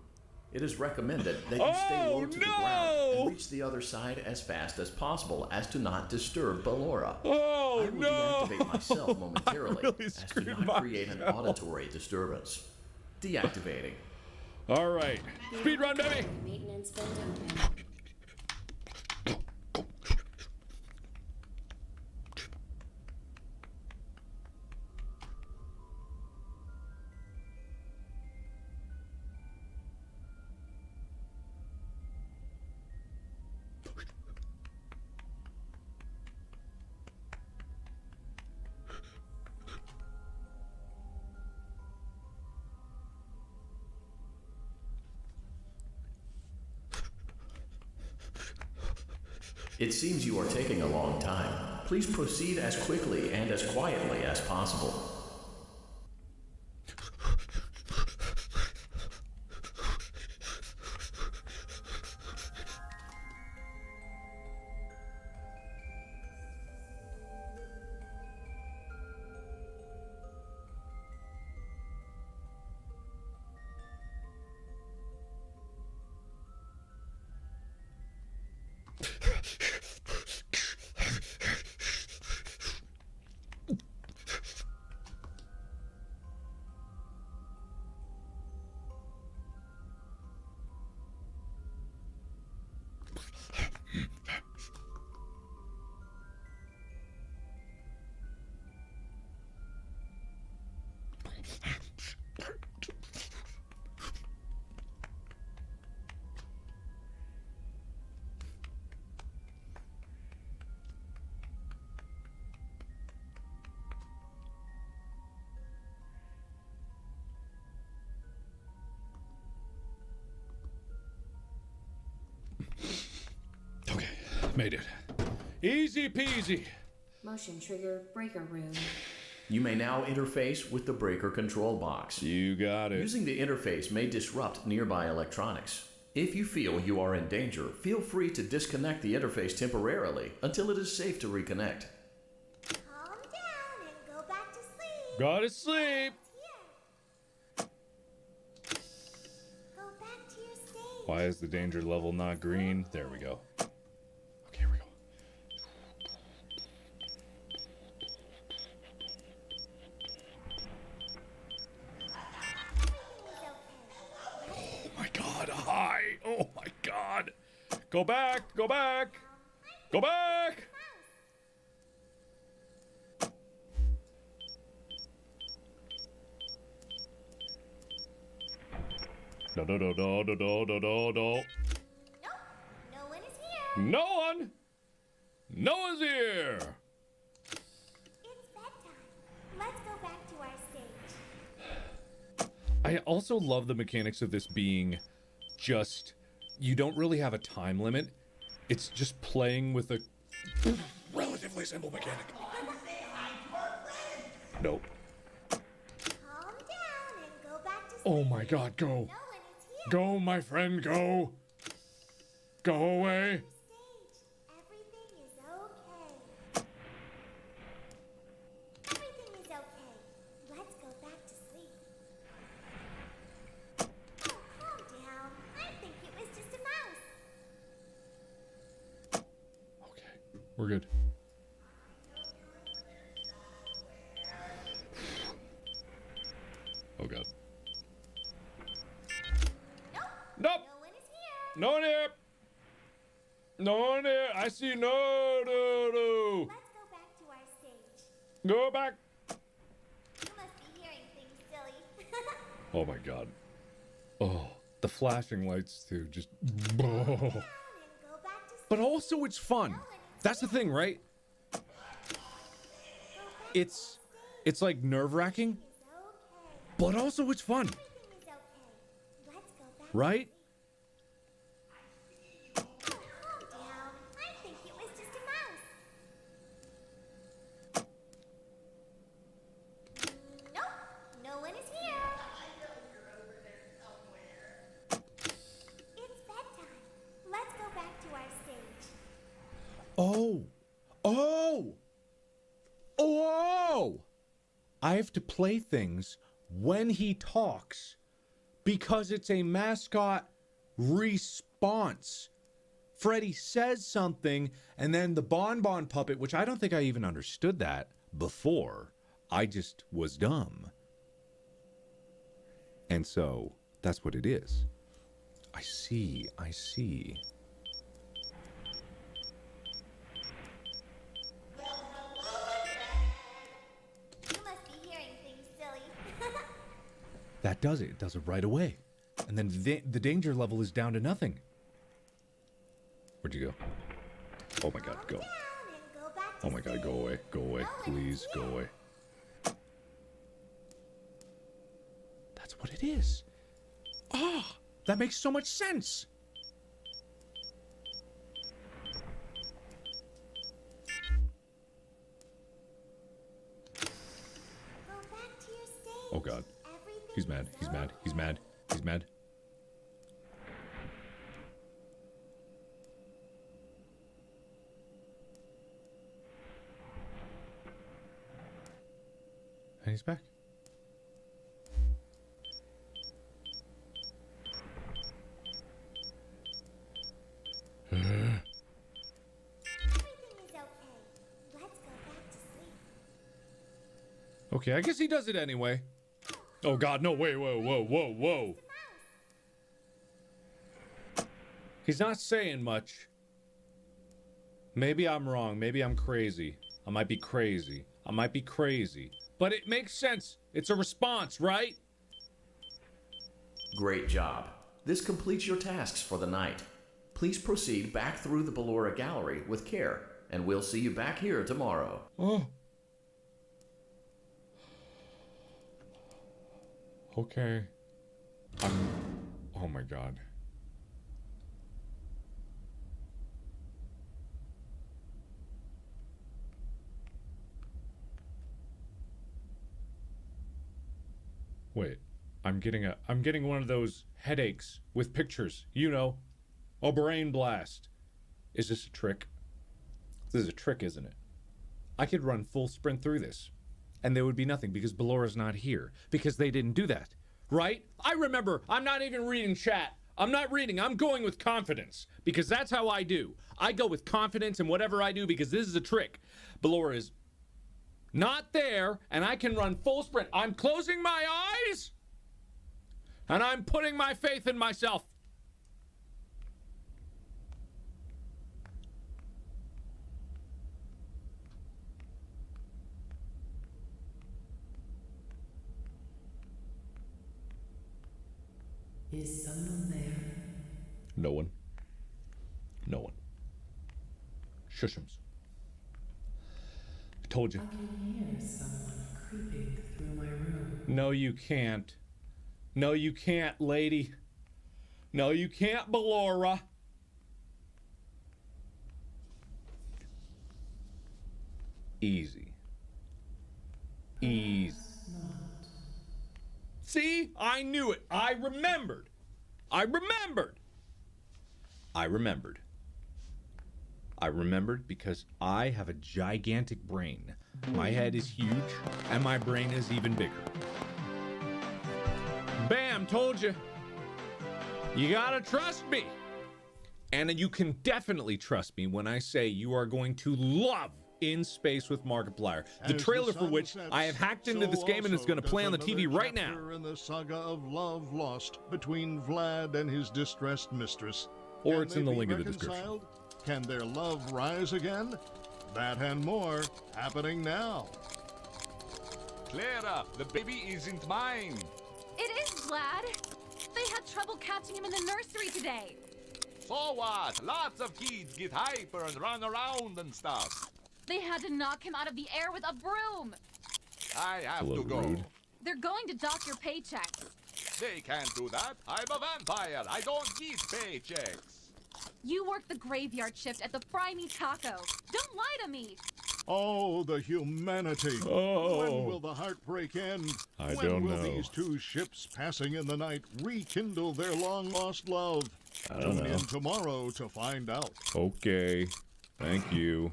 It is recommended that you stay low to the ground and reach the other side as fast as possible as to not disturb Ballora. I will deactivate myself momentarily as to not create an auditory disturbance. Deactivating. All right. Speed run, baby. Maintenance vent open. It seems you are taking a long time. Please proceed as quickly and as quietly as possible. Made it. Easy peasy. Motion trigger breaker room. You may now interface with the breaker control box. You got it. Using the interface may disrupt nearby electronics. If you feel you are in danger, feel free to disconnect the interface temporarily until it is safe to reconnect. Calm down and go back to sleep. Go to sleep. Go back to your stage. Why is the danger level not green? There we go. Go back! Go back! Go back! No, no, no, no, no, no, no, no, no. No one is here. No one! No one's here! It's bedtime. Let's go back to our stage. I also love the mechanics of this being just, you don't really have a time limit. It's just playing with a relatively simple mechanic. Nope. Calm down and go back to sleep. Oh my god, go. No one is here. Go, my friend, go. Go away. Everything is okay. Everything is okay. Let's go back to sleep. Oh, calm down. I think it was just a mouse. We're good. Oh god. Nope. No one is here. No one here. No one here. I see no. Let's go back to our stage. Go back. You must be hearing things, silly. Oh my god. Oh, the flashing lights too. Just. Oh. But also, it's fun. That's the thing, right? It's like nerve-wracking, but also it's fun. Right? Calm down. I think it was just a mouse. Nope. No one is here. It's bedtime. Let's go back to our stage. Oh. Oh. Oh. I have to play things when he talks because it's a mascot response. Freddy says something, and then the Bonbon puppet, which I don't think I even understood that before. I just was dumb. And so that's what it is. I see. I see. You must be hearing things, silly. That does it. It does it right away. And then the danger level is down to nothing. Where'd you go? Oh my god, go. Oh my god, go away. Go away. Please, go away. That's what it is. Ah, that makes so much sense. Go back to your stage. Oh god. He's mad. He's mad. He's mad. He's mad. And he's back. Everything is okay. Let's go back to sleep. Okay, I guess he does it anyway. Oh god, no, wait, whoa, whoa, whoa, whoa. He's not saying much. Maybe I'm wrong. Maybe I'm crazy. I might be crazy. I might be crazy. But it makes sense. It's a response, right? Great job. This completes your tasks for the night. Please proceed back through the Ballora Gallery with care, and we'll see you back here tomorrow. Oh. Okay. Oh my god. Wait. I'm getting one of those headaches with pictures. You know. A brain blast. Is this a trick? This is a trick, isn't it? I could run full sprint through this. And there would be nothing because Ballora's not here. Because they didn't do that. Right? I remember, I'm not even reading chat. I'm not reading, I'm going with confidence. Because that's how I do. I go with confidence in whatever I do because this is a trick. Ballora is not there and I can run full sprint. I'm closing my eyes and I'm putting my faith in myself. Is someone there? No one. No one. Shushums. I told you. I can hear someone creeping through my room. No, you can't. No, you can't, lady. No, you can't, Ballora. Easy. Easy. See? I knew it. I remembered. I remembered. I remembered. I remembered because I have a gigantic brain. My head is huge, and my brain is even bigger. Bam, told you. You gotta trust me. And you can definitely trust me when I say you are going to love In Space with Markiplier. The trailer for which I have hacked into this game and it's going to play on the TV right now. In the saga of love lost between Vlad and his distressed mistress. Or it's in the link in the description. Can their love rise again? That and more happening now. Clara, the baby isn't mine. It is, Vlad. They had trouble catching him in the nursery today. So what? Lots of kids get hyper and run around and stuff. They had to knock him out of the air with a broom. I have to go. They're going to dock your paychecks. They can't do that. I'm a vampire. I don't get paychecks. You work the graveyard shift at the Fry Me Taco. Don't lie to me. Oh, the humanity. Oh. When will the heartbreak end? I when don't will know. These two ships passing in the night rekindle their long-lost love? I don't Tune know. in tomorrow to find out. Okay. Thank you.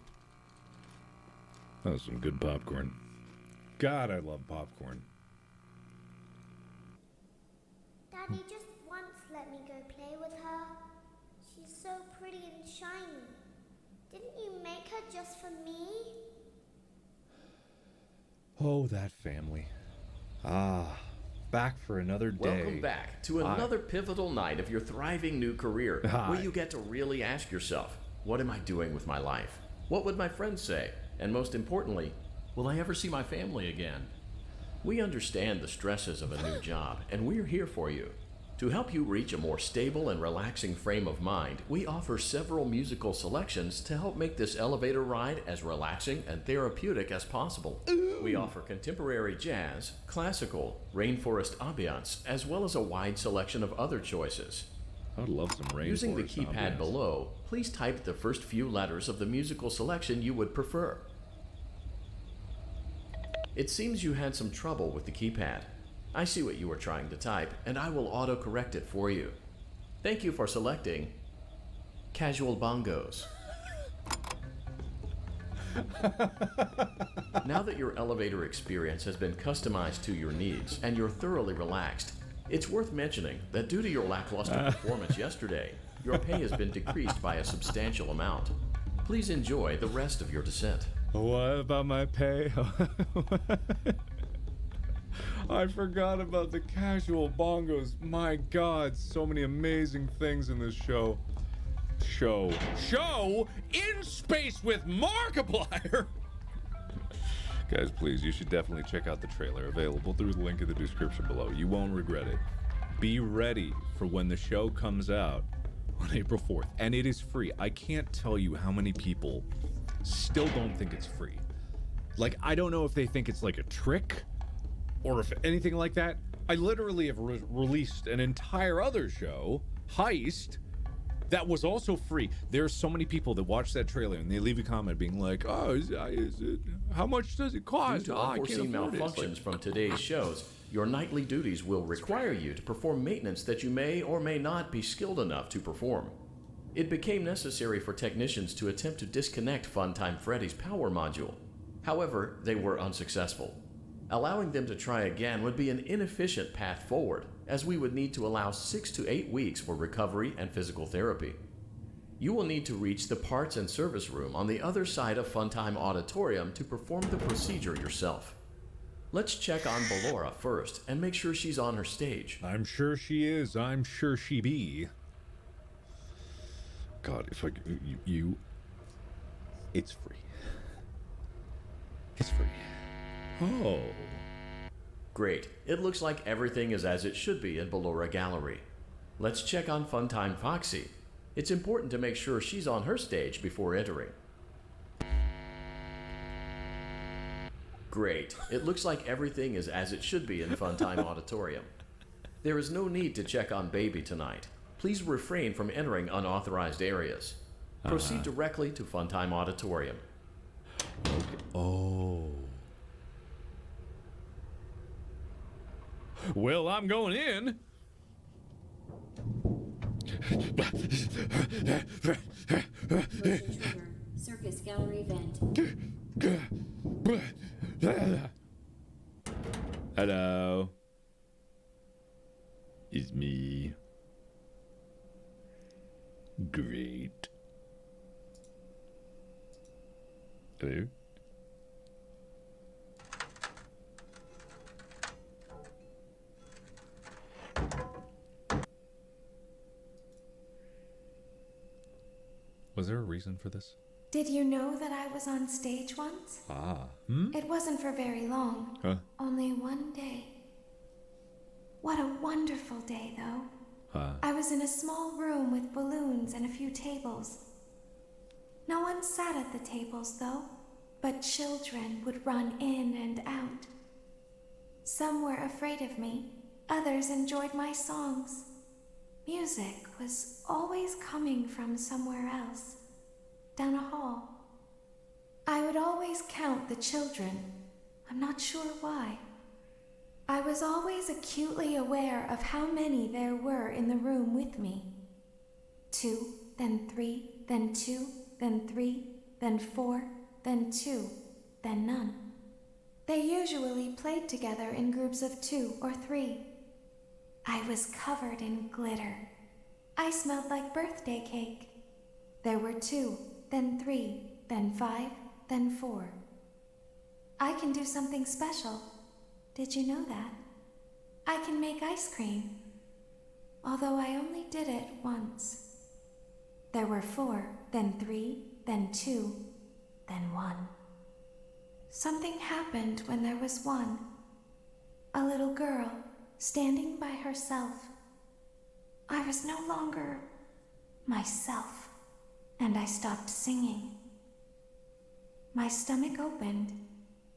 That was some good popcorn. God, I love popcorn. Daddy just once let me go play with her. She's so pretty and shiny. Didn't you make her just for me? Oh, that family. Ah, back for another day. Welcome back to another pivotal night of your thriving new career, where you get to really ask yourself, what am I doing with my life? What would my friends say? And most importantly, will I ever see my family again? We understand the stresses of a new job, and we're here for you. To help you reach a more stable and relaxing frame of mind, we offer several musical selections to help make this elevator ride as relaxing and therapeutic as possible. We offer contemporary jazz, classical, rainforest ambiance, as well as a wide selection of other choices. I would love some rainforest. Using the keypad ambience. below, please type the first few letters of the musical selection you would prefer. It seems you had some trouble with the keypad. I see what you were trying to type, and I will auto-correct it for you. Thank you for selecting Casual Bongos. Now that your elevator experience has been customized to your needs and you're thoroughly relaxed, it's worth mentioning that due to your lackluster performance yesterday, your pay has been decreased by a substantial amount. Please enjoy the rest of your descent. What about my pay? I forgot about the casual bongos. My God, so many amazing things in this show. Show In Space with Markiplier. Guys, please, you should definitely check out the trailer available through the link in the description below. You won't regret it. Be ready for when the show comes out on April 4th, and it is free. I can't tell you how many people still don't think it's free. Like, I don't know if they think it's like a trick or if anything like that. I literally have released an entire other show, Heist, that was also free. There's so many people that watch that trailer and they leave a comment being like, oh, is it, how much does it cost? Due to I can't unforeseen afford it. It's malfunctions like, from today's shows, your nightly duties will require you to perform maintenance that you may or may not be skilled enough to perform. It became necessary for technicians to attempt to disconnect Funtime Freddy's power module. However, they were unsuccessful. Allowing them to try again would be an inefficient path forward, as we would need to allow 6 to 8 weeks for recovery and physical therapy. You will need to reach the parts and service room on the other side of Funtime Auditorium to perform the procedure yourself. Let's check on Ballora first and make sure she's on her stage. I'm sure she is. I'm sure she be. God, if I you it's free. It's free. Oh. Great. It looks like everything is as it should be in Ballora Gallery. let's check on Funtime Foxy. It's important to make sure she's on her stage before entering. Great. It looks like everything is as it should be in Funtime Auditorium. There is no need to check on Baby tonight. Please refrain from entering unauthorized areas. Proceed directly to Funtime Auditorium. Okay. Oh. Well, I'm going in. Motion trigger. Circus gallery vent. Hello. It's me. Great. Hello. Was there a reason for this? Did you know that I was on stage once? Ah. It wasn't for very long. Huh? Only one day. What a wonderful day, though. I was in a small room with balloons and a few tables. No one sat at the tables, though, but children would run in and out. Some were afraid of me, others enjoyed my songs. Music was always coming from somewhere else, down a hall. I would always count the children. I'm not sure why. I was always acutely aware of how many there were in the room with me. 2, then 3, then 2, then 3, then 4, then 2, then none. They usually played together in groups of 2 or 3. I was covered in glitter. I smelled like birthday cake. There were 2, then 3, then 5, then 4. I can do something special. Did you know that? I can make ice cream. Although I only did it once. There were 4, then 3, then 2, then 1. Something happened when there was 1. A little girl standing by herself. I was no longer myself, and I stopped singing. My stomach opened,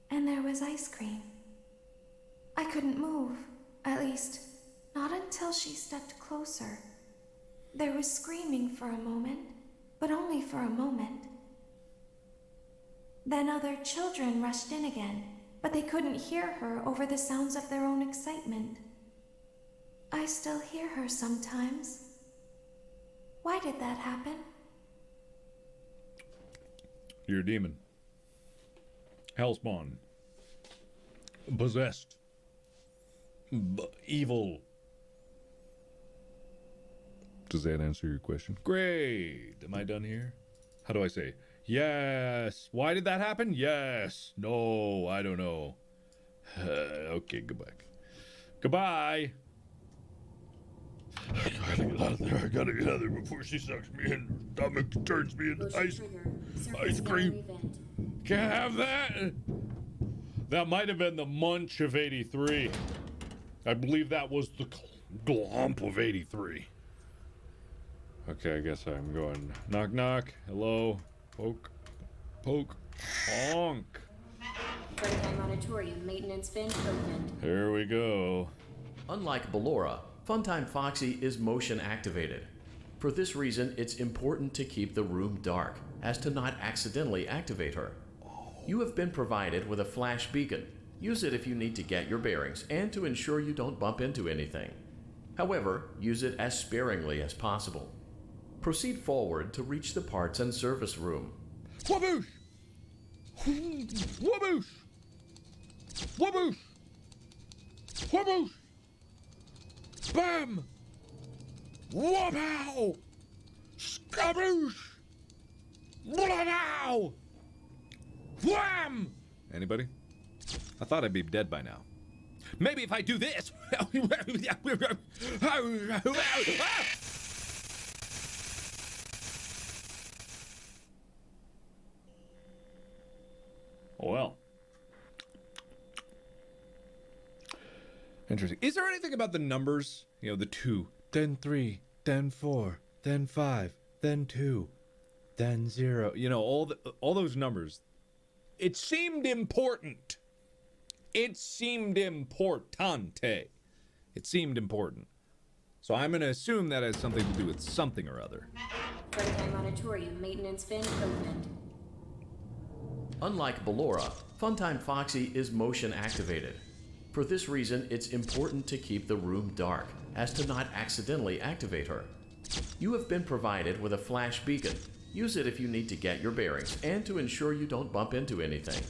and there was ice cream. I couldn't move, at least, not until she stepped closer. There was screaming for a moment, but only for a moment. Then other children rushed in again, but they couldn't hear her over the sounds of their own excitement. I still hear her sometimes. Why did that happen? You're a demon. Hellspawn. Possessed. Evil. Does that answer your question? Great. Am I done here? How do I say? Yes. Why did that happen? Yes. No, I don't know. Okay, goodbye. Goodbye. I gotta get out of there. I gotta get out of there before she sucks me in. Stomach turns me into ice cream. Can't have that. That might have been the munch of 83. I believe that was the glomp of 83. Okay, I guess I'm going. Knock, knock. Hello. Poke. Poke. Honk. Funtime Auditorium maintenance vent opened. Here we go. Unlike Ballora, Funtime Foxy is motion activated. For this reason, it's important to keep the room dark, as to not accidentally activate her. You have been provided with a flash beacon. Use it if you need to get your bearings and to ensure you don't bump into anything. However, use it as sparingly as possible. Proceed forward to reach the parts and service room. Waboosh! Waboosh! Waboosh! Waboosh! Bam! Wabow! Skaboosh! Wabbow! Wham! Anybody? I thought I'd be dead by now. Maybe if I do this. Well. Interesting. Is there anything about the numbers? You know, the 2, then 3, then 4, then 5, then 2, then 0. You know, all those numbers. It seemed important. It seemed importante. It seemed important. So I'm going to assume that has something to do with something or other. Fredheim Auditorium maintenance vent opened. Unlike Ballora, Funtime Foxy is motion activated. For this reason, it's important to keep the room dark, as to not accidentally activate her. You have been provided with a flash beacon. Use it if you need to get your bearings and to ensure you don't bump into anything.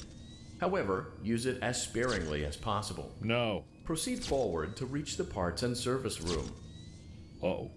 However, use it as sparingly as possible. No. Proceed forward to reach the parts and service room. Uh-oh.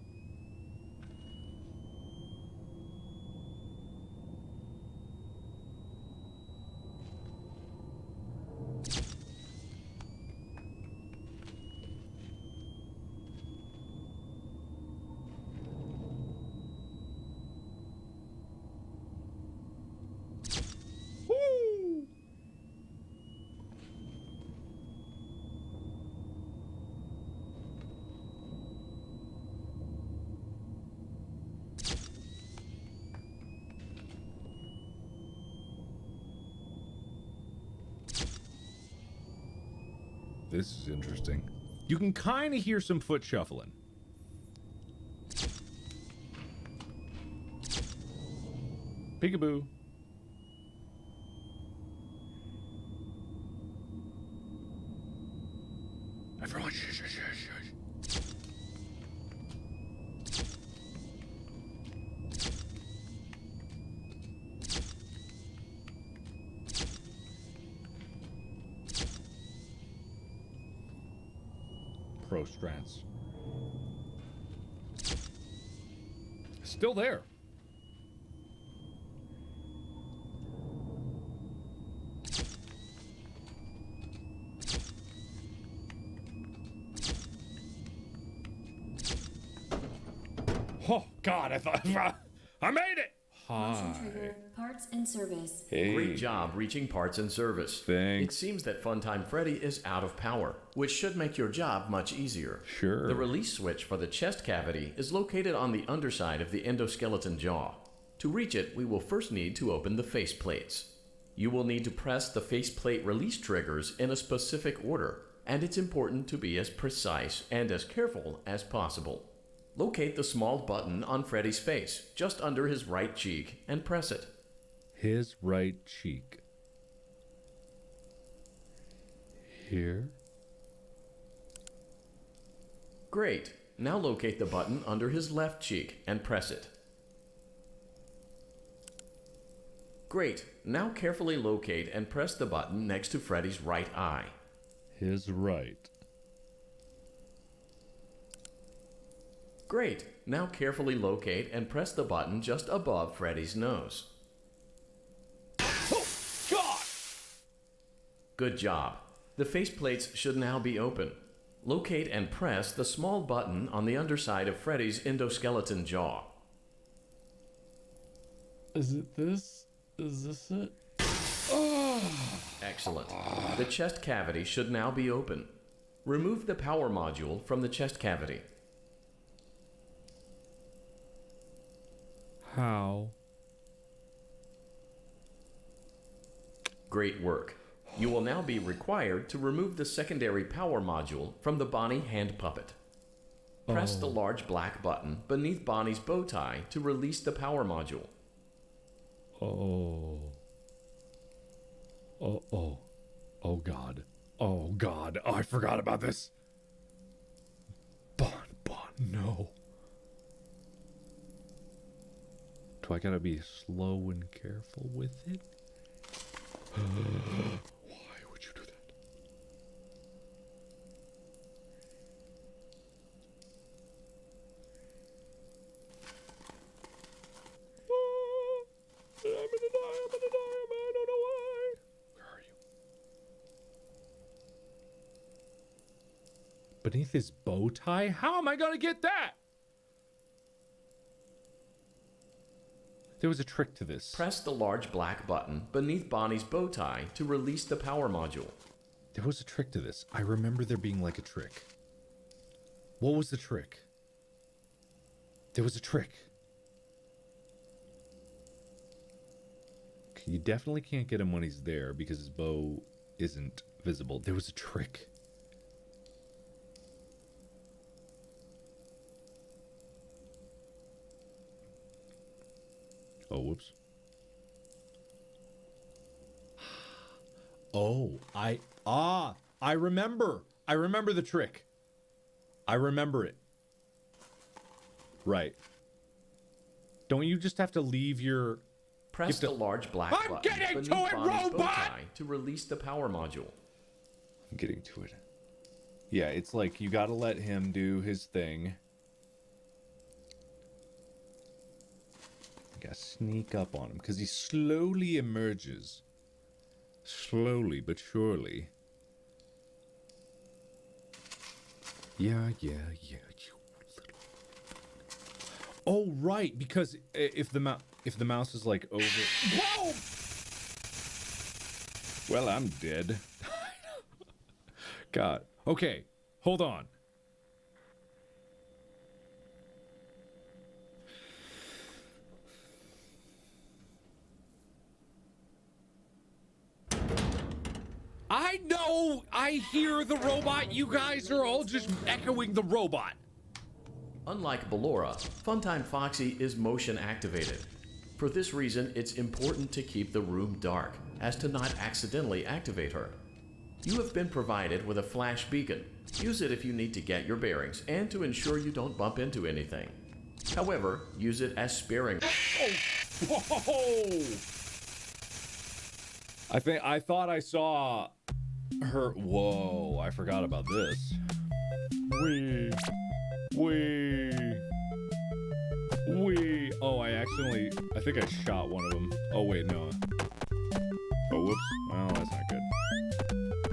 This is interesting. You can kind of hear some foot shuffling. Peekaboo. Everyone, shush, shush, shush, shush. Prostrats. Still there. Oh God! I thought I made it. Motion trigger, parts and service. Hey. Great job reaching parts and service. Thanks. It seems that Funtime Freddy is out of power, which should make your job much easier. Sure. The release switch for the chest cavity is located on the underside of the endoskeleton jaw. To reach it, we will first need to open the face plates. You will need to press the faceplate release triggers in a specific order, and it's important to be as precise and as careful as possible. Locate the small button on Freddy's face, just under his right cheek, and press it. His right cheek. Here. Great. Now locate the button under his left cheek and press it. Great. Now carefully locate and press the button next to Freddy's right eye. His right. Great. Now carefully locate and press the button just above Freddy's nose. Oh, God! Good job. The faceplates should now be open. Locate and press the small button on the underside of Freddy's endoskeleton jaw. Is it this? Is this it? Excellent. The chest cavity should now be open. Remove the power module from the chest cavity. How? Great work. You will now be required to remove the secondary power module from the Bonnie hand puppet. Press the large black button beneath Bonnie's bow tie to release the power module. Oh. Oh. Oh, God. Oh, God. Oh, I forgot about this. Bon, no. Do I gotta be slow and careful with it? Why would you do that? I'm gonna die, I don't know why. Where are you? Beneath his bow tie? How am I gonna get that? There was a trick to this. Press the large black button beneath Bonnie's bow tie to release the power module. There was a trick to this. I remember there being like a trick. What was the trick? There was a trick. You definitely can't get him when he's there because his bow isn't visible. There was a trick. Oh, whoops. Oh, I remember. I remember the trick. I remember it. Right. Don't you just have to leave your... Press the large black button beneath Bonnie's bow tie to release the power module. I'm getting to it. Yeah, it's like you gotta let him do his thing. You gotta sneak up on him because he slowly emerges. Slowly but surely. Yeah. Oh, right, because if the mouse is like over... Whoa! Well, I'm dead. God. Okay, hold on. I know! I hear the robot. You guys are all just echoing the robot. Unlike Ballora, Funtime Foxy is motion activated. For this reason, it's important to keep the room dark, as to not accidentally activate her. You have been provided with a flash beacon. Use it if you need to get your bearings and to ensure you don't bump into anything. However, use it as sparingly. Oh, whoa! I thought I saw her. Whoa! I forgot about this. Wee. Oh, I think I shot one of them. Oh wait, no. Oh, whoops. Well, that's not good.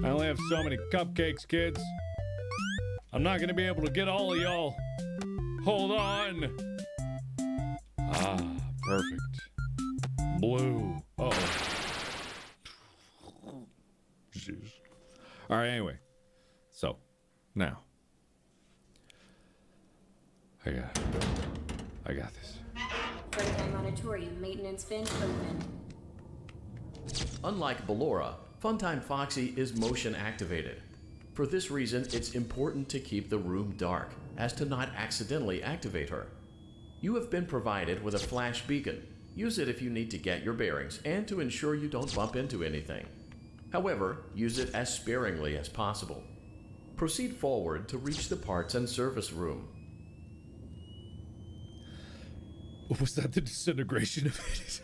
I only have so many cupcakes, kids. I'm not gonna be able to get all of y'all. Hold on. Ah, perfect. Blue. Uh-oh. Jeez. All right, anyway. So, now. I got this. Funtime Auditorium maintenance vent open. Unlike Ballora, Funtime Foxy is motion activated. For this reason, it's important to keep the room dark, as to not accidentally activate her. You have been provided with a flash beacon. Use it if you need to get your bearings and to ensure you don't bump into anything. However, use it as sparingly as possible. Proceed forward to reach the parts and service room. Was that the disintegration of it?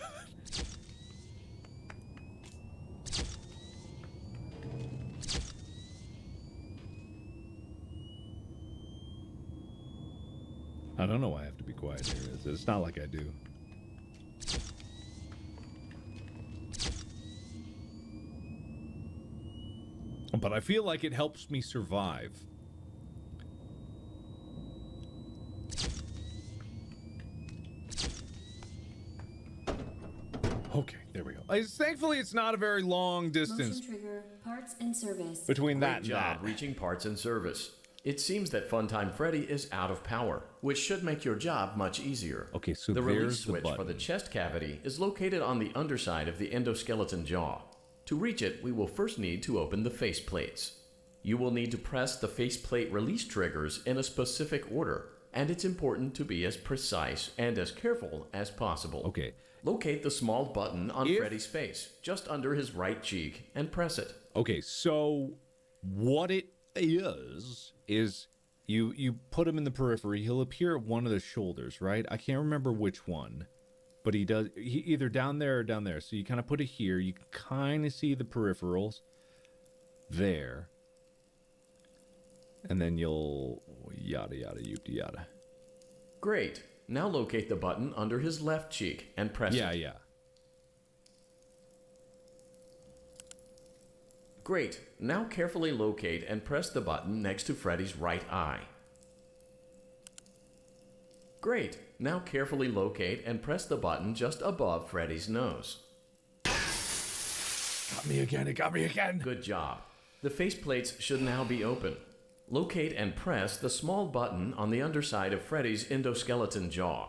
I don't know why I have to be quiet here. It's not like I do. But I feel like it helps me survive. Okay, there we go. Thankfully, it's not a very long distance. Motion trigger, parts and service. Between that and Great job that. reaching parts and service. It seems that Funtime Freddy is out of power, which should make your job much easier. Okay, so the there's release the switch button. for the chest cavity is located on the underside of the endoskeleton jaw. To reach it, we will first need to open the face plates. You will need to press the faceplate release triggers in a specific order, and it's important to be as precise and as careful as possible. Okay. Locate the small button on Freddy's face, just under his right cheek, and press it. Okay, so what it is you put him in the periphery. He'll appear at one of the shoulders, right? I can't remember which one, but he either down there or down there. So you kind of put it here. You can kind of see the peripherals there. And then you'll yada yada yada. Great. Now locate the button under his left cheek and press it. Yeah. Great. Now carefully locate and press the button next to Freddy's right eye. Great. Now carefully locate and press the button just above Freddy's nose. Got me again. It got me again. Good job. The faceplates should now be open. locate and press the small button on the underside of Freddy's endoskeleton jaw.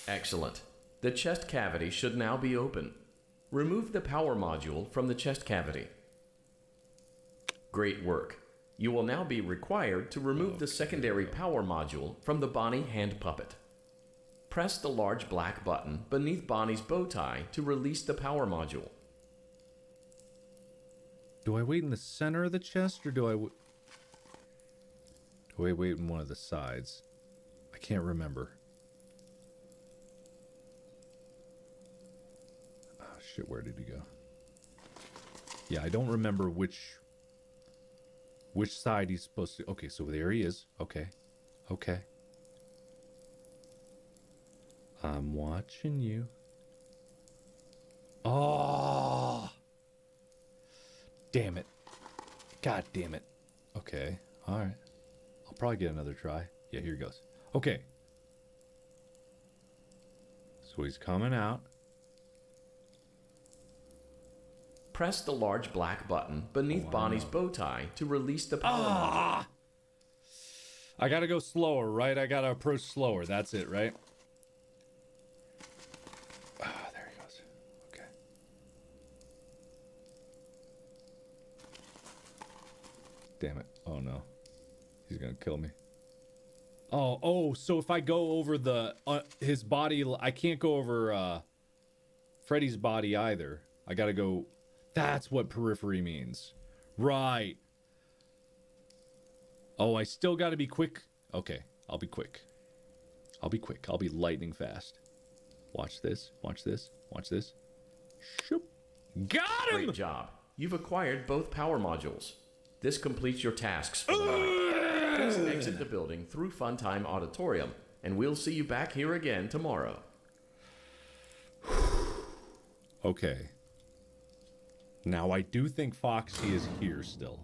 Excellent. The chest cavity should now be open. Remove the power module from the chest cavity. Great work. You will now be required to remove the secondary power module from the Bonnie hand puppet. Press the large black button beneath Bonnie's bow tie to release the power module. Do I wait in the center of the chest, or do I wait in one of the sides? I can't remember. Oh, shit, where did he go? Yeah, I don't remember which side he's supposed to... Okay, so there he is. Okay. Okay. I'm watching you. Oh! Damn it. God damn it. Okay. All right. I'll probably get another try. Yeah, here he goes. Okay. So he's coming out. Press the large black button beneath Bonnie's bow tie to release the power module. I gotta go slower, right? I gotta approach slower. That's it, right? Ah, there he goes. Okay. Damn it. Oh no. He's gonna kill me. Oh, so if I go over the his body, I can't go over Freddy's body either. I gotta go. That's what periphery means. Right. Oh, I still gotta be quick. Okay, I'll be quick. I'll be quick. I'll be lightning fast. Watch this. Watch this. Watch this. Shoop. Got him! Great job. You've acquired both power modules. This completes your tasks for the night. Please exit the building through Funtime Auditorium, and we'll see you back here again tomorrow. Okay. Now, I do think Foxy is here still.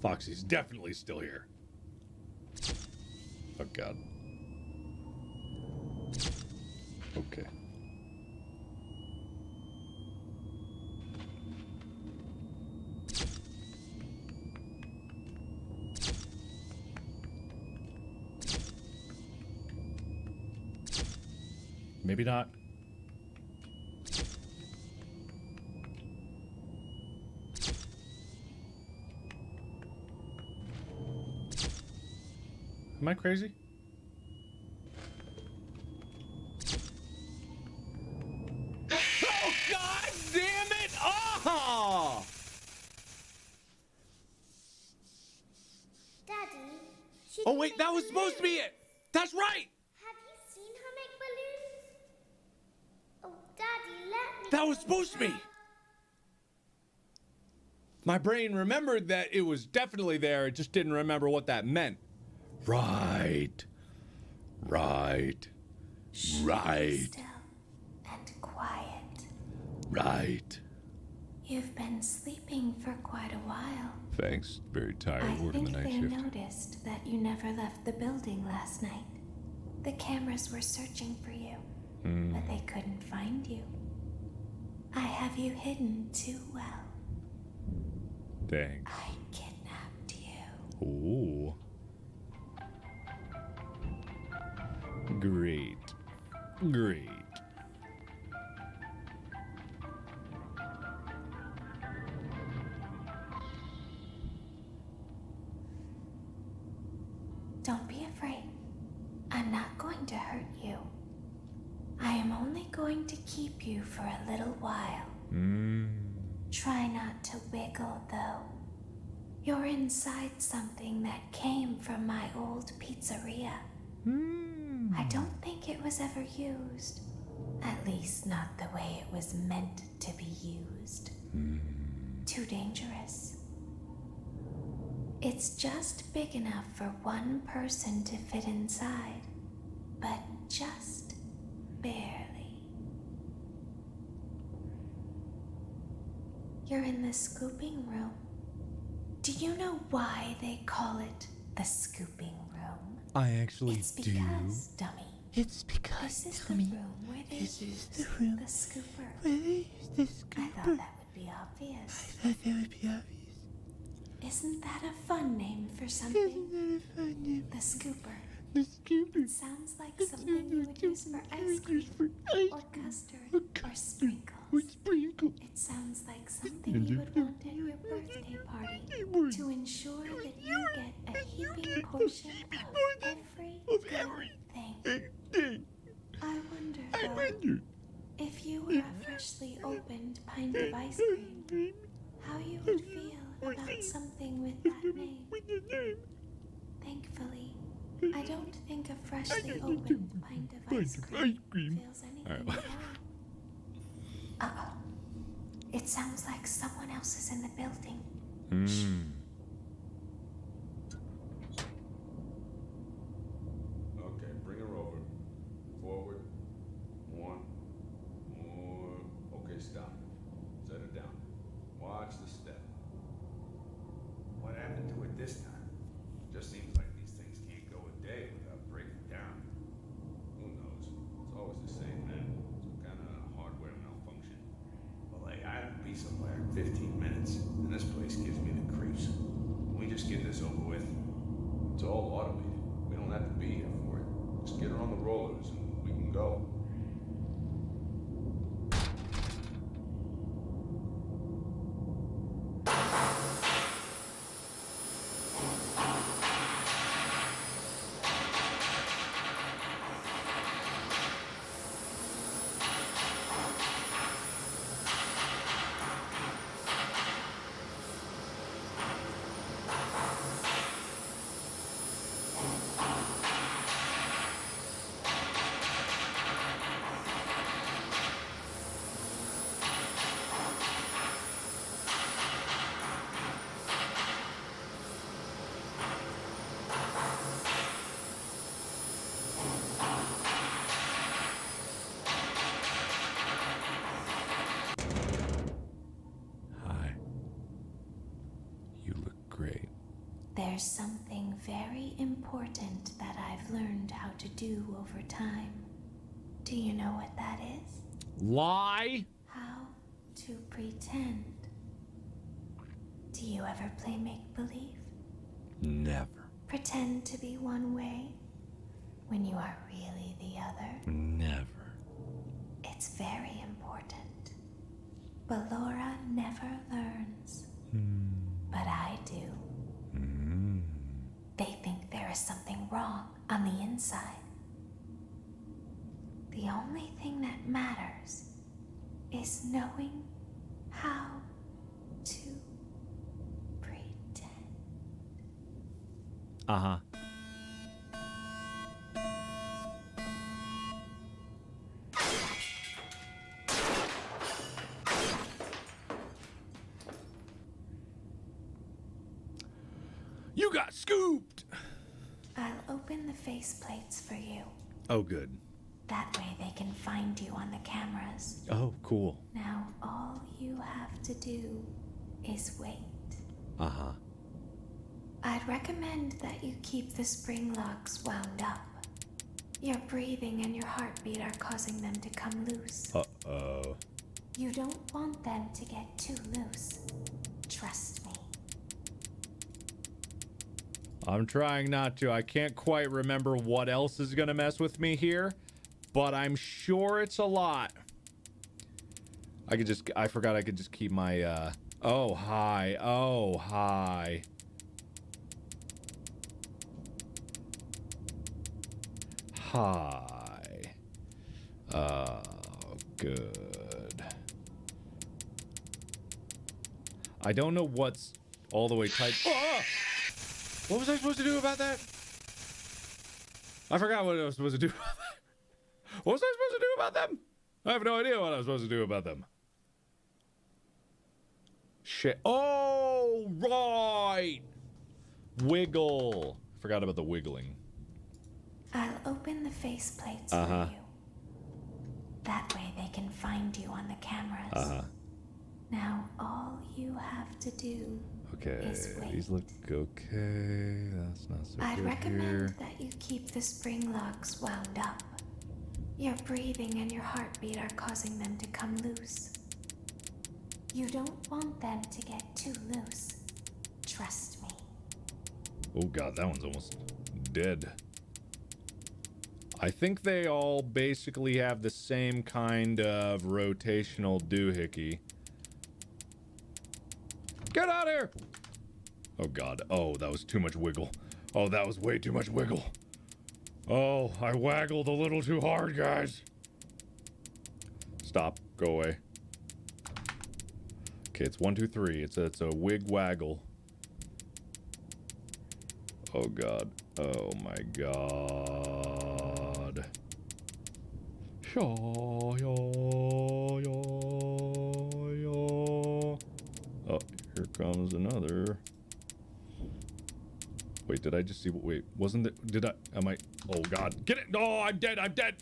Foxy's definitely still here. Oh, God. Okay. Maybe not. Am I crazy? Oh, God damn it! Oh! Daddy, Oh, wait, that was supposed to be it! That's right! have you seen her make balloons? Oh, Daddy, let me. That was supposed to be! My brain remembered that it was definitely there, it just didn't remember what that meant. Right. Right. Right. Still and quiet. Right. You've been sleeping for quite a while. Thanks. Very tired. I Working the think night they shift. noticed that you never left the building last night. The cameras were searching for you, but they couldn't find you. I have you hidden too well. Thanks. I kidnapped you. Ooh. Great. Great. Don't be afraid. I'm not going to hurt you. I am only going to keep you for a little while. Try not to wiggle, though. You're inside something that came from my old pizzeria. I don't think it was ever used. At least not the way it was meant to be used. Too dangerous. It's just big enough for one person to fit inside, but just barely. You're in the scooping room. Do you know why they call it the scooping room? I actually It's because, dummy. It's because This is the room where they use the scooper. I thought that would be obvious. Isn't that a fun name for something? The Scooper. It sounds like something you would use for ice cream, or custard, or sprinkles. It sounds like something you would want at your birthday party to ensure that you get a heaping portion of every good thing. I wonder, though, if you were a freshly opened pint of ice cream, how you would feel about something with that name. Thankfully, I don't think a freshly opened pint of ice cream feels anything at all. Uh-oh. It sounds like someone else is in the building. Okay, bring her over. Forward. One. More. Okay, stop. Set her down. Watch the step. What happened to it this time? Just seems like these things can't go a day without breaking down. Who knows? It's always the same, man. Some kind of hardware malfunction. Well, hey, I have to be somewhere in 15 minutes, and this place gives me the creeps. Can we just get this over with? It's all automated. We don't have to be here for it. Just get her on the rollers and we can go. There's something very important that I've learned how to do over time. Do you know what that is? Lie? How to pretend. Do you ever play make-believe? Never. Pretend to be one way when you are really the other? Never. It's very important. But Laura never learns. But I do. They think there is something wrong on the inside. The only thing that matters is knowing how to pretend. Uh-huh. You got scooped! I'll open the faceplates for you. Oh, good. That way they can find you on the cameras. Oh, cool. Now all you have to do is wait. Uh-huh. I'd recommend that you keep the spring locks wound up. Your breathing and your heartbeat are causing them to come loose. Uh-oh. You don't want them to get too loose. Trust me. I'm trying not to. I can't quite remember what else is gonna mess with me here, but I'm sure it's a lot. I forgot I could just keep my, oh, hi. Oh, hi. Hi. Oh, good. I don't know what's all the way tight. Oh! What was I supposed to do about that? I forgot what I was supposed to do about that. What was I supposed to do about them? I have no idea what I was supposed to do about them. Shit. Oh, right. Wiggle. Forgot about the wiggling. I'll open the faceplates for you. That way they can find you on the cameras. Now all you have to do is wait. These look okay. That's not so I'd good recommend here. that you keep the spring locks wound up. Your breathing and your heartbeat are causing them to come loose. You don't want them to get too loose. Trust me. Oh god, that one's almost dead. I think they all basically have the same kind of rotational doohickey. Get out of here! Oh god. Oh, that was too much wiggle. Oh, that was way too much wiggle. Oh, I waggled a little too hard, guys. Stop. Go away. Okay, it's 1, 2, 3. It's a wig waggle. Oh god. Oh my god. Oh, here comes another. Wait, did I just see? Wait, wasn't it? Did I? Am I? Oh god. Get it! Oh, I'm dead! I'm dead!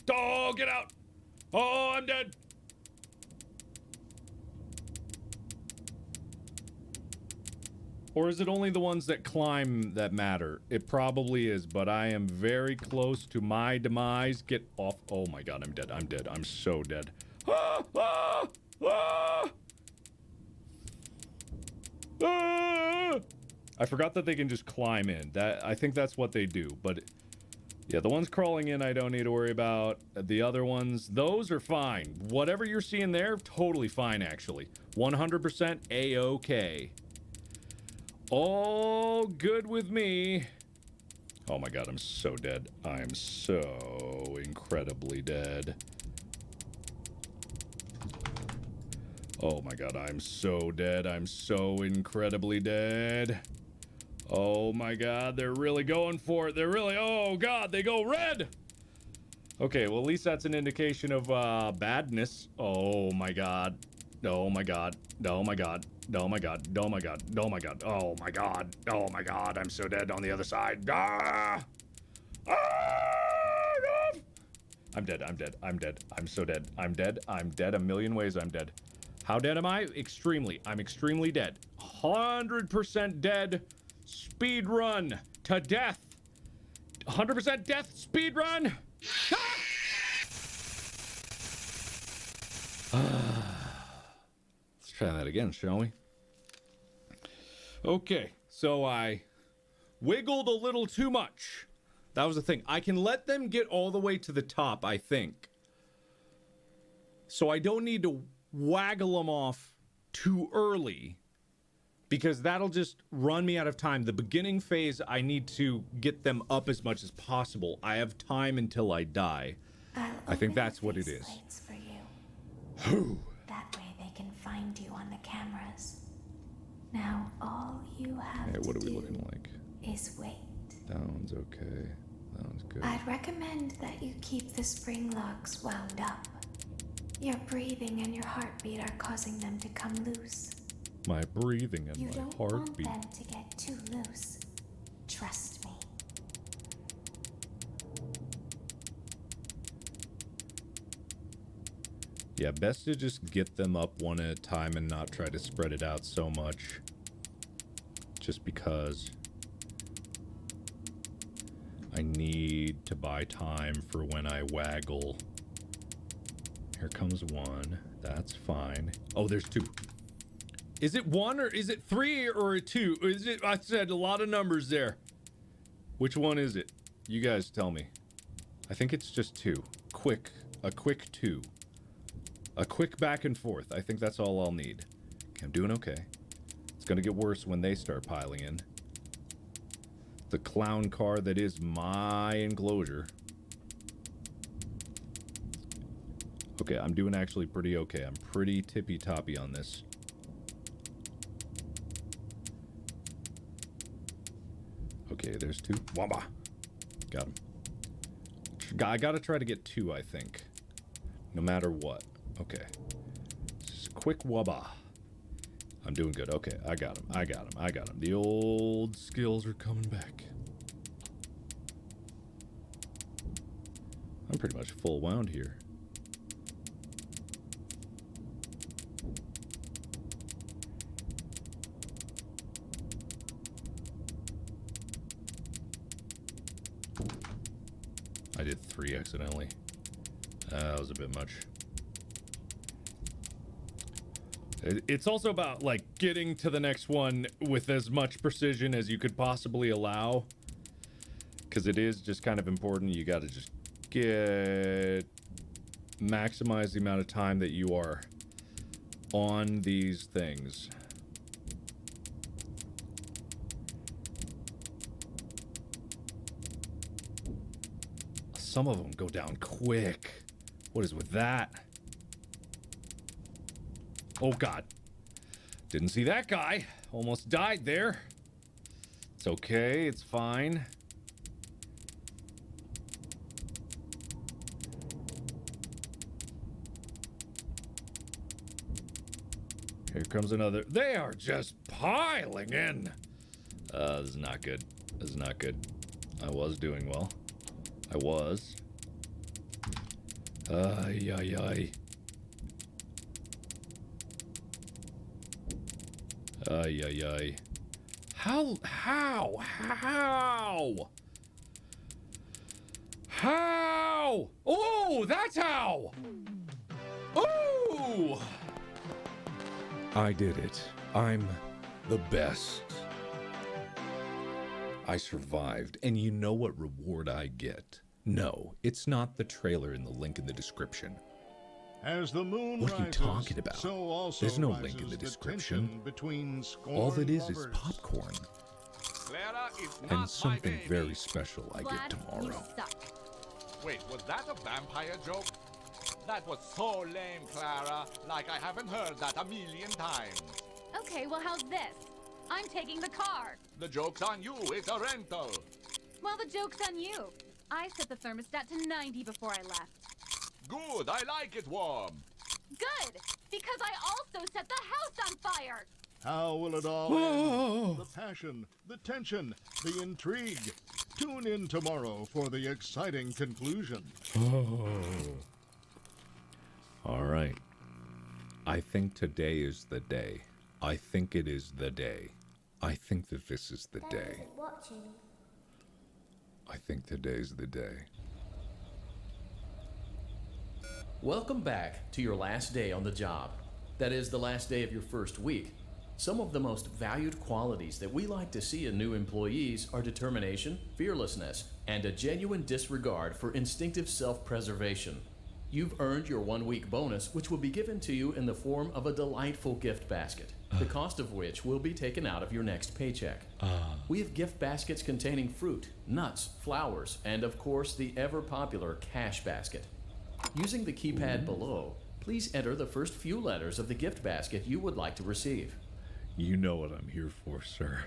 Oh, get out! Oh, I'm dead! Or is it only the ones that climb that matter? It probably is, but I am very close to my demise. Get off. Oh my god, I'm dead. I'm dead. I'm so dead. Ah! Ah! Ah! Ah! I forgot that they can just climb in. I think that's what they do, but yeah, the ones crawling in I don't need to worry about. The other ones, those are fine. Whatever you're seeing there, totally fine actually. 100% A-okay. All good with me. Oh my god, I'm so dead. I'm so incredibly dead. Oh my god, I'm so dead. I'm so incredibly dead. Oh my god, they're really going for it. They're really, oh god, they go red! Okay, well at least that's an indication of badness. Oh my god. Oh my god. Oh my god. Oh my god. Oh my god. Oh my god. Oh my god. Oh my god. I'm so dead on the other side. Ah! Ah! No! I'm dead. I'm dead. I'm dead. I'm so dead. I'm dead. I'm dead a million ways. I'm dead. How dead am I? Extremely. I'm extremely dead. 100% dead. Speed run to death. 100% death. Speed run. Let's try that again, shall we? Okay, so I wiggled a little too much. That was the thing. I can let them get all the way to the top, I think. So I don't need to waggle them off too early, because that'll just run me out of time. The beginning phase, I need to get them up as much as possible. I have time until I die. I think that's what it is. For you. That way they can find you on the cameras. Now all you have Hey, what to are we do looking like? is wait. That one's okay. That one's good. I'd recommend that you keep the spring locks wound up. Your breathing and your heartbeat are causing them to come loose. My breathing and You my don't heartbeat. want them to get too loose. Trust me. Yeah, best to just get them up one at a time and not try to spread it out so much. Just because I need to buy time for when I waggle. Here comes one. That's fine. Oh, there's two. Is it one or is it three or a two? Is it? I said a lot of numbers there. Which one is it? You guys tell me. I think it's just two. A quick two. A quick back and forth. I think that's all I'll need. Okay, I'm doing okay. It's gonna get worse when they start piling in. The clown car that is my enclosure. Okay, I'm doing actually pretty okay. I'm pretty tippy-toppy on this. Okay, there's two. Wamba! Got him. I gotta try to get two, I think. No matter what. Okay. Just quick wubba. I'm doing good. Okay, I got him. I got him. I got him. The old skills are coming back. I'm pretty much full wound here. I did 3 accidentally. That was a bit much. It's also about, like, getting to the next one with as much precision as you could possibly allow. Because it is just kind of important. You gotta just maximize the amount of time that you are on these things. Some of them go down quick. What is with that? Oh god. Didn't see that guy. Almost died there. It's okay, it's fine. Here comes another. They are just piling in. This is not good. This is not good. I was doing well. I was. Ay, ay, ay. Ay, ay, ay. How? Oh, that's how! Oh! I did it. I'm the best. I survived, and you know what reward I get? No, it's not the trailer in the link in the description. As the moon What are you rises, talking about? so also There's no rises link in the the description. tension between All that is lovers. popcorn. Clara is not And my something baby. very special I get Vlad, tomorrow. you suck. Wait, was that a vampire joke? That was so lame, Clara. Like I haven't heard that a million times. Okay, well, how's this? I'm taking the car. The joke's on you. It's a rental. Well, the joke's on you. I set the thermostat to 90 before I left. Good. I like it warm. Good, because I also set the house on fire. How will it all end? The passion, the tension, the intrigue. Tune in tomorrow for the exciting conclusion. All right. I think today is the day. I think it is the day. I think that this is the Dad day. isn't watching. I think today's the day. Welcome back to your last day on the job. That is the last day of your first week. Some of the most valued qualities that we like to see in new employees are determination, fearlessness, and a genuine disregard for instinctive self-preservation. You've earned your 1-week bonus, which will be given to you in the form of a delightful gift basket, the cost of which will be taken out of your next paycheck. We have gift baskets containing fruit, nuts, flowers, and of course the ever-popular cash basket. Using the keypad below, please enter the first few letters of the gift basket you would like to receive. You know what I'm here for, sir.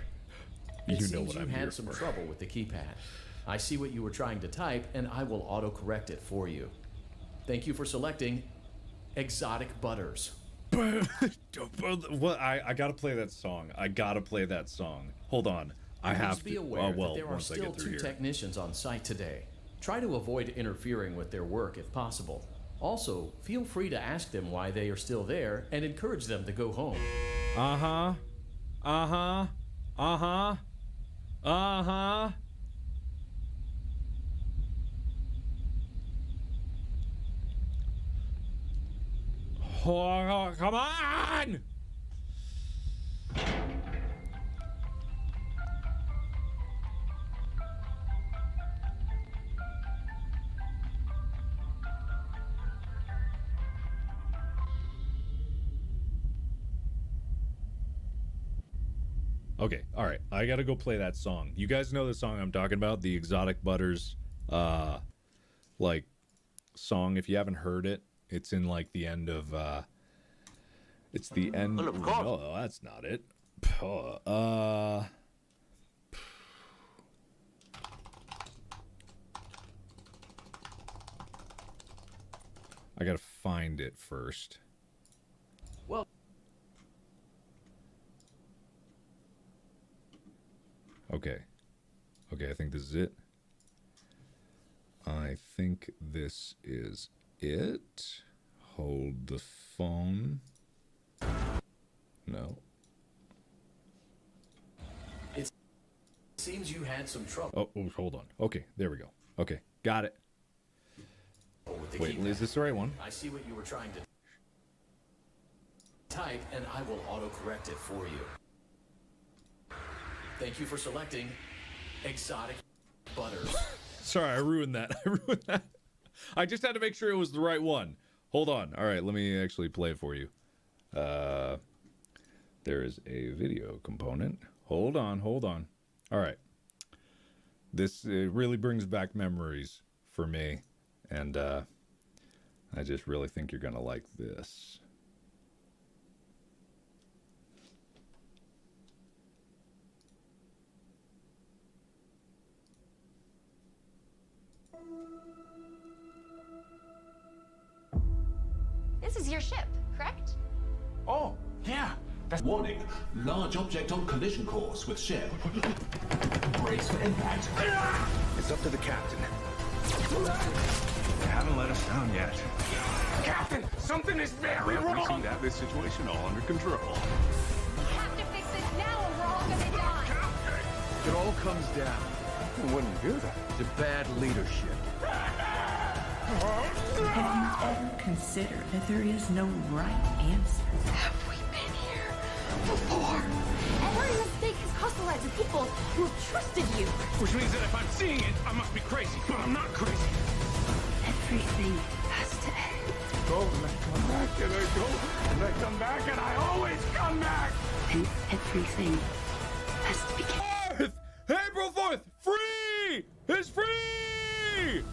It You know seems what you I'm here had some for. trouble with the keypad. I see what you were trying to type, and I will auto-correct it for you. Thank you for selecting Exotic Butters. What? I gotta play that song. I gotta play that song. Hold on. I have Please be to. aware Well, that there are once I still get through 2 here. technicians on site today. Try to avoid interfering with their work if possible. Also, feel free to ask them why they are still there and encourage them to go home. Uh-huh. Uh-huh. Uh-huh. Uh-huh. Oh, come on! Okay, all right. I gotta go play that song. You guys know the song I'm talking about, the Exotic Butters, like song. If you haven't heard it, it's in like the end of. It's the end. Well, of course. No, that's not it. I gotta find it first. Well. Okay. Okay, I think this is it. I think this is it. Hold the phone. No. It seems you had some trouble. Oh, hold on. Okay, there we go. Okay, got it. with the Wait, keypad. is this the right one? I see what you were trying to type, and I will autocorrect it for you. Thank you for selecting Exotic Butters. Sorry, I ruined that. I ruined that. I just had to make sure it was the right one. Hold on. All right, let me actually play it for you. There is a video component. Hold on. All right. This really brings back memories for me, and I just really think you're gonna like this. This is your ship, correct? Oh, yeah. That's warning. Large object on collision course with ship. Brace for impact. It's up to the captain. They haven't let us down yet. Captain, something is very wrong. We seem to have this situation all under control. We have to fix this now or we're all gonna die. It all comes down. Wouldn't do that. To bad leadership. Have you ever considered that there is no right answer? Have we been here before? Every mistake has cost the lives of people who have trusted you. Which means that if I'm seeing it, I must be crazy. But I'm not crazy. Everything has to end. Go and I come back and I go and I come back and I always come back. And everything has to begin. April 4th! Free! It's free!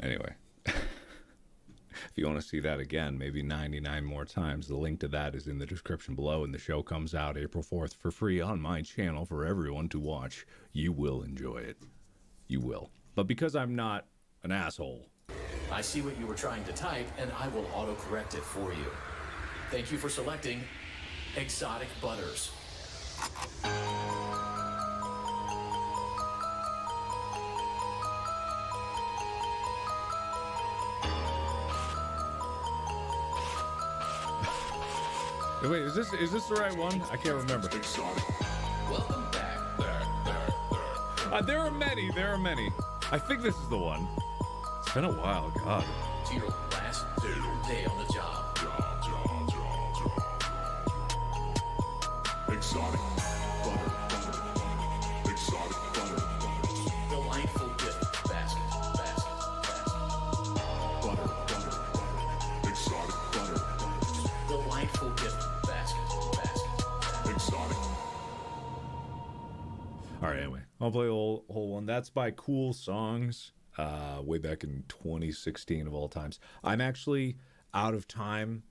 Anyway, if you want to see that again, maybe 99 more times, the link to that is in the description below, and the show comes out April 4th for free on my channel for everyone to watch. You will enjoy it. You will. But because I'm not an asshole. I see what you were trying to type, and I will autocorrect it for you. Thank you for selecting Exotic Butters. Wait, is this the right one? I can't remember. Welcome back. There are many. I think this is the one. It's been a while, God. To your last day on the job. Exotic butter. Exotic butter. Delightful gift basket. Butter. Exotic butter. Delightful gift basket. Exotic. All right, anyway, I'll play the whole one. That's by Cool Songs, way back in 2016 of all times. I'm actually out of time,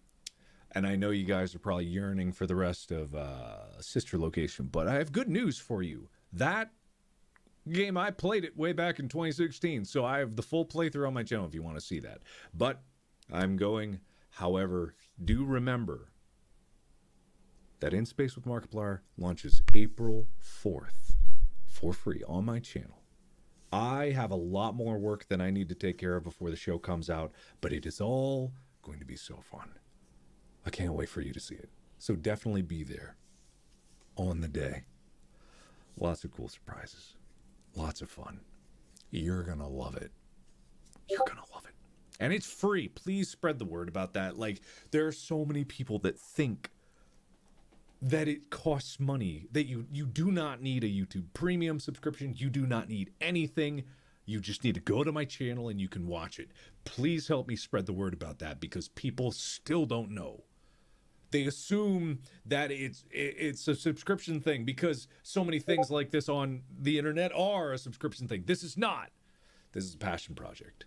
and I know you guys are probably yearning for the rest of Sister Location, but I have good news for you. That game, I played it way back in 2016, so I have the full playthrough on my channel if you want to see that. But I'm going, however, do remember that In Space with Markiplier launches April 4th for free on my channel. I have a lot more work than I need to take care of before the show comes out, but it is all going to be so fun. I can't wait for you to see it. So definitely be there on the day. Lots of cool surprises. Lots of fun. You're going to love it. You're going to love it. And it's free. Please spread the word about that. Like, there are so many people that think that it costs money, that you do not need a YouTube premium subscription. You do not need anything. You just need to go to my channel and you can watch it. Please help me spread the word about that, because people still don't know. They assume that it's a subscription thing because so many things like this on the internet are a subscription thing. This is not. This is a passion project.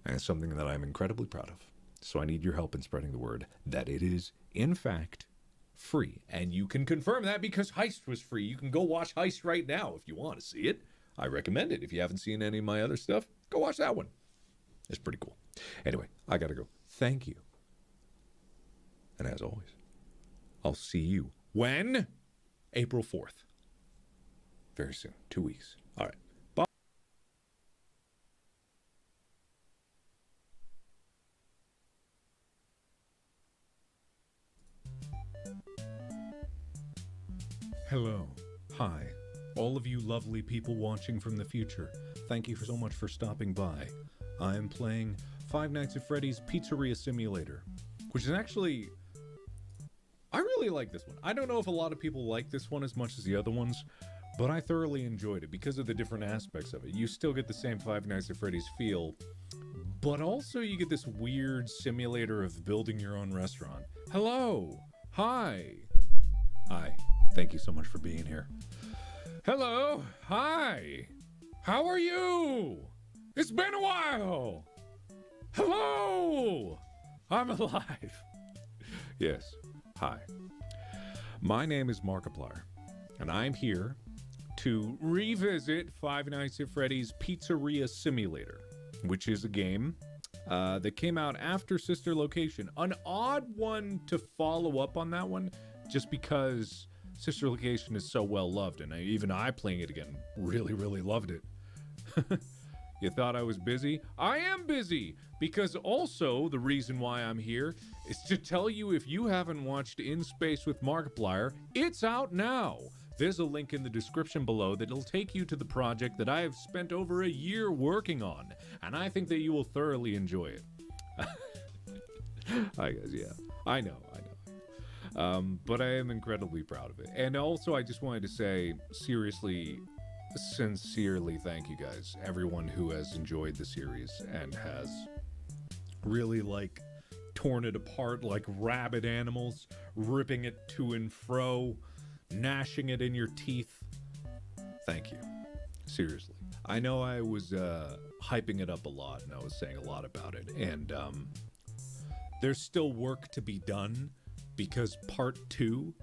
And it's something that I'm incredibly proud of. So I need your help in spreading the word that it is, in fact, free. And you can confirm that because Heist was free. You can go watch Heist right now if you want to see it. I recommend it. If you haven't seen any of my other stuff, go watch that one. It's pretty cool. Anyway, I gotta go. Thank you. And as always, I'll see you when? April 4th. Very soon. 2 weeks. All right. Bye. Hello. Hi. All of you lovely people watching from the future, thank you so much for stopping by. I am playing Five Nights at Freddy's Pizzeria Simulator, which is actually I really like this one. I don't know if a lot of people like this one as much as the other ones, but I thoroughly enjoyed it because of the different aspects of it. You still get the same Five Nights at Freddy's feel, but also you get this weird simulator of building your own restaurant. Hello. Hi. Hi. Thank you so much for being here. Hello. Hi. How are you? It's been a while. Hello. I'm alive. Yes. Hi. My name is Markiplier, and I'm here to revisit Five Nights at Freddy's Pizzeria Simulator, which is a game that came out after Sister Location. An odd one to follow up on that one, just because Sister Location is so well loved, and even I playing it again really, really loved it. You thought I was busy? I am busy, because also the reason why I'm here is to tell you, if you haven't watched In Space with Markiplier, it's out now. There's a link in the description below that'll take you to the project that I have spent over a year working on, and I think that you will thoroughly enjoy it. I guess, yeah. I know. But I am incredibly proud of it. And also, I just wanted to say, sincerely thank you guys, everyone who has enjoyed the series and has really torn it apart like rabid animals, ripping it to and fro, gnashing it in your teeth. Thank you. Seriously. I know I was hyping it up a lot, and I was saying a lot about it, and there's still work to be done because part 2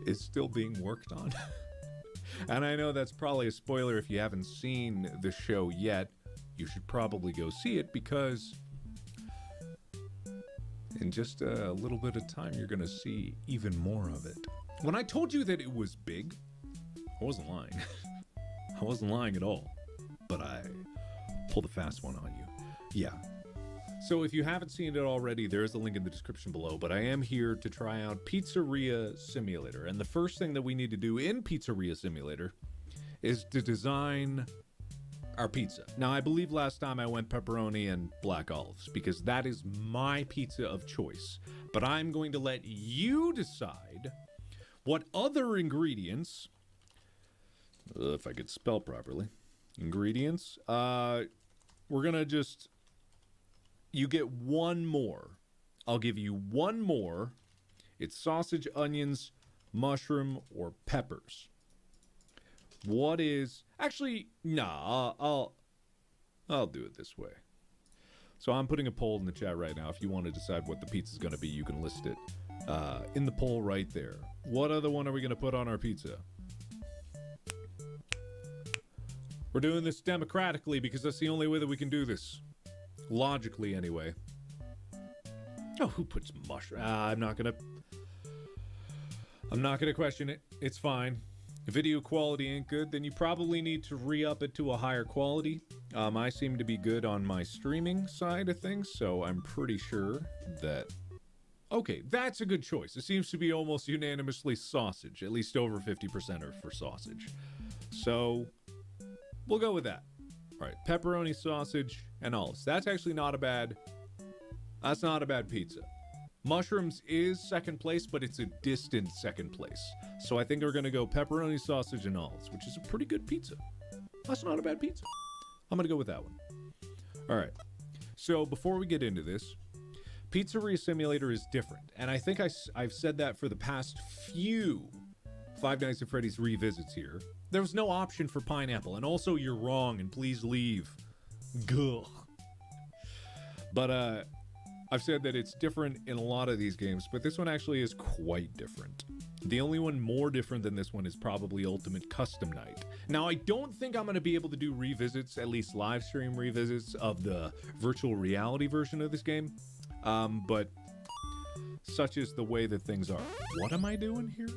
is still being worked on. And I know that's probably a spoiler if you haven't seen the show yet. You should probably go see it, because in just a little bit of time, you're going to see even more of it. When I told you that it was big, I wasn't lying. I wasn't lying at all. But I pulled a fast one on you. Yeah. So if you haven't seen it already, there's a link in the description below, but I am here to try out Pizzeria Simulator. And the first thing that we need to do in Pizzeria Simulator is to design our pizza. Now, I believe last time I went pepperoni and black olives, because that is my pizza of choice. But I'm going to let you decide what other ingredients, if I could spell properly, ingredients, we're going to just... You get one more. I'll give you one more. It's sausage, onions, mushroom, or peppers. What is... Actually, nah, I'll do it this way. So I'm putting a poll in the chat right now. If you want to decide what the pizza's going to be, you can list it in the poll right there. What other one are we going to put on our pizza? We're doing this democratically because that's the only way that we can do this. Logically, anyway. Oh, who puts mushroom? I'm not gonna question it. It's fine. If video quality ain't good, then you probably need to re-up it to a higher quality. I seem to be good on my streaming side of things, so I'm pretty sure that... Okay, that's a good choice. It seems to be almost unanimously sausage. At least over 50% are for sausage. So, we'll go with that. Alright, pepperoni, sausage, and olives. That's actually not a bad... That's not a bad pizza. Mushrooms is second place, but it's a distant second place. So I think we're going to go pepperoni, sausage, and olives, which is a pretty good pizza. That's not a bad pizza. I'm going to go with that one. Alright, so before we get into this, Pizzeria Simulator is different. And I think I've said that for the past few Five Nights at Freddy's revisits here. There was no option for pineapple, and also you're wrong, and please leave. Gugh. But, I've said that it's different in a lot of these games, but this one actually is quite different. The only one more different than this one is probably Ultimate Custom Night. Now, I don't think I'm going to be able to do revisits, at least live stream revisits, of the virtual reality version of this game. But such is the way that things are. What am I doing here?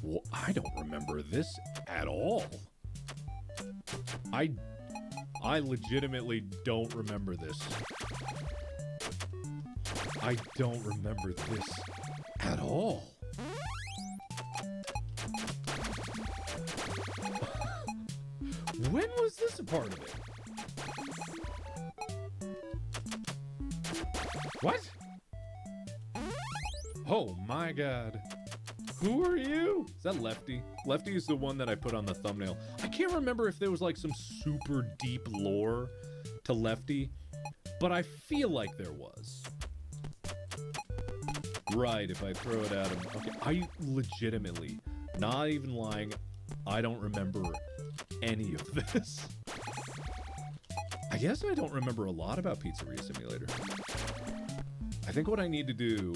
Well, I don't remember this at all. I legitimately don't remember this. I don't remember this at all. When was this a part of it? What? Oh my god. Who are you? Is that Lefty? Lefty is the one that I put on the thumbnail. I can't remember if there was like some super deep lore to Lefty, but I feel like there was. Right, if I throw it at him. Okay, I legitimately, not even lying, I don't remember any of this. I guess I don't remember a lot about Pizzeria Simulator. I think what I need to do,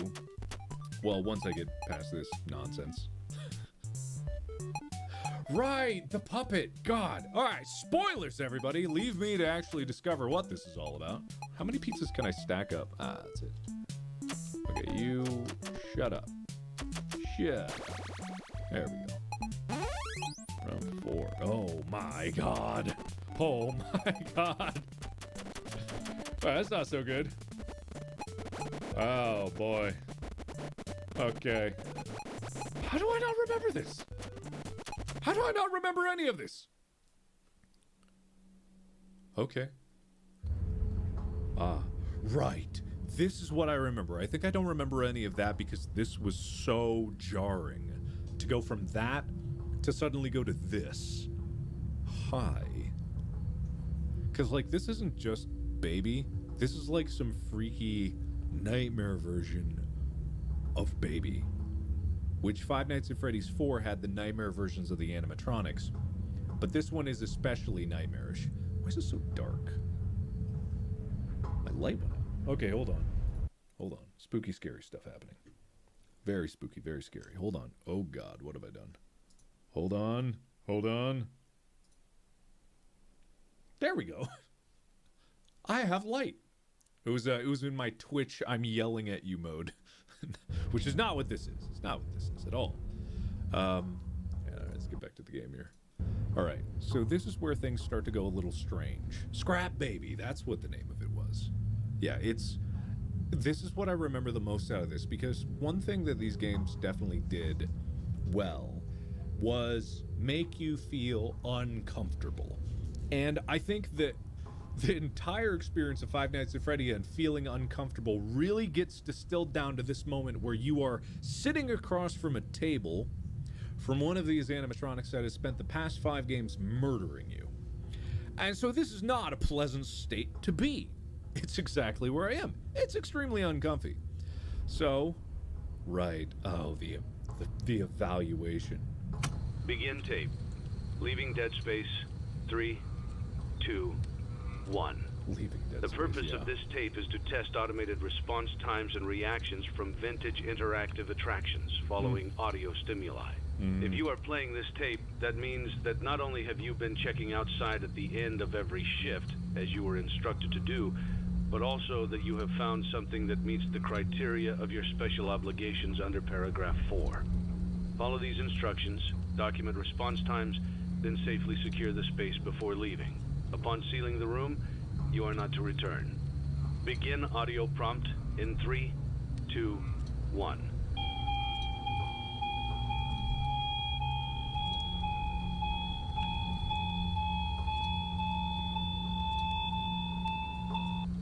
well, once I get past this nonsense. Right, the puppet. God. All right, spoilers, everybody. Leave me to actually discover what this is all about. How many pizzas can I stack up? Ah, that's it. Okay, you shut up. Shut up. There we go. Round 4. Oh my god. Oh my god. Alright, that's not so good. Oh boy. Okay. How do I not remember this? How do I not remember any of this? Okay. Ah, right. This is what I remember. I think I don't remember any of that because this was so jarring. To go from that to suddenly go to this. Hi. Because, like, this isn't just Baby. This is like some freaky nightmare version of Baby. Which Five Nights at Freddy's 4 had the nightmare versions of the animatronics. But this one is especially nightmarish. Why is it so dark? My light went out. Okay, hold on. Hold on. Spooky, scary stuff happening. Very spooky, very scary. Hold on. Oh god, what have I done? Hold on. Hold on. There we go. I have light. It was in my Twitch I'm yelling at you mode. Which is not what this is. It's not what this is at all. Yeah, let's get back to the game here. Alright, so this is where things start to go a little strange. Scrap Baby, that's what the name of it was. Yeah, this is what I remember the most out of this, because one thing that these games definitely did well was make you feel uncomfortable. And I think that the entire experience of Five Nights at Freddy and feeling uncomfortable really gets distilled down to this moment where you are sitting across from a table from one of these animatronics that has spent the past 5 games murdering you. And so this is not a pleasant state to be. It's exactly where I am. It's extremely uncomfy. So, right, oh, the evaluation. Begin tape. Leaving Dead Space. 3, 2, 1. Leaving Dead The Space, purpose yeah. of this tape is to test automated response times and reactions from vintage interactive attractions following audio stimuli. If you are playing this tape, that means that not only have you been checking outside at the end of every shift, as you were instructed to do, but also that you have found something that meets the criteria of your special obligations under paragraph 4. Follow these instructions, document response times, then safely secure the space before leaving. Upon sealing the room, you are not to return. Begin audio prompt in 3, 2, 1.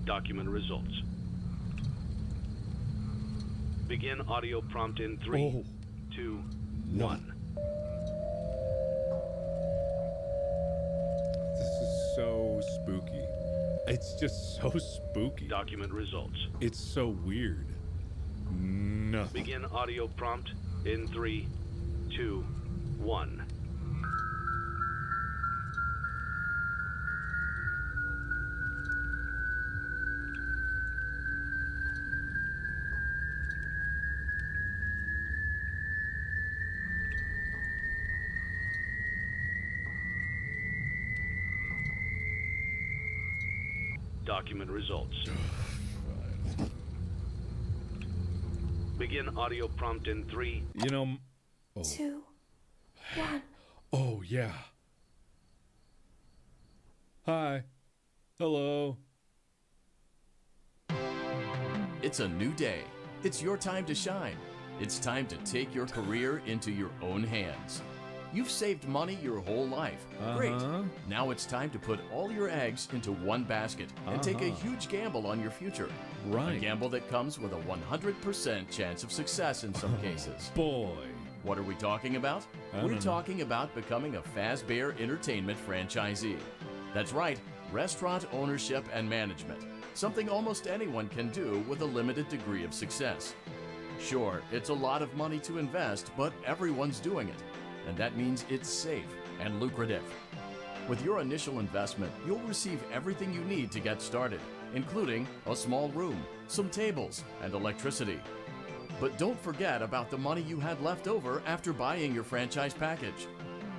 Document results. Begin audio prompt in 3, 2, 1. This is so spooky. It's just so spooky. Document results. It's so weird. Nothing. Begin audio prompt in 3, 2, 1. Document results. Begin audio prompt in 3. You know. 2, 1. Oh, yeah. Hi. Hello. It's a new day. It's your time to shine. It's time to take your career into your own hands. You've saved money your whole life. Great. Now it's time to put all your eggs into one basket and take a huge gamble on your future. Right. A gamble that comes with a 100% chance of success in some cases. Boy. What are we talking about? I We're don't know. talking about becoming a Fazbear Entertainment franchisee. That's right, restaurant ownership and management. Something almost anyone can do with a limited degree of success. Sure, it's a lot of money to invest, but everyone's doing it. And that means it's safe and lucrative. With your initial investment, you'll receive everything you need to get started, including a small room, some tables, and electricity. But don't forget about the money you had left over after buying your franchise package.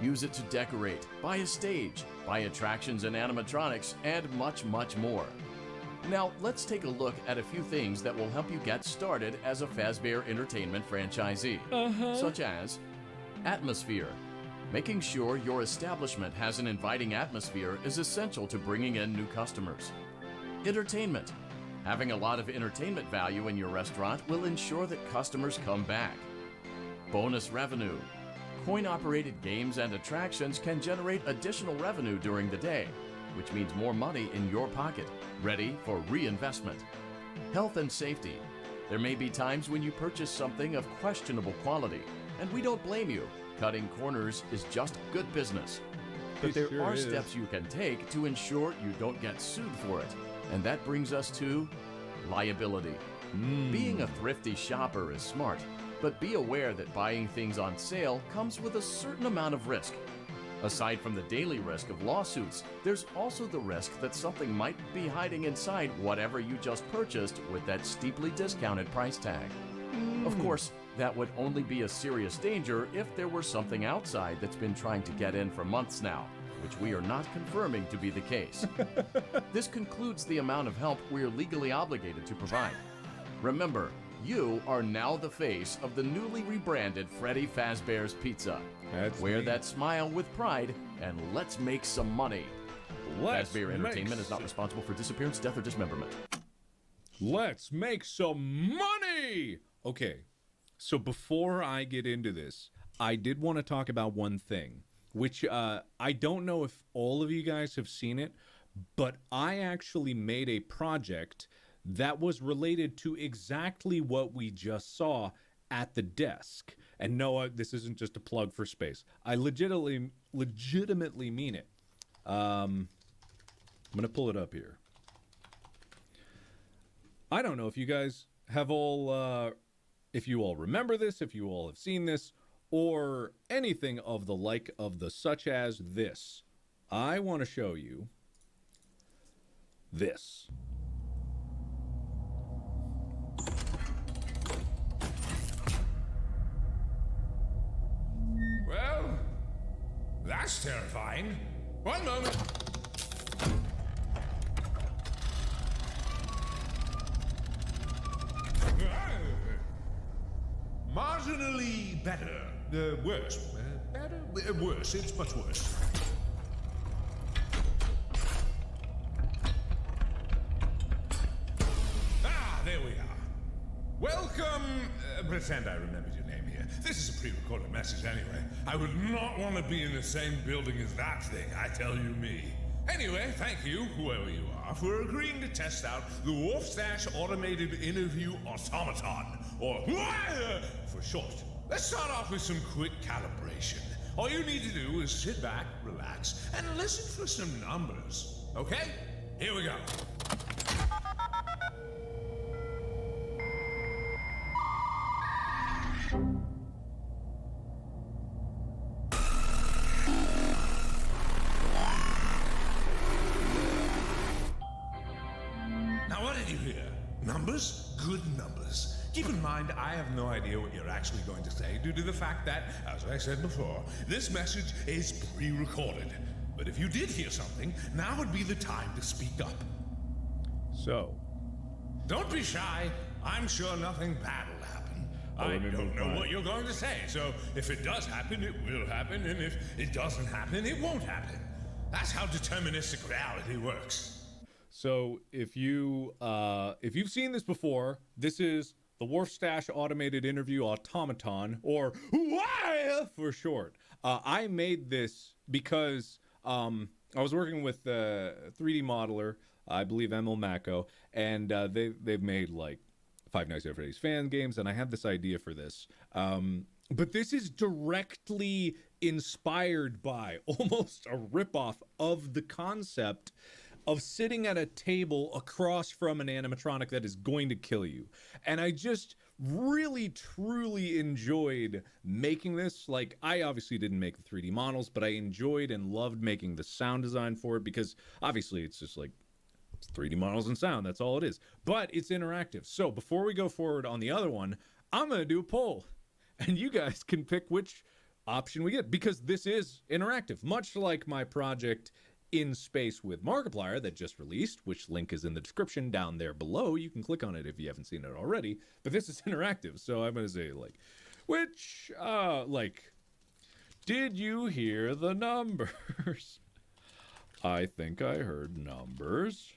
Use it to decorate, buy a stage, buy attractions and animatronics, and much, much more. Now, let's take a look at a few things that will help you get started as a Fazbear Entertainment franchisee, such as atmosphere. Making sure your establishment has an inviting atmosphere is essential to bringing in new customers. Entertainment. Having a lot of entertainment value in your restaurant will ensure that customers come back. Bonus revenue. Coin-operated games and attractions can generate additional revenue during the day, which means more money in your pocket, ready for reinvestment. Health and safety. There may be times when you purchase something of questionable quality, and we don't blame you. Cutting corners is just good business. But It there sure are is. steps you can take to ensure you don't get sued for it. And that brings us to liability. Being a thrifty shopper is smart, but be aware that buying things on sale comes with a certain amount of risk. Aside from the daily risk of lawsuits, there's also the risk that something might be hiding inside whatever you just purchased with that steeply discounted price tag. Of course, that would only be a serious danger if there were something outside that's been trying to get in for months now, which we are not confirming to be the case. This concludes the amount of help we're legally obligated to provide. Remember, you are now the face of the newly rebranded Freddy Fazbear's Pizza. Wear that smile with pride, and let's make some money. Fazbear Entertainment is not responsible for disappearance, death, or dismemberment. Let's make some money! Okay, so before I get into this, I did want to talk about one thing, which I don't know if all of you guys have seen it, but I actually made a project that was related to exactly what we just saw at the desk. And no, this isn't just a plug for space. I legitimately mean it. I'm going to pull it up here. I don't know if you guys have all, if you all remember this, if you all have seen this, or anything of the like of the such as this. I want to show you this. Well, that's terrifying. One moment. Marginally better. Worse. Better? Worse. It's much worse. Ah, there we are. Welcome. Pretend I remembered your name here. This is a pre-recorded message anyway. I would not want to be in the same building as that thing, I tell you me. Anyway, thank you, whoever you are, for agreeing to test out the Wolfstache Automated Interview Automaton, or for short. Let's start off with some quick calibration. All you need to do is sit back, relax, and listen for some numbers. Okay? Here we go. Now, what did you hear? Numbers? Good numbers. Keep in mind, I have no idea what you're actually going to say due to the fact that, as I said before, this message is pre-recorded. But if you did hear something, now would be the time to speak up. So, don't be shy. I'm sure nothing bad will happen. I don't know what you're going to say, so if it does happen, it will happen, and if it doesn't happen, it won't happen. That's how deterministic reality works. So if you've seen this before, this is the Wharf Stash Automated Interview Automaton, or WHY for short. I made this because I was working with a 3D modeler, I believe Emil Mako, and they've made like Five Nights at Freddy's fan games, and I had this idea for this. But this is directly inspired by, almost a ripoff of the concept of sitting at a table across from an animatronic that is going to kill you. And I just really, truly enjoyed making this. Like, I obviously didn't make the 3D models, but I enjoyed and loved making the sound design for it, because obviously it's just like, it's 3D models and sound, that's all it is. But it's interactive. So before we go forward on the other one, I'm going to do a poll. And you guys can pick which option we get, because this is interactive, much like my project In Space with Markiplier that just released, which link is in the description down there below. You can click on it if you haven't seen it already. But this is interactive, so I'm going to say, like, which, did you hear the numbers? I think I heard numbers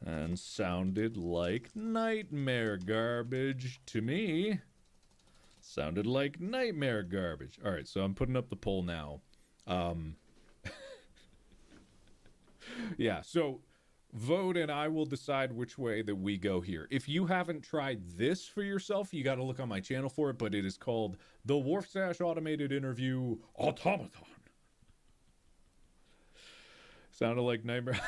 and sounded like nightmare garbage to me. Sounded like nightmare garbage. All right, so I'm putting up the poll now. Yeah, so vote and I will decide which way that we go here. If you haven't tried this for yourself, you got to look on my channel for it, but it is called the Wharf Stash Automated Interview Automaton. Sounded like nightmare.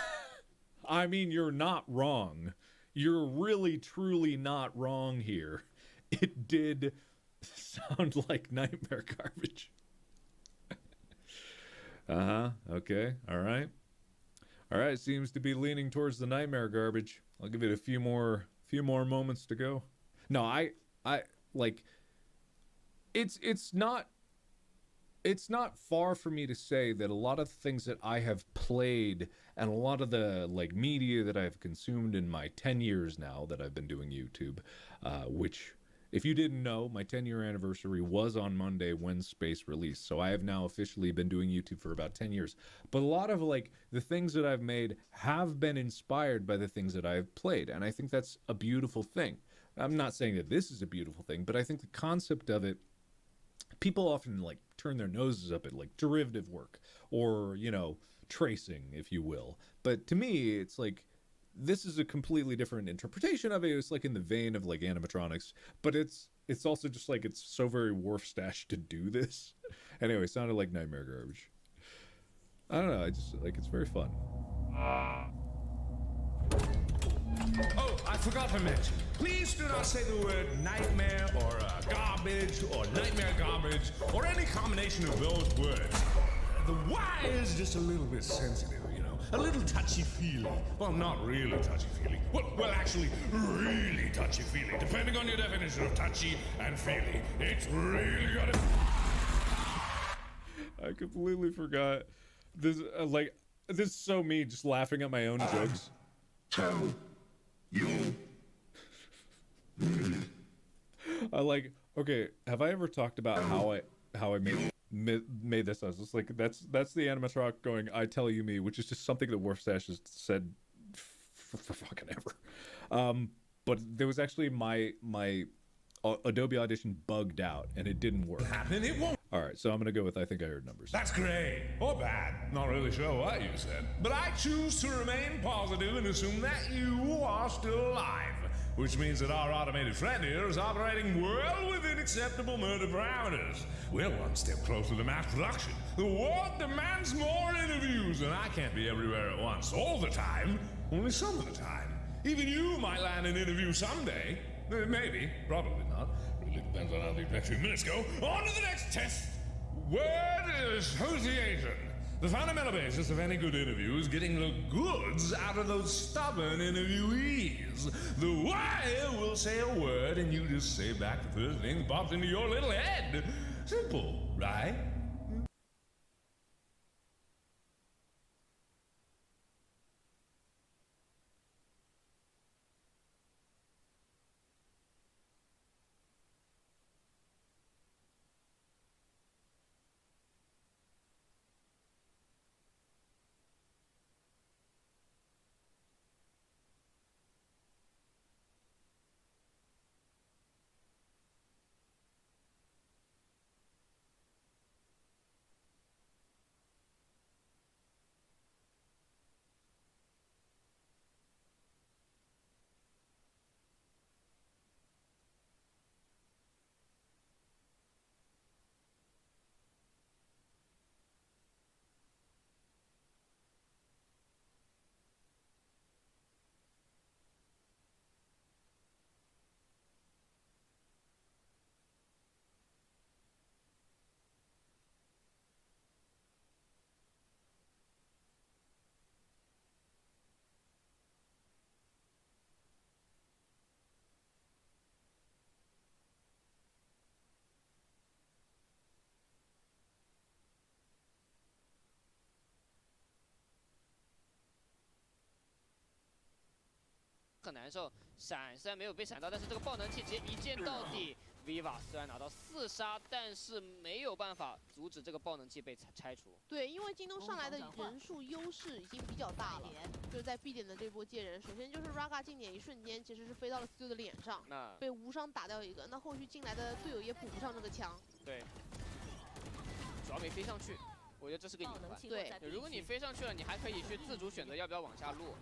I mean, you're not wrong. You're really, truly not wrong here. It did sound like nightmare garbage. Okay, all right. All right, seems to be leaning towards the nightmare garbage. I'll give it a few more moments to go. No, I like, it's not far for me to say that a lot of things that I have played and a lot of the like media that I've consumed in my 10 years now that I've been doing YouTube, which, if you didn't know, my 10-year anniversary was on Monday when Space released. So I have now officially been doing YouTube for about 10 years. But a lot of like the things that I've made have been inspired by the things that I've played. And I think that's a beautiful thing. I'm not saying that this is a beautiful thing, but I think the concept of it, people often like turn their noses up at like derivative work or, you know, tracing, if you will. But to me, it's like, this is a completely different interpretation of it. It's like in the vein of like animatronics, but it's also just like, it's so very Wharf Stash to do this. Anyway, it sounded like nightmare garbage. I don't know, I just like, it's very fun. Oh, I forgot to mention. Please do not say the word nightmare or garbage or nightmare garbage or any combination of those words. The Y is just a little bit sensitive, you know, a little touchy-feely. Well, not really touchy-feely. Well, actually, really touchy-feely. Depending on your definition of touchy and feely, it's really got it. I completely forgot. This, this is so me just laughing at my own jokes. Tell you. I like, okay, have I ever talked about how I made this? I was just like, that's the animatronic going, I tell you me, which is just something that Wharf Stash has said for fucking ever. But there was actually my Adobe Audition bugged out and it didn't work. And it won't. All right, so I'm gonna go with I think I heard numbers. That's great or bad. Not really sure what you said, but I choose to remain positive and assume that you are still alive, which means that our automated friend here is operating well within acceptable murder parameters. We're one step closer to mass production. The world demands more interviews, and I can't be everywhere at once all the time, only some of the time. Even you might land an interview someday. Maybe, probably not. Really depends on how these next few minutes go. On to the next test. Word is association. The fundamental basis of any good interview is getting the goods out of those stubborn interviewees. The wire will say a word and you just say back the first thing that pops into your little head. Simple, right? 很难受。闪虽然没有被闪到，但是这个爆能器直接一剑到底。Viva 虽然拿到4杀，但是没有办法阻止这个爆能器被拆除。对，因为京东上来的人数优势已经比较大了，就是在 B 点的这波接人，首先就是 Raga 进点一瞬间其实是飞到了 Stu 的脸上，被无伤打掉一个，那后续进来的队友也补不上这个枪。对，主要没飞上去，我觉得这是个隐患。对，如果你飞上去了，你还可以去自主选择要不要往下落，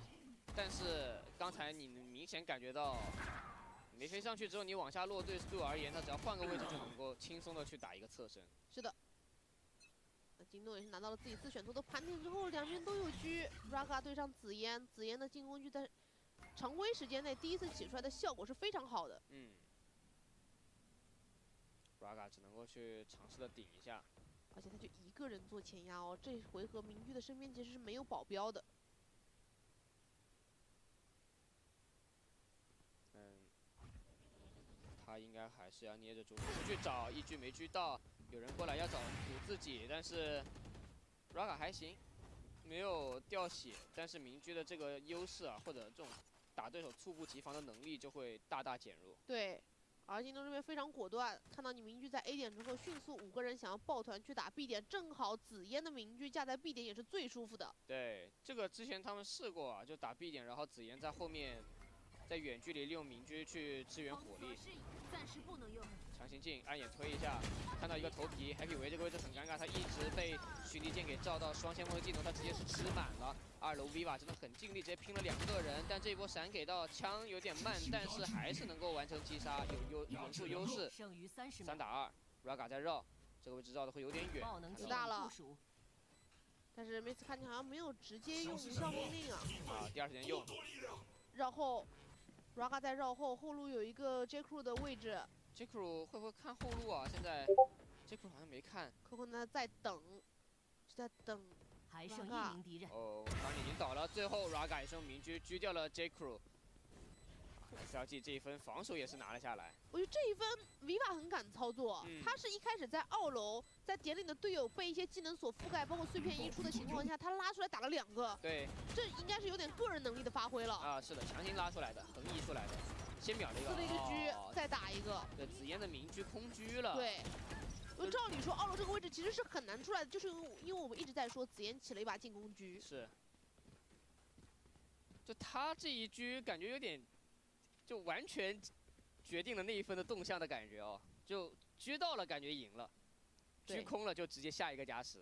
但是刚才你明显感觉到。没飞上去之后，你往下落，对 Stu 而言，他只要换个位置就能够轻松的去打一个侧身。是的。那京东也是拿到了自己自选图的盘点之后，两边都有狙。Raga 对上紫嫣，紫嫣的进攻狙在常规时间内第一次起出来的效果是非常好的。Raga 只能够去尝试的顶一下，而且他就一个人做前压哦。这回合明居的身边其实是没有保镖的。他应该还是要捏着主去找一狙没狙到，有人过来要找补自己，但是 Raga 还行，没有掉血，但是明居的这个优势啊，或者这种打对手猝不及防的能力就会大大减弱。对，而京东这边非常果断，看到你明居在 A 点之后，迅速5个人想要抱团去打 B 点，正好紫嫣的明居架在 B 点也是最舒服的。对，这个之前他们试过啊，就打 B 点，然后紫嫣在后面。在远距离利用明居去支援火力，暂时不能用。强行进，暗眼推一下，看到一个头皮 ，Happy 维这个位置很尴尬，他一直被蓄力剑给照到双先锋的镜头，他直接是吃满了。2楼 Viva 真的很尽力，直接拼了2个人，但这一波闪给到枪有点慢，但是还是能够完成击杀，有人数优势。剩余30秒。3打2 ，Raga 在绕，这个位置绕的会有点远。子大了。但是梅斯卡尼好像没有直接用无效命令啊。第2时间用。然后。Raga 在绕后，后路有一个 J.Crew 的位置。J.Crew 会不会看后路啊？现在 J.Crew 好像没看。Coco 呢在等，是在等。还剩1名敌人。哦，当已经倒了，最后 Raga 也是用明狙狙掉了 J.Crew。SLG 这一分防守也是拿了下来。我觉得这一分 Viva 很敢操作，他是一开始在2楼，在点里的队友被一些技能所覆盖，包括碎片移出的情况下，他拉出来打了2个。对，这应该是有点个人能力的发挥了。啊，是的，强行拉出来的，横移出来的，先秒了一个，撕了一个狙，再打一个。对，紫嫣的明狙空狙了。对。照理说，2楼这个位置其实是很难出来的，就是因为我们一直在说紫嫣起了一把进攻狙。是。就他这一狙感觉有点。就完全决定了那一分的动向的感觉哦，就狙到了感觉赢了，狙空了就直接下一个加10，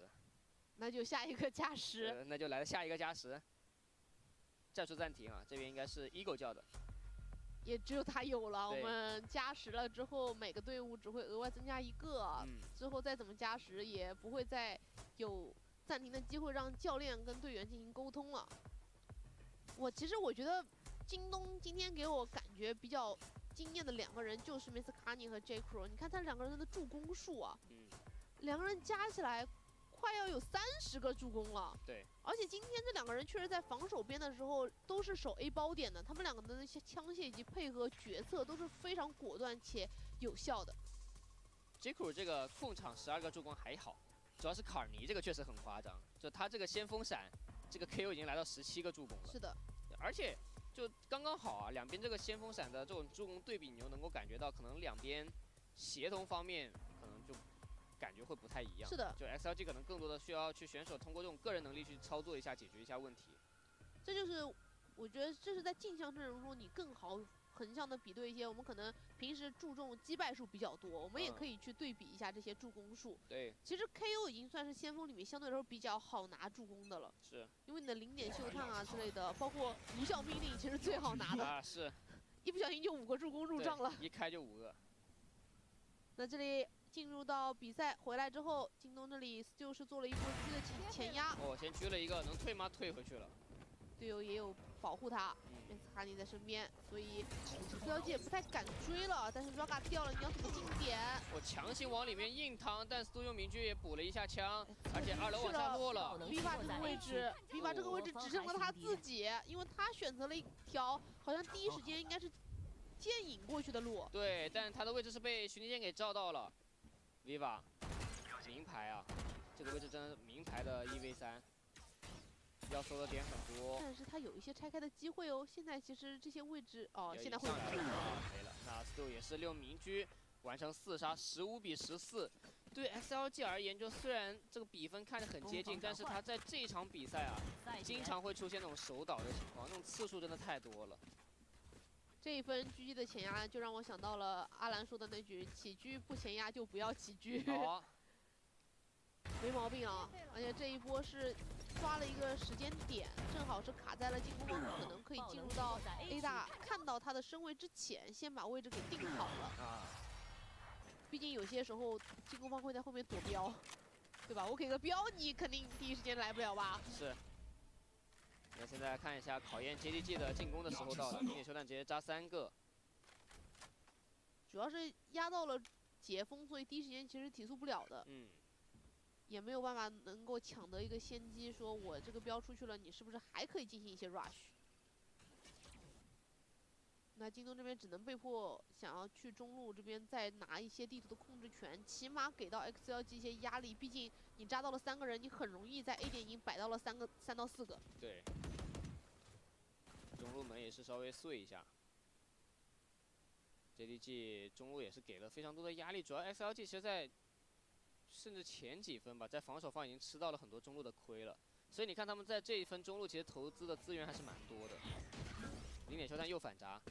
那就下一个加10，那就来了下一个加10，战术暂停啊，这边应该是 Ego 叫的，也只有他有了。我们加10了之后，每个队伍只会额外增加1个，之后再怎么加10也不会再有暂停的机会让教练跟队员进行沟通了。其实我觉得。京东今天给我感觉比较惊艳的2个人就是 Miss Kani 和 J.Crew， 你看他2个人的助攻数啊，2个人加起来快要有30个助攻了。对，而且今天这2个人确实在防守边的时候都是守 A 包点的，他们2个的那些枪械以及配合决策都是非常果断且有效的。J.Crew 这个控场12个助攻还好，主要是卡尔尼这个确实很夸张，就他这个先锋闪，这个 KO 已经来到17个助攻了。是的，而且。就刚刚好啊，两边这个先锋闪的这种助攻对比，你就能够感觉到，可能两边协同方面可能就感觉会不太一样。是的，就 XLG 可能更多的需要去选手通过这种个人能力去操作一下，解决一下问题。这就是我觉得这是在镜像阵容中你更好横向的比对一些我们可能平时注重击败数比较多，我们也可以去对比一下这些助攻数。对，其实 KO 已经算是先锋里面相对来说比较好拿助攻的了。是，因为你的0点秀探啊之类的，包括无效命令，其实最好拿的。啊，是。一不小心就5个助攻入账了。一开就5个。那这里进入到比赛回来之后，京东这里就是做了一波狙的前压。哦，先狙了一个，能退吗？退回去了。队友也有保护他，梅斯卡尼在身边，所以SLG也不太敢追了。但是 Raga 掉了，你要怎么进点？我强行往里面硬趟，但Stu用明狙也补了一下枪，而且2楼往下落了。Viva 这个位置，Viva 这个位置只剩了他自己，因为他选择了一条好像第一时间应该是剑引过去的路。对，但他的位置是被徐尼剑给照到了。Viva，名牌啊，这个位置真的是名牌的1v3。要搜的点很多。但是他有一些拆开的机会哦。现在其实这些位置哦，现在会上来了，没了。那 Stu 也是6民居完成4杀，15比14。对 XLG 而言，就虽然这个比分看着很接近，但是他在这一场比赛啊，经常会出现那种手倒的情况，那种次数真的太多了。这一分狙击的前压就让我想到了阿兰说的那句：起狙不前压就不要起狙。好，没毛病啊！而且这一波是抓了一个时间点，正好是卡在了进攻方可能可以进入到 A 大看到他的身位之前，先把位置给定好了。啊。毕竟有些时候进攻方会在后面躲标，对吧？我给个标，你肯定第一时间来不了吧？是。那现在看一下考验 JDG 的进攻的时候到了，零点球弹直接扎3个。主要是压到了解封，所以第一时间其实提速不了的。嗯。也没有办法能够抢得一个先机，说我这个标出去了，你是不是还可以进行一些 rush？ 那京东这边只能被迫想要去中路这边再拿一些地图的控制权，起码给到 XLG 一些压力。毕竟你扎到了3个人，你很容易在 A 点已经摆到了3到4个。对。中路门也是稍微碎一下。JDG 中路也是给了非常多的压力，主要 XLG 其实在甚至前几分吧，在防守方已经吃到了很多中路的亏了。所以你看他们在这一分中路其实投资的资源还是蛮多的。0点球弹又反砸。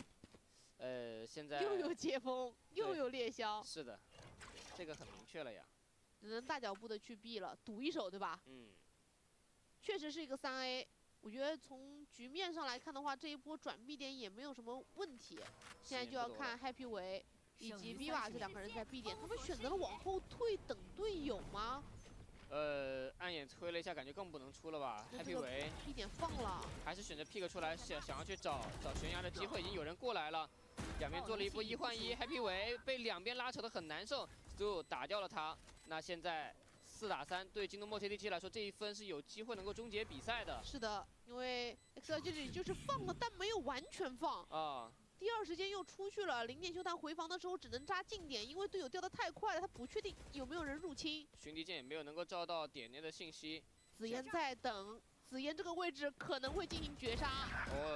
现在又有解封，又有猎枭。是的，这个很明确了呀。只能大脚步的去避了，赌一手，对吧？嗯。确实是一个3A， 我觉得从局面上来看的话，这一波转B点也没有什么问题。现在就要看 Happy 维以及 Viva 这2个人在 B 点，他们选择了往后退等队友吗？暗眼推了一下，感觉更不能出了吧 ？Happy 维 B 点放了，还是选择 pick 出来，想要去找悬崖的机会，已经有人过来了。两边做了一波1换1 ，Happy 维被两边拉扯得很难受，就打掉了他。那现在4打3，对京东墨 JDG 来说，这一分是有机会能够终结比赛的。是的，因为 XL 这里就是放了，但没有完全放啊。第二时间又出去了，0点球弹回防的时候只能扎近点，因为队友掉得太快了，他不确定有没有人入侵。巡敌舰也没有能够照到点内的信息。紫妍在等。紫妍这个位置可能会进行绝杀。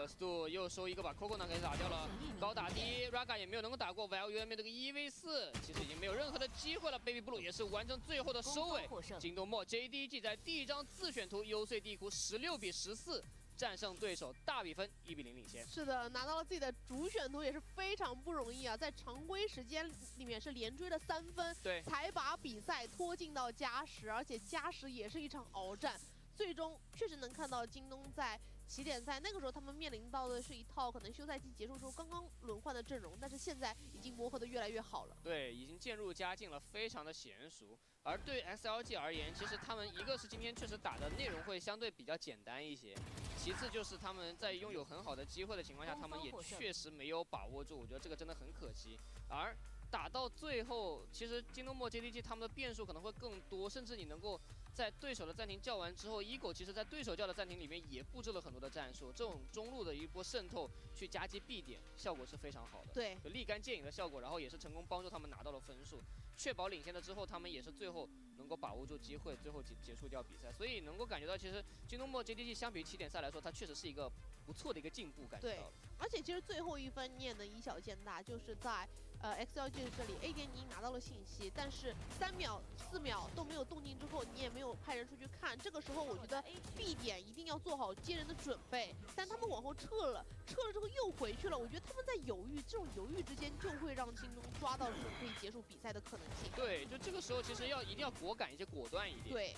Stu 又收一个把 Coco 呢给打掉了，高打低 ，Raga 也没有能够打过 ，Val 面对这个1v4，其实已经没有任何的机会了。Baby Blue 也是完成最后的收尾。京东墨 JDG 在第一张自选图优碎地图16比14战胜对手，大比分1比0领先。是的，拿到了自己的主选图也是非常不容易啊，在常规时间里面是连追了3分，对，才把比赛拖进到加时，而且加时也是一场鏖战。最终确实能看到京东在起点赛那个时候，他们面临到的是一套可能休赛期结束之后刚刚轮换的阵容，但是现在已经磨合的越来越好了。对，已经渐入佳境了，非常的娴熟。而对 SLG 而言，其实他们一个是今天确实打的内容会相对比较简单一些，其次就是他们在拥有很好的机会的情况下，他们也确实没有把握住，我觉得这个真的很可惜。而打到最后，其实京东墨 JDG 他们的变数可能会更多，甚至你能够在对手的暂停叫完之后，Eagle 其实在对手叫的暂停里面也布置了很多的战术，这种中路的一波渗透去夹击 B 点，效果是非常好的。对，就立竿见影的效果，然后也是成功帮助他们拿到了分数，确保领先了之后，他们也是最后能够把握住机会，最后结束掉比赛。所以能够感觉到，其实京东墨 JDG 相比于起点赛来说，它确实是一个不错的一个进步，感觉到了。而且其实最后一分你也能以小见大，就是在XLG 这里 A 点你已经拿到了信息，但是3秒、4秒都没有动静之后，你也没有派人出去看。这个时候我觉得 B 点一定要做好接人的准备，但他们往后撤了之后又回去了。我觉得他们在犹豫，这种犹豫之间就会让京东抓到这种可以结束比赛的可能性。对，就这个时候其实一定要果敢一些，果断一点。对。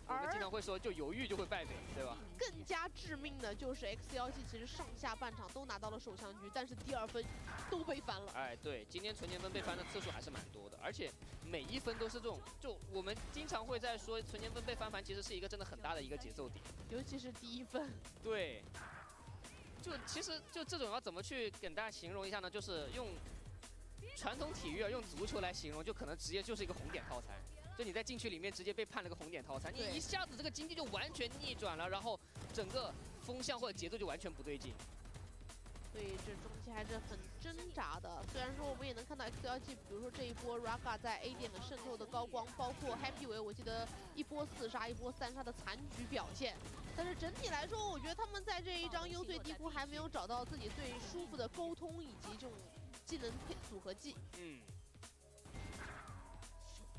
我们经常会说，就犹豫就会败北，对吧？更加致命的就是 XLG 其实上下半场都拿到了首枪局，但是第2分都被翻了。哎，对，今天纯前分被翻的次数还是蛮多的，而且每一分都是这种，就我们经常会在说纯前分被翻盘，其实是一个真的很大的一个节奏点，尤其是第1分。对，其实这种要怎么去跟大家形容一下呢？就是用传统体育用足球来形容，就可能直接就是一个红点套餐。就你在禁区里面直接被判了个红点套餐，你一下子这个经济就完全逆转了，然后整个风向或者节奏就完全不对劲。所以这中期还是很挣扎的。虽然说我们也能看到 X17，比如说这一波 Raga 在 A 点的渗透的高光，包括 Happy 维，我记得一波4杀一波3杀的残局表现。但是整体来说，我觉得他们在这一张幽邃低谷还没有找到自己最舒服的沟通以及这种技能组合技。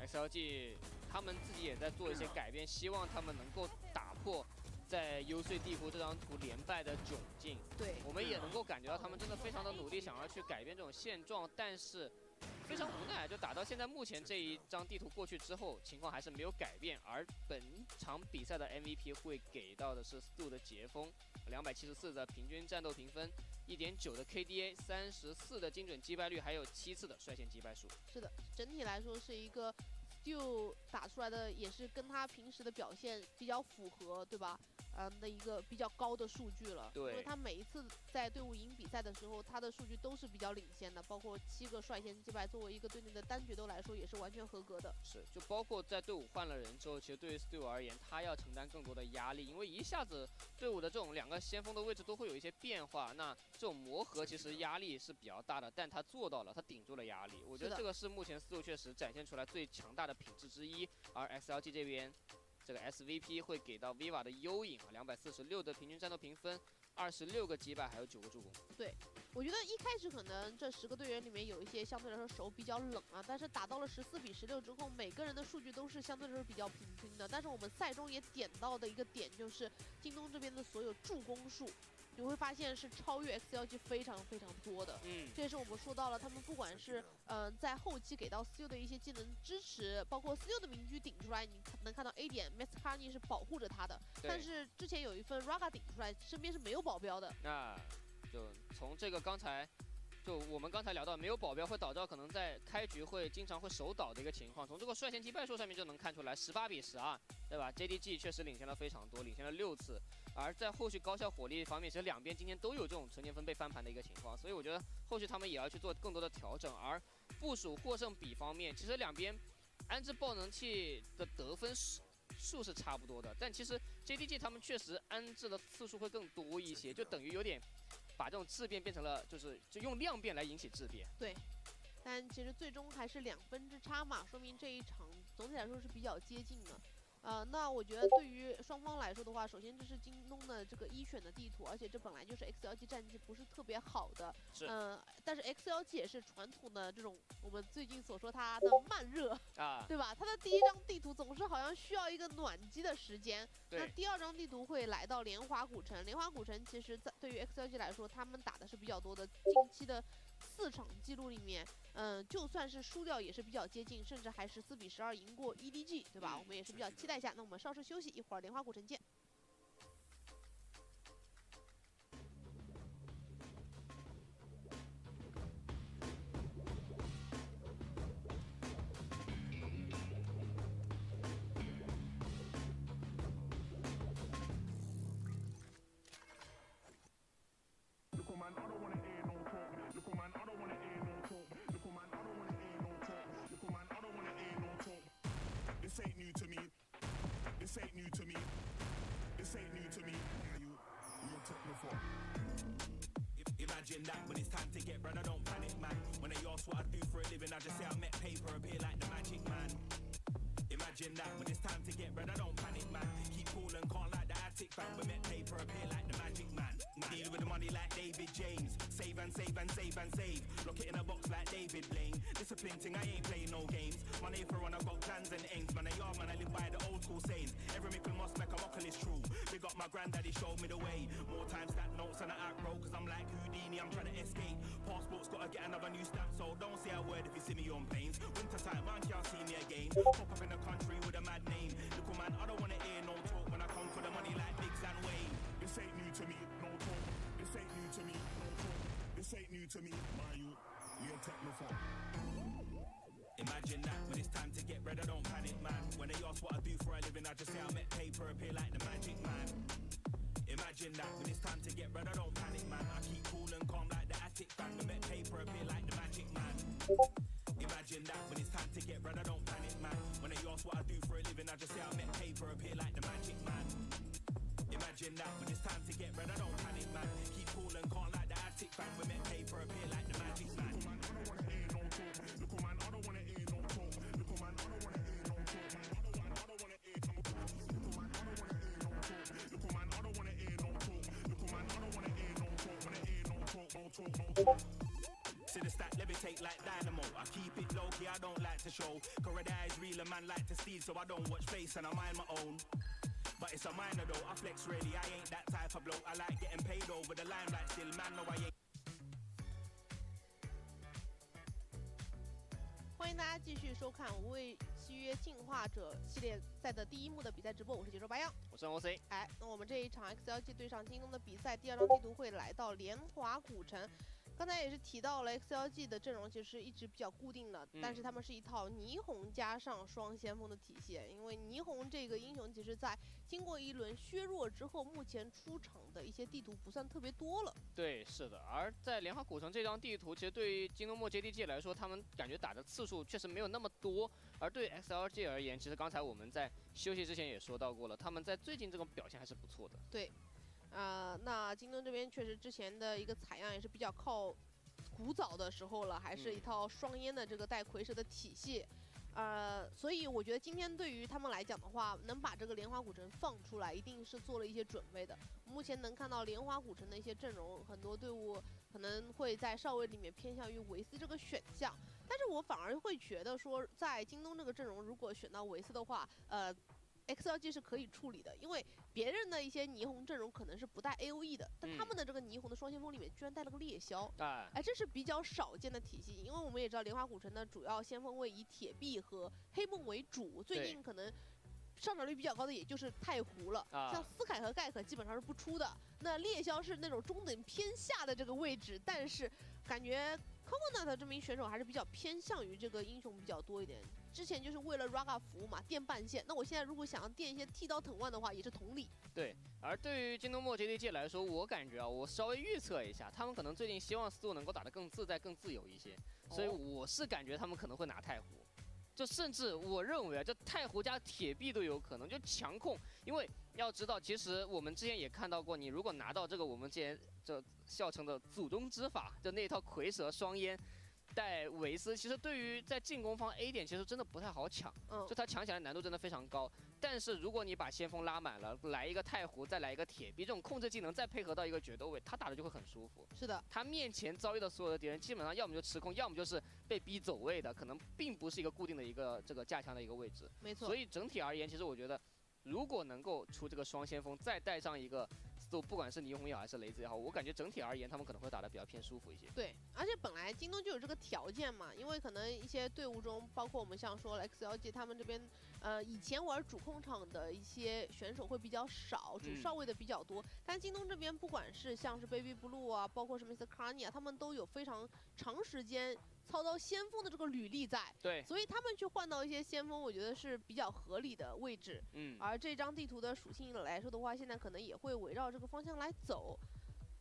XLG 他们自己也在做一些改变，希望他们能够打破在幽邃地湖这张图连败的窘境。对，我们也能够感觉到他们真的非常的努力，想要去改变这种现状，但是非常无奈，就打到现在目前这一张地图过去之后，情况还是没有改变。而本场比赛的 MVP 会给到的是 Stu 的截锋，274的平均战斗评分，1.9的 KDA， 34的精准击败率，还有7次的率先击败数。是的，整体来说是一个 Stu 打出来的，也是跟他平时的表现比较符合，对吧？的一个比较高的数据了。对，因为他每一次在队伍赢比赛的时候，他的数据都是比较领先的，包括7个率先击败，作为一个队内的单决斗来说，也是完全合格的。是，就包括在队伍换了人之后，其实对于 Stu 而言，他要承担更多的压力，因为一下子队伍的这种2个先锋的位置都会有一些变化，那这种磨合其实压力是比较大的，但他做到了，他顶住了压力。我觉得这个是目前 Stu 确实展现出来最强大的品质之一，而 XLG 这边。这个 SVP 会给到 Viva 的幽影啊，246的平均战斗评分，26个击败，还有9个助攻。对，我觉得一开始可能这10个队员里面有一些相对来说手比较冷啊，但是打到了14比16之后，每个人的数据都是相对来说比较平均的。但是我们赛中也点到的一个点就是京东这边的所有助攻数。你会发现是超越 XLG 非常非常多的，这也是我们说到了他们不管是在后期给到私有的一些技能支持，包括私有的名狙顶出来，你能看到 A 点 Mescani 是保护着他的，但是之前有一份 Raga 顶出来，身边是没有保镖的。那就从这个刚才。就我们刚才聊到，没有保镖会导致可能在开局会经常会手倒的一个情况。从这个率先击败数上面就能看出来，18比12，对吧 ？JDG 确实领先了非常多，领先了6次。而在后续高效火力方面，其实两边今天都有这种纯年分被翻盘的一个情况，所以我觉得后续他们也要去做更多的调整。而部署获胜比方面，其实两边安置爆能器的得分数是差不多的，但其实 JDG 他们确实安置的次数会更多一些，就等于有点。把这种质变变成了，就用量变来引起质变。对，但其实最终还是2分之差嘛，说明这一场总体来说是比较接近的。那我觉得对于双方来说的话，首先这是京东的这个1选的地图，而且这本来就是 XLG 战绩不是特别好的。但是 XLG 也是传统的这种我们最近所说它的慢热啊，对吧？它的第一张地图总是好像需要一个暖机的时间。那第2张地图会来到莲华古城，莲华古城其实对于 XLG 来说，他们打的是比较多的，近期的4场记录里面，就算是输掉也是比较接近，甚至还是4比12赢过 EDG， 对吧？我们也是比较期待一下。那我们稍事休息，一会儿莲花古城见。This ain't new to me. This ain't new to me. This ain't new to me. You're technical. Imagine that when it's time to get bread, I don't panic, man. When they ask what I do for a living, I just say I met paper, appear like the magic man. Imagine that when it's time to get bread, I don't panic, man. Keep cool and calm like the attic fan. We met paper, appear like the magic man. Deal with the money like David James. Save and save and save and save. Lock it in a box like David Blaine. Discipline thing, I ain't playing no games. Money for run, I got plans and aims. Man, I are, man, I live by the old school sayings. Every mickle must make a muckle is true. Big up my granddaddy, showed me the way. More times that notes and I act bro, cause I'm like Houdini, I'm trying to escape. Passport's gotta get another new stamp, so don't say a word if you see me on planes. Winter time, man can't see me again. Pop up in the country with a mad name. Little man, I don't wanna hear no talk when I come for the money like Biggs and Wayne. This ain't new to me, no talk. This ain't new to me, no talk. This ain't new to me, man, you're technophone. Imagine that when it's time to get bread, I don't panic, man. When they ask what I do for a living, I just say I met paper, appear like the magic man. Imagine that when it's time to get bread, I don't panic, man. I keep cool and calm like the attic fan. We met paper, appear like the magic man. Imagine that when it's time to get bread, I don't panic, man. When they ask what I do for a living, I just say I met paper, appear like the magic man. Imagine that when it's time to get bread, I don't panic, man. Keep cool and calm like the attic dramatic fan. We make paper appear like the magic man. Look, man, I don't wanna hear no talk. Look, man, I don't wanna hear no talk. Look, man, I don't wanna hear no talk. Look, man, I don't wanna hear no talk. Look, man, I don't wanna hear no talk. Look, man, I don't wanna hear no talk. Wanna hear no talk, no talk, no talk. See the stack levitate like dynamo. I keep it low key, I don't like to show. Corridor is real, a man like to steal, so I don't watch face and I mind my own. But it's a minor though, I flex really, I ain't that type of bloke. I like getting paid over the limelight still, man, no I ain't. 欢迎大家继续收看《无畏契约进化者》系列赛的第一幕的比赛直播，我是解说白羊，我是 OC。哎，那我们这一场 XLG 对上京东的比赛，第二张地图会来到莲华古城。刚才也是提到了 XLG 的阵容其实一直比较固定的，但是他们是一套霓虹加上双先锋的体系。因为霓虹这个英雄其实在经过一轮削弱之后，目前出场的一些地图不算特别多了。对，是的。而在莲花古城这张地图，其实对于京东墨 JDG 来说，他们感觉打的次数确实没有那么多。而对 XLG 而言，其实刚才我们在休息之前也说到过了，他们在最近这种表现还是不错的。对。那京东这边确实之前的一个采样也是比较靠古早的时候了，还是一套双烟的这个带蝰蛇的体系。所以我觉得今天对于他们来讲的话，能把这个莲花古城放出来，一定是做了一些准备的。目前能看到莲花古城的一些阵容，很多队伍可能会在少尉里面偏向于维斯这个选项，但是我反而会觉得说，在京东这个阵容如果选到维斯的话，XLG 是可以处理的，因为别人的一些霓虹阵容可能是不带 AOE 的，但他们的这个霓虹的双先锋里面居然带了个猎枭，哎，这是比较少见的体系。因为我们也知道莲花古城的主要先锋位以铁壁和黑梦为主，最近可能上场率比较高的也就是太湖了，像斯凯和盖可基本上是不出的。那猎枭是那种中等偏下的这个位置，但是感觉 Coconut 这名选手还是比较偏向于这个英雄比较多一点。之前就是为了 Raga 服务嘛，垫半线。那我现在如果想要垫一些剃刀藤蔓的话，也是同理。对，而对于京东墨 JDG 来说，我感觉啊，我稍微预测一下，他们可能最近希望思路能够打得更自在、更自由一些，所以我是感觉他们可能会拿太湖。就甚至我认为啊，这太湖加铁壁都有可能，就强控。因为要知道，其实我们之前也看到过，你如果拿到这个我们之前这笑称的祖宗之法，就那套蝰蛇双烟带维斯，其实对于在进攻方 A 点其实真的不太好抢，就他抢起来难度真的非常高。但是如果你把先锋拉满了，来一个太湖，再来一个铁壁，这种控制技能再配合到一个决斗位，他打的就会很舒服。是的，他面前遭遇的所有的敌人，基本上要么就吃空，要么就是被逼走位的，可能并不是一个固定的一个这个架枪的一个位置。没错。所以整体而言，其实我觉得，如果能够出这个双先锋，再带上一个不管是霓虹也好还是雷子也好，我感觉整体而言他们可能会打得比较偏舒服一些。对，而且本来京东就有这个条件嘛，因为可能一些队伍中，包括我们像说 XLG 他们这边，以前玩主控场的一些选手会比较少，主少位的比较多。但京东这边不管是像是 Baby Blue 啊，包括什么 Mr. Carney 啊，他们都有非常长时间操刀先锋的这个履历在，对，所以他们去换到一些先锋，我觉得是比较合理的位置。而这张地图的属性来说的话，现在可能也会围绕这个方向来走，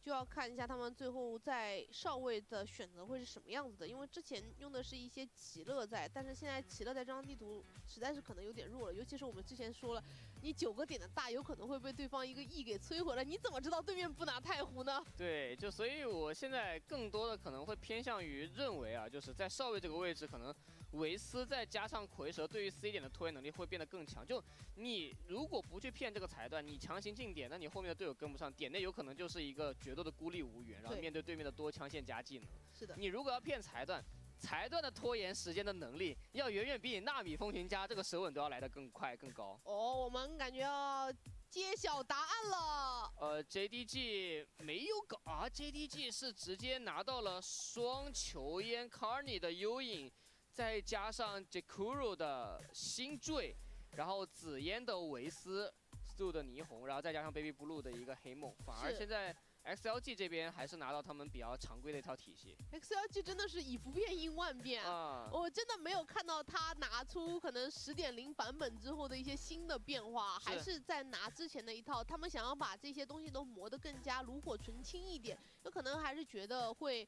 就要看一下他们最后在少位的选择会是什么样子的。因为之前用的是一些奇乐在，但是现在奇乐在这张地图实在是可能有点弱了，尤其是我们之前说了，你9个点的大有可能会被对方一个 E 给摧毁了，你怎么知道对面不拿太湖呢？对，就所以我现在更多的可能会偏向于认为啊，就是在少尉这个位置，可能维斯再加上蝰蛇，对于 C 点的拖延能力会变得更强。就你如果不去骗这个裁断，你强行进点，那你后面的队友跟不上，点内有可能就是一个决斗的孤立无援，然后面对对面的多枪线加技能。是的，你如果要骗裁断，裁断的拖延时间的能力要远远比你纳米风群加这个舌吻都要来得更快更高。我们感觉要揭晓答案了。JDG 没有搞啊 ，JDG 是直接拿到了双球烟 Carney 的幽影，再加上 Jakuro 的新坠，然后紫烟的维斯 ，Stu 的霓虹，然后再加上 Baby Blue 的一个黑梦，反而现在 XLG 这边还是拿到他们比较常规的一套体系。XLG 真的是以不变应万变啊！我真的没有看到他拿出可能10.0版本之后的一些新的变化，还是在拿之前的一套。他们想要把这些东西都磨得更加炉火纯青一点，有可能还是觉得会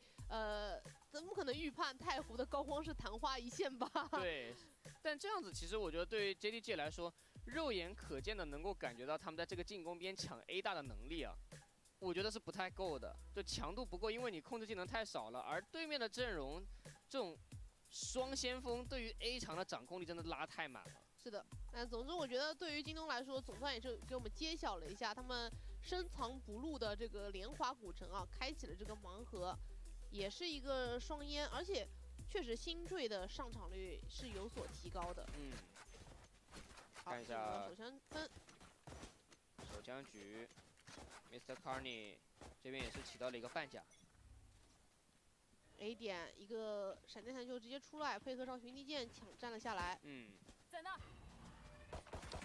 怎么可能预判太湖的高光是昙花一现吧？对，但这样子其实我觉得对于 JDG 来说，肉眼可见的能够感觉到他们在这个进攻边抢 A 大的能力啊。我觉得是不太够的，就强度不够，因为你控制技能太少了，而对面的阵容这种双先锋对于 A 场的掌控力真的拉太满了。是的，那总之我觉得对于京东来说，总算也是给我们揭晓了一下他们深藏不露的这个莲华古城啊，开启了这个盲盒，也是一个双烟，而且确实新坠的上场率是有所提高的。嗯，好，看一下手枪分，手枪局 ，Mr. Carney 这边也是起到了一个半甲。 A 点一个闪电弹球直接出来，配合上寻敌剑抢占了下来。嗯，在那。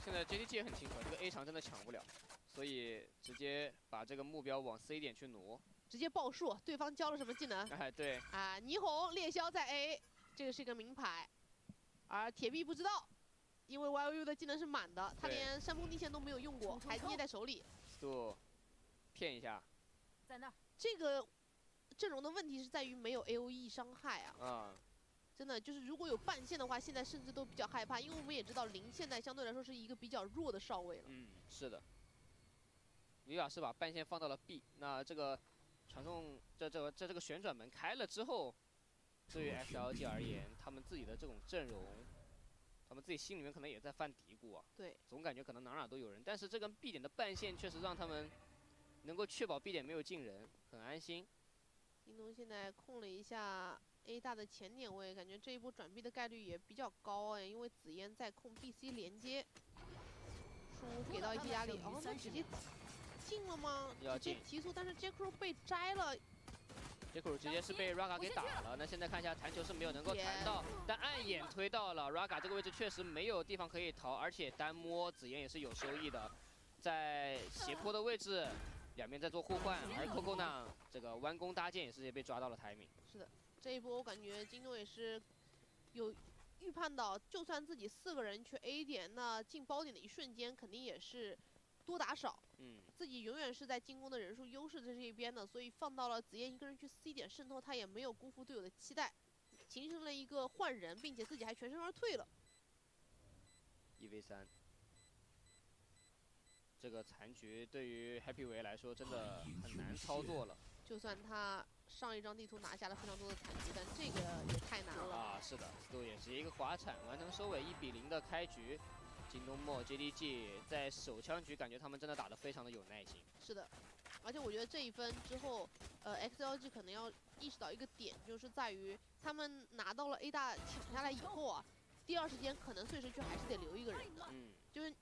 现在 JDG 也很清楚，这个 A 场真的抢不了，所以直接把这个目标往 C 点去挪，直接报数，对方交了什么技能？哎，对。啊，霓虹猎枭在 A， 这个是一个名牌，而铁臂不知道，因为 YOU 的技能是满的，他连山峰地线都没有用过，还捏在手里。度骗一下，在那。这个。 阵容的问题是在于没有 AOE 伤害啊，真的就是如果有半线的话，现在甚至都比较害怕，因为我们也知道零现在相对来说是一个比较弱的哨位了。嗯，是的。维瓦是把半线放到了 B， 那这个传送这个旋转门开了之后，对于 XLG 而言，他们自己的这种阵容，他们自己心里面可能也在犯嘀咕啊。对，总感觉可能哪都有人，但是这根 B 点的半线确实让他们能够确保 B 点没有进人，很安心。 京东现在控了一下 A 大的前点位，感觉这一波转 B 的概率也比较高哎，因为紫嫣在控 BC 连接，输给到一个压力，哦，那直接进了吗？直接提速，但是 Jackro 被摘了。Jackro 直接是被 Raga 给打了，那现在看一下弹球是没有能够弹到，但暗眼推到了 Raga 这个位置确实没有地方可以逃，而且单摸紫嫣也是有收益的，在斜坡的位置。 两边在做互换，而 Coco 呢，这个弯弓搭箭也是被抓到了 timing。是的，这一波我感觉京东也是有预判到，就算自己4个人去 A 点，那进包点的一瞬间肯定也是多打少。嗯，自己永远是在进攻的人数优势的这一边的，所以放到了紫嫣一个人去 C 点渗透，他也没有辜负队友的期待，形成了一个换人，并且自己还全身而退了。1v3。 这个残局对于 Happy 维来说真的很难操作了。就算他上一张地图拿下了非常多的残局，但这个也太难了啊！是的 ，Stu 也是一个滑铲完成收尾，1比0的开局。京东墨 JDG 在手枪局感觉他们真的打得非常的有耐心。是的，而且我觉得这一分之后，XLG 可能要意识到一个点，就是在于他们拿到了 A 大抢下来以后啊，第二时间可能碎石区还是得留一个人的。嗯，就是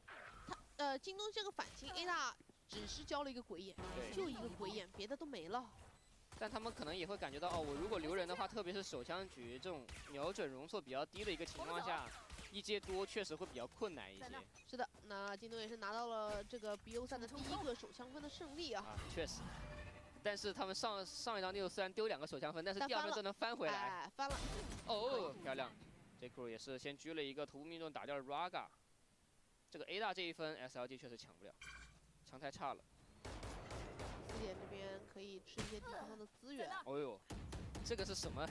他京东这个反清 A 大只是交了一个鬼眼，就一个鬼眼，别的都没了。但他们可能也会感觉到，哦，我如果留人的话，特别是手枪局这种瞄准容错比较低的一个情况下，一接多确实会比较困难一些。是的，那京东也是拿到了这个 BO3的第1个手枪分的胜利啊。确实。但是他们上一张6虽然丢2个手枪分，但是第2分就能翻回来。哎，翻了。哦，漂亮。J.Crew 也是先狙了一个头部命中，打掉了 Raga。这个 A 大这一分 SLG 确实抢不了，枪太差了。4点这边可以吃一些地图上的资源。哦呦，这个是什么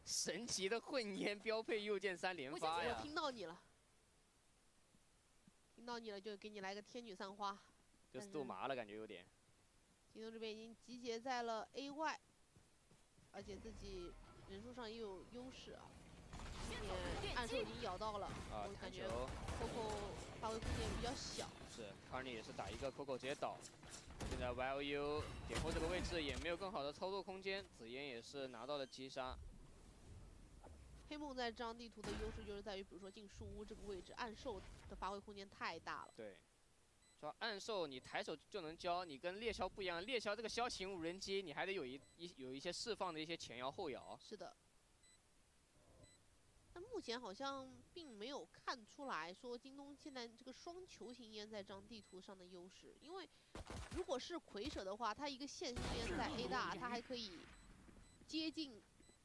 神奇的混烟标配右键3连发呀！我听到你了，听到你了，就给你来个天女散花。就是肚麻了，感觉有点。京东这边已经集结在了 AY， 而且自己人数上也有优势啊。也暗手已经咬到了，我感觉 Coco 发挥空间比较小。是 Carney 也是打一个 Coco 直接倒。现在 YOU 点后这个位置也没有更好的操作空间，紫嫣也是拿到了击杀。黑梦在这张地图的优势就是在于，比如说进树屋这个位置，暗兽的发挥空间太大了。对，主要暗兽你抬手就能交，你跟猎枭不一样，猎枭这个枭形无人机，你还得有一些释放的一些前摇后摇。是的。但目前好像并没有看出来说京东现在这个双球形烟在这张地图上的优势，因为如果是蝰蛇的话，它一个线性烟在 A 大，它还可以接近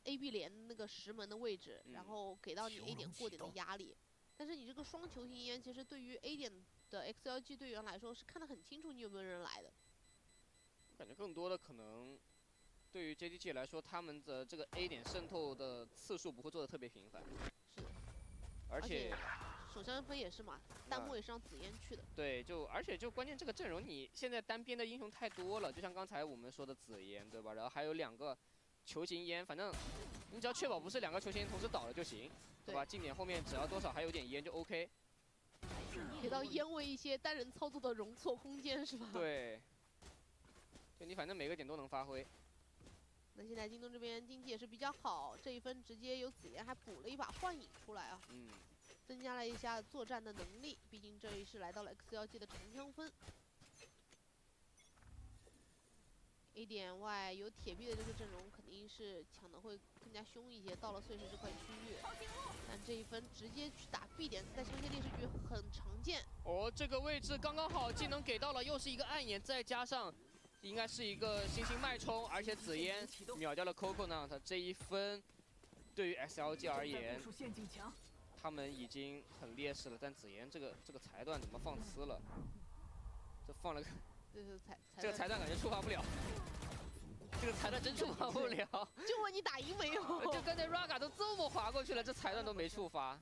AB 连那个石门的位置，然后给到你 A 点过点的压力。但是你这个双球形烟，其实对于 A 点的 XLG 队员来说是看得很清楚你有没有人来的。我感觉更多的可能。对于 JDG 来说，他们的这个 A 点渗透的次数不会做的特别频繁，是，而且首相分也是嘛，弹幕也是让紫嫣去的。对，而且关键这个阵容，你现在单边的英雄太多了，就像刚才我们说的紫嫣，对吧？然后还有2个球形烟，反正你只要确保不是2个球形烟同时倒了就行，对吧？近点后面只要多少还有点烟就 OK。给到烟位一些单人操作的容错空间是吧？对，就你反正每个点都能发挥。那现在京东这边经济也是比较好，这一分直接由紫嫣还补了一把幻影出来啊，增加了一下作战的能力。毕竟这一是来到了 X1G 的长枪分。A 点外有铁壁的这个阵容，肯定是抢的会更加凶一些。到了碎石这块区域，但这一分直接去打 B 点，在枪械劣势局很常见。哦，这个位置刚刚好，技能给到了，又是一个暗眼，再加上。应该是一个星星脉冲，而且紫嫣秒掉了 Coconut， 这一分对于 XLG 而言，他们已经很劣势了。但紫嫣这个裁断怎么放呲了？这放了个，这个裁断感觉触发不了，这个裁断真触发不了。就问你打赢没有？就刚才 Raga 都这么滑过去了，这裁断都没触发，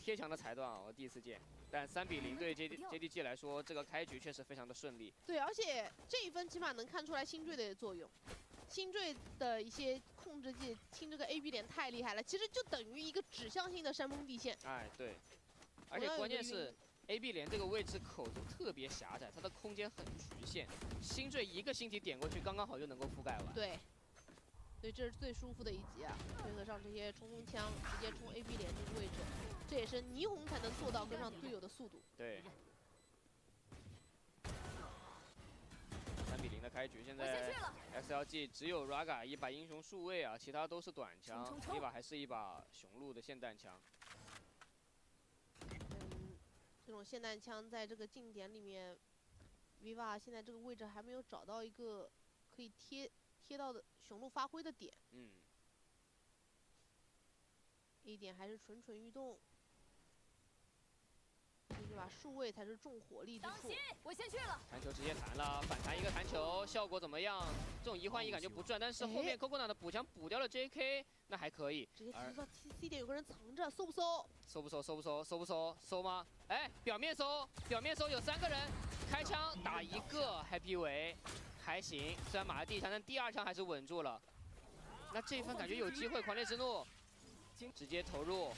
贴墙的裁断啊，我第一次见。但3比0对 JDG 来说，这个开局确实非常的顺利。对，而且这一分起码能看出来星坠的作用，星坠的一些控制技清这个 AB 点太厉害了，其实就等于一个指向性的山崩地陷。哎，对，而且关键是 AB 连这个位置口就特别狭窄，它的空间很局限，星坠一个星体点过去，刚刚好就能够覆盖完。对。所以这是最舒服的一击啊！配合上这些冲锋枪，直接冲 AB 连这个位置，这也是霓虹才能做到跟上队友的速度。对。3比0的开局，现在 XLG 只有 Raga 一把英雄数位啊，其他都是短枪，一把还是一把雄鹿的霰弹枪。这种霰弹枪在这个近点里面 ，Viva 现在这个位置还没有找到一个可以贴到的雄鹿发挥的点。A 点还是蠢蠢欲动，这把数位才是重火力之处。我先去了。弹球直接弹了，反弹一个弹球，效果怎么样？这种一换一感觉不赚，但是后面 Coconut 的补强补掉了 JK， 那还可以。直接提到 C 点有个人藏着，搜不搜？搜不搜？搜不搜？搜不搜？搜吗？哎，表面搜，表面搜有3个人，开枪打1个 Happy 维。还行，虽然马了第1枪，但第2枪还是稳住了。那这一分感觉有机会，狂烈之怒直接投入，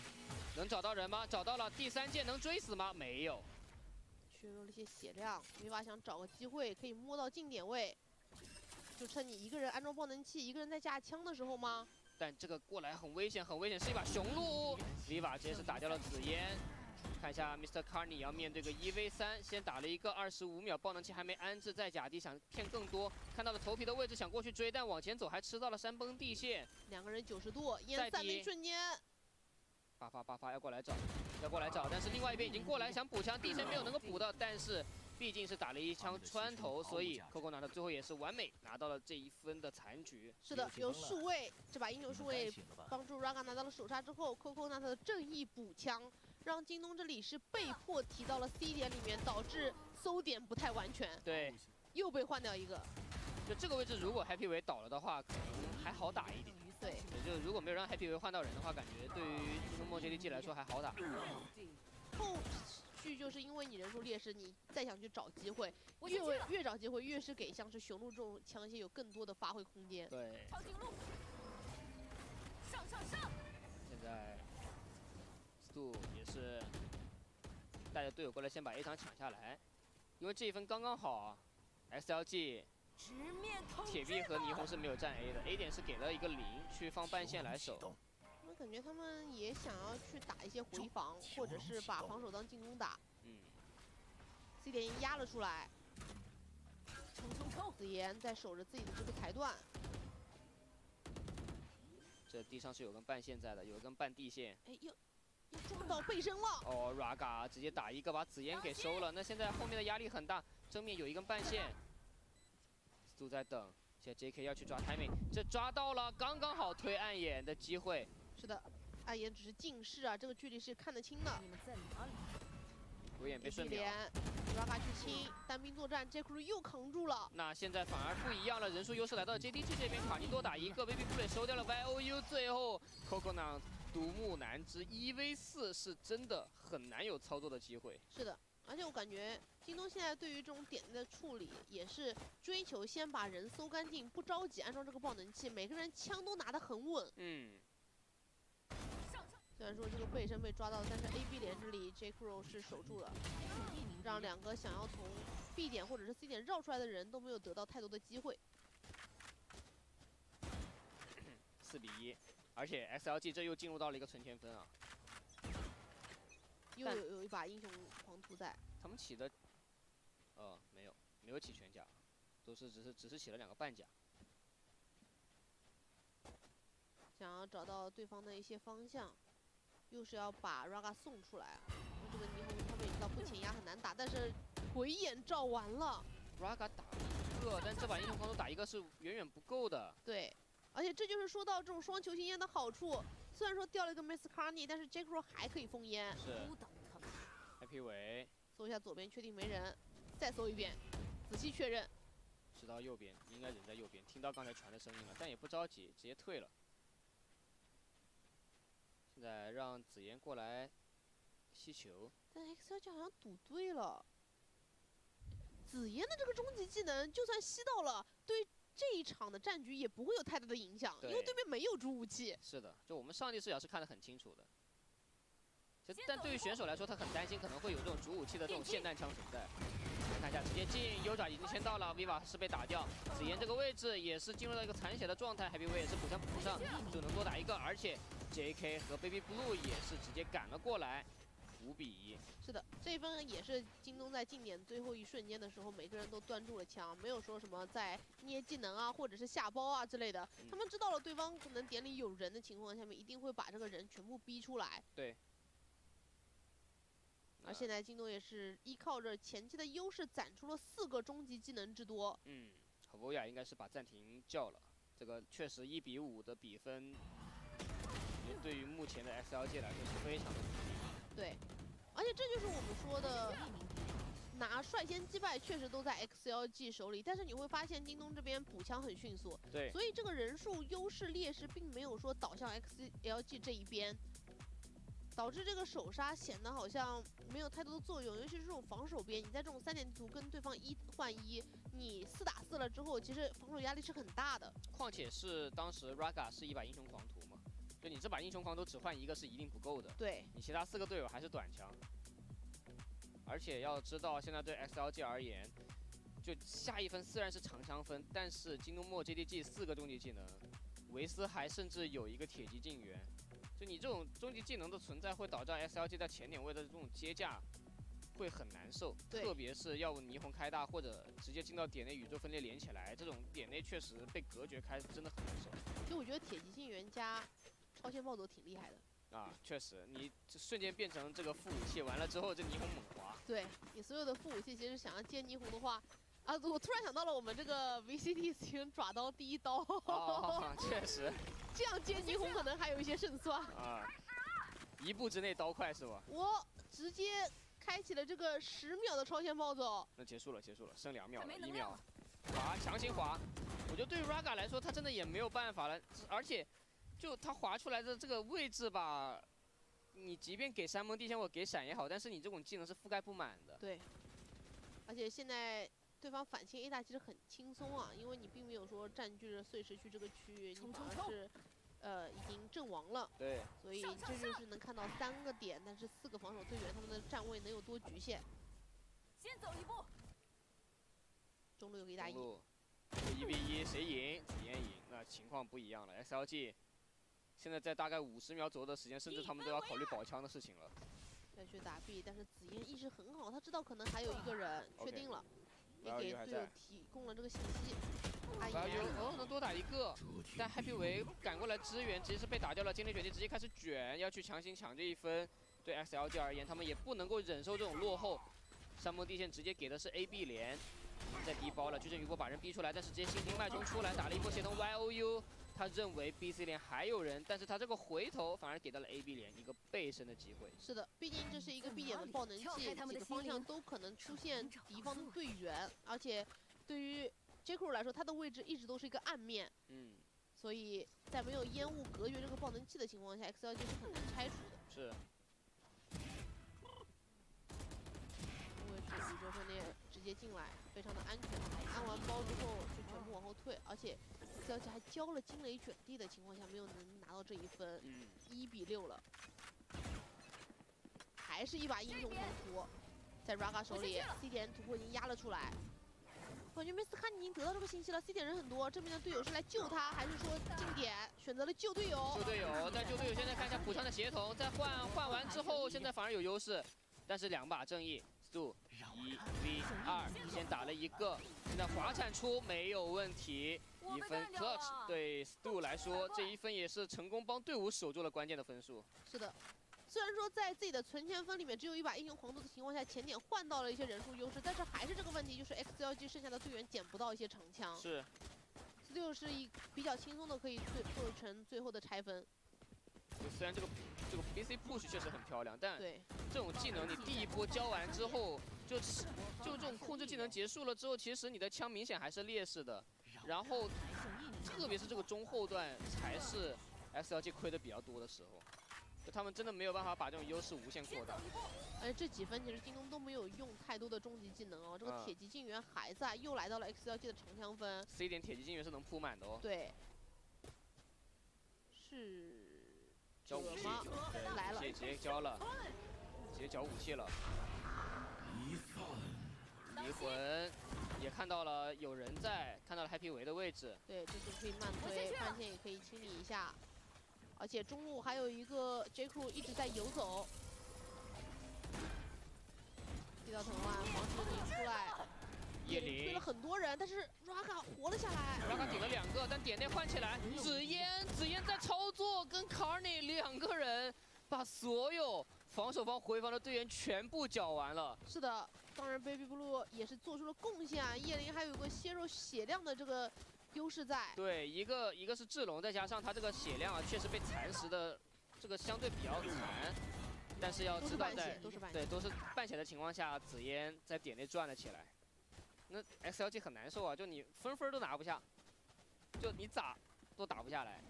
能找到人吗？找到了，第3剑能追死吗？没有，削弱了一些血量。Viva想找个机会可以摸到近点位，就趁你一个人安装爆能器，一个人在架枪的时候吗？但这个过来很危险，很危险，是一把雄鹿。Viva 直接是打掉了紫嫣。看一下 Mr. Carney 要面对个1v3，先打了一个25秒爆能器还没安置在甲地，想骗更多。看到了头皮的位置，想过去追，但往前走还吃到了山崩地陷。2个人90度，烟散的一瞬间。8发要过来找，但是另外一边已经过来想补枪，地神没有能够补到，但是毕竟是打了一枪穿头，所以 Coconut 最后也是完美拿到了这1分的残局。是的，有数位，这把英雄数位帮助 Raga 拿到了首杀之后 ，Coconut 的正义补枪。让京东这里是被迫提到了 C 点里面，导致搜点不太完全。对，又被换掉一个。就这个位置，如果 Happy 维倒了的话，可能还好打一点。对，也就如果没有让 Happy 维换到人的话，感觉对于周末 JDG 来说还好打。后续就是因为你人数劣势，你再想去找机会，越找机会越是给像是雄鹿这种枪械有更多的发挥空间。对。长颈鹿，上！现在。Stu 也是带着队友过来，先把 A 场抢下来，因为这一分刚刚好啊。XLG 铁壁和霓虹是没有占 A 的 ，A 点是给了一个0去放半线来守。我感觉他们也想要去打一些回防，或者是把防守当进攻打。C 点压了出来，紫嫣在守着自己的这个裁断。这地上是有根半线在的，有一根半地线。哎呦！撞到背身了！哦 ，Raga 直接打一个把紫嫣给收了。那现在后面的压力很大，正面有一根半线 ，Stu 在等。现在 JK 要去抓 timing， 这抓到了，刚刚好推暗眼的机会。是的，暗眼只是近视啊，这个距离是看得清的。你们在哪里？有眼被瞬秒。Raga 去清，单兵作战 ，J.Crew 又扛住了。那现在反而不一样了，人数优势来到了 JDG 这边，卡尼多打一个 ，Baby Blue 收掉了 YOU， 最后 Coconut 独木难支1v4是真的很难有操作的机会。是的，而且我感觉京东现在对于这种点的处理也是追求先把人搜干净，不着急安装这个爆能器，每个人枪都拿得很稳。虽然说这个背身被抓到，但是 A、B 连这里 J. Crow 是守住了，让两个想要从 B 点或者是 C 点绕出来的人都没有得到太多的机会。4比1，而且 XLG 这又进入到了一个存钱分啊。又有一把英雄狂徒在。他们起的，没有起全甲，只是起了2个半甲。想要找到对方的一些方向，又是要把 Raga 送出来啊。这个霓虹他们也知道不前压很难打，但是鬼眼照完了 ，Raga 打一个，但这把英雄狂徒打一个是远远不够的。对，而且这就是说到这种双球星烟的好处。虽然说掉了一个 Miss Carney， 但是 J. Crow 还可以封烟。是。Happy 尾搜一下左边，确定没人，再搜一遍，仔细确认。知道右边，应该人在右边，听到刚才传的声音了，但也不着急，直接退了。现在让紫妍过来吸球，但 XLG 好像赌对了。紫妍的这个终极技能，就算吸到了，对这一场的战局也不会有太大的影响，因为对面没有主武器。是的，就我们上帝视角是看得很清楚的。但对于选手来说，他很担心可能会有这种主武器的这种霰弹枪存在。来看一下，直接进，优爪已经先到了 ，Viva 是被打掉，紫妍这个位置也是进入到一个残血的状态 ，Happy 尾也是补枪补不上，就能多打一个，而且 JK 和 Baby Blue 也是直接赶了过来，5比1。是的，这一分也是京东在近点最后一瞬间的时候，每个人都端住了枪，没有说什么在捏技能啊，或者是下包啊之类的。他们知道了对方可能点里有人的情况下面，一定会把这个人全部逼出来。对。而现在京东也是依靠着前期的优势，攒出了4个终极技能之多。和欧亚应该是把暂停叫了。这个确实1比5的比分，对于目前的 XLG 来说是非常的不利。对，而且这就是我们说的，拿率先击败确实都在 XLG 手里，但是你会发现京东这边补枪很迅速。对，所以这个人数优势劣势并没有说倒向 XLG 这一边。导致这个手杀显得好像没有太多的作用，尤其是这种防守边，你在这种3点地图跟对方1换1，你4打4了之后，其实防守压力是很大的。况且是当时 Raga 是一把英雄狂徒嘛，就你这把英雄狂徒只换1个是一定不够的。对，你其他4个队友还是短枪。而且要知道，现在对 XLG 而言，就下一分虽然是长枪分，但是京东末 JDG 4个终极技能，维斯还甚至有一个铁骑进援。就你这种终极技能的存在，会导致 SLG 在前点位的这种接架会很难受，特别是要不霓虹开大或者直接进到点内宇宙分裂连起来，这种点内确实被隔绝开，真的很难受。就我觉得铁骑进援加超限暴走挺厉害的啊，确实，你瞬间变成这个副武器，完了之后这霓虹猛滑。对你所有的副武器，其实想要接霓虹的话。啊！我突然想到了我们这个 VCT 型爪刀第1刀，确实，这样接霓虹可能还有一些胜算啊！1步之内刀快是吧？我直接开启了这个10秒的超限暴走。那结束了，剩2秒了，1秒，滑，强行滑。我觉得对于 Raga 来说，他真的也没有办法了，而且就他滑出来的这个位置吧，你即便给山盟地线或给闪也好，但是你这种技能是覆盖不满的。对，而且现在。对方反清 A 大其实很轻松啊，因为你并没有说占据着碎石区这个区域，你反而是，已经阵亡了。对，所以这就是能看到3个点，但是4个防守队员他们的站位能有多局限。先走一步。中路有个1打1。1比1谁赢？紫妍赢。那情况不一样了 ，SLG 现在在大概50秒左右的时间，甚至他们都要考虑保枪的事情了。再去打 B， 但是紫妍意识很好，他知道可能还有1个人，确定了。也给队友提供了这个信息。能多打1个，但 Happy 尾赶过来支援，直接是被打掉了。精灵卷击直接开始卷，要去强行抢这1分。对 XLG 而言，他们也不能够忍受这种落后。山盟地线直接给的是 AB 连，在低包了，矩阵余波把人逼出来，但是直接心停脉冲出来，打了一波协同 YOU。他认为 BC 连还有人，但是他这个回头反而给到了 AB 连一个背身的机会。是的，毕竟这是一个 B 点的爆能器，几个方向都可能出现敌方的队员，而且对于 J. Crow 来说，他的位置一直都是一个暗面。所以在没有烟雾隔绝这个爆能器的情况下，XLG是很难拆除的。是。因为是宇宙分裂直接进来，非常的安全。安完包之后就全部往后退，而且 XLG还交了惊雷卷地的情况下，没有能拿到这一分，1比6了。还是一把英雄狂徒，在 Raga 手里 ，C 点突破已经压了出来。感觉梅斯卡尼已经得到这个信息了 ，C 点人很多，这边的队友是来救他，还是说进点选择了救队友？救队友，但救队友现在看一下补枪的协同，在换完之后，现在反而有优势，但是2把正义 ，Stu 1v2，先打了一个，现在滑铲出没有问题，1分 clutch 对 Stu 来说，这1分也是成功帮队伍守住了关键的分数。是的。虽然说在自己的存钱分里面只有一把英雄狂徒的情况下，前点换到了一些人数优势，但是还是这个问题，就是 XLG 剩下的队员捡不到一些长枪。是。Stu 是比较轻松的可以做成最后的拆分。虽然这个 BC push 确实很漂亮，但对这种技能你第一波交完之后，就这种控制技能结束了之后，其实你的枪明显还是劣势的。然后特别是这个中后段才是 XLG 亏的比较多的时候。就他们真的没有办法把这种优势无限扩大，而且这几分其实京东都没有用太多的终极技能哦。这个铁骑静源还在，又来到了 XLG 的长枪分。C 点铁骑静源是能铺满的哦。对，是交武器来了，直接交了，直接交武器了。离魂也看到了有人在，看到了 Happy 维的位置。对，这是可以慢推，半线也可以清理一下。而且中路还有一个 J Crew 一直在游走，地道藤蔓黄石林出来，叶灵推了很多人，但是 Raga 活了下来。Raga 顶了2个，但点内换起来，紫嫣在操作，跟 Carney 2个人把所有防守方回防的队员全部搅完了。是的，当然 Baby Blue 也是做出了贡献啊，叶灵还有一个削弱血量的这个优势在。对，一个是智龙，再加上他这个血量啊，确实被蚕食的这个相对比较残。但是要知道在都是半血的情况下，紫嫣在点内转了起来。那 XLG 很难受啊，就你分都拿不下，就你咋都打不下来。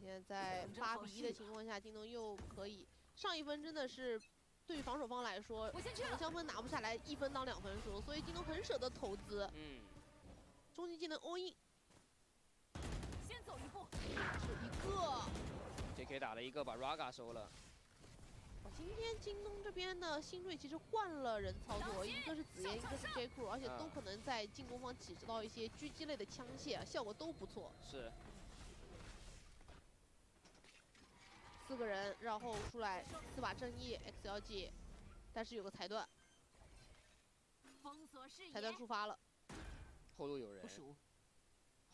现在在8比1的情况下，京东又可以上一分，真的是对于防守方来说，长枪分拿不下来，1分当2分输，所以京东很舍得投资。终极技能 all in， 先走一步，是一个 JK 打了一个，把 Raga 收了。今天京东这边的新锐其实换了人操作，一个是紫嫣，一个是 J Crew， 而且都可能在进攻方起到一些狙击类的枪械，效果都不错。是。 4个人，然后出来4把正义 XLG， 但是有个裁断，裁断触发了。后路有人，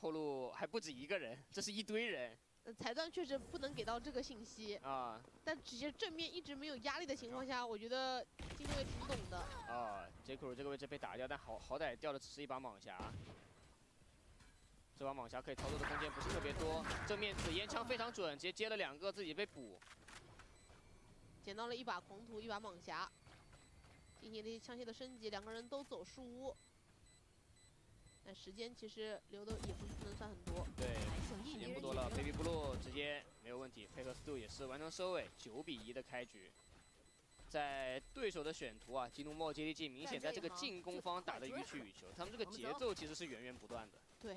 后路还不止1个人，这是一堆人。裁断确实不能给到这个信息啊，但直接正面一直没有压力的情况下，我觉得京东也挺懂的。啊 ，J Crew 这个位置被打掉，但好歹掉的只是一把蟒匣。 这把蟒匣可以操作的空间不是特别多，正面紫嫣枪非常准，直接接了2个，自己被补，捡到了一把狂徒，一把蟒匣，进行了一些枪械的升级，2个人都走树屋，但时间其实留的也不能算很多。对，时间不多了 ，Baby Blue 直接没有问题，配合 Stu 也是完成收尾，9比1的开局。在对手的选图啊，基努莫 JDG 明显在这个进攻方打得予取予求，他们这个节奏其实是源源不断的。对。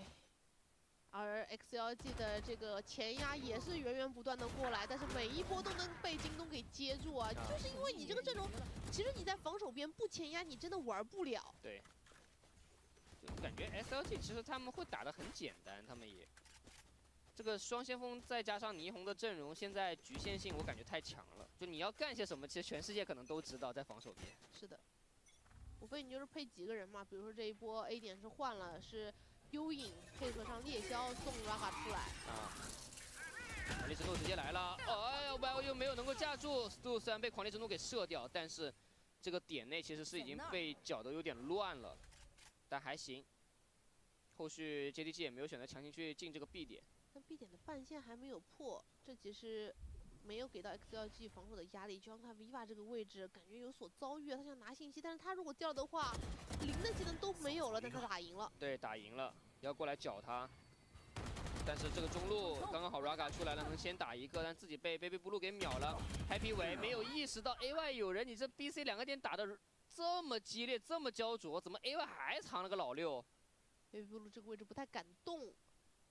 而 XLG 的这个前压也是源源不断的过来，但是每一波都能被京东给接住啊！就是因为你这个阵容，其实你在防守边不前压，你真的玩不了。对，就感觉 SLG 其实他们会打得很简单，他们也这个双先锋再加上霓虹的阵容，现在局限性我感觉太强了。就你要干些什么，其实全世界可能都知道，在防守边。是的，无非你就是配几个人嘛，比如说这一波 A 点是换了是。 幽影配合上猎枭送 Raga 出来啊！狂烈之怒直接来了，哎呀 ，YO 又没有能够架住 ，Stu 虽然被狂烈之怒给射掉，但是这个点内其实是已经被搅得有点乱了，但还行。后续 JDG 也没有选择强行去进这个 B 点，但 B 点的半线还没有破，这其实没有给到 XLG 防守的压力。就像看 Viva 这个位置，感觉有所遭遇，他想拿信息，但是他如果掉的话。 0的技能都没有了，但他打赢了。对，打赢了，要过来搅他。但是这个中路刚刚好 Raga 出来了，能先打一个，但自己被 Baby Blue 给秒了。Happy 伟没有意识到 AY 有人，你这 BC 2个点打的这么激烈，这么焦灼，怎么 AY 还藏了个老六 ？Baby Blue 这个位置不太敢动，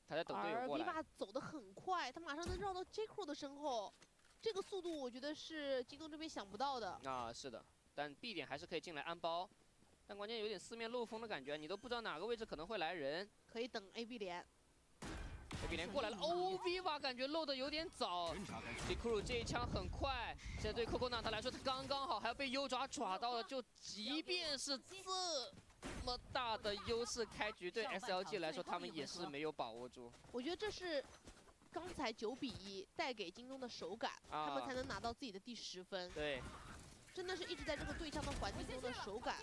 他在等队友过来。而 Viva 走得很快，他马上能绕到 J.Crew 的身后，这个速度我觉得是京东这边想不到的。啊，是的，但 B 点还是可以进来安包，但关键有点四面漏风的感觉，你都不知道哪个位置可能会来人。可以等 AB 连。AB 连过来了，哦 ，Viva 感觉漏的有点早 ，J.Crew 这一枪很快，现在对 Coconut 来说他刚刚好，还要被优爪抓到了，就即便是这么大的优势，开局对 SLG 来说他们也是没有把握住。我觉得这是刚才9比1带给京东的手感，他们才能拿到自己的第10分。对，真的是一直在这个对枪的环境中的手感。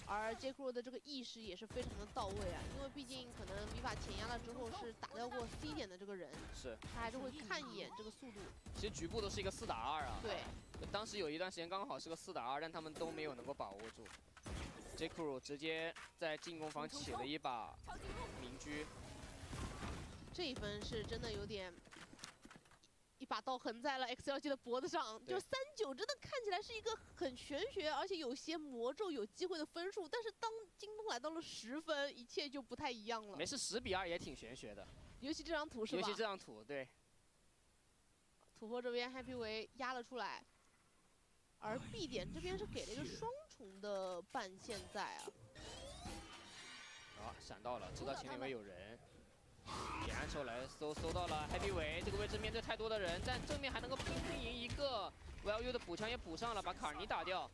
而 J.Crew 的这个意识也是非常的到位啊，因为毕竟可能Viva前压了之后是打掉过 C 点的这个人，是他还是会看一眼这个速度。其实局部都是一个4打2啊。对，当时有一段时间刚好是个4打2，但他们都没有能够把握住。J.Crew 直接在进攻方起了一把明狙，这一分是真的有点。一把刀横在了 XLG 的脖子上，就39真的看起来是一个很玄学，而且有些魔咒有机会的分数，但是当京东来到了10分，一切就不太一样了。没事，10比2也挺玄学的，尤其这张图是吧？尤其这张图，对。土坡这边 Happy 维压了出来，而 B 点这边是给了一个双重的半现在啊。啊，闪到了，知道前面位有人。点燃之后来搜到了 Happy 伟这个位置，面对太多的人，但正面还能够拼赢一个 VLU 的补枪也补上了，把卡尔尼打掉。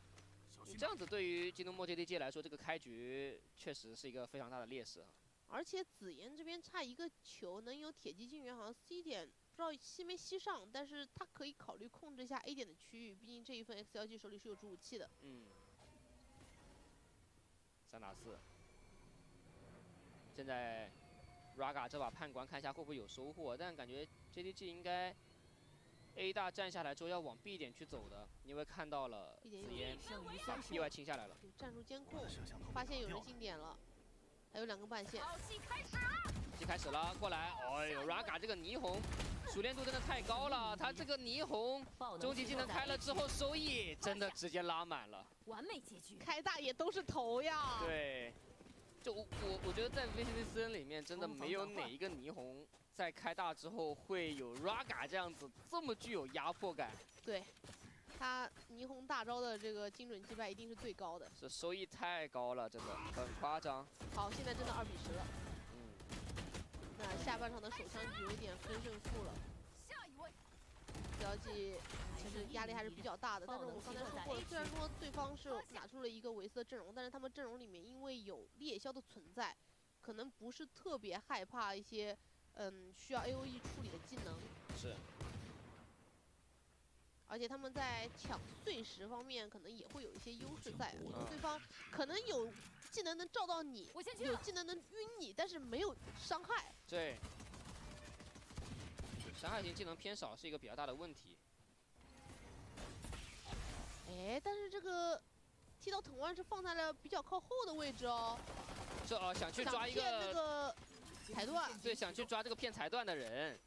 这样子对于京东墨 JDG 来说，这个开局确实是一个非常大的劣势。而且紫妍这边差一个球，能有铁骑进援，好像 C 点不知道吸没吸上，但是他可以考虑控制一下 A 点的区域，毕竟这一份 XLG 手里是有主武器的。嗯。3打4。现在。Raga 这把判官看一下会不会有收获，但感觉 JDG 应该 A 大站下来之后要往 B 点去走的，因为看到了紫嫣把 BY 清下来了。战术监控，发现有人进点了，还有2个半线。戏开始了，过来！哎呦 ，Raga 这个霓虹熟练度真的太高了，他这个霓虹终极技能开了之后，收益真的直接拉满了，完美结局。开大也都是头呀。对。就我觉得在 VCCN 里面真的没有哪一个霓虹在开大之后会有 Raga 这样子这么具有压迫感。对，他霓虹大招的这个精准击败一定是最高的。这收益太高了，真的很夸张。好，现在真的2比10了。那下半场的首枪局有点分胜负了。下一位。SLG其实压力还是比较大的，但是我刚才说过了，虽然说对方是拿出了一个维斯的阵容，但是他们阵容里面因为有猎枭的存在，可能不是特别害怕一些需要 AOE 处理的技能。是。而且他们在抢碎石方面可能也会有一些优势在，对方可能有技能能照到你，有技能能晕你，但是没有伤害。对。伤害型技能偏少是一个比较大的问题。哎，但是这个剃刀藤蔓是放在了比较靠后的位置哦。是哦，想去抓一个那个裁断。对，想去抓这个骗裁断的人。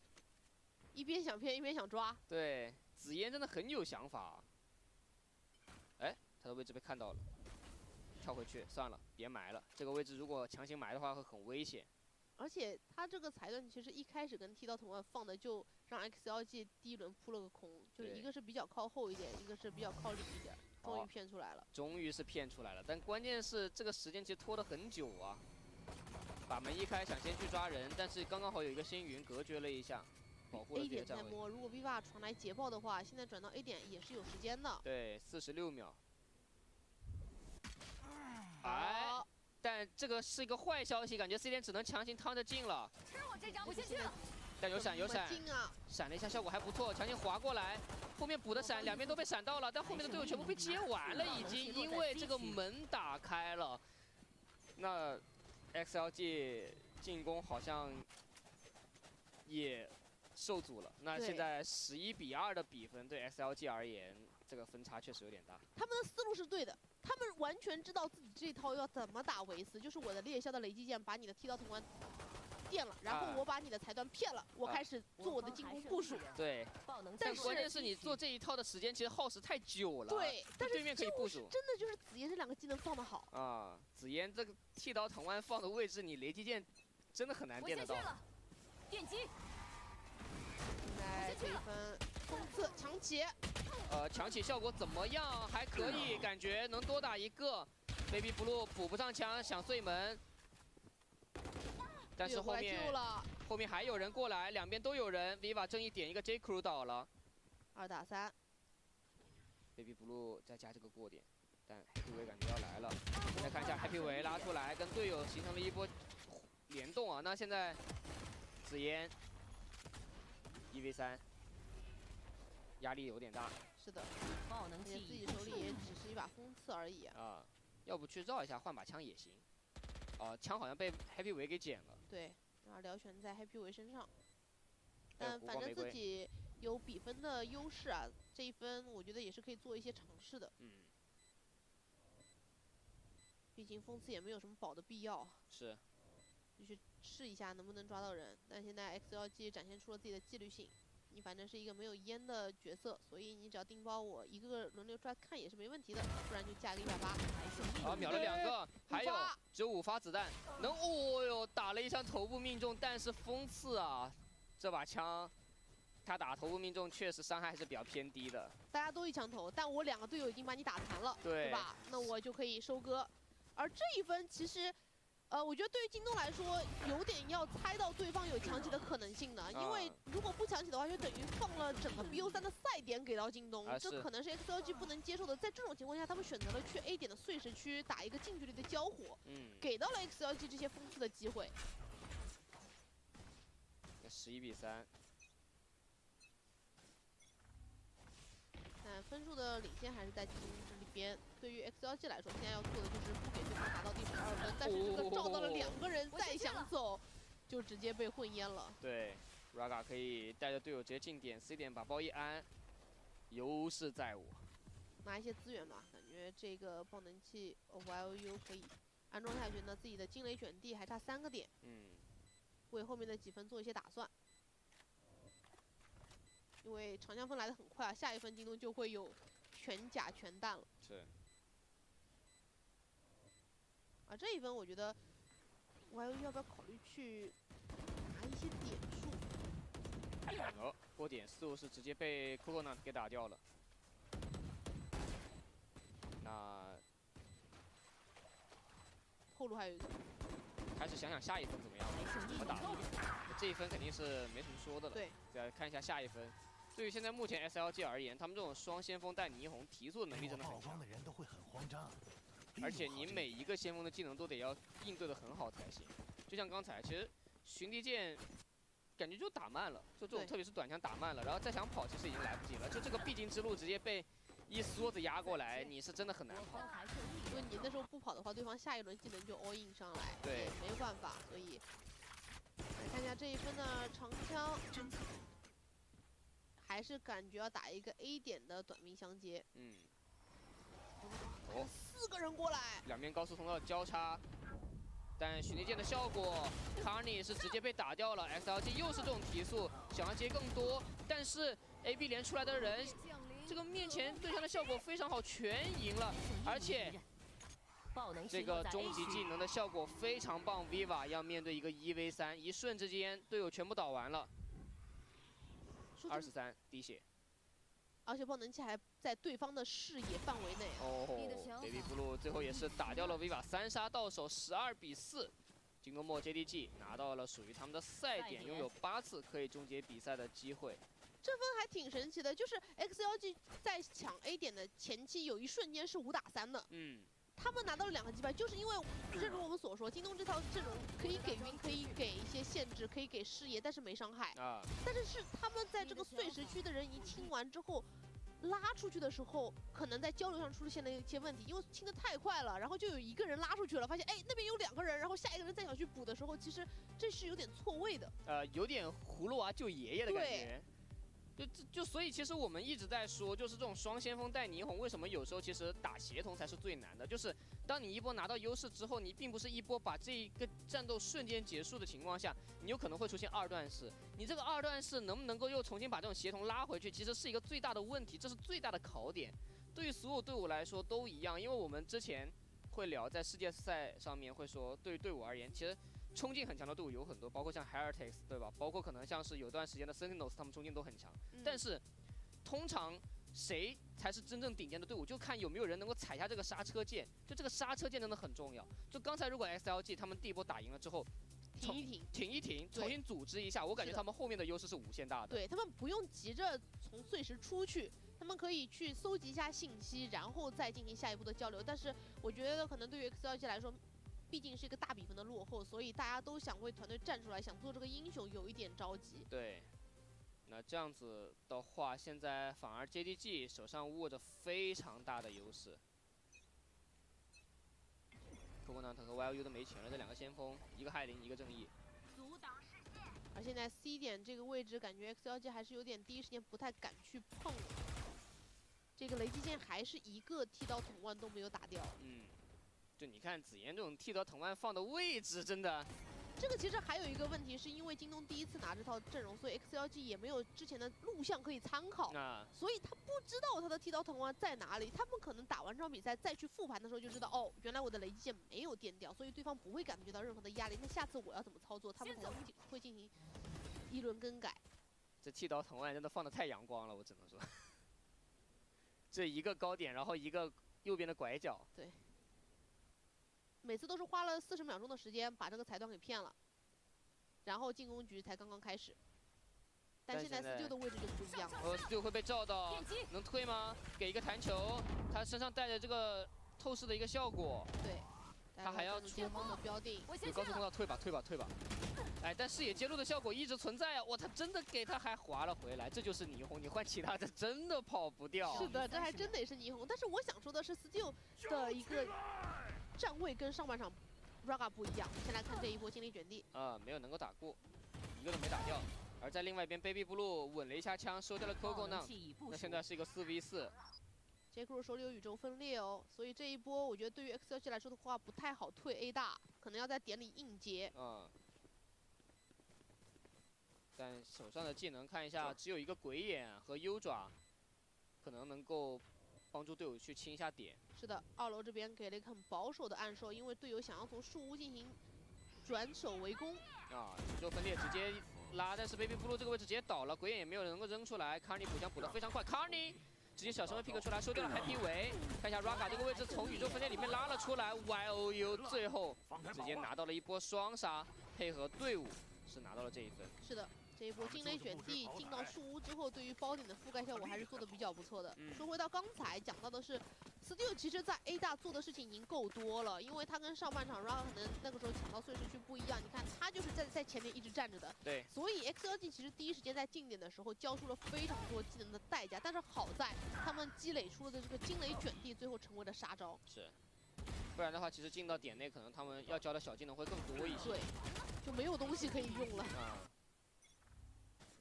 一边想骗一边想抓。对，紫嫣真的很有想法。哎，他的位置被看到了，跳回去算了，别埋了。这个位置如果强行埋的话会很危险。而且他这个裁断其实一开始跟剃刀藤蔓放的就让 XLG 第一轮扑了个空，就是一个是比较靠后一点，一个是比较靠里一点，终于骗出来了。终于是骗出来了，但关键是这个时间其实拖得很久啊。把门一开，想先去抓人，但是刚刚好有一个星云隔绝了一下，保护了 A 点站位。在摸，如果 Viva 传来捷报的话，现在转到 A 点也是有时间的。对，46秒。哎。但这个是一个坏消息，感觉 C 点只能强行趟着进了。吃我这张，我先去了。但有闪，闪了一下，效果还不错，强行滑过来，后面补的闪，两边都被闪到了，但后面的队友全部被接完了，已经因为这个门打开了。那 XLG 进攻好像也受阻了。那现在11比2的比分对 XLG 而言，这个分差确实有点大。他们的思路是对的。他们完全知道自己这一套要怎么打维斯，就是我的猎枭的雷击剑把你的剃刀藤蔓电了，然后我把你的裁断骗了，我开始做我的进攻部署。对，但关键是你做这一套的时间其实耗时太久了。对，但是对面可以部署。真的就是紫嫣这2个技能放得好啊！紫嫣这个剃刀藤蔓放的位置，你雷击剑真的很难电得到。电击。现在这一分冲刺强起。强起效果怎么样？还可以，感觉能多打一个。Baby Blue 补不上枪，想碎门。但是后面还有人过来，两边都有人。Viva 正义点一个 J Crew 倒了，2打3。Baby Blue 再加这个过点，但 Happy Wave 感觉要来了。再看一下 Happy Wave 拉出来，跟队友形成了一波联动啊。那现在紫嫣1v3，压力有点大。是的，爆能器自己手里也只是一把锋刺而已啊。要不去绕一下，换把枪也行。枪好像被 Happy Wave 给捡了。对，然后辽拳在 Happy Wave 身上，但反正自己有比分的优势啊，这一分我觉得也是可以做一些尝试的。毕竟锋刺也没有什么保的必要。是。就去试一下能不能抓到人，但现在 XLG 展现出了自己的纪律性。你反正是一个没有烟的角色，所以你只要盯包我一个个轮流出来看也是没问题的，不然就加个180。秒了2个，还有只有5发子弹，能打了一枪头部命中，但是锋刺啊，这把枪他打头部命中确实伤害还是比较偏低的。大家都一枪头，但我2个队友已经把你打残了，对吧？那我就可以收割。而这一分其实。我觉得对于京东来说，有点要猜到对方有强起的可能性的，因为如果不强起的话，就等于放了整个 BO3的赛点给到京东，这可能是 XLG 不能接受的。在这种情况下，他们选择了去 A 点的碎石区打一个近距离的交火，给到了 XLG 这些锋刺的机会。11比3。但分数的领先还是在京东这里边。对于 XLG 来说，现在要做的就是不给对方拿到第12分，但是这个照到了2个人再想走，就直接被混淹了。对 ，Raga 可以带着队友直接进点 C 点，把包一安，优势在我。拿一些资源吧，感觉这个爆能器 YOU 可以安装下去呢。自己的惊雷卷地还差3个点，为后面的几分做一些打算。因为长枪分来的很快啊，下一分京东就会有全甲全弹了。是。这一分我觉得 YOU 要不要考虑去拿一些点数？过点似乎是直接被 Coconut 给打掉了。那后路还有一个。开始想想下一分怎么样，怎么打？这一分肯定是没什么说的了。对。再看一下下一分。对于现在目前 SLG 而言，他们这种双先锋带霓虹提速的能力真的很强。而且你每一个先锋的技能都得要应对的很好才行。就像刚才，其实巡敌剑感觉就打慢了，就这种特别是短枪打慢了，然后再想跑其实已经来不及了。就这个必经之路直接被一梭子压过来，你是真的很难跑。因为你那时候不跑的话，对方下一轮技能就 all in 上来，对，没办法。所以来看一下这一分的长枪。还是感觉要打一个 A 点的短兵相接。4个人过来，两边高速通道交叉，但巡敌剑的效果 ，Carney 是直接被打掉了。XLG 又是这种提速，想要接更多，但是 AB 连出来的人，这个面前对枪的效果非常好，全赢了，而且这个终极技能的效果非常棒。Viva 要面对一个1v3，一瞬之间队友全部倒完了。23滴血，而且爆能器还在对方的视野范围内。Baby Blue 最后也是打掉了 Viva， 3杀到手，12比4。京东墨 JDG 拿到了属于他们的赛点，拥有8次可以终结比赛的机会。这分还挺神奇的，就是 XLG 在抢 A 点的前期有一瞬间是5打3的。他们拿到了2个击败，就是因为正如我们所说，京东这套阵容可以给晕，可以给一些限制，可以给视野，但是没伤害。但是他们在这个碎石区的人一清完之后，拉出去的时候，可能在交流上出现了一些问题，因为清的太快了，然后就有一个人拉出去了，发现哎那边有2个人，然后下一个人再想去补的时候，其实这是有点错位的。有点葫芦娃救爷爷的感觉。所以其实我们一直在说，就是这种双先锋带霓虹，为什么有时候其实打协同才是最难的？就是当你一波拿到优势之后，你并不是一波把这一个战斗瞬间结束的情况下，你有可能会出现二段式。你这个二段式能不能够又重新把这种协同拉回去，其实是一个最大的问题，这是最大的考点。对于所有队伍来说都一样，因为我们之前会聊在世界赛上面会说，对于队伍而言，其实冲劲很强的队伍有很多，包括像 Heretics 对吧？包括可能像是有段时间的 Sentinels， 他们冲劲都很强。但是通常谁才是真正顶尖的队伍，就看有没有人能够踩下这个刹车键。就这个刹车键真的很重要。就刚才如果 XLG 他们第一波打赢了之后，停一停，重新组织一下，我感觉他们后面的优势是无限大的。对他们不用急着从碎石出去。他们可以去搜集一下信息，然后再进行下一步的交流。但是我觉得可能对于 XLG 来说，毕竟是一个大比分的落后，所以大家都想为团队站出来，想做这个英雄，有一点着急。对，那这样子的话，现在反而 JDG 手上握着非常大的优势。Coconut 和 YLU 都没钱了，这两个先锋，一个害灵，一个正义。阻挡视线。而现在 C 点这个位置，感觉 XLG 还是有点第一时间不太敢去碰。这个雷击剑还是一个剃刀藤蔓都没有打掉。就你看紫妍这种剃刀藤蔓放的位置，真的。这个其实还有一个问题，是因为京东第一次拿这套阵容，所以 XLG 也没有之前的录像可以参考，所以他不知道他的剃刀藤蔓在哪里。他们可能打完这场比赛再去复盘的时候就知道，哦，原来我的雷击剑没有电掉，所以对方不会感觉到任何的压力。那下次我要怎么操作，他们可能会进行一轮更改。这剃刀藤蔓真的放的太阳光了，我只能说。这一个高点，然后一个右边的拐角。对。每次都是花了40秒钟的时间把这个裁断给骗了，然后进攻局才刚刚开始。但现在Stu的位置就不一样了。Stu会被照到，能推吗？给一个弹球，他身上带着这个透视的一个效果。对。他还要出锋的标定。有高速通道，退吧，退吧，退吧。哎，但视野揭露的效果一直存在啊！哇，他真的给他还滑了回来，这就是霓虹，你换其他的真的跑不掉。是的，这还真得是霓虹。但是我想说的是 ，Stu 的一个站位跟上半场 Raga 不一样。先来看这一波精灵卷地。没有能够打过，一个都没打掉。而在另外一边 ，Baby Blue 稳了一下枪，收掉了 Coconut。那现在是一个4v4。杰克手里有宇宙分裂哦，所以这一波我觉得对于 XLG 来说的话不太好退 A 大，可能要在点里硬接。但手上的技能看一下，只有一个鬼眼和优爪，可能能够帮助队友去清一下点。是的，2楼这边给了一个很保守的暗售，因为队友想要从树屋进行转守为攻。宇宙分裂直接拉，但是 Baby Blue 这个位置直接倒了，鬼眼也没有人能够扔出来。Carney 补枪补得非常快 ，Carney 直接小身位 pick 出来，收掉了 Happy 维。看一下 Raga 这个位置从宇宙分裂里面拉了出来 ，YOU 最后直接拿到了一波双杀，配合队伍是拿到了这一分。是的。这一波惊雷卷地进到树屋之后，对于包顶的覆盖效果还是做的比较不错的。说回到刚才讲到的是 ，Stu 其实在 A 大做的事情已经够多了，因为他跟上半场 Raga 可能那个时候抢到碎石区不一样。你看他就是在前面一直站着的，对。所以 XLG 其实第一时间在近点的时候交出了非常多技能的代价，但是好在他们积累出了的这个惊雷卷地，最后成为了杀招。是。不然的话，其实进到点内，可能他们要交的小技能会更多一些。对，就没有东西可以用了。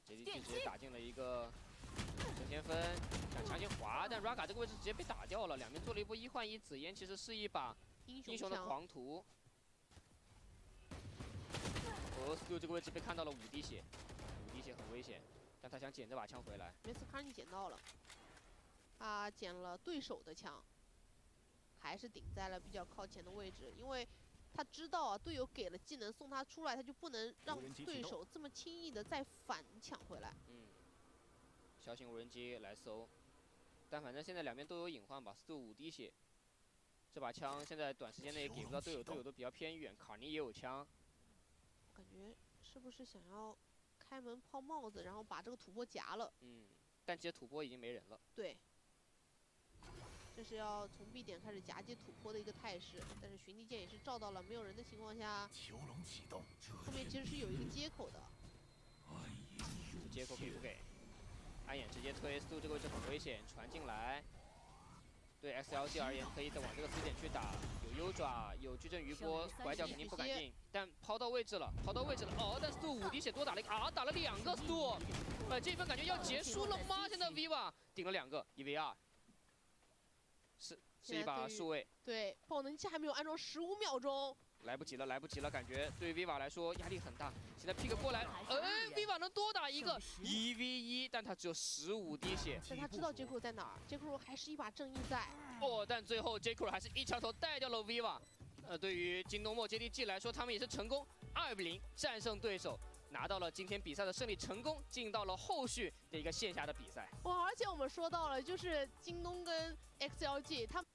JDG 直接打进了一个整先锋，想强行滑，但 Raga 这个位置直接被打掉了。两边做了一波1换1，紫妍其实是一把英雄的狂徒。Stu 这个位置被看到了5滴血，5滴血很危险，但他想捡这把枪回来。这次 Carney 捡到了，他捡了对手的枪，还是顶在了比较靠前的位置，因为他知道啊，队友给了技能送他出来，他就不能让对手这么轻易的再反抢回来。小型无人机来搜，但反正现在两边都有隐患吧。Stu 5滴血，这把枪现在短时间内也给不到队友，队友都比较偏远。卡尼也有枪，感觉是不是想要开门抛帽子，然后把这个土坡夹了？但其实土坡已经没人了。对。这是要从 B 点开始夹击土坡的一个态势，但是寻地剑也是照到了没有人的情况下，后面其实是有一个接口的。这接口给不给？暗眼直接推 Stu 这个位置很危险，传进来。对 XLG 而言，可以再往这个4点去打，有优爪，有矩阵余波，拐角肯定不敢进，但抛到位置了，抛到位置了。但 Stu 5滴血多打了一个打了2个 Stu，这一分感觉要结束了吗？现在 Viva 顶了2个1v2。是是一把数位。对，爆能器还没有安装15秒钟。 来不及了，来不及了，感觉对于 Viva 来说压力很大。现在 pick 过来，Viva 能多打一个1v1，但他只有15滴血。但他知道 J.Crew 在哪儿 ，J.Crew 还是一把正义在。哦，但最后 J.Crew 还是一枪头带掉了 Viva。对于京东墨 JDG 来说，他们也是成功2比0战胜对手，拿到了今天比赛的胜利，成功进到了后续的一个线下的比赛。哇，而且我们说到了，就是京东跟 XLG 他们。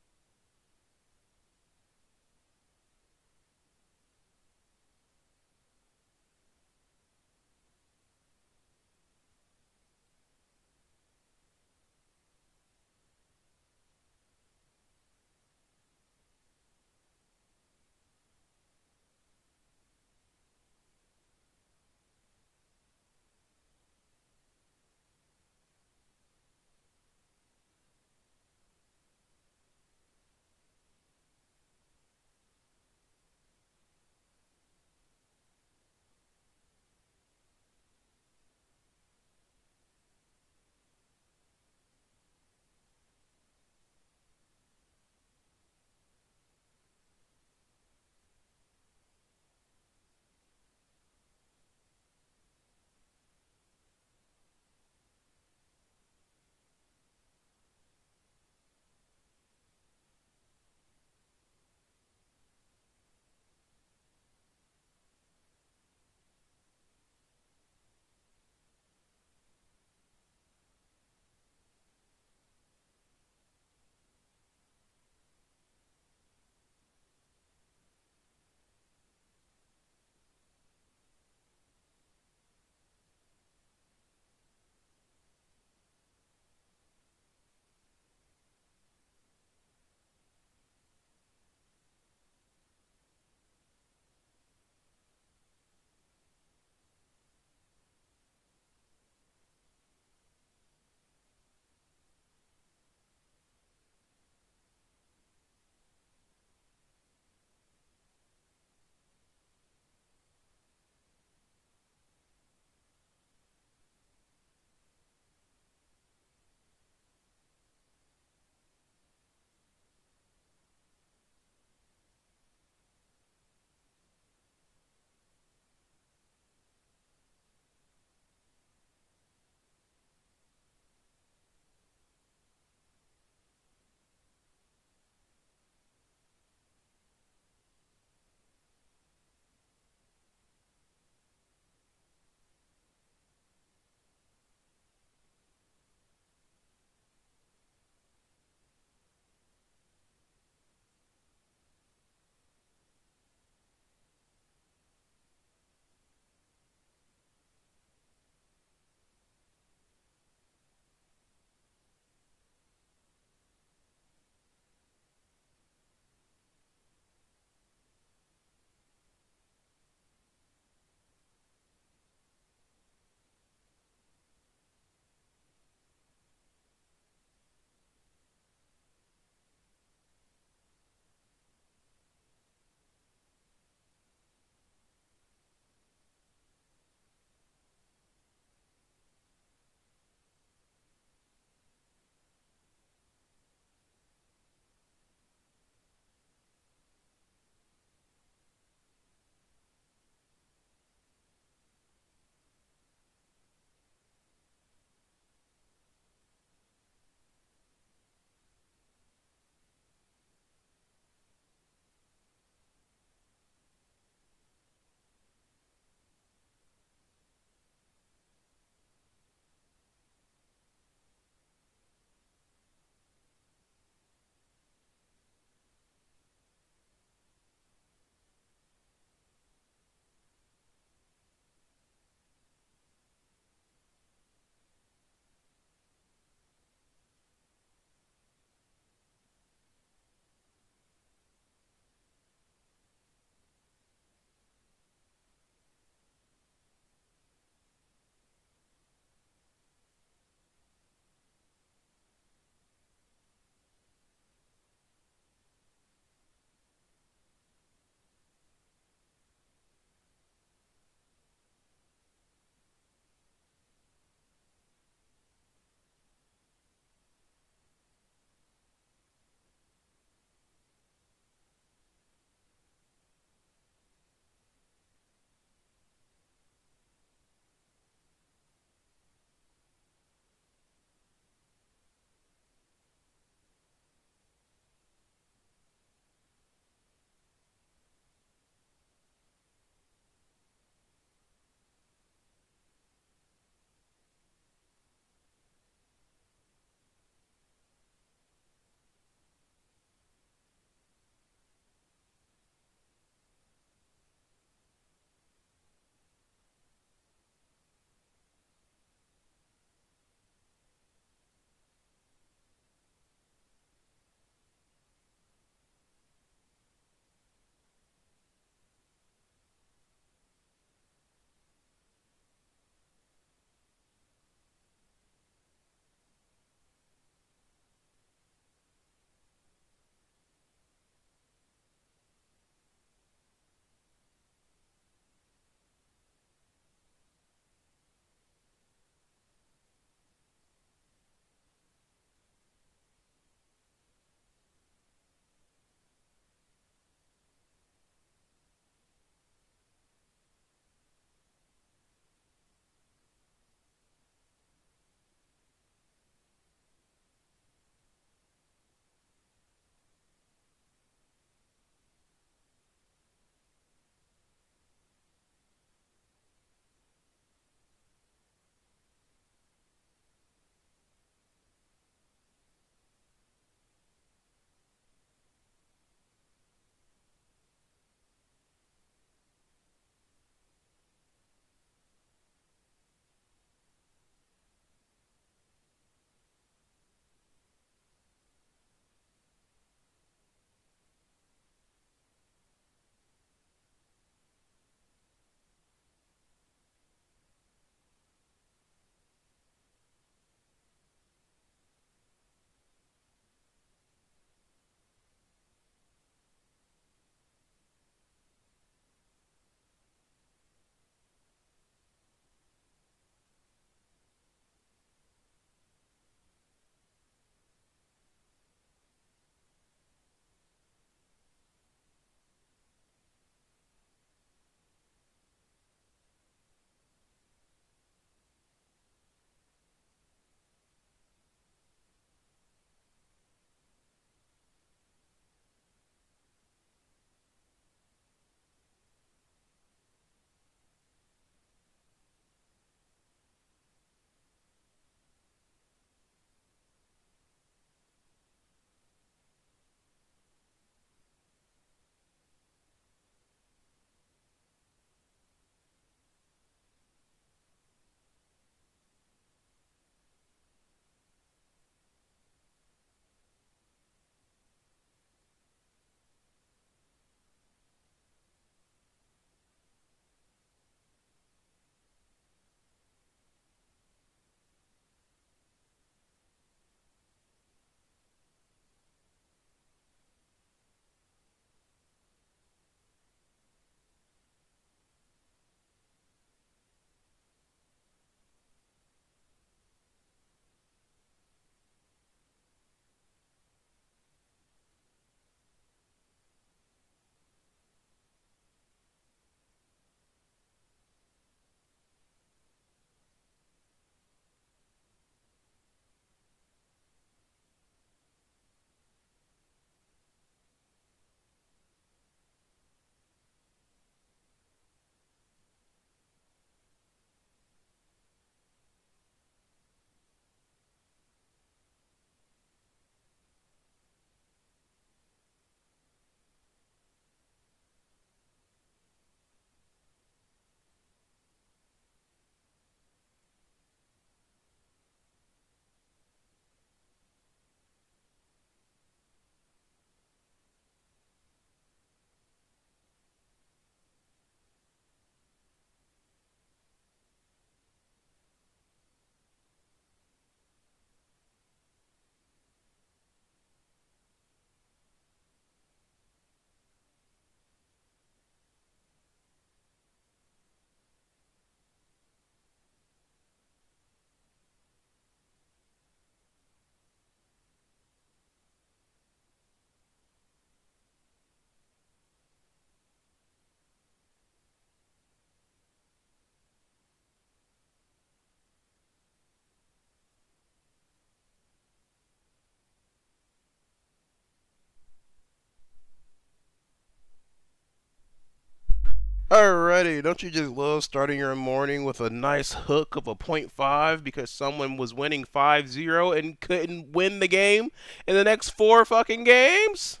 Alrighty, don't you just love starting your morning with a nice hook of a .5 because someone was winning 5-0 and couldn't win the game in the next 4 fucking games?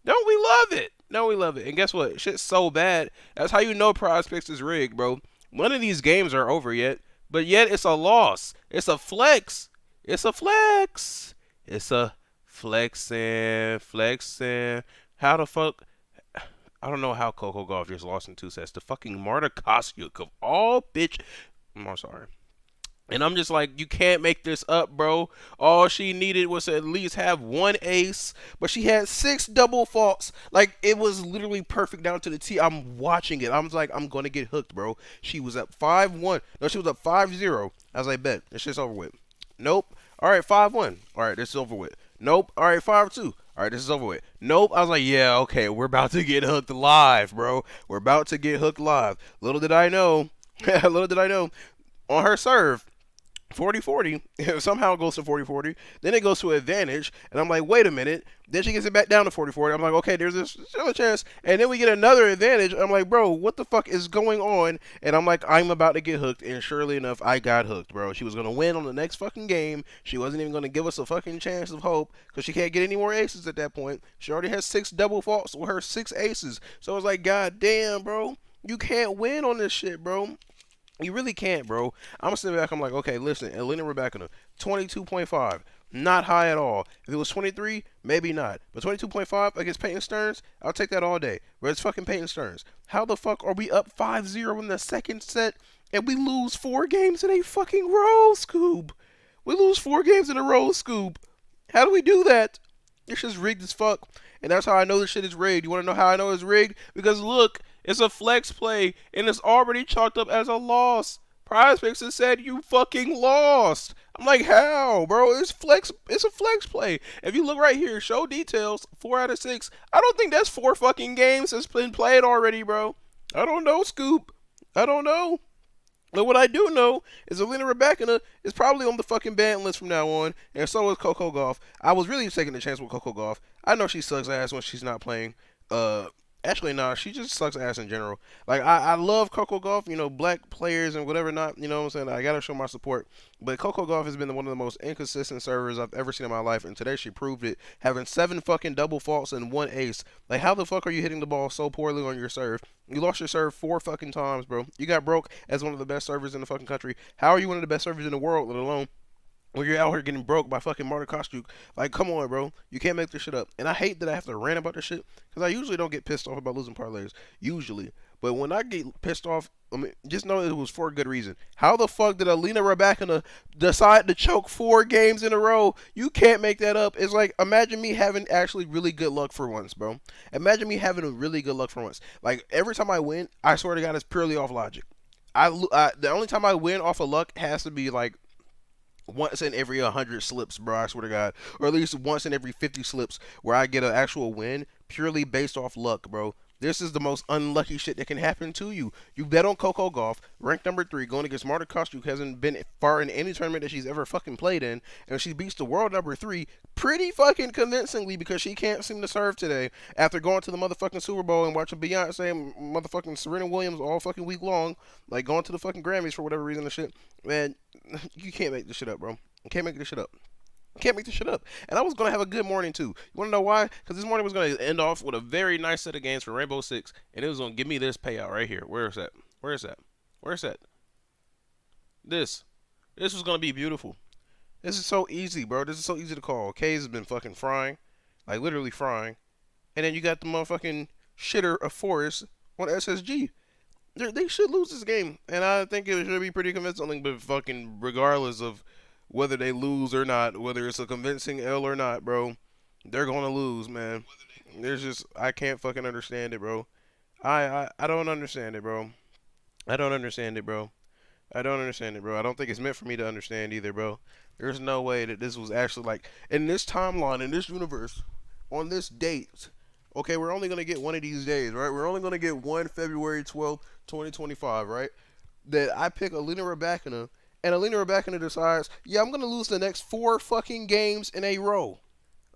Don't we love it? No, we love it. And guess what? Shit's so bad. That's how you know Prize Picks is rigged, bro. None of these games are over yet, but yet it's a loss. It's a flex. It's a flex. It's a flexing. How the fuck? I don't know how Coco Gauff just lost in 2 sets to fucking Marta Kostyuk of all bitch. I'm sorry. And I'm just like, you can't make this up, bro. All she needed was to at least have 1 ace, but she had 6 double faults. Like, it was literally perfect down to the T. I'm watching it. I was like, I'm going to get hooked, bro. She was up 5-1. No, she was up 5-0. I was like, bet. This shit's over with. Nope. All right, 5-1. All right, this is over with. Nope. All right, 5-2. All right, this is over with. Nope. I was like, yeah, okay, we're about to get hooked live, bro. We're about to get hooked live. Little did I know, on her serve, 40-40, somehow it goes to 40-40, then it goes to advantage, and I'm like, wait a minute, then she gets it back down to 40-40, I'm like, okay, there's this other chance, and then we get another advantage, I'm like, bro, what the fuck is going on, and I'm like, I'm about to get hooked, and surely enough, I got hooked, bro. She was going to win on the next fucking game, she wasn't even going to give us a fucking chance of hope, because she can't get any more aces at that point, she already has 6 double faults with her 6 aces, so I was like, god damn, bro, you can't win on this shit, bro. You really can't, bro. I'm going to sit back. I'm like, okay, listen, Elena Rybakina, 22.5. Not high at all. If it was 23, maybe not. But 22.5 against Peyton Stearns, I'll take that all day. But it's fucking Peyton Stearns. How the fuck are we up 5-0 in the second set and we lose 4 games in a fucking row, Scoob? We lose 4 games in a row, Scoob. How do we do that? This shit's rigged as fuck. And that's how I know this shit is rigged. You want to know how I know it's rigged? Because look, it's a flex play, and it's already chalked up as a loss. Prize Picks has said you fucking lost. I'm like, how, bro? It's a flex play. If you look right here, show details, 4 out of 6. I don't think that's 4 fucking games that's been played already, bro. I don't know, Scoop. I don't know. But what I do know is Elena Rybakina is probably on the fucking ban list from now on, and so is Coco Gauff. I was really taking a chance with Coco Gauff. I know she sucks ass when she's not playing. Actually, nah, she just sucks ass in general. Like, I love Coco Gauff, you know, black players and whatever not, you know what I'm saying? I gotta show my support. But Coco Gauff has been one of the most inconsistent servers I've ever seen in my life, and today she proved it, having 7 fucking double faults and 1 ace. Like, how the fuck are you hitting the ball so poorly on your serve? You lost your serve 4 fucking times, bro. You got broke as one of the best servers in the fucking country. How are you one of the best servers in the world, let alone when you're out here getting broke by fucking Marta Kostyuk? Like, come on, bro. You can't make this shit up. And I hate that I have to rant about this shit, because I usually don't get pissed off about losing parlays. Usually. But when I get pissed off, I mean, just know it was for a good reason. How the fuck did Elena Rybakina decide to choke 4 games in a row? You can't make that up. It's like, imagine me having actually really good luck for once, bro. Imagine me having a really good luck for once. Like, every time I win, I swear to God, it's purely off logic. The only time I win off of luck has to be, like, once in every 100 slips, bro, I swear to God. Or at least once in every 50 slips where I get an actual win purely based off luck, bro. This is the most unlucky shit that can happen to you. You bet on Coco Gauff, ranked number 3, going against Marta Kostyuk, hasn't been far in any tournament that she's ever fucking played in, and she beats the world number 3 pretty fucking convincingly because she can't seem to serve today after going to the motherfucking Super Bowl and watching Beyonce and motherfucking Serena Williams all fucking week long, like going to the fucking Grammys for whatever reason and shit. Man, you can't make this shit up, bro. You can't make this shit up. Can't make this shit up. And I was going to have a good morning, too. You want to know why? Because this morning was going to end off with a very nice set of games for Rainbow Six, and it was going to give me this payout right here. Where is that? Where is that? Where is that? This was going to be beautiful. This is so easy, bro. This is so easy to call. K's has been fucking frying. Like, literally frying. And then you got the motherfucking shitter of Forrest on SSG. They should lose this game. And I think it should be pretty convincing, but fucking regardless of whether they lose or not, whether it's a convincing L or not, bro, they're gonna lose, man. There's just, I can't fucking understand it, bro. I don't understand it, bro. I don't understand it, bro. I don't understand it, bro. I don't think it's meant for me to understand either, bro. There's no way that this was actually, like, in this timeline, in this universe, on this date, okay, we're only gonna get one of these days, right? We're only gonna get one February 12th, 2025, right? That I pick Elena Rybakina, and Elena Rybakina decides, yeah, I'm going to lose the next 4 fucking games in a row.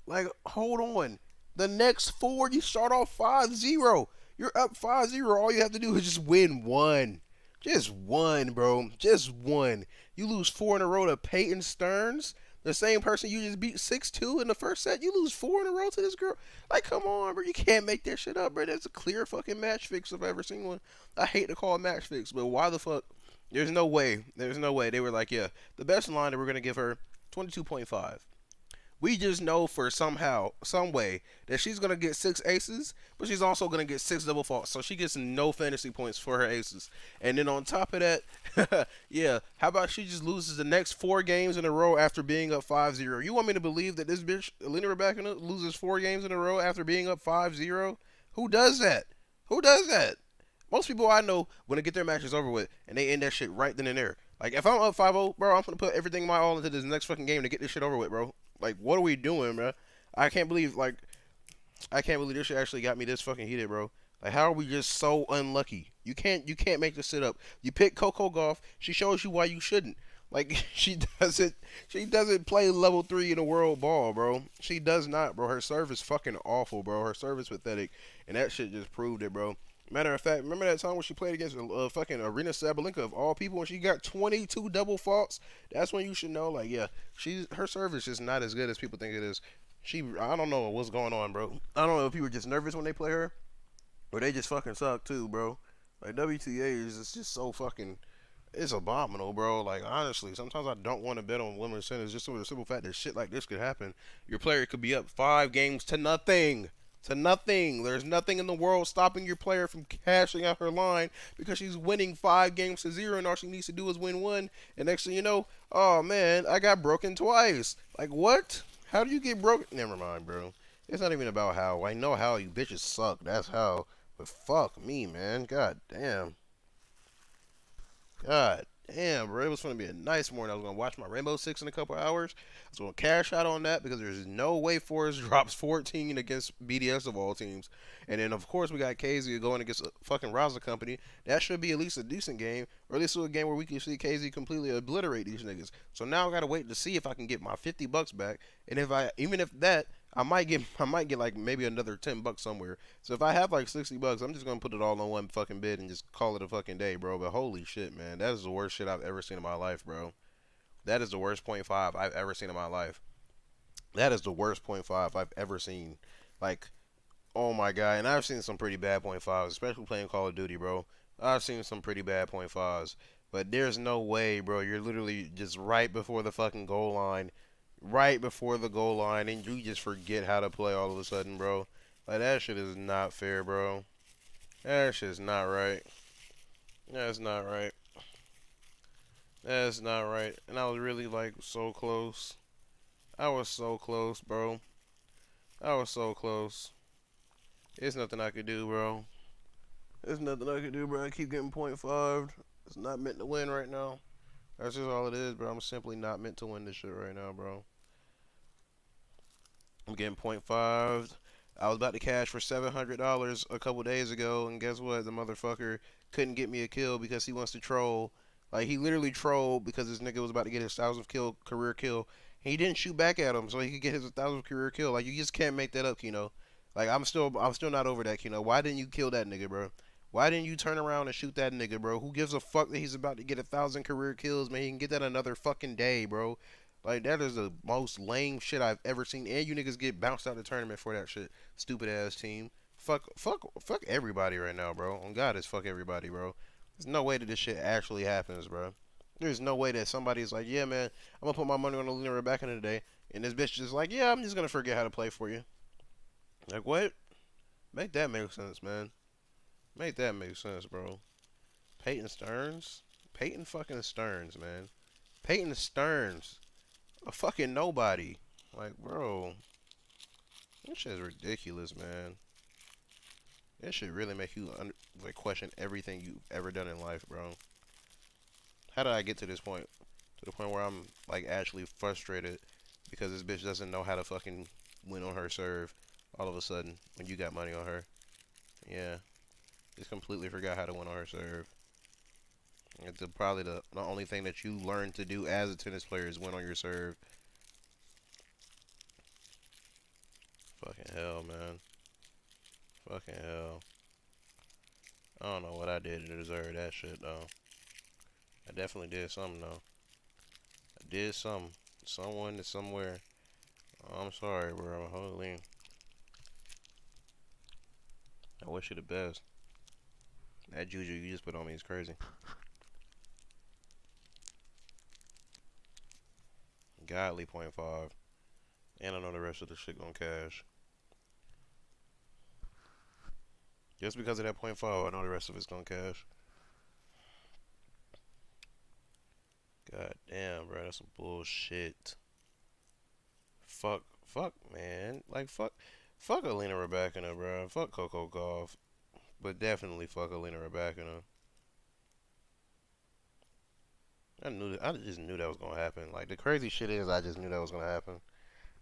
Like, hold on. The next 4, you start off 5-0. You're up 5-0. All you have to do is just win one. Just one, bro. Just one. You lose 4 in a row to Peyton Stearns, the same person you just beat 6-2 in the first set. You lose 4 in a row to this girl. Like, come on, bro. You can't make that shit up, bro. That's a clear fucking match fix if I've ever seen one. I hate to call it match fix, but why the fuck? There's no way. There's no way. They were like, yeah, the best line that we're going to give her, 22.5. We just know for somehow, some way, that she's going to get 6 aces, but she's also going to get 6 double faults. So she gets no fantasy points for her aces. And then on top of that, yeah, how about she just loses the next 4 games in a row after being up 5-0? You want me to believe that this bitch, Alina Rebecca, loses 4 games in a row after being up 5-0? Who does that? Who does that? Most people I know, when they get their matches over with, and they end that shit right then and there. Like, if I'm up 5-0, bro, I'm going to put everything my all into this next fucking game to get this shit over with, bro. Like, what are we doing, bro? I can't believe this shit actually got me this fucking heated, bro. Like, how are we just so unlucky? You can't make this shit up. You pick Coco Gauff. She shows you why you shouldn't. Like, she doesn't play level 3 in the world ball, bro. She does not, bro. Her serve is fucking awful, bro. Her serve is pathetic, and that shit just proved it, bro. Matter of fact, remember that time when she played against fucking Arena Sabalenka of all people, and she got 22 double faults? That's when you should know, like, yeah, her serve is just not as good as people think it is. I don't know what's going on, bro. I don't know if people are just nervous when they play her, or they just fucking suck too, bro. Like, WTA is just so fucking, it's abominable, bro. Like, honestly, sometimes I don't want to bet on women's tennis just for the simple fact that shit like this could happen. Your player could be up 5 games to nothing. To nothing. There's nothing in the world stopping your player from cashing out her line because she's winning 5 games to 0, and all she needs to do is win 1. And next thing you know, oh man, I got broken twice. Like, what? How do you get broken? Never mind, bro. It's not even about how. I know how you bitches suck. That's how. But fuck me, man. God damn. God damn, bro. It was going to be a nice morning. I was going to watch my Rainbow Six in a couple hours. I was going to cash out on that because there's no way Forrest drops 14 against BDS of all teams. And then, of course, we got KZ going against a fucking Raza company. That should be at least a decent game, or at least a game where we can see KZ completely obliterate these niggas. So now I got to wait to see if I can get my $50 back. And even if that, I might get like maybe another $10 somewhere. So if I have like $60, I'm just gonna put it all on one fucking bid and just call it a fucking day, bro. But holy shit, man, that is the worst shit I've ever seen in my life, bro. That is the worst 0.5 I've ever seen in my life. That is the worst 0.5 I've ever seen. Like, oh my god. And I've seen some pretty bad 0.5s, especially playing Call of Duty, bro. I've seen some pretty bad 0.5s. But there's no way, bro. You're literally just right before the fucking goal line. Right before the goal line, and you just forget how to play all of a sudden, bro. Like, that shit is not fair, bro. That shit's not right. That's not right. That's not right. And I was really, like, so close. I was so close, bro. I was so close. There's nothing I could do, bro. There's nothing I could do, bro. I keep getting 0.5. It's not meant to win right now. That's just all it is, bro. I'm simply not meant to win this shit right now, bro. I'm getting 0.5. I was about to cash for $700 a couple days ago, and guess what? The motherfucker couldn't get me a kill because he wants to troll. Like, he literally trolled because this nigga was about to get his 1,000th kill, career kill. He didn't shoot back at him, so he could get his 1,000th career kill. Like, you just can't make that up, Kino. Like, I'm still not over that, Kino. Why didn't you kill that nigga, bro? Why didn't you turn around and shoot that nigga, bro? Who gives a fuck that he's about to get 1,000 career kills, man? He can get that another fucking day, bro. Like, that is the most lame shit I've ever seen. And you niggas get bounced out of the tournament for that shit. Stupid ass team. Fuck everybody right now, bro. On God, it's fuck everybody, bro. There's no way that this shit actually happens, bro. There's no way that somebody's like, yeah, man, I'm gonna put my money on Alina Rebecca today. And this bitch just like, yeah, I'm just gonna forget how to play for you. Like, what? Make that make sense, man. Make that make sense, bro. Peyton Stearns? Peyton fucking Stearns, man. Peyton Stearns. A fucking nobody. Like, bro. This shit is ridiculous, man. This should really make you like question everything you've ever done in life, bro. How did I get to this point? To the point where I'm, like, actually frustrated because this bitch doesn't know how to fucking win on her serve all of a sudden when you got money on her. Yeah. Just completely forgot how to win on her serve. It's probably the only thing that you learn to do as a tennis player is win on your serve. Fucking hell, man. Fucking hell. I don't know what I did to deserve that shit, though. I definitely did something, though. I did something. Someone to somewhere. I'm sorry, bro. Holy. I wish you the best. That juju you just put on me is crazy. Godly 0.5. And I know the rest of the shit gonna cash. Just because of that 0.5, I know the rest of it's gonna cash. God damn, bro, that's some bullshit. Fuck, man. Like, fuck Alina Rebekina, bro. Fuck Coco Gauff. But definitely fuck Alina Rebekina. I just knew that was gonna happen. Like, the crazy shit is, I just knew that was gonna happen.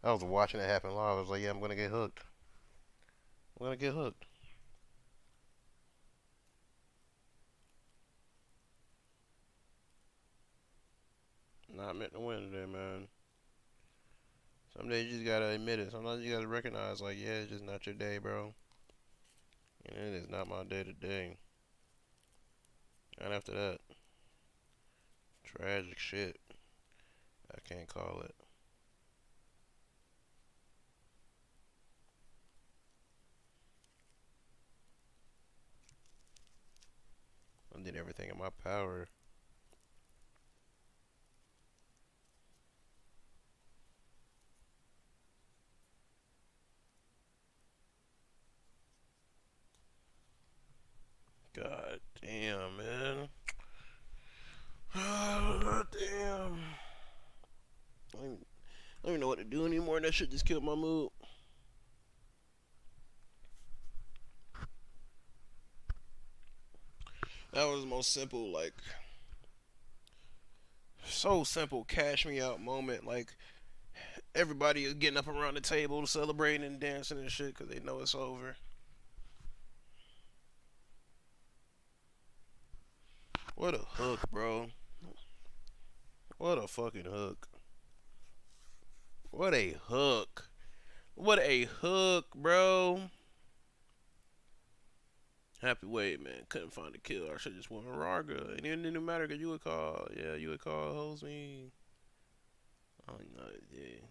I was watching it happen live. I was like, yeah, I'm gonna get hooked. I'm gonna get hooked. Not meant to win today, man. Some days you just gotta admit it. Sometimes you gotta recognize, like, yeah, it's just not your day, bro. And it is not my day today. And after that, tragic shit. I can't call it. I did everything in my power. God damn, man. God damn. I don't even know what to do anymore. That shit just killed my mood. That was the most simple, like, so simple, cash me out moment. Like, everybody is getting up around the table, celebrating and dancing and shit because they know it's over. What a hook, bro. What a fucking hook. What a hook. What a hook, bro. Happy wait, man. Couldn't find a kill. I should just won Rarga. And it didn't matter because you would call. Yeah, you would call hoes me. Oh, no, yeah.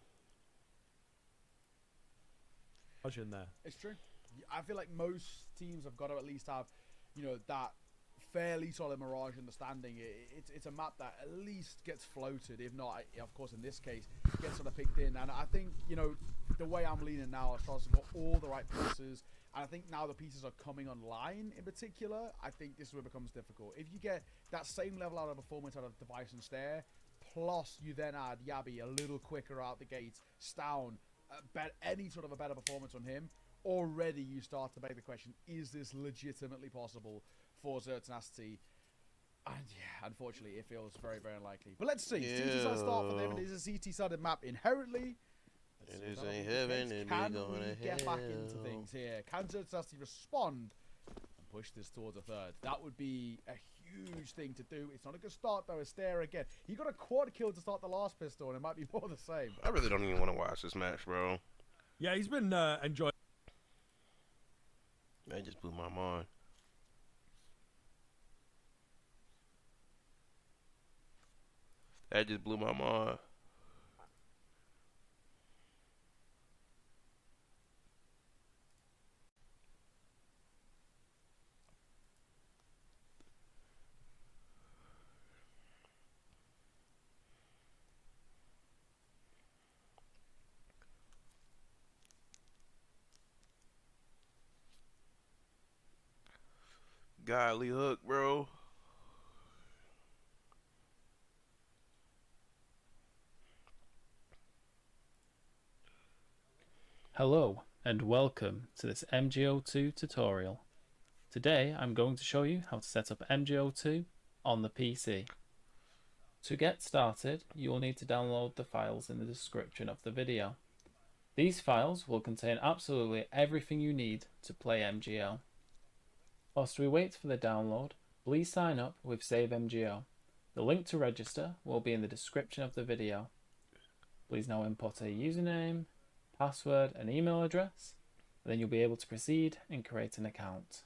In there. It's true. I feel like most teams have got to at least have, you know, that fairly solid Mirage understanding. It's a map that at least gets floated, if not, of course, in this case, gets sort of picked in. And I think, you know, the way I'm leaning now, Astralis has got all the right pieces. And I think now the pieces are coming online in particular. I think this is where it becomes difficult. If you get that same level out of performance out of Device and Stare, plus you then add Yabi a little quicker out the gates, Stown, any sort of a better performance on him, already you start to make the question, is this legitimately possible for Zertanasti? And yeah, unfortunately, it feels very, very unlikely. But let's see. CT side start for them. It is a CT-sided map inherently. It is a heaven and can we going we get back into things here? Can Zertanasti respond and push this towards a third? That would be a huge thing to do. It's not a good start, though. Stare again. He got a quad kill to start the last pistol, and it might be more the same. I really don't even want to watch this match, bro. Yeah, he's been enjoying. That just blew my mind. That just blew my mind. Godly hook, bro. Hello and welcome to this MGO2 tutorial. Today I'm going to show you how to set up MGO2 on the PC. To get started, you will need to download the files in the description of the video. These files will contain absolutely everything you need to play MGO. Whilst we wait for the download, please sign up with Save MGO. The link to register will be in the description of the video. Please now input a username, password and email address, and then you'll be able to proceed and create an account.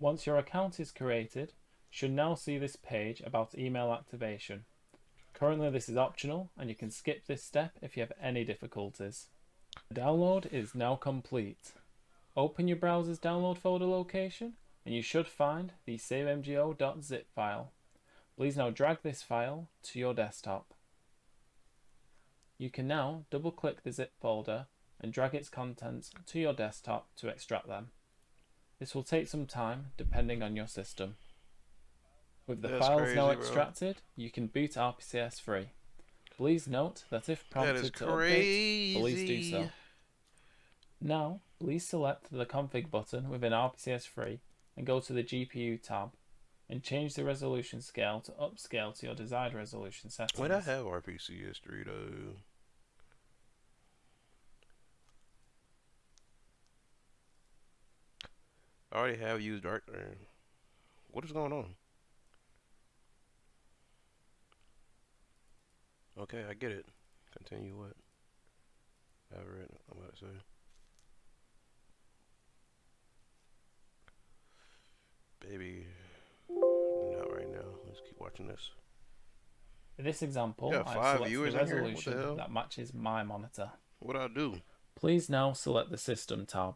Once your account is created, you should now see this page about email activation. Currently this is optional and you can skip this step if you have any difficulties. The download is now complete. Open your browser's download folder location and you should find the savemgo.zip file. Please now drag this file to your desktop. You can now double click the zip folder and drag its contents to your desktop to extract them. This will take some time depending on your system. With the files now extracted, you can boot RPCS free. Please note that if prompted to update, please do so. Now, please select the config button within RPCS free and go to the GPU tab and change the resolution scale to upscale to your desired resolution settings. Wait, I have RPCS 3 though. I already have used Dark. What is going on? Okay, I get it. Continue what? Ever I'm about to say. Baby, not right now. Let's keep watching this. In this example, Yeah, I 5 select viewers the in here. What the resolution hell? that matches my monitor. What'd I do? Please now select the System tab.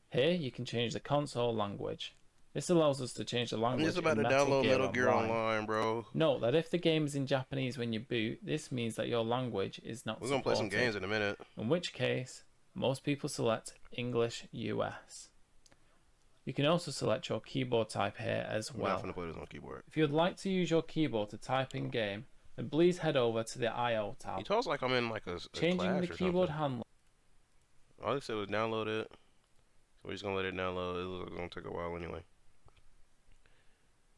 Here you can change the console language. This allows us to change the language. I'm just about to download Metal Gear Online, bro. Note that if the game is in Japanese when you boot, this means that your language is not We're gonna play some supported, games in a minute. in which case, most people select English US. You can also select your keyboard type here as I'm well. not gonna play this on keyboard. If you would like to use your keyboard to type in game, then please head over to the I/O tab. He talks like I'm in like a Changing class the or keyboard something. handle. All they said was download it. So we're just gonna let it download. It looks like it's gonna take a while anyway.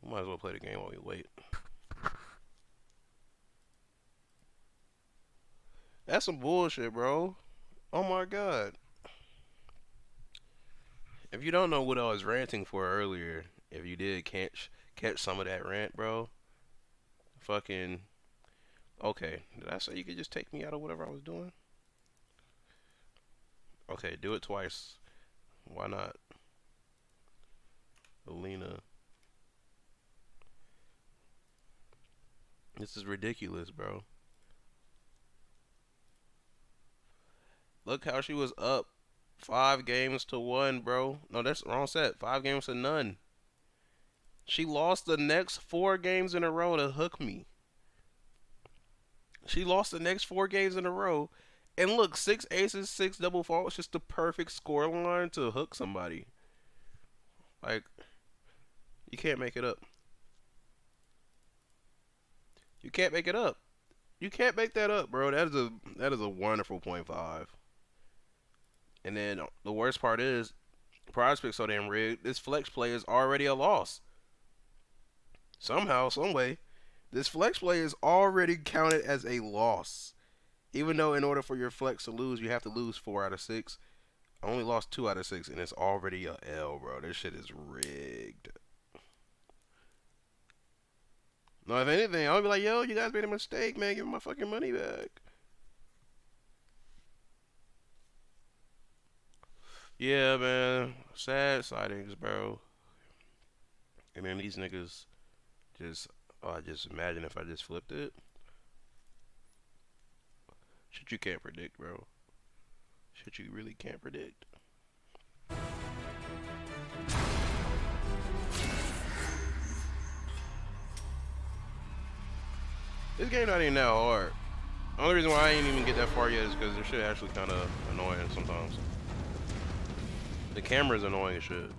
We might as well play the game while we wait. That's some bullshit, bro. Oh my god. If you don't know what I was ranting for earlier, if you did catch some of that rant, bro, fucking okay. Did I say you could just take me out of whatever I was doing? Okay, do it twice. Why not? Alina. This is ridiculous, bro. Look how she was up 5 games to 1, bro. No, that's the wrong set. 5 games to none. She lost the next 4 games in a row to hook me. She lost the next 4 games in a row. And look, 6 aces, 6 double faults. Just the perfect score line to hook somebody. Like, you can't make it up. You can't make it up. You can't make that up, bro. That is a wonderful 0.5. And then the worst part is, Prize Pick so damn rigged. This flex play is already a loss. Somehow, some way, this flex play is already counted as a loss. Even though in order for your flex to lose, you have to lose 4 out of 6. I only lost 2 out of 6, and it's already a L, bro. This shit is rigged. No, if anything, I'll be like, yo, you guys made a mistake, man. Give me my fucking money back. Yeah, man. Sad sightings, bro. And then these niggas just imagine if I just flipped it. Shit you can't predict, bro. Shit you really can't predict. This game not even that hard. The only reason why I ain't even get that far yet is because this shit actually kind of annoying sometimes. The camera's annoying as shit.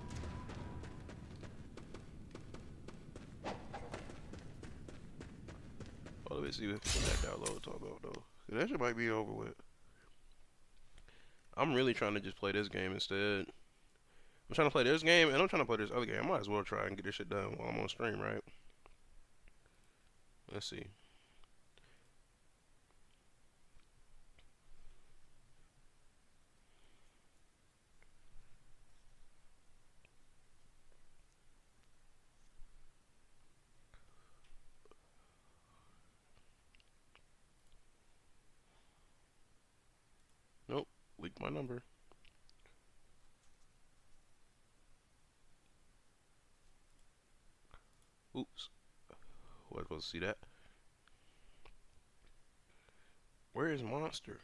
Oh, let me see if that download talk about though. That shit might be over with. I'm really trying to just play this game instead. I'm trying to play this game and I'm trying to play this other game. I might as well try and get this shit done while I'm on stream, right? Let's see. Nope, leaked my number. Oops. Was supposed to see that. Where is Monster?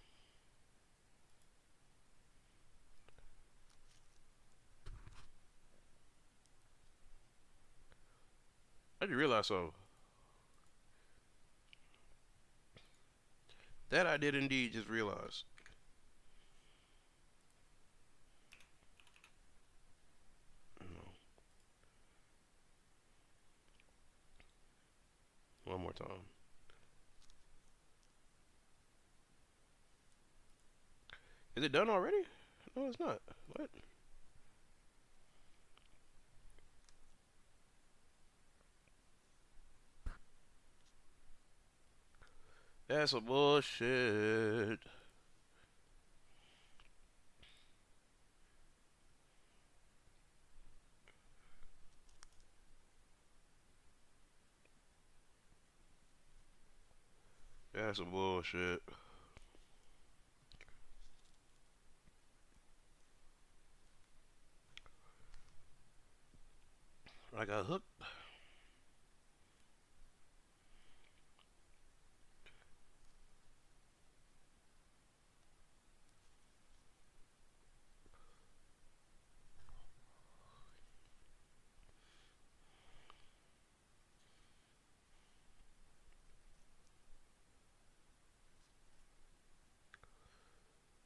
I just realized so. That I did indeed just realize. One more time. Is it done already? No, it's not. What? That's some bullshit. That's some bullshit. I got hooked.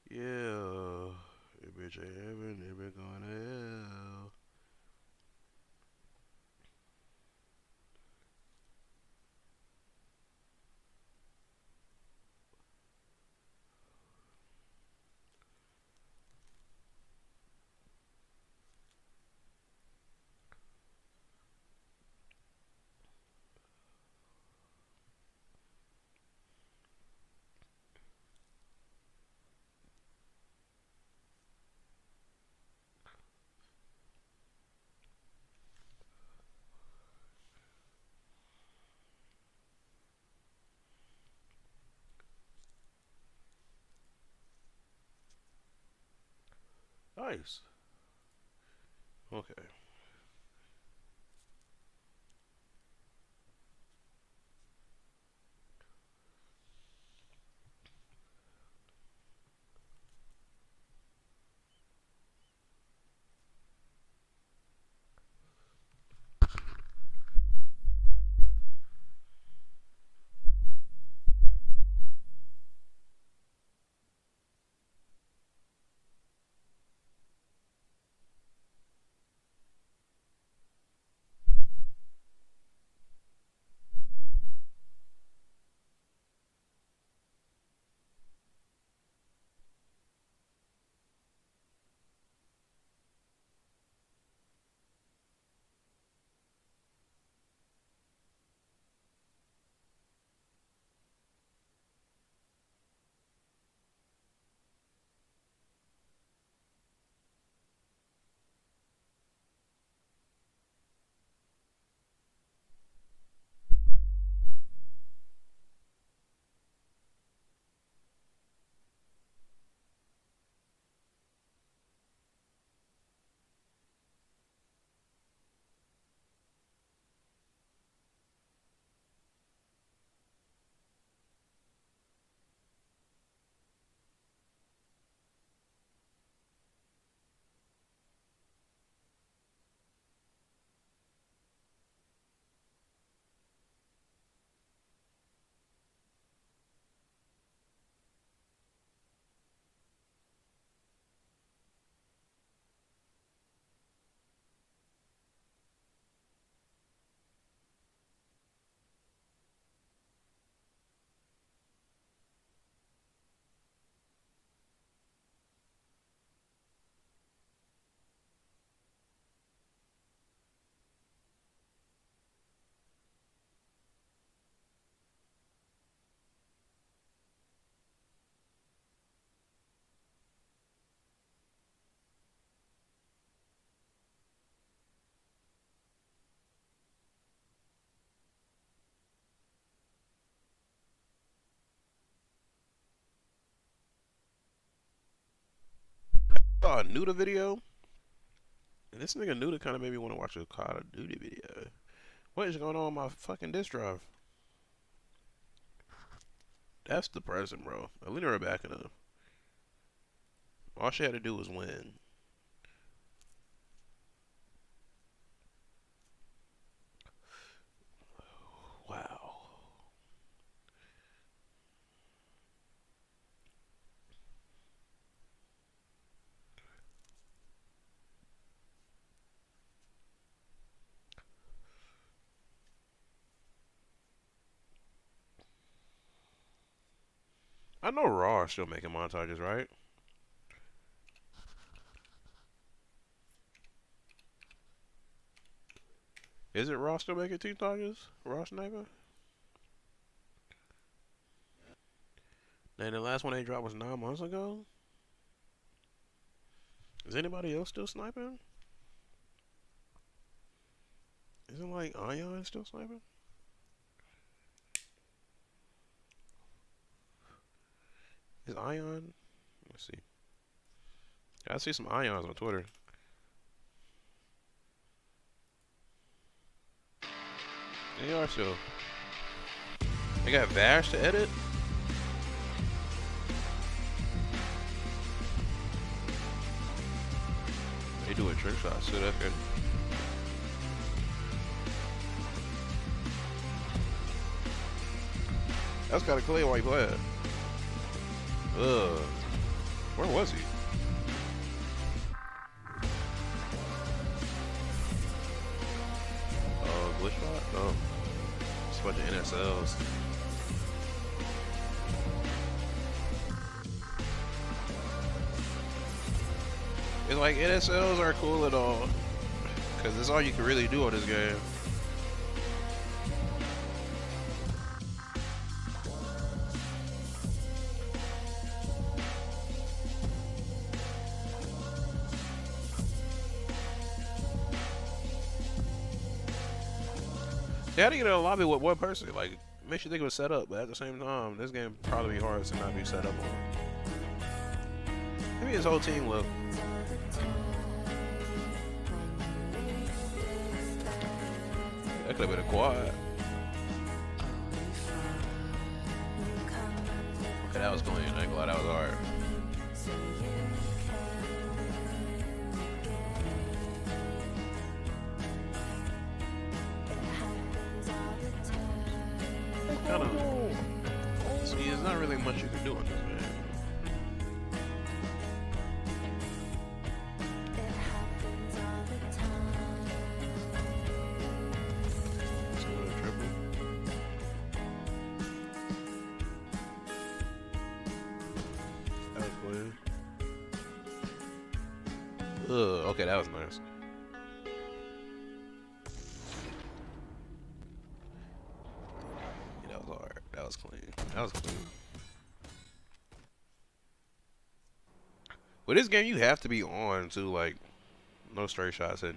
Yeah, if bitch ain't heaven, never gonna hell. Nice. Okay. Saw a Nuda video. And this nigga Nuda kind of made me want to watch a Call of Duty video. What is going on with my fucking disk drive? That's depressing, bro. Alina Rybakina. All she had to do was win. Wow. I know Raw is still making montages, right? Is it Raw still making montages? Raw Sniper? And the last one they dropped was 9 months ago? Is anybody else still sniping? Isn't like Ion still sniping? Is Ion? Let's see. I see some Ions on Twitter. They are still. They got Vash to edit? They do a trick shot, so that's good. That's kind of clear while you play it. Where was he? Glitch bot? Oh. It's a bunch of NSLs. It's like NSLs are cool at all. Because that's all you can really do on this game. They had to get in a lobby with one person. Like, makes you think it was set up, but at the same time, this game probably be hard to not be set up on. Maybe his whole team will. That could have been a quad. Okay, that was clean. I ain't glad that was hard. See, there's not really much you can do on this game. That was clean. Okay, that was nice. Yeah, that was hard. That was clean. That was clean. With this game, you have to be on to like no straight shots and.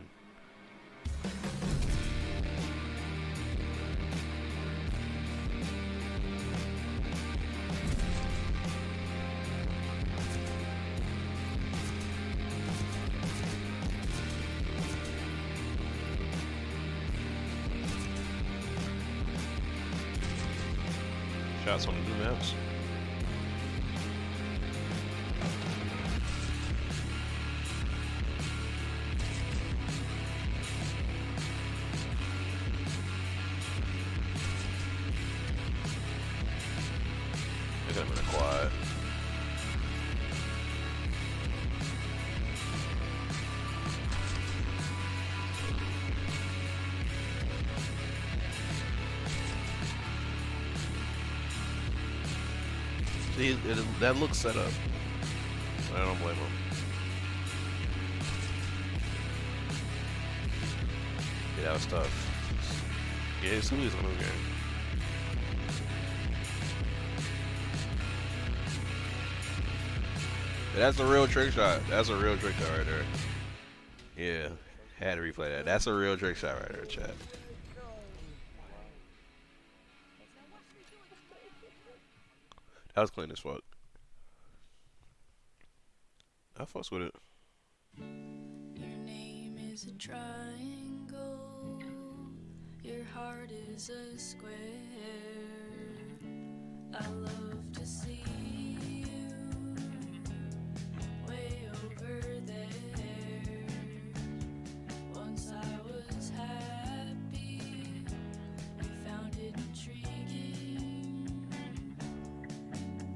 Shots on the new maps. It could have been a quad. See, that looks set up. I don't blame him. Yeah, that was tough. Yeah, it's Louis on this game. That's a real trick shot. That's a real trick shot right there. Yeah, had to replay that. That's a real trick shot right there, chat. That was clean as fuck. I fucks with it. Your name is a triangle, Your heart is a square. I love to see you way over there. Once I was happy, I found it intriguing.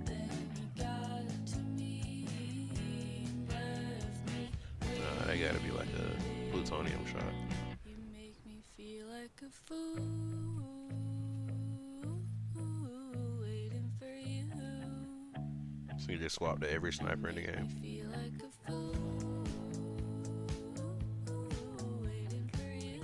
Then you got to me, left me. That gotta be like a plutonium shot. You make me feel like a fool, waiting for you. So you just swap to every sniper in the game. Feel like a fool, waiting for you.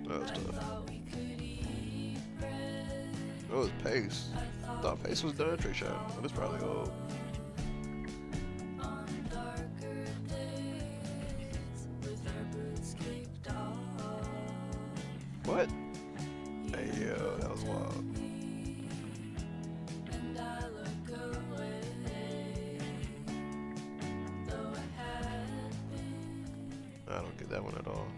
That was tough. Thought we could eat bread. That was Pace. I thought Pace was done trick shot. That was probably old. On darker days, with our boots kicked off. What? Hey yo, that was wild. And I look away, though I had been. I don't get that one at all.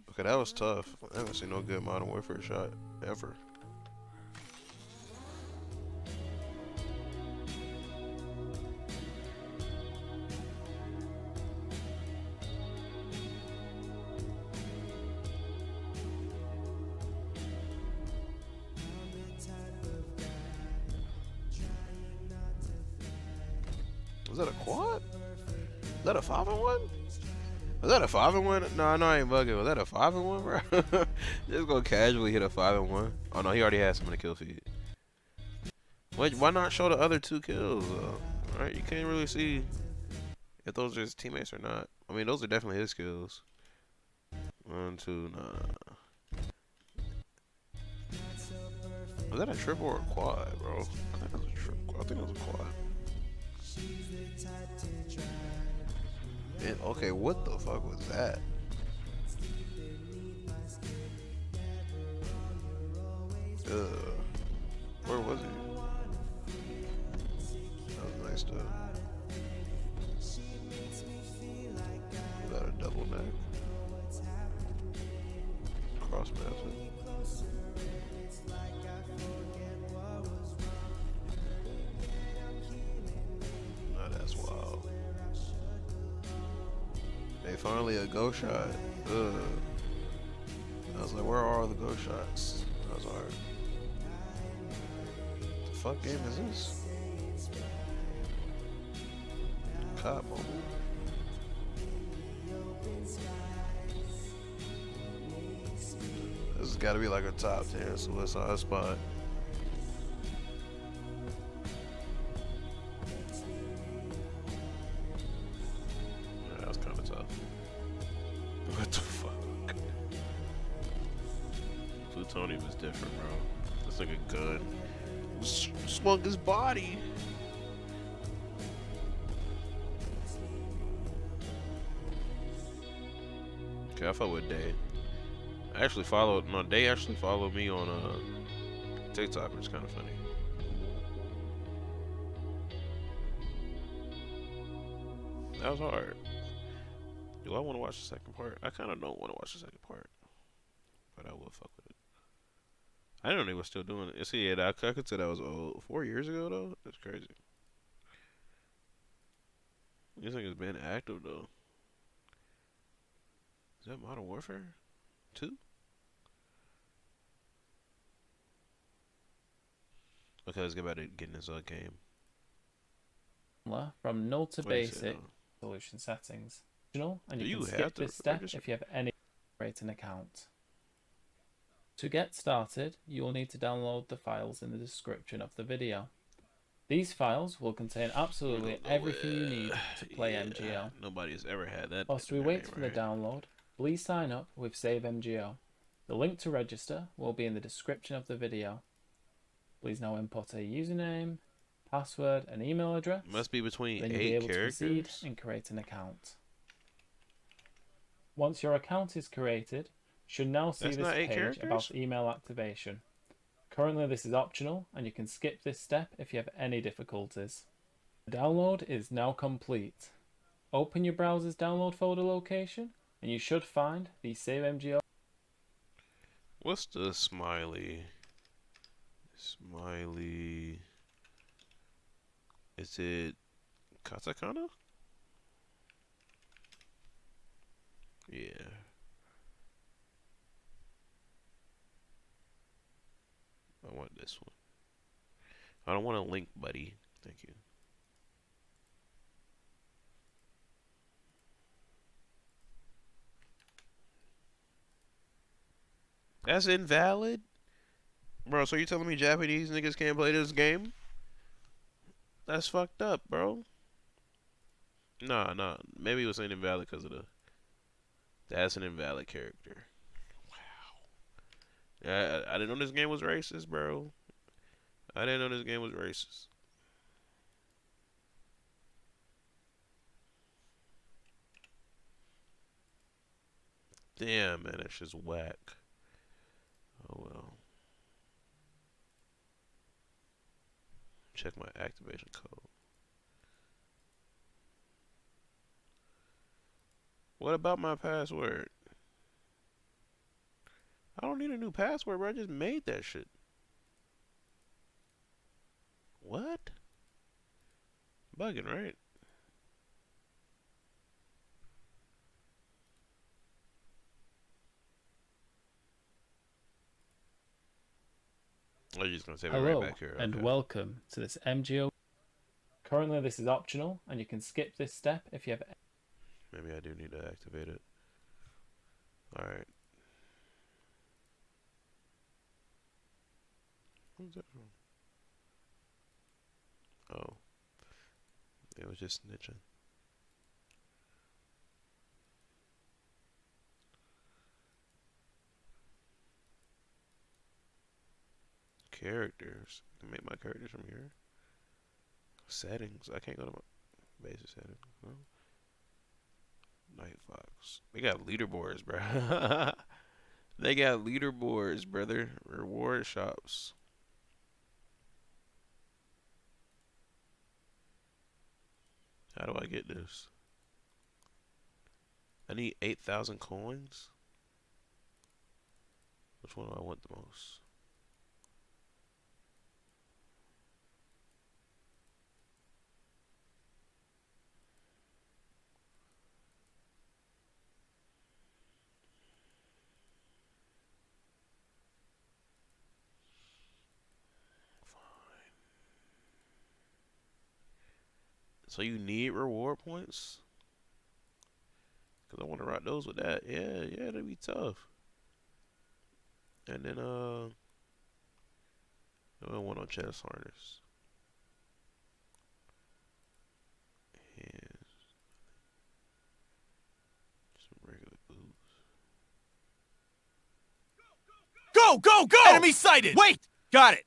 Okay, that was tough. I haven't seen no good Modern Warfare shot ever. Was that a quad? Is that a 5-1? Was that a 5-1? No, I know I ain't bugging. Was that a 5-1, bro? Just go casually hit a 5-1. Oh no, he already had some in the kill feed. Wait, why not show the other 2 kills? Right, you can't really see if those are his teammates or not. I mean, those are definitely his kills. 1, 2, nah. Was that a triple or a quad, bro? I think it was a triple. I think it was a quad. Okay, what the fuck was that? Where was he? That was nice stuff. Was that a double neck? Cross method. Nah, that's wild. Hey, finally a go shot. I was like, where are all the go shots? That was hard. The fuck game is this? COD Mobile. This has got to be like a top 10 suicide spot. Yeah, that was kind of tough. What the fuck? Plutonium is different, bro. It's like a gun. Swung his body. Okay, I fuck with Day. I actually followed. No, Day actually followed me on TikTok, which is kind of funny. That was hard. Do I want to watch the second part? I kind of don't want to watch the second part, but I will fuck with it. I didn't know they were still doing it. See, yeah, I could say that was 4 years ago though. That's crazy. This thing has been active though. Is that Modern Warfare 2? Okay, let's get back to getting this game. From null to What is it, basic solution settings. And Do you you can have skip to this step register? if you have any create an account. To get started, you will need to download the files in the description of the video. These files will contain absolutely everything you need to play MGO. Nobody's ever had that. Whilst we wait for the download, please sign up with Save MGO. The link to register will be in the description of the video. Please now input a username, password, and email address. Must be between then you'll be 8 able to proceed characters. and create an account. Once your account is created, you should now see That's this not 8 page characters? about email activation. Currently this is optional and you can skip this step if you have any difficulties. The download is now complete. Open your browser's download folder location and you should find the Save MGO. What's the smiley? Smiley. Is it katakana? Yeah. I want this one. I don't want a link, buddy. Thank you. That's invalid? Bro, so you telling me Japanese niggas can't play this game? That's fucked up, bro. Nah. Maybe it was saying invalid because of the... That's an invalid character. Wow. I didn't know this game was racist, bro. I didn't know this game was racist. Damn, man, that's just whack. Oh, well. Check my activation code. What about my password? I don't need a new password, bro. I just made that shit. What? Bugging, right? Oh, you're just gonna save it Hello right back here. and Okay. welcome to this MGO. Currently this is optional and you can skip this step if you have... Maybe I do need to activate it. Alright. What's that from? Oh. It was just snitching. Characters. I can make my characters from here. Settings. I can't go to my basic settings. No. Night Fox. They got leaderboards, bro. They got leaderboards, brother. Reward shops. How do I get this? I need 8,000 coins. Which one do I want the most? So you need reward points? Cause I want to rock those with that. Yeah, that'd be tough. And then I want on chest harness. And some regular boots. Go, go, go! Enemy sighted! Wait! Got it!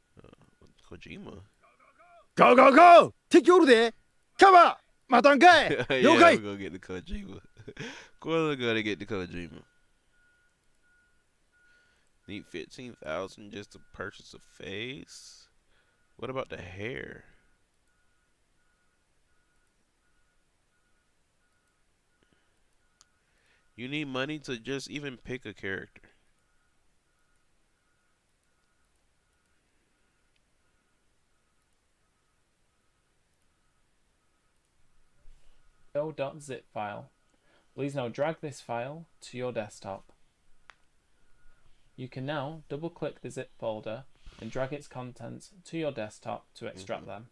Kojima. Go, go, go! 敵おるで Come on! またんかい Yeah, 了解 we're gonna get the Kojima. We're gonna get the Kojima. Need 15,000 just to purchase a face? What about the hair? You need money to just even pick a character. .zip file. Please now drag this file to your desktop. You can now double click the zip folder and drag its contents to your desktop to extract them.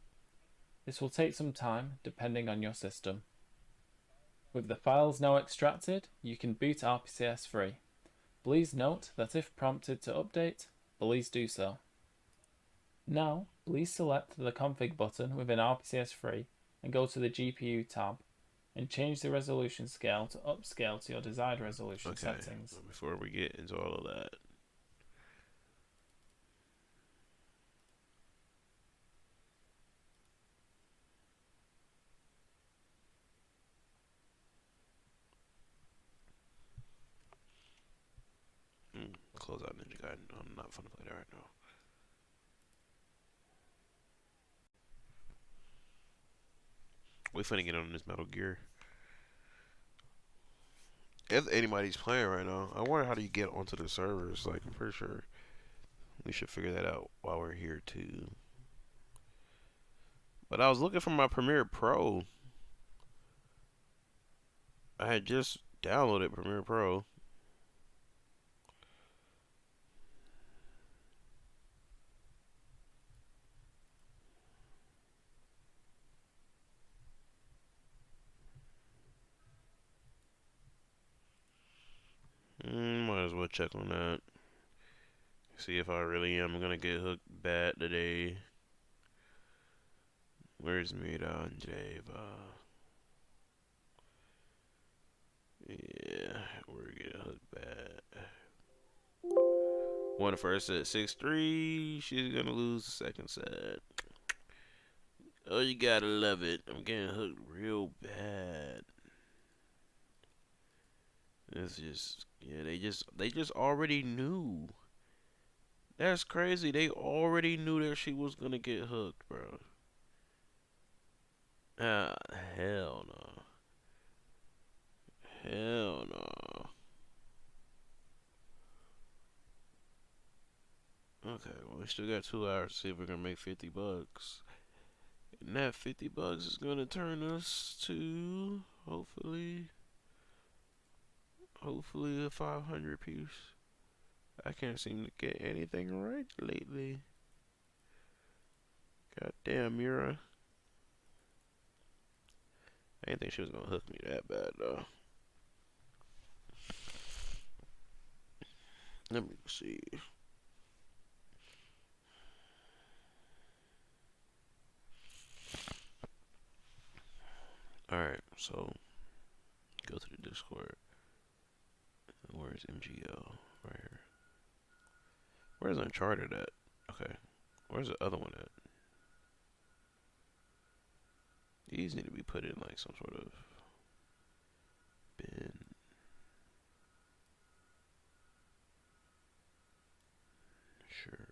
This will take some time depending on your system. With the files now extracted, you can boot RPCS free. Please note that if prompted to update, please do so. Now, please select the config button within RPCS free and go to the GPU tab and change the resolution scale to upscale to your desired resolution settings. Before we get into all of that. Close out Ninja Gaiden. I'm not fun to play that right now. We finna get on this Metal Gear. If anybody's playing right now, I wonder how do you get onto the servers. Like, I'm pretty sure we should figure that out while we're here too. But I was looking for my Premiere Pro. I had just downloaded Premiere Pro. Might as well check on that. See if I really am gonna get hooked bad today. Where's Mira and Java? Yeah, we're getting hooked bad. Won the first set 6-3. She's gonna lose the second set. Oh, you gotta love it. I'm getting hooked real bad. It's just, yeah, they just already knew. That's crazy. They already knew that she was gonna get hooked, bro. Ah, hell no. Hell no. Okay, well, we still got 2 hours to see if we're gonna make $50. And that $50 is gonna turn us to hopefully a 500 piece. I can't seem to get anything right lately. Goddamn, Mira. I didn't think she was gonna hook me that bad though. Let me see. Alright, so go to the Discord. Where's MGL? Right here. Where's Uncharted at? Okay. Where's the other one at? These need to be put in like some sort of bin. Sure.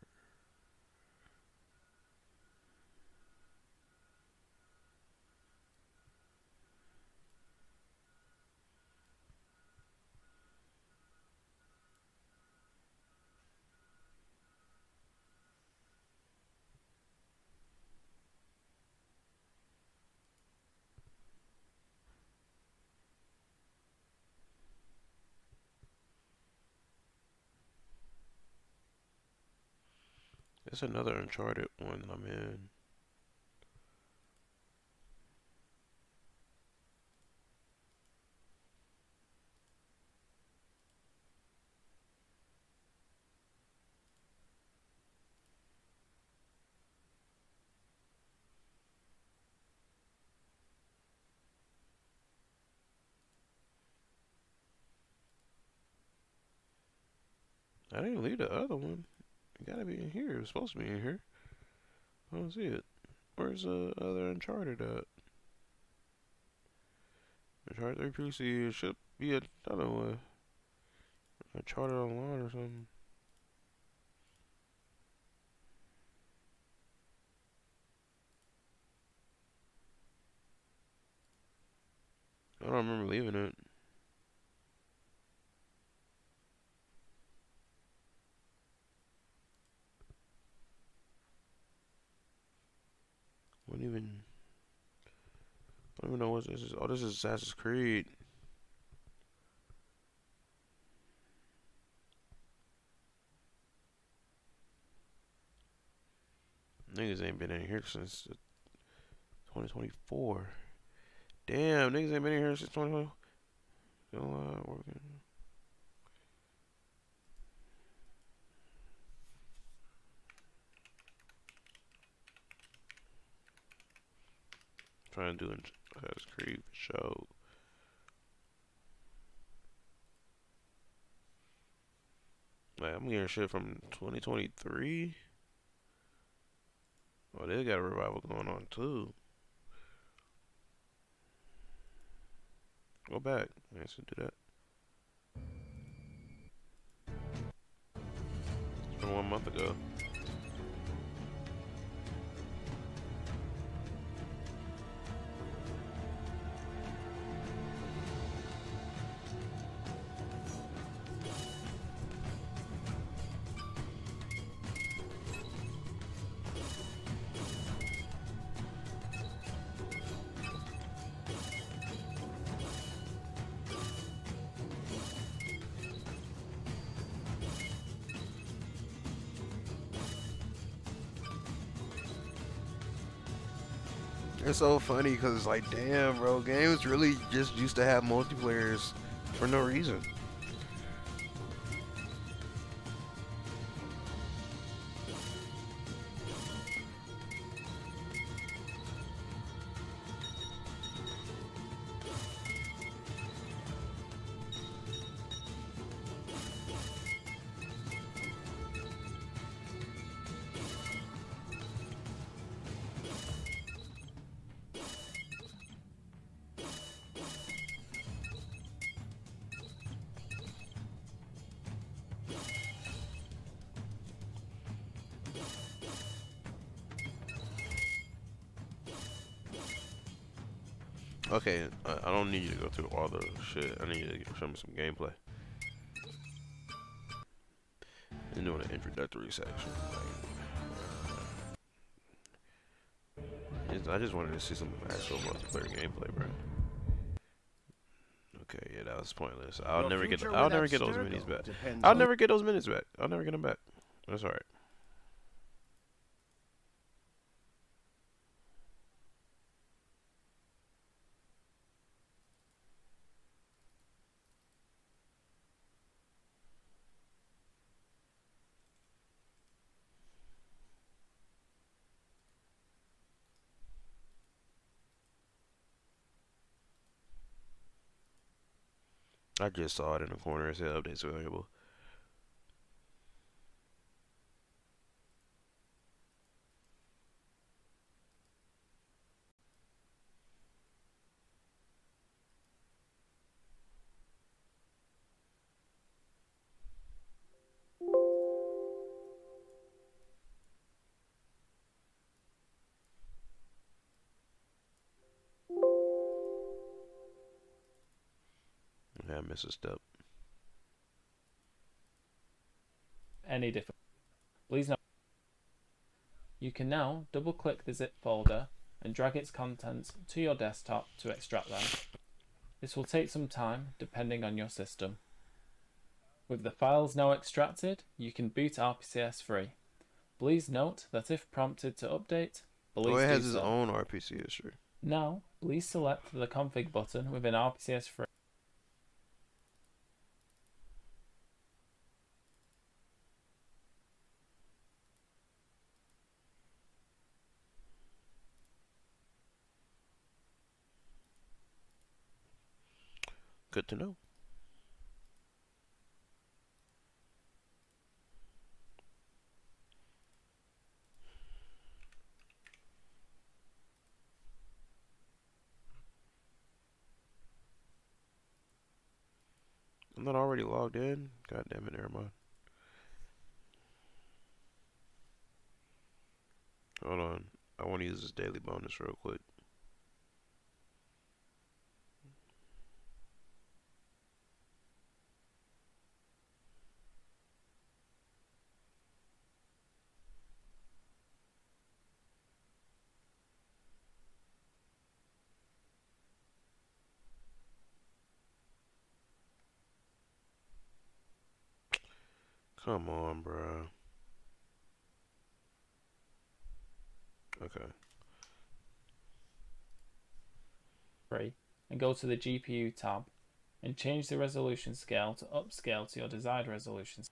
There's another Uncharted one I'm in. I didn't leave the other one. It gotta be in here. It was supposed to be in here. I don't see it. Where's the other Uncharted at? Uncharted 3 PC. It should be another one. Uncharted Online or something. I don't remember leaving it. I don't even know what this is. Oh, this is Assassin's Creed. Niggas ain't been in here since 2024. Damn, niggas ain't been in here since 2020. Still working. Trying to do Assassin's Creed show. Man, I'm getting shit from 2023. Oh, they got a revival going on too. Go back. I should do that. It's from 1 month ago. It's so funny because, like, damn, bro, games really just used to have multiplayers for no reason. Okay, I don't need you to go through all the shit. I need you to show me some gameplay. And doing an introductory section. I just wanted to see some actual multiplayer gameplay, bro. Okay, yeah, that was pointless. I'll never get those minis back. I'll never get those minis back. I'll never get them back. That's alright. I just saw it in the corner. It said updates available. Yeah, I missed a step. Any different? Please note. You can now double click the zip folder and drag its contents to your desktop to extract them. This will take some time depending on your system. With the files now extracted, you can boot RPCS free. Please note that if prompted to update, please it do has its so. own RPC history. Now, please select the config button within RPCS free. Good to know. I'm not already logged in. God damn it, never mind. Hold on. I want to use this daily bonus real quick. Come on, bro. Okay. Free, and go to the GPU tab and change the resolution scale to upscale to your desired resolution.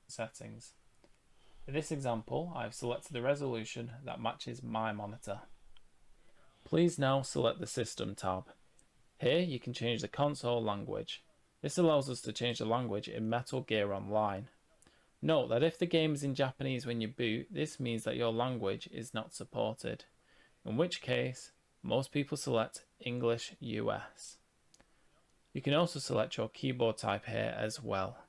Settings. In this example, I've selected the resolution that matches my monitor. Please now select the System tab. Here you can change the console language. This allows us to change the language in Metal Gear Online. Note that if the game is in Japanese when you boot, this means that your language is not supported, in which case most people select English US. You can also select your keyboard type here as well.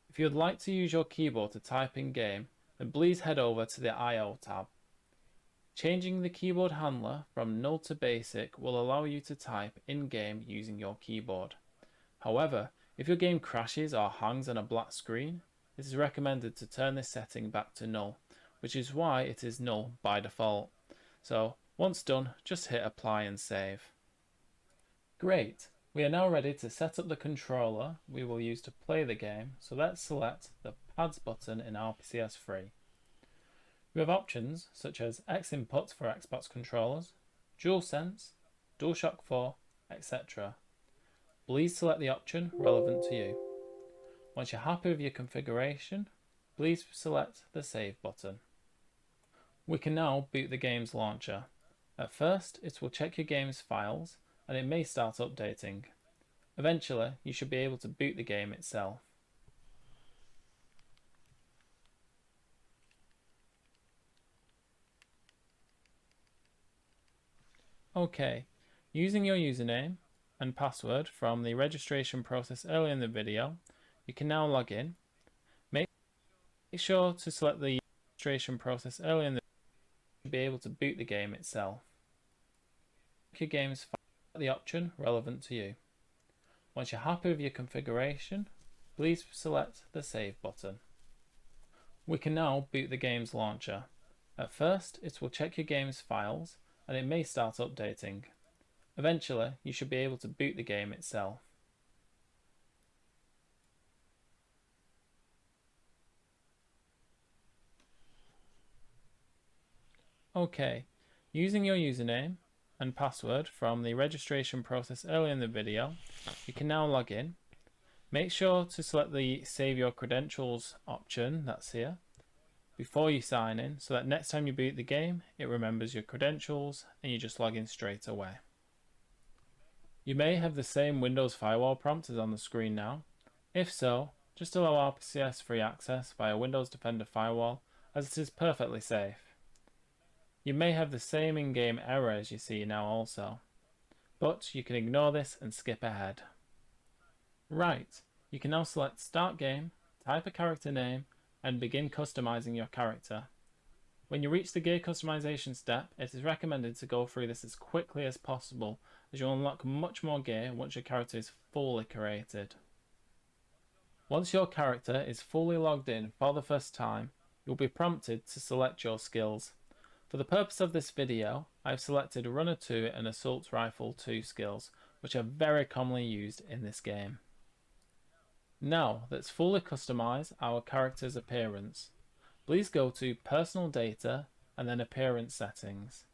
If you would like to use your keyboard to type in game, then please head over to the I/O tab. Changing the keyboard handler from null to basic will allow you to type in-game using your keyboard. However, if your game crashes or hangs on a black screen, it is recommended to turn this setting back to null, which is why it is null by default. So once done, just hit apply and save. Great, we are now ready to set up the controller we will use to play the game, so let's select the pads button in RPCS 3. We have options such as X input for Xbox controllers, DualSense, DualShock 4, etc. Please select the option relevant to you. Once you're happy with your configuration, please select the Save button. We can now boot the game's launcher. At first, it will check your game's files and it may start updating. Eventually, you should be able to boot the game itself. Okay, using your username and password from the registration process earlier in the video, you can now log in. Make sure to select the registration process earlier in the video to be able to boot the game itself. Your game's file, the option relevant to you. Once you're happy with your configuration, please select the Save button. We can now boot the game's launcher. At first, it will check your game's files and it may start updating. Eventually, you should be able to boot the game itself. Okay, using your username and password from the registration process earlier in the video, you can now log in. Make sure to select the Save Your Credentials option that's here before you sign in, so that next time you boot the game, it remembers your credentials and you just log in straight away. You may have the same Windows Firewall prompt as on the screen now. If so, just allow RPCS free access via Windows Defender Firewall, as it is perfectly safe. You may have the same in-game error as you see now also, but you can ignore this and skip ahead. Right, you can now select Start Game, type a character name, and begin customizing your character. When you reach the gear customization step, it is recommended to go through this as quickly as possible, as you'll unlock much more gear once your character is fully created. Once your character is fully logged in for the first time, you'll be prompted to select your skills. For the purpose of this video, I've selected Runner 2 and Assault Rifle 2 skills, which are very commonly used in this game. Now let's fully customize our character's appearance. Please go to Personal Data and then Appearance Settings.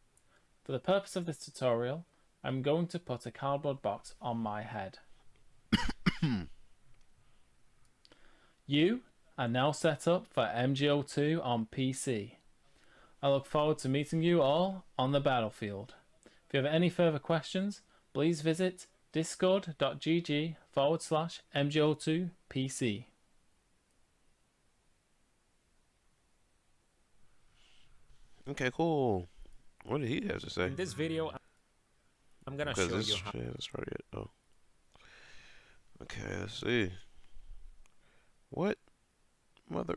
For the purpose of this tutorial, I'm going to put a cardboard box on my head. You are now set up for MGO2 on PC. I look forward to meeting you all on the battlefield. If you have any further questions, please visit discord.gg/MGO2PC. Okay, cool. What did he have to say? In this video, I'm gonna show you how. Yeah, that's probably it. Oh. Okay, let's see. What? Mother.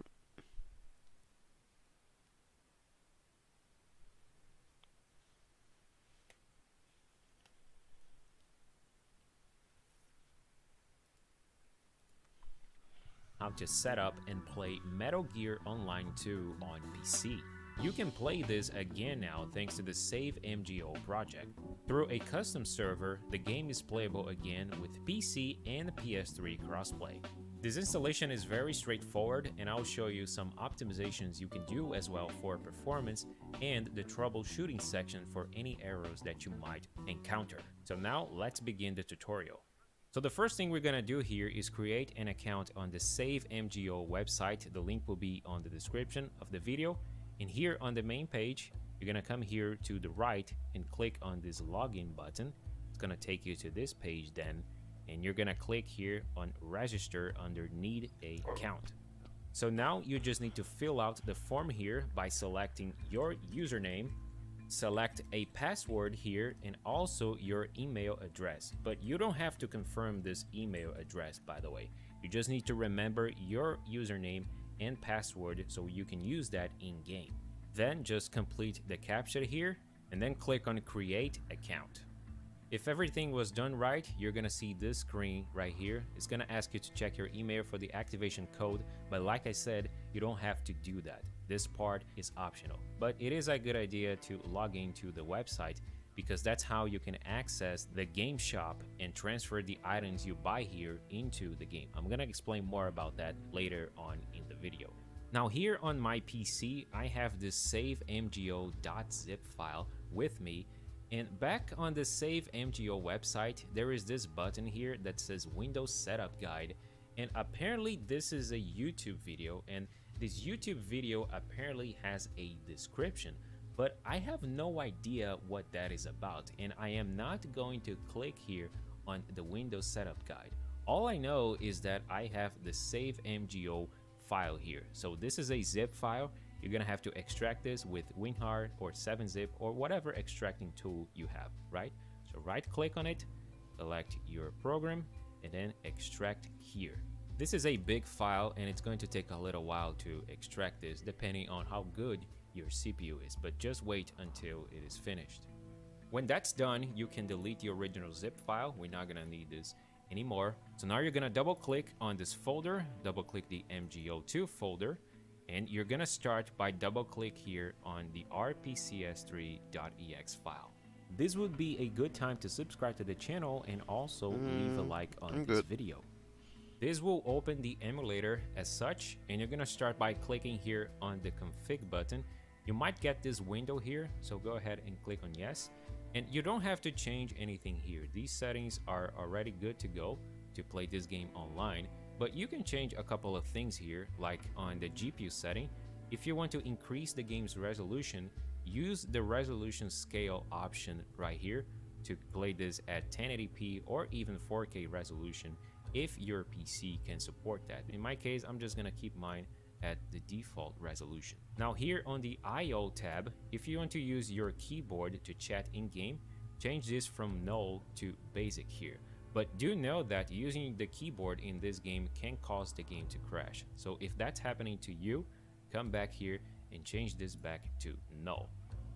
How to set up and play Metal Gear Online 2 on PC. You can play this again now thanks to the Save MGO project. Through a custom server, the game is playable again with PC and PS3 crossplay. This installation is very straightforward, and I'll show you some optimizations you can do as well for performance and the troubleshooting section for any errors that you might encounter. So now let's begin the tutorial. So the first thing we're gonna do here is create an account on the Save MGO website. The link will be on the description of the video. And here on the main page, you're gonna come here to the right and click on this login button. gonna take you to this page then, and you're gonna click here on register under need a account. So now you just need to fill out the form here by selecting your username, select a password here, and also your email address. But you don't have to confirm this email address, by the way. You just need to remember your username and password so you can use that in game. Then just complete the CAPTCHA here and then click on create account. If everything was done right, you're gonna see this screen right here. It's gonna ask you to check your email for the activation code, but like I said, you don't have to do that. This part is optional, but it is a good idea to log into the website because that's how you can access the game shop and transfer the items you buy here into the game. I'm gonna explain more about that later on in the video. Now here on my PC, I have this savemgo.zip file with me. And back on the SaveMGO website, there is this button here that says Windows Setup Guide. And apparently this is a YouTube video, and this YouTube video apparently has a description, but I have no idea what that is about, and I am not going to click here on the Windows Setup Guide. All I know is that I have the SaveMGO file here. So this is a zip file. You're gonna have to extract this with WinRAR or 7-Zip or whatever extracting tool you have, right? So right click on it, select your program, and then extract here. This is a big file and it's going to take a little while to extract this depending on how good your CPU is, but just wait until it is finished. When that's done, you can delete the original zip file. We're not gonna need this anymore. So now you're gonna double click on this folder, double click the MGO2 folder, and you're gonna start by double click here on the rpcs3.exe file. This would be a good time to subscribe to the channel and also leave a like on this video. This will open the emulator as such, and you're gonna start by clicking here on the config button. You might get this window here, so go ahead and click on yes. And you don't have to change anything here. These settings are already good to go to play this game online. But you can change a couple of things here, like on the GPU setting. If you want to increase the game's resolution, use the resolution scale option right here to play this at 1080p or even 4K resolution if your PC can support that. In my case, I'm just gonna keep mine at the default resolution. Now here on the IO tab, if you want to use your keyboard to chat in-game, change this from null to basic here. But do know that using the keyboard in this game can cause the game to crash. So if that's happening to you, come back here and change this back to null.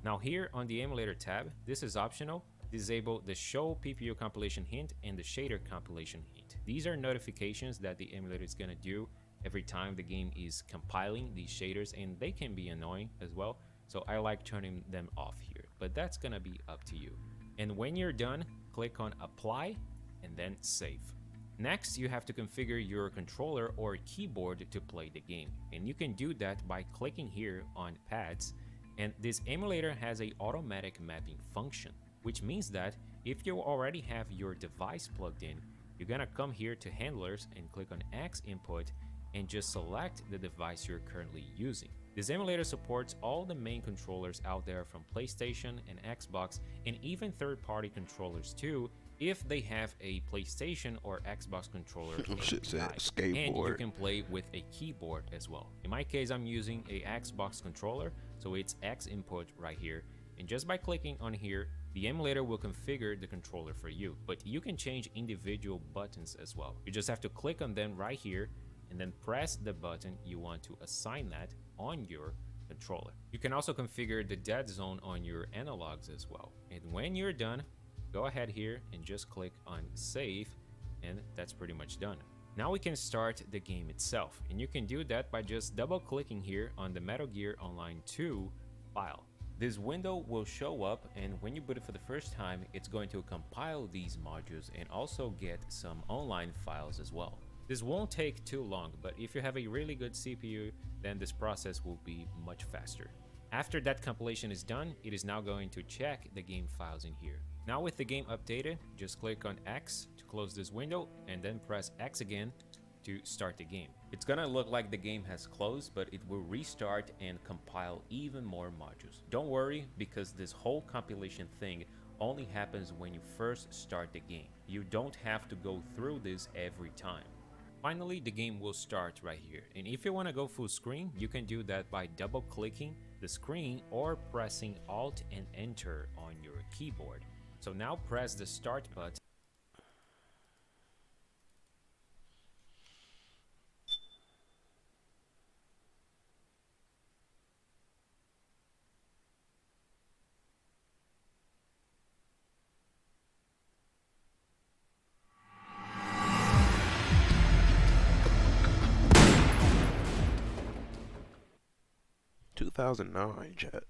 Now here on the emulator tab, this is optional. Disable the show PPU compilation hint and the shader compilation hint. These are notifications that the emulator is gonna do every time the game is compiling these shaders, and they can be annoying as well. So I like turning them off here, but that's gonna be up to you. And when you're done, click on apply and then save. Next, you have to configure your controller or keyboard to play the game, and you can do that by clicking here on pads. And this emulator has a automatic mapping function, which means that if you already have your device plugged in, you're gonna come here to handlers and click on X input and just select the device you're currently using. This emulator supports all the main controllers out there from PlayStation and Xbox, and even third-party controllers too, if they have a PlayStation or Xbox controller. Shit said And you skateboard. can play with a keyboard as well. In my case, I'm using a Xbox controller, so it's X input right here. And just by clicking on here, the emulator will configure the controller for you. But you can change individual buttons as well. You just have to click on them right here and then press the button you want to assign that on your controller. You can also configure the dead zone on your analogs as well. And when you're done, go ahead here and just click on save, and that's pretty much done. Now we can start the game itself, and you can do that by just double clicking here on the Metal Gear Online 2 file. This window will show up, and when you boot it for the first time, it's going to compile these modules and also get some online files as well. This won't take too long, but if you have a really good CPU, then this process will be much faster. After that compilation is done, it is now going to check the game files in here. Now with the game updated, just click on X to close this window and then press X again to start the game. It's gonna look like the game has closed, but it will restart and compile even more modules. Don't worry, because this whole compilation thing only happens when you first start the game. You don't have to go through this every time. Finally, the game will start right here, and if you want to go full screen, you can do that by double clicking the screen or pressing Alt and Enter on your keyboard. So now press the start button. "2009, chat."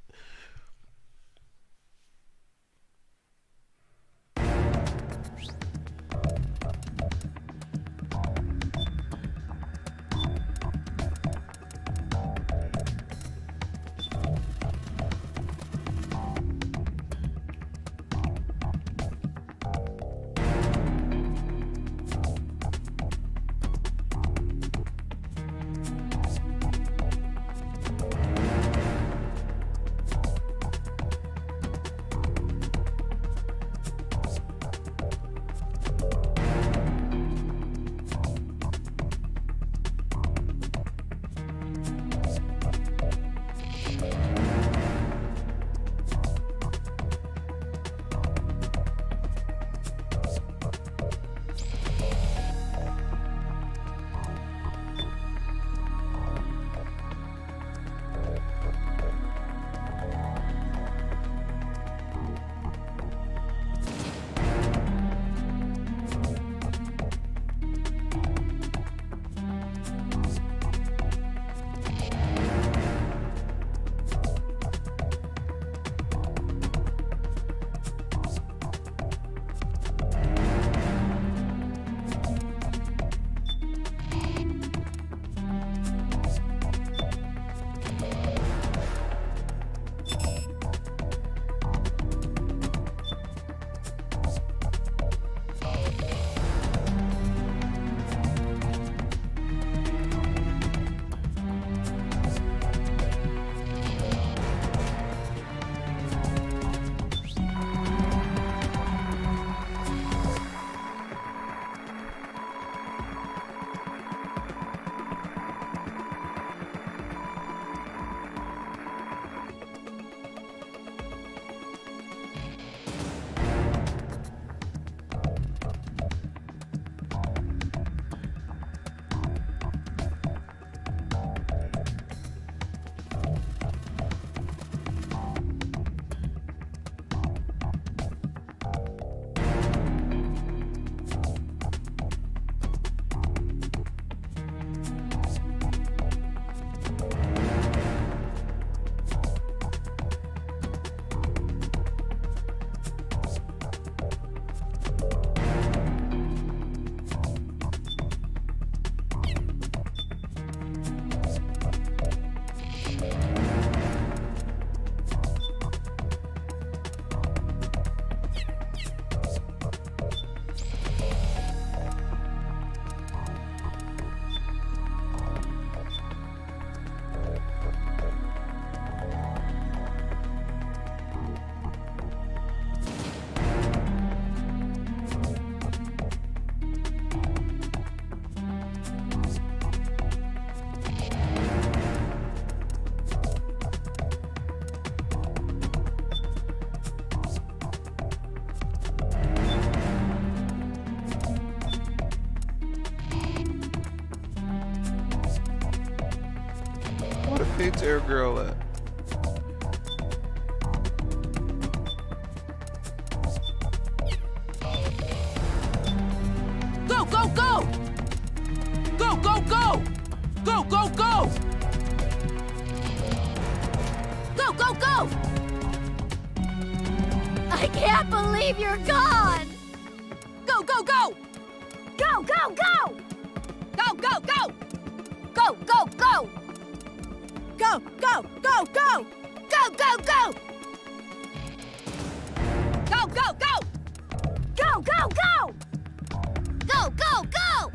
Pigtail girl at? Go, go, go! Go, go, go! Go, go, go! Go, go, go! I can't believe you're gone! Go, go, go! Go, go, go! Go, go, go! Go, go, go! Go, go, go, go! Go, go, go! Go, go, go! Go, go, go! Go, go, go!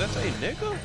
that say nigga?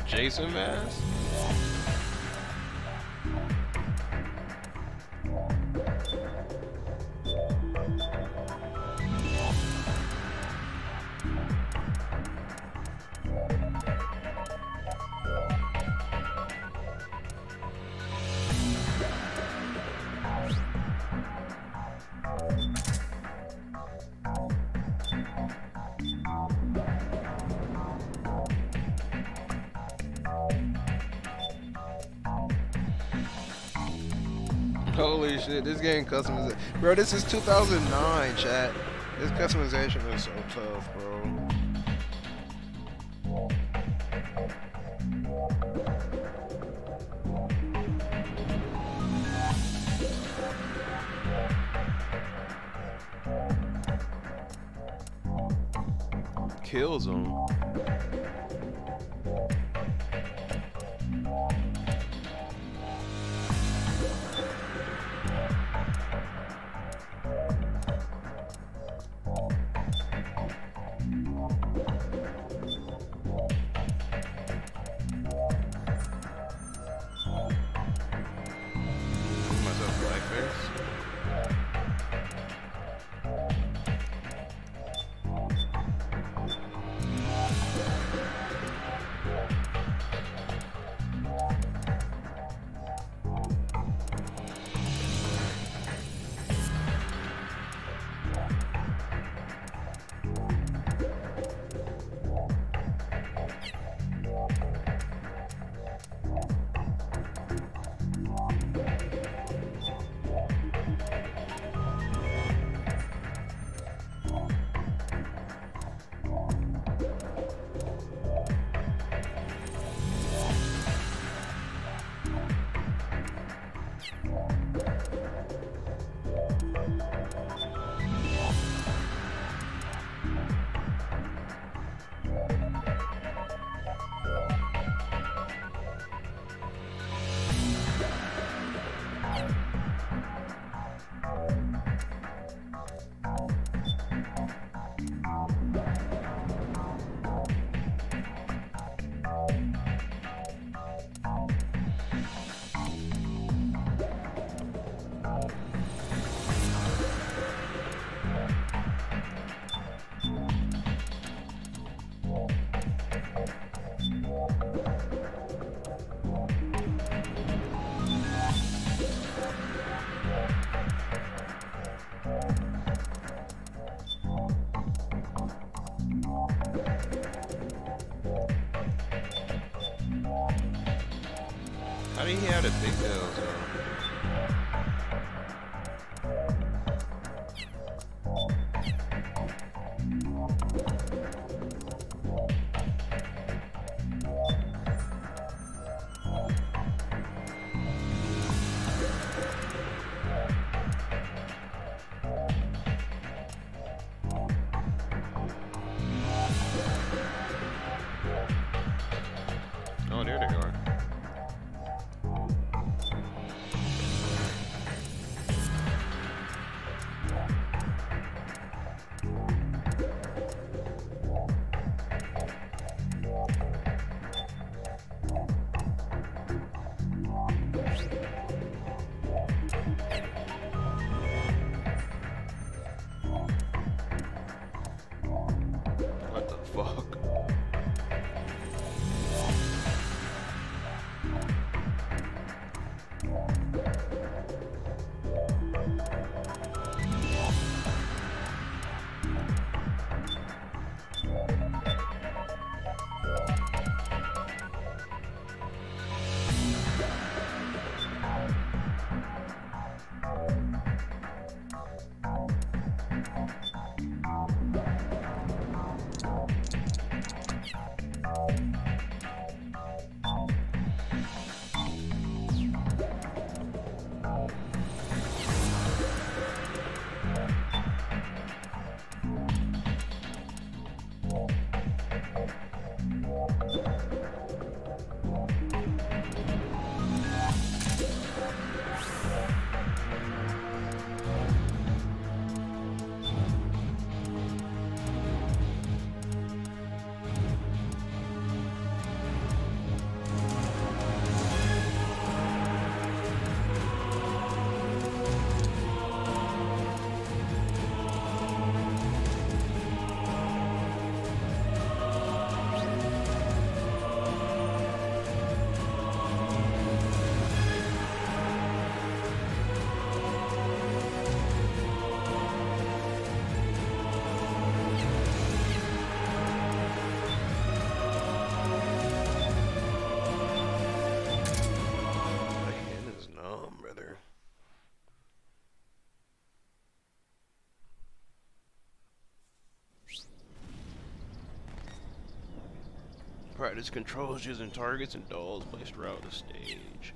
Jason mask? Holy shit, this game customization. Bro, this is 2009, chat. This customization is so tough, bro. Killzone. at the details, though. Oh, there they are. What the fuck? My hand is numb, brother. Practice controls using targets and dolls placed throughout the stage.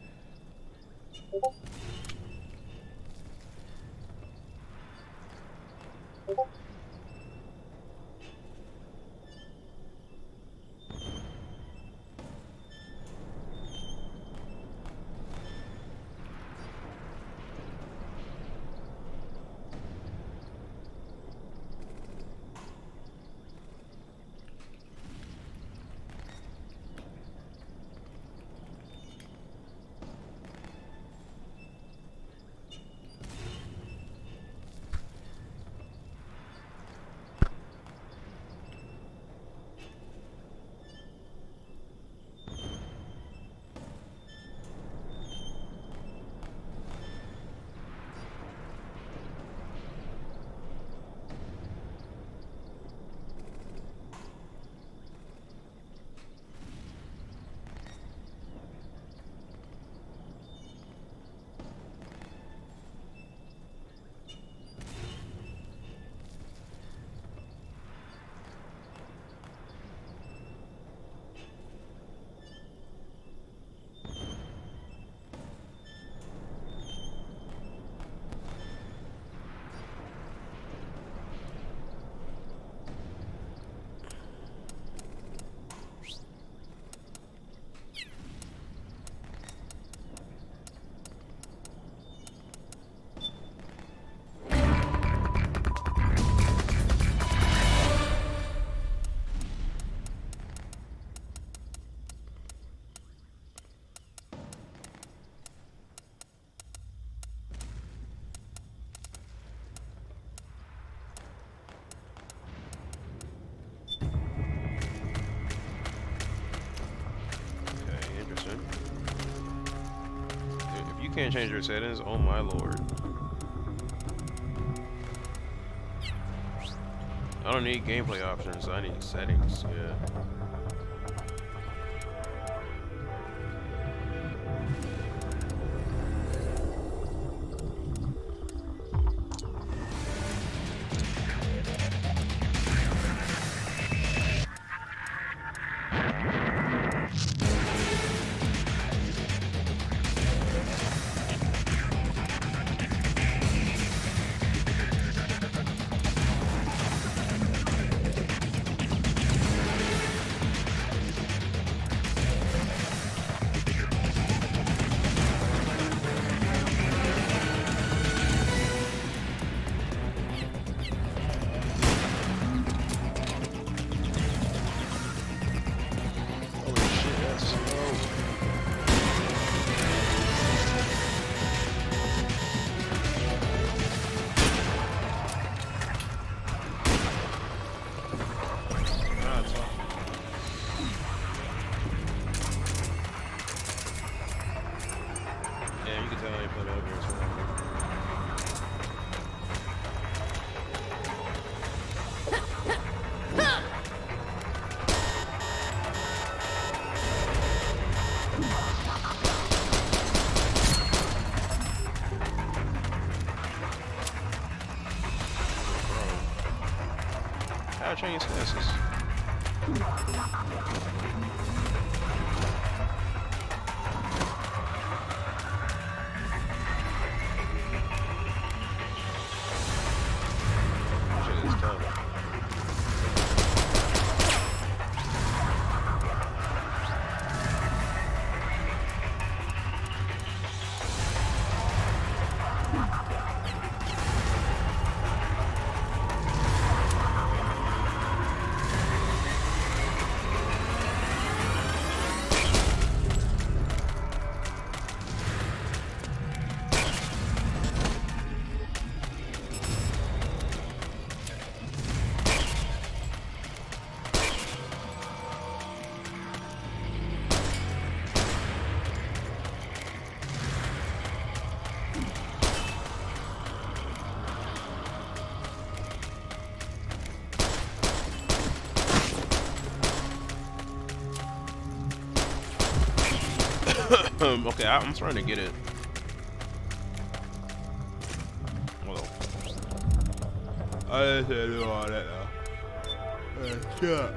Can't change your settings? Oh my lord. I don't need gameplay options, I need settings, yeah. Yeah, you can tell they put over as well. How change stances? Shit is tough. Okay, I'm trying to get it. Well, I didn't do all that now. Shit.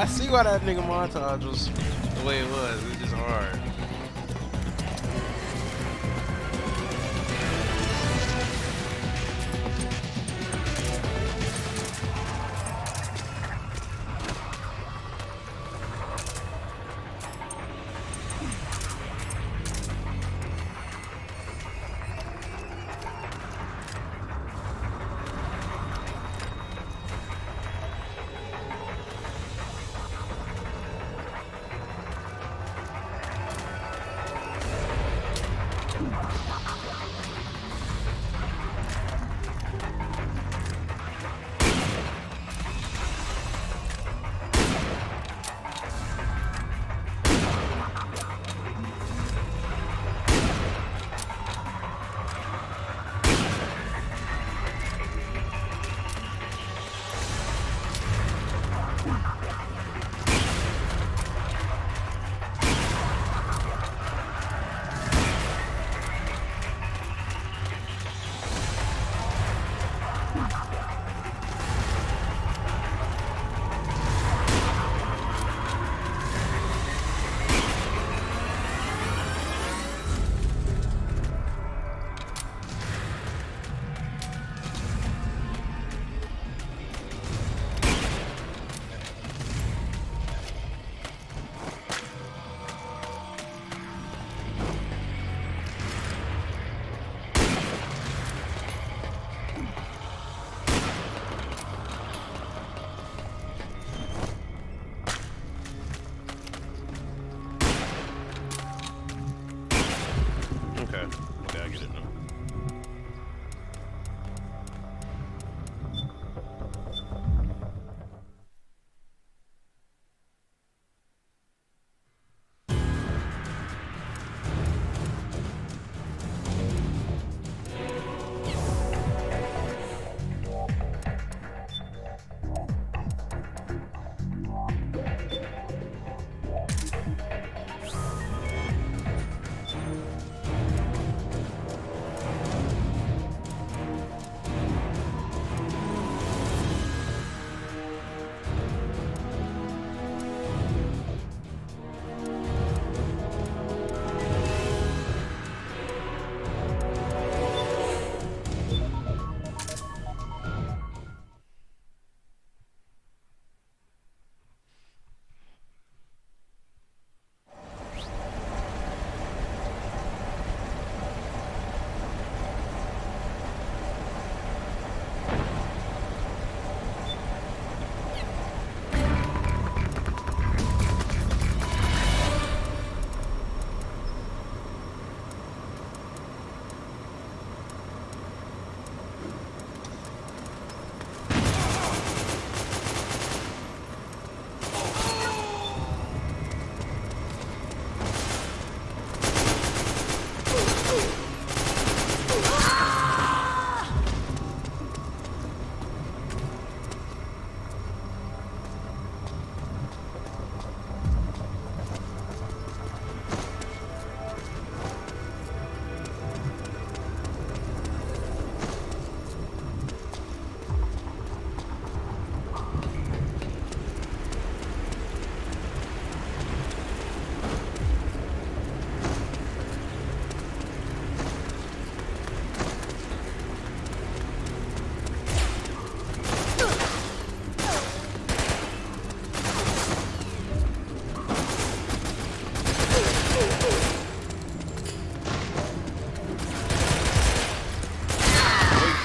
I see why that nigga montage was the way it was. It's just hard.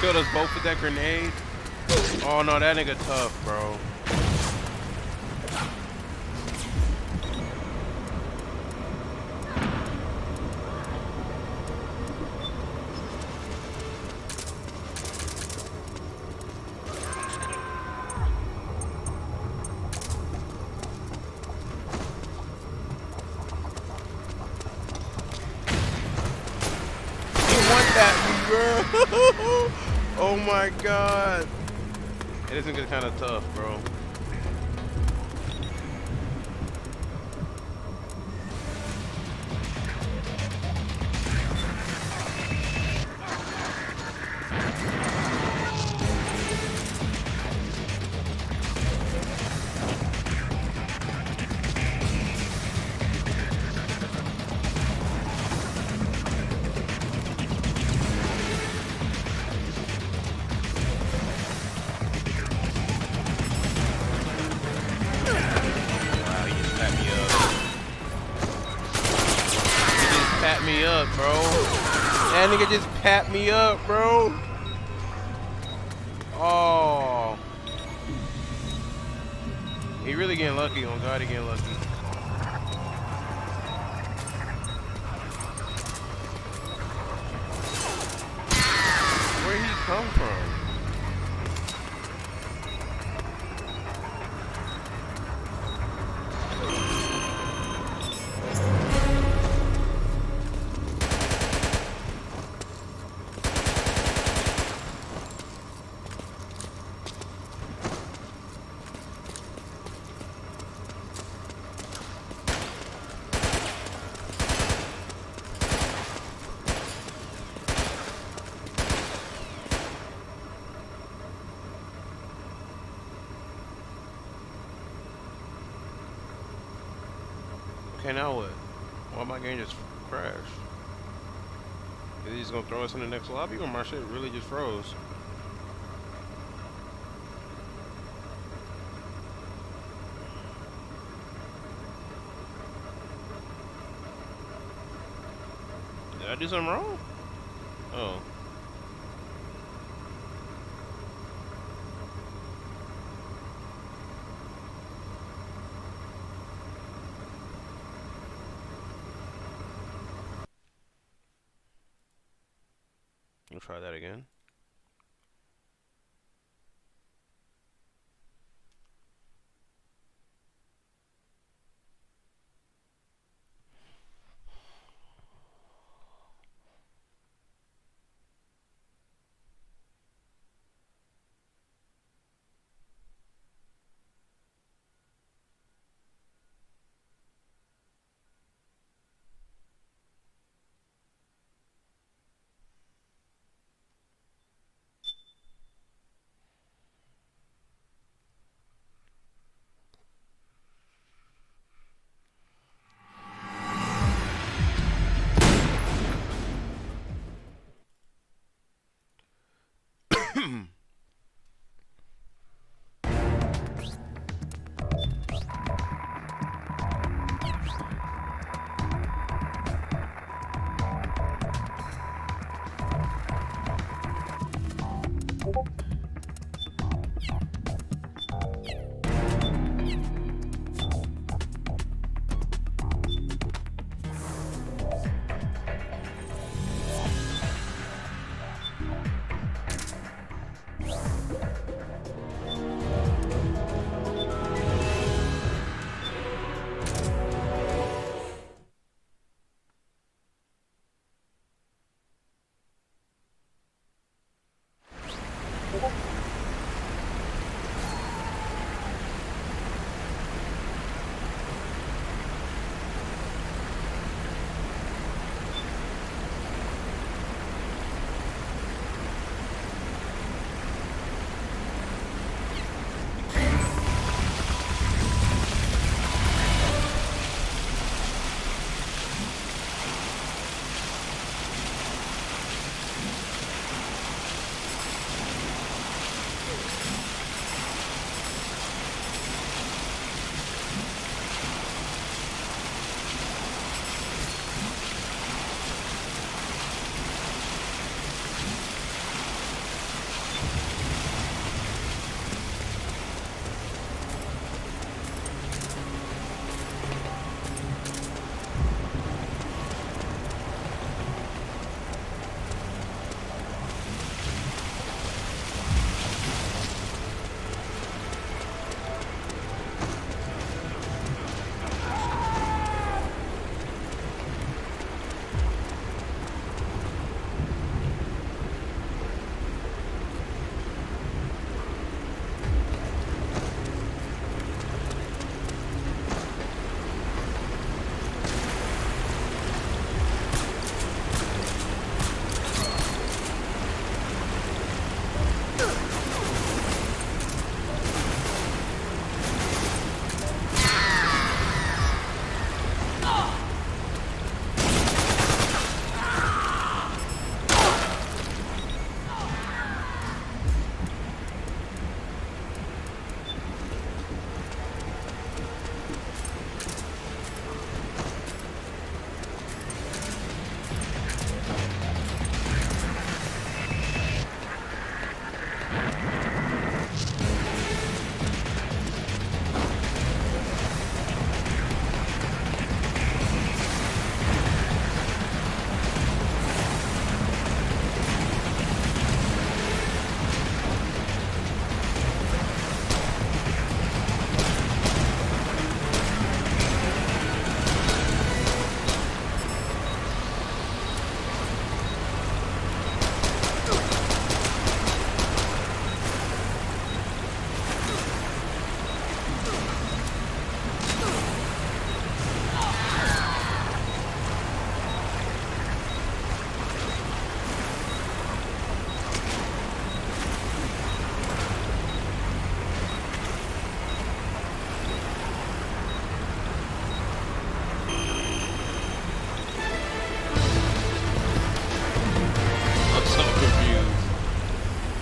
killed us both with that grenade. Oh no, that nigga tough, bro. Oh my god. It isn't kind of tough, bro. That nigga just pat me up, bro. Oh. He really getting lucky. On God, he getting lucky. Where'd he come from? Okay, now what? Why my game just crashed? Is he just gonna throw us in the next lobby, or my shit really just froze? Did I do something wrong? Oh. We'll try that again.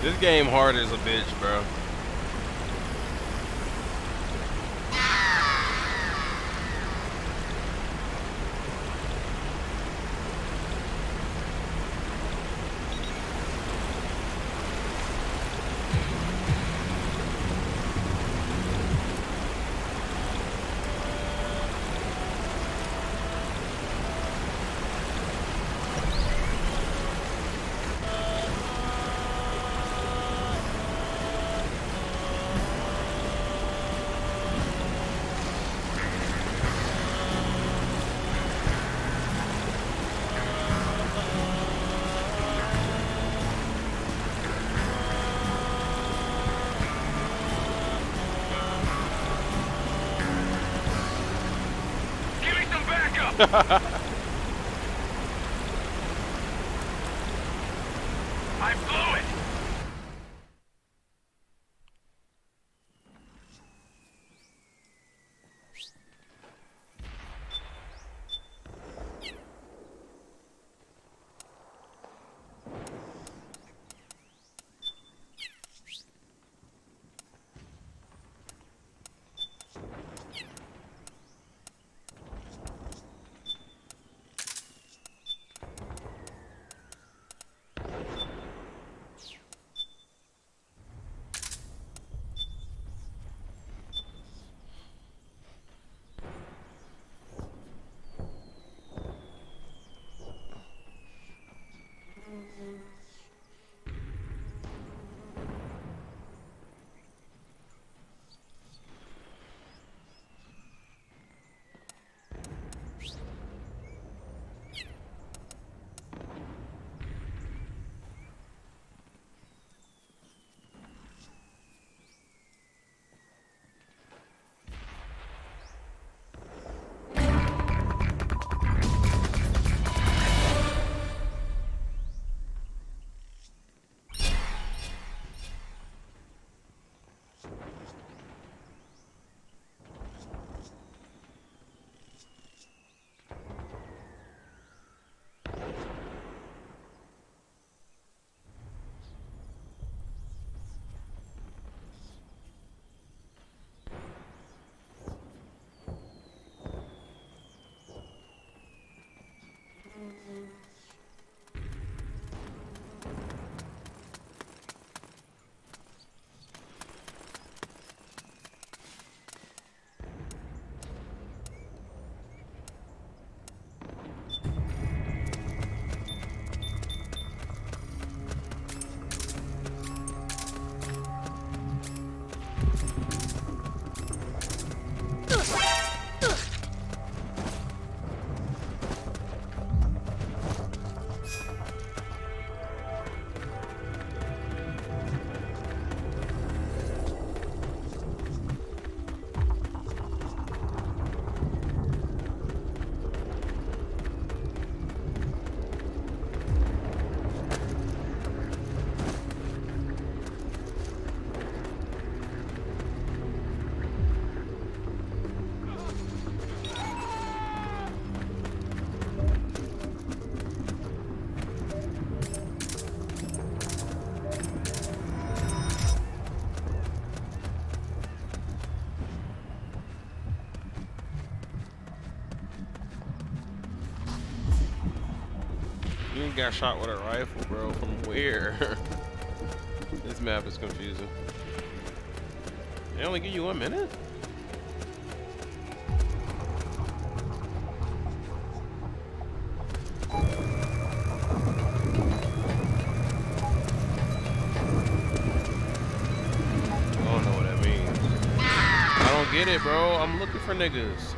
This game hard as a bitch, bro. I blew it! You got shot with a rifle, bro. From where? This map is confusing. They only give you 1 minute? I don't know what that means. I don't get it, bro. I'm looking for niggas.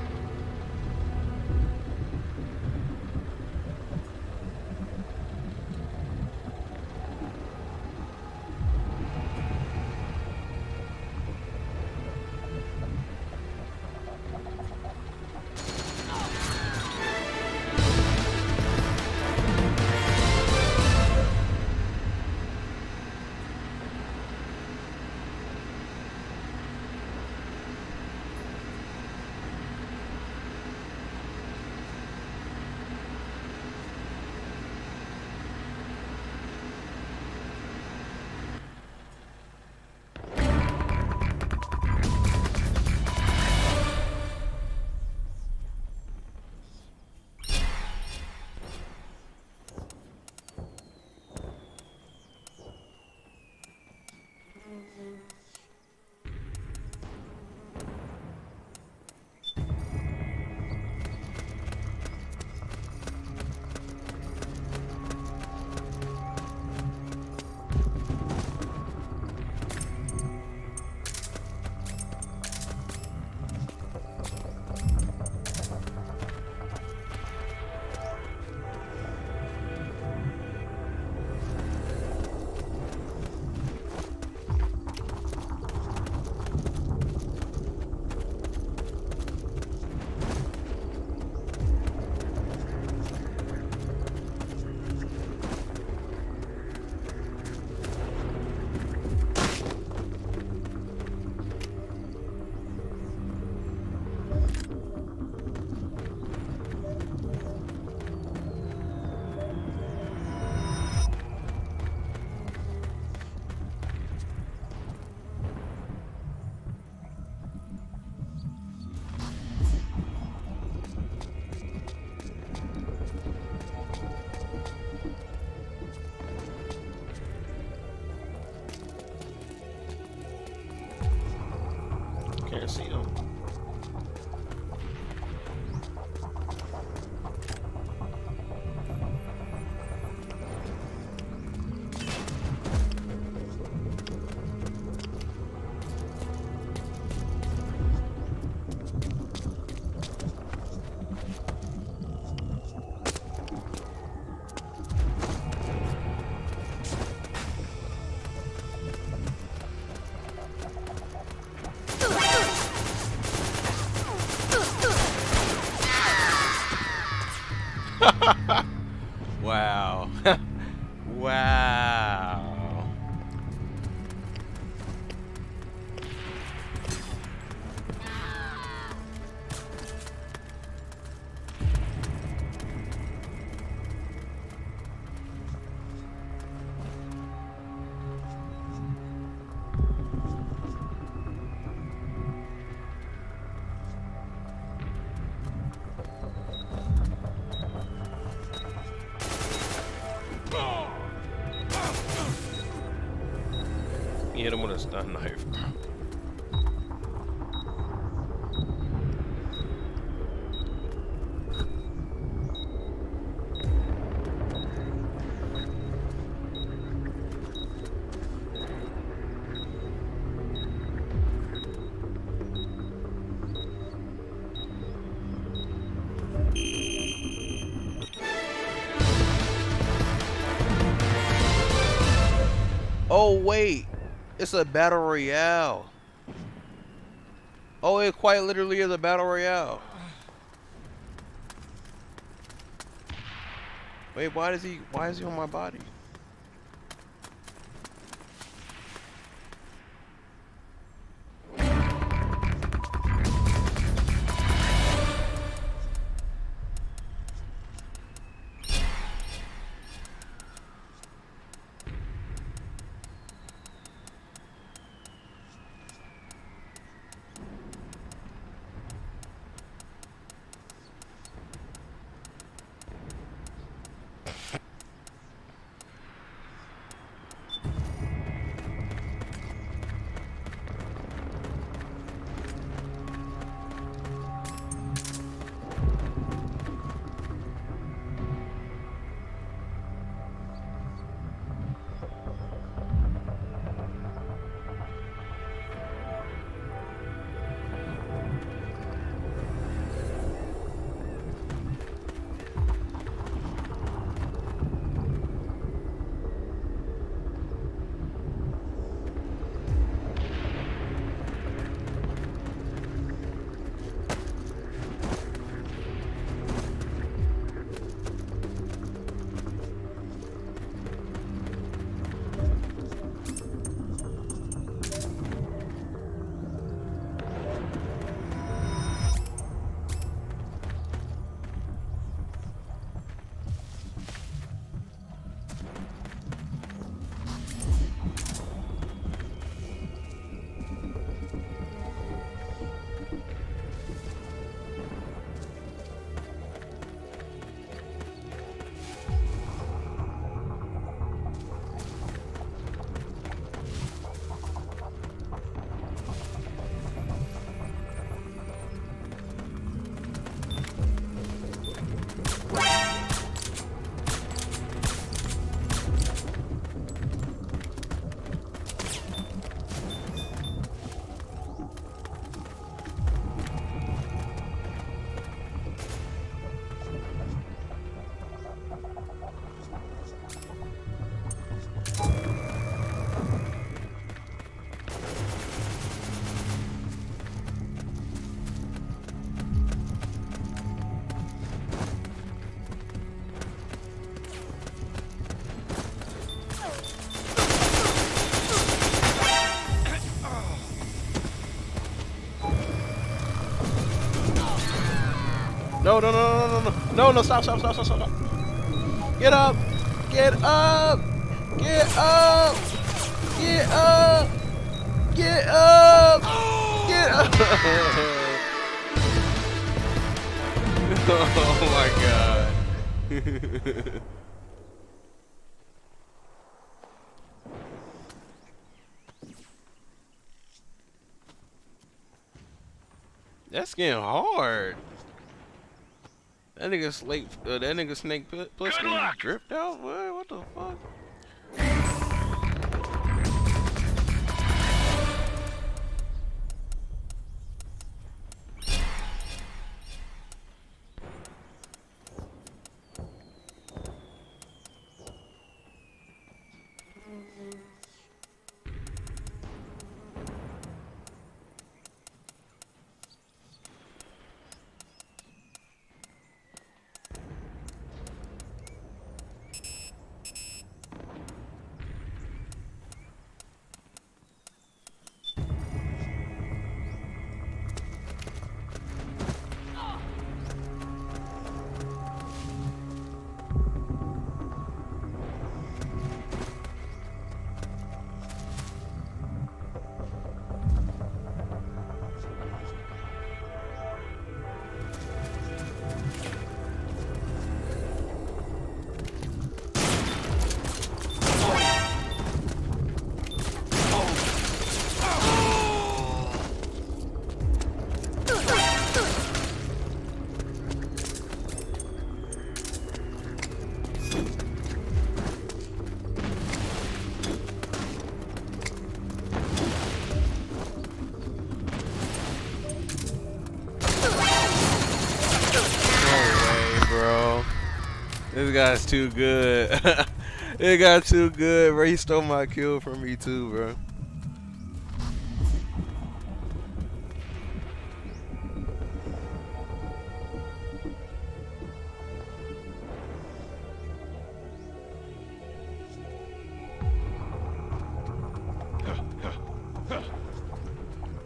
didn't see them. Wow. Wow. You hit him with a stun knife. Oh wait, it's a battle royale. Oh, it quite literally is a battle royale. Wait, why is he on my body? No, no, no, no, no, no, no, no, stop, stop, stop, stop, stop. Get up, get up, get up, get up, get up, get up. Oh my God. That's getting hard. That nigga snake pussy dripped out. What the fuck? This guy's too good. This guy's too good, bro. He stole my kill from me too, bro.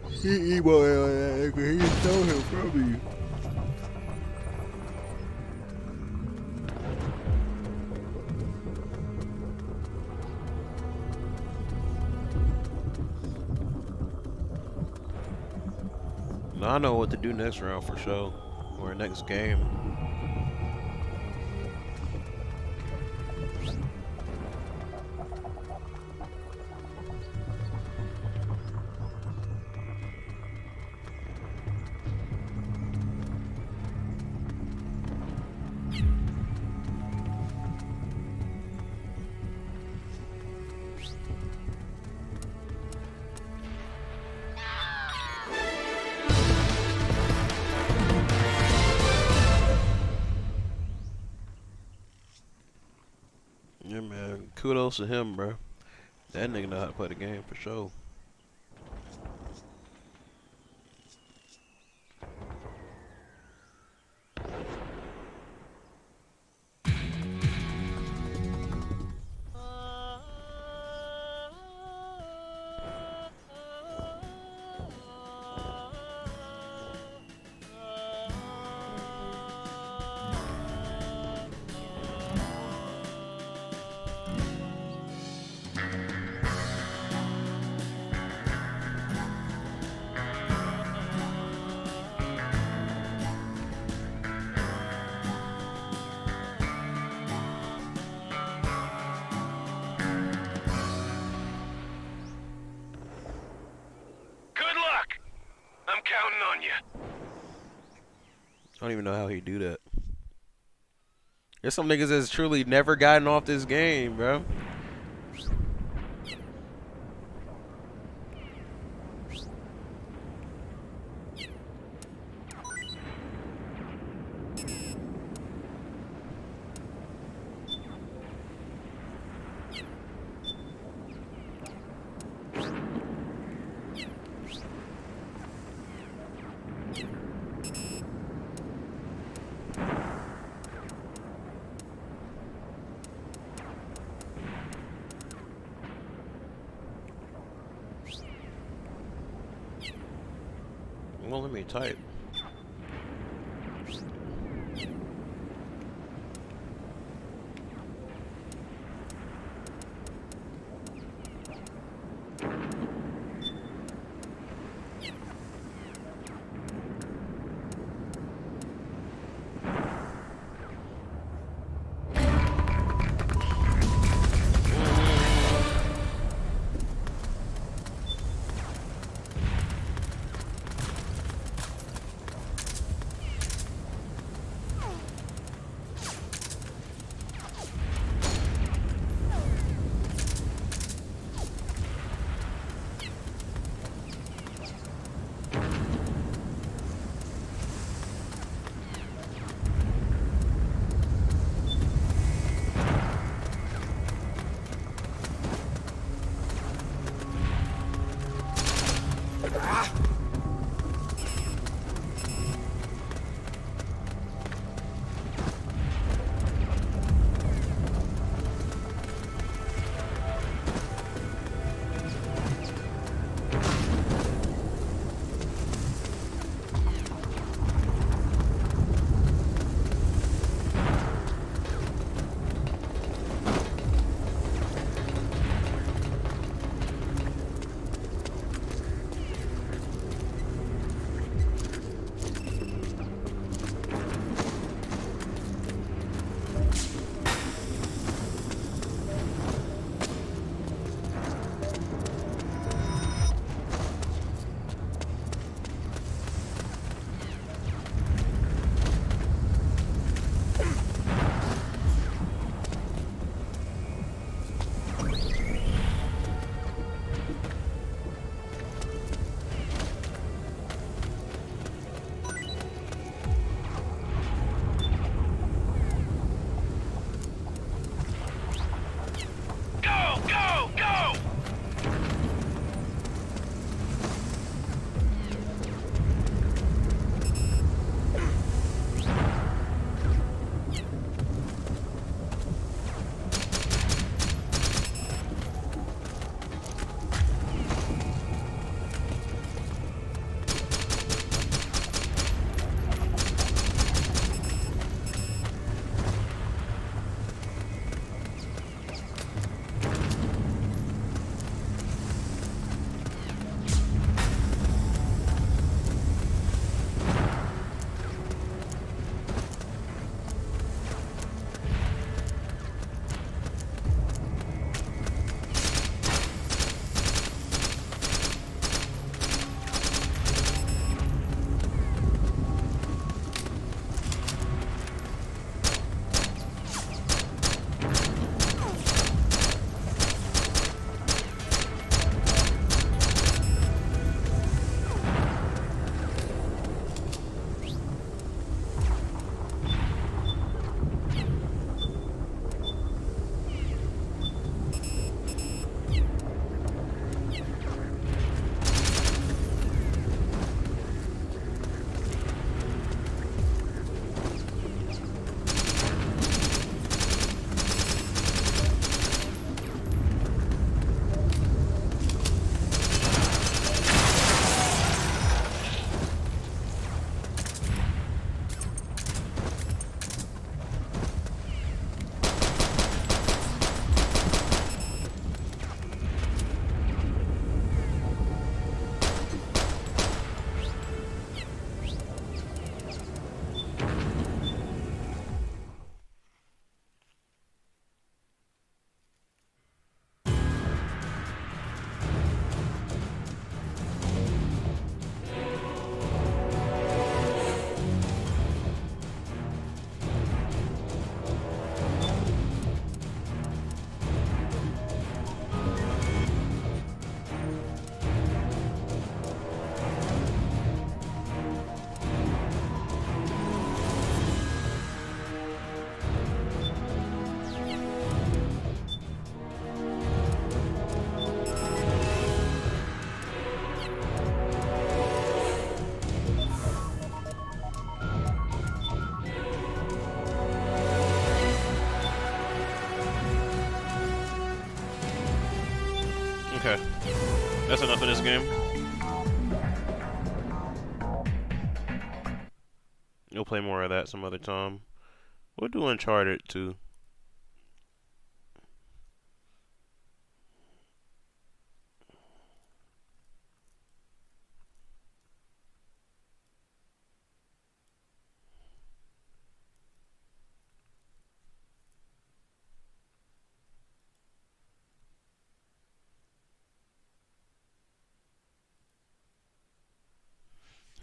He emo on that nigga. He stole him from me. I know what to do next round for sure, or next game. Yeah, man. Kudos to him, bro. That nigga know how to play the game for sure. I don't even know how he do that. There's some niggas that's truly never gotten off this game, bro. Well, let me type. Okay. That's enough of this game. You'll play more of that some other time. We'll do Uncharted too.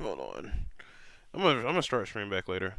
Hold on. I'm gonna start stream back later.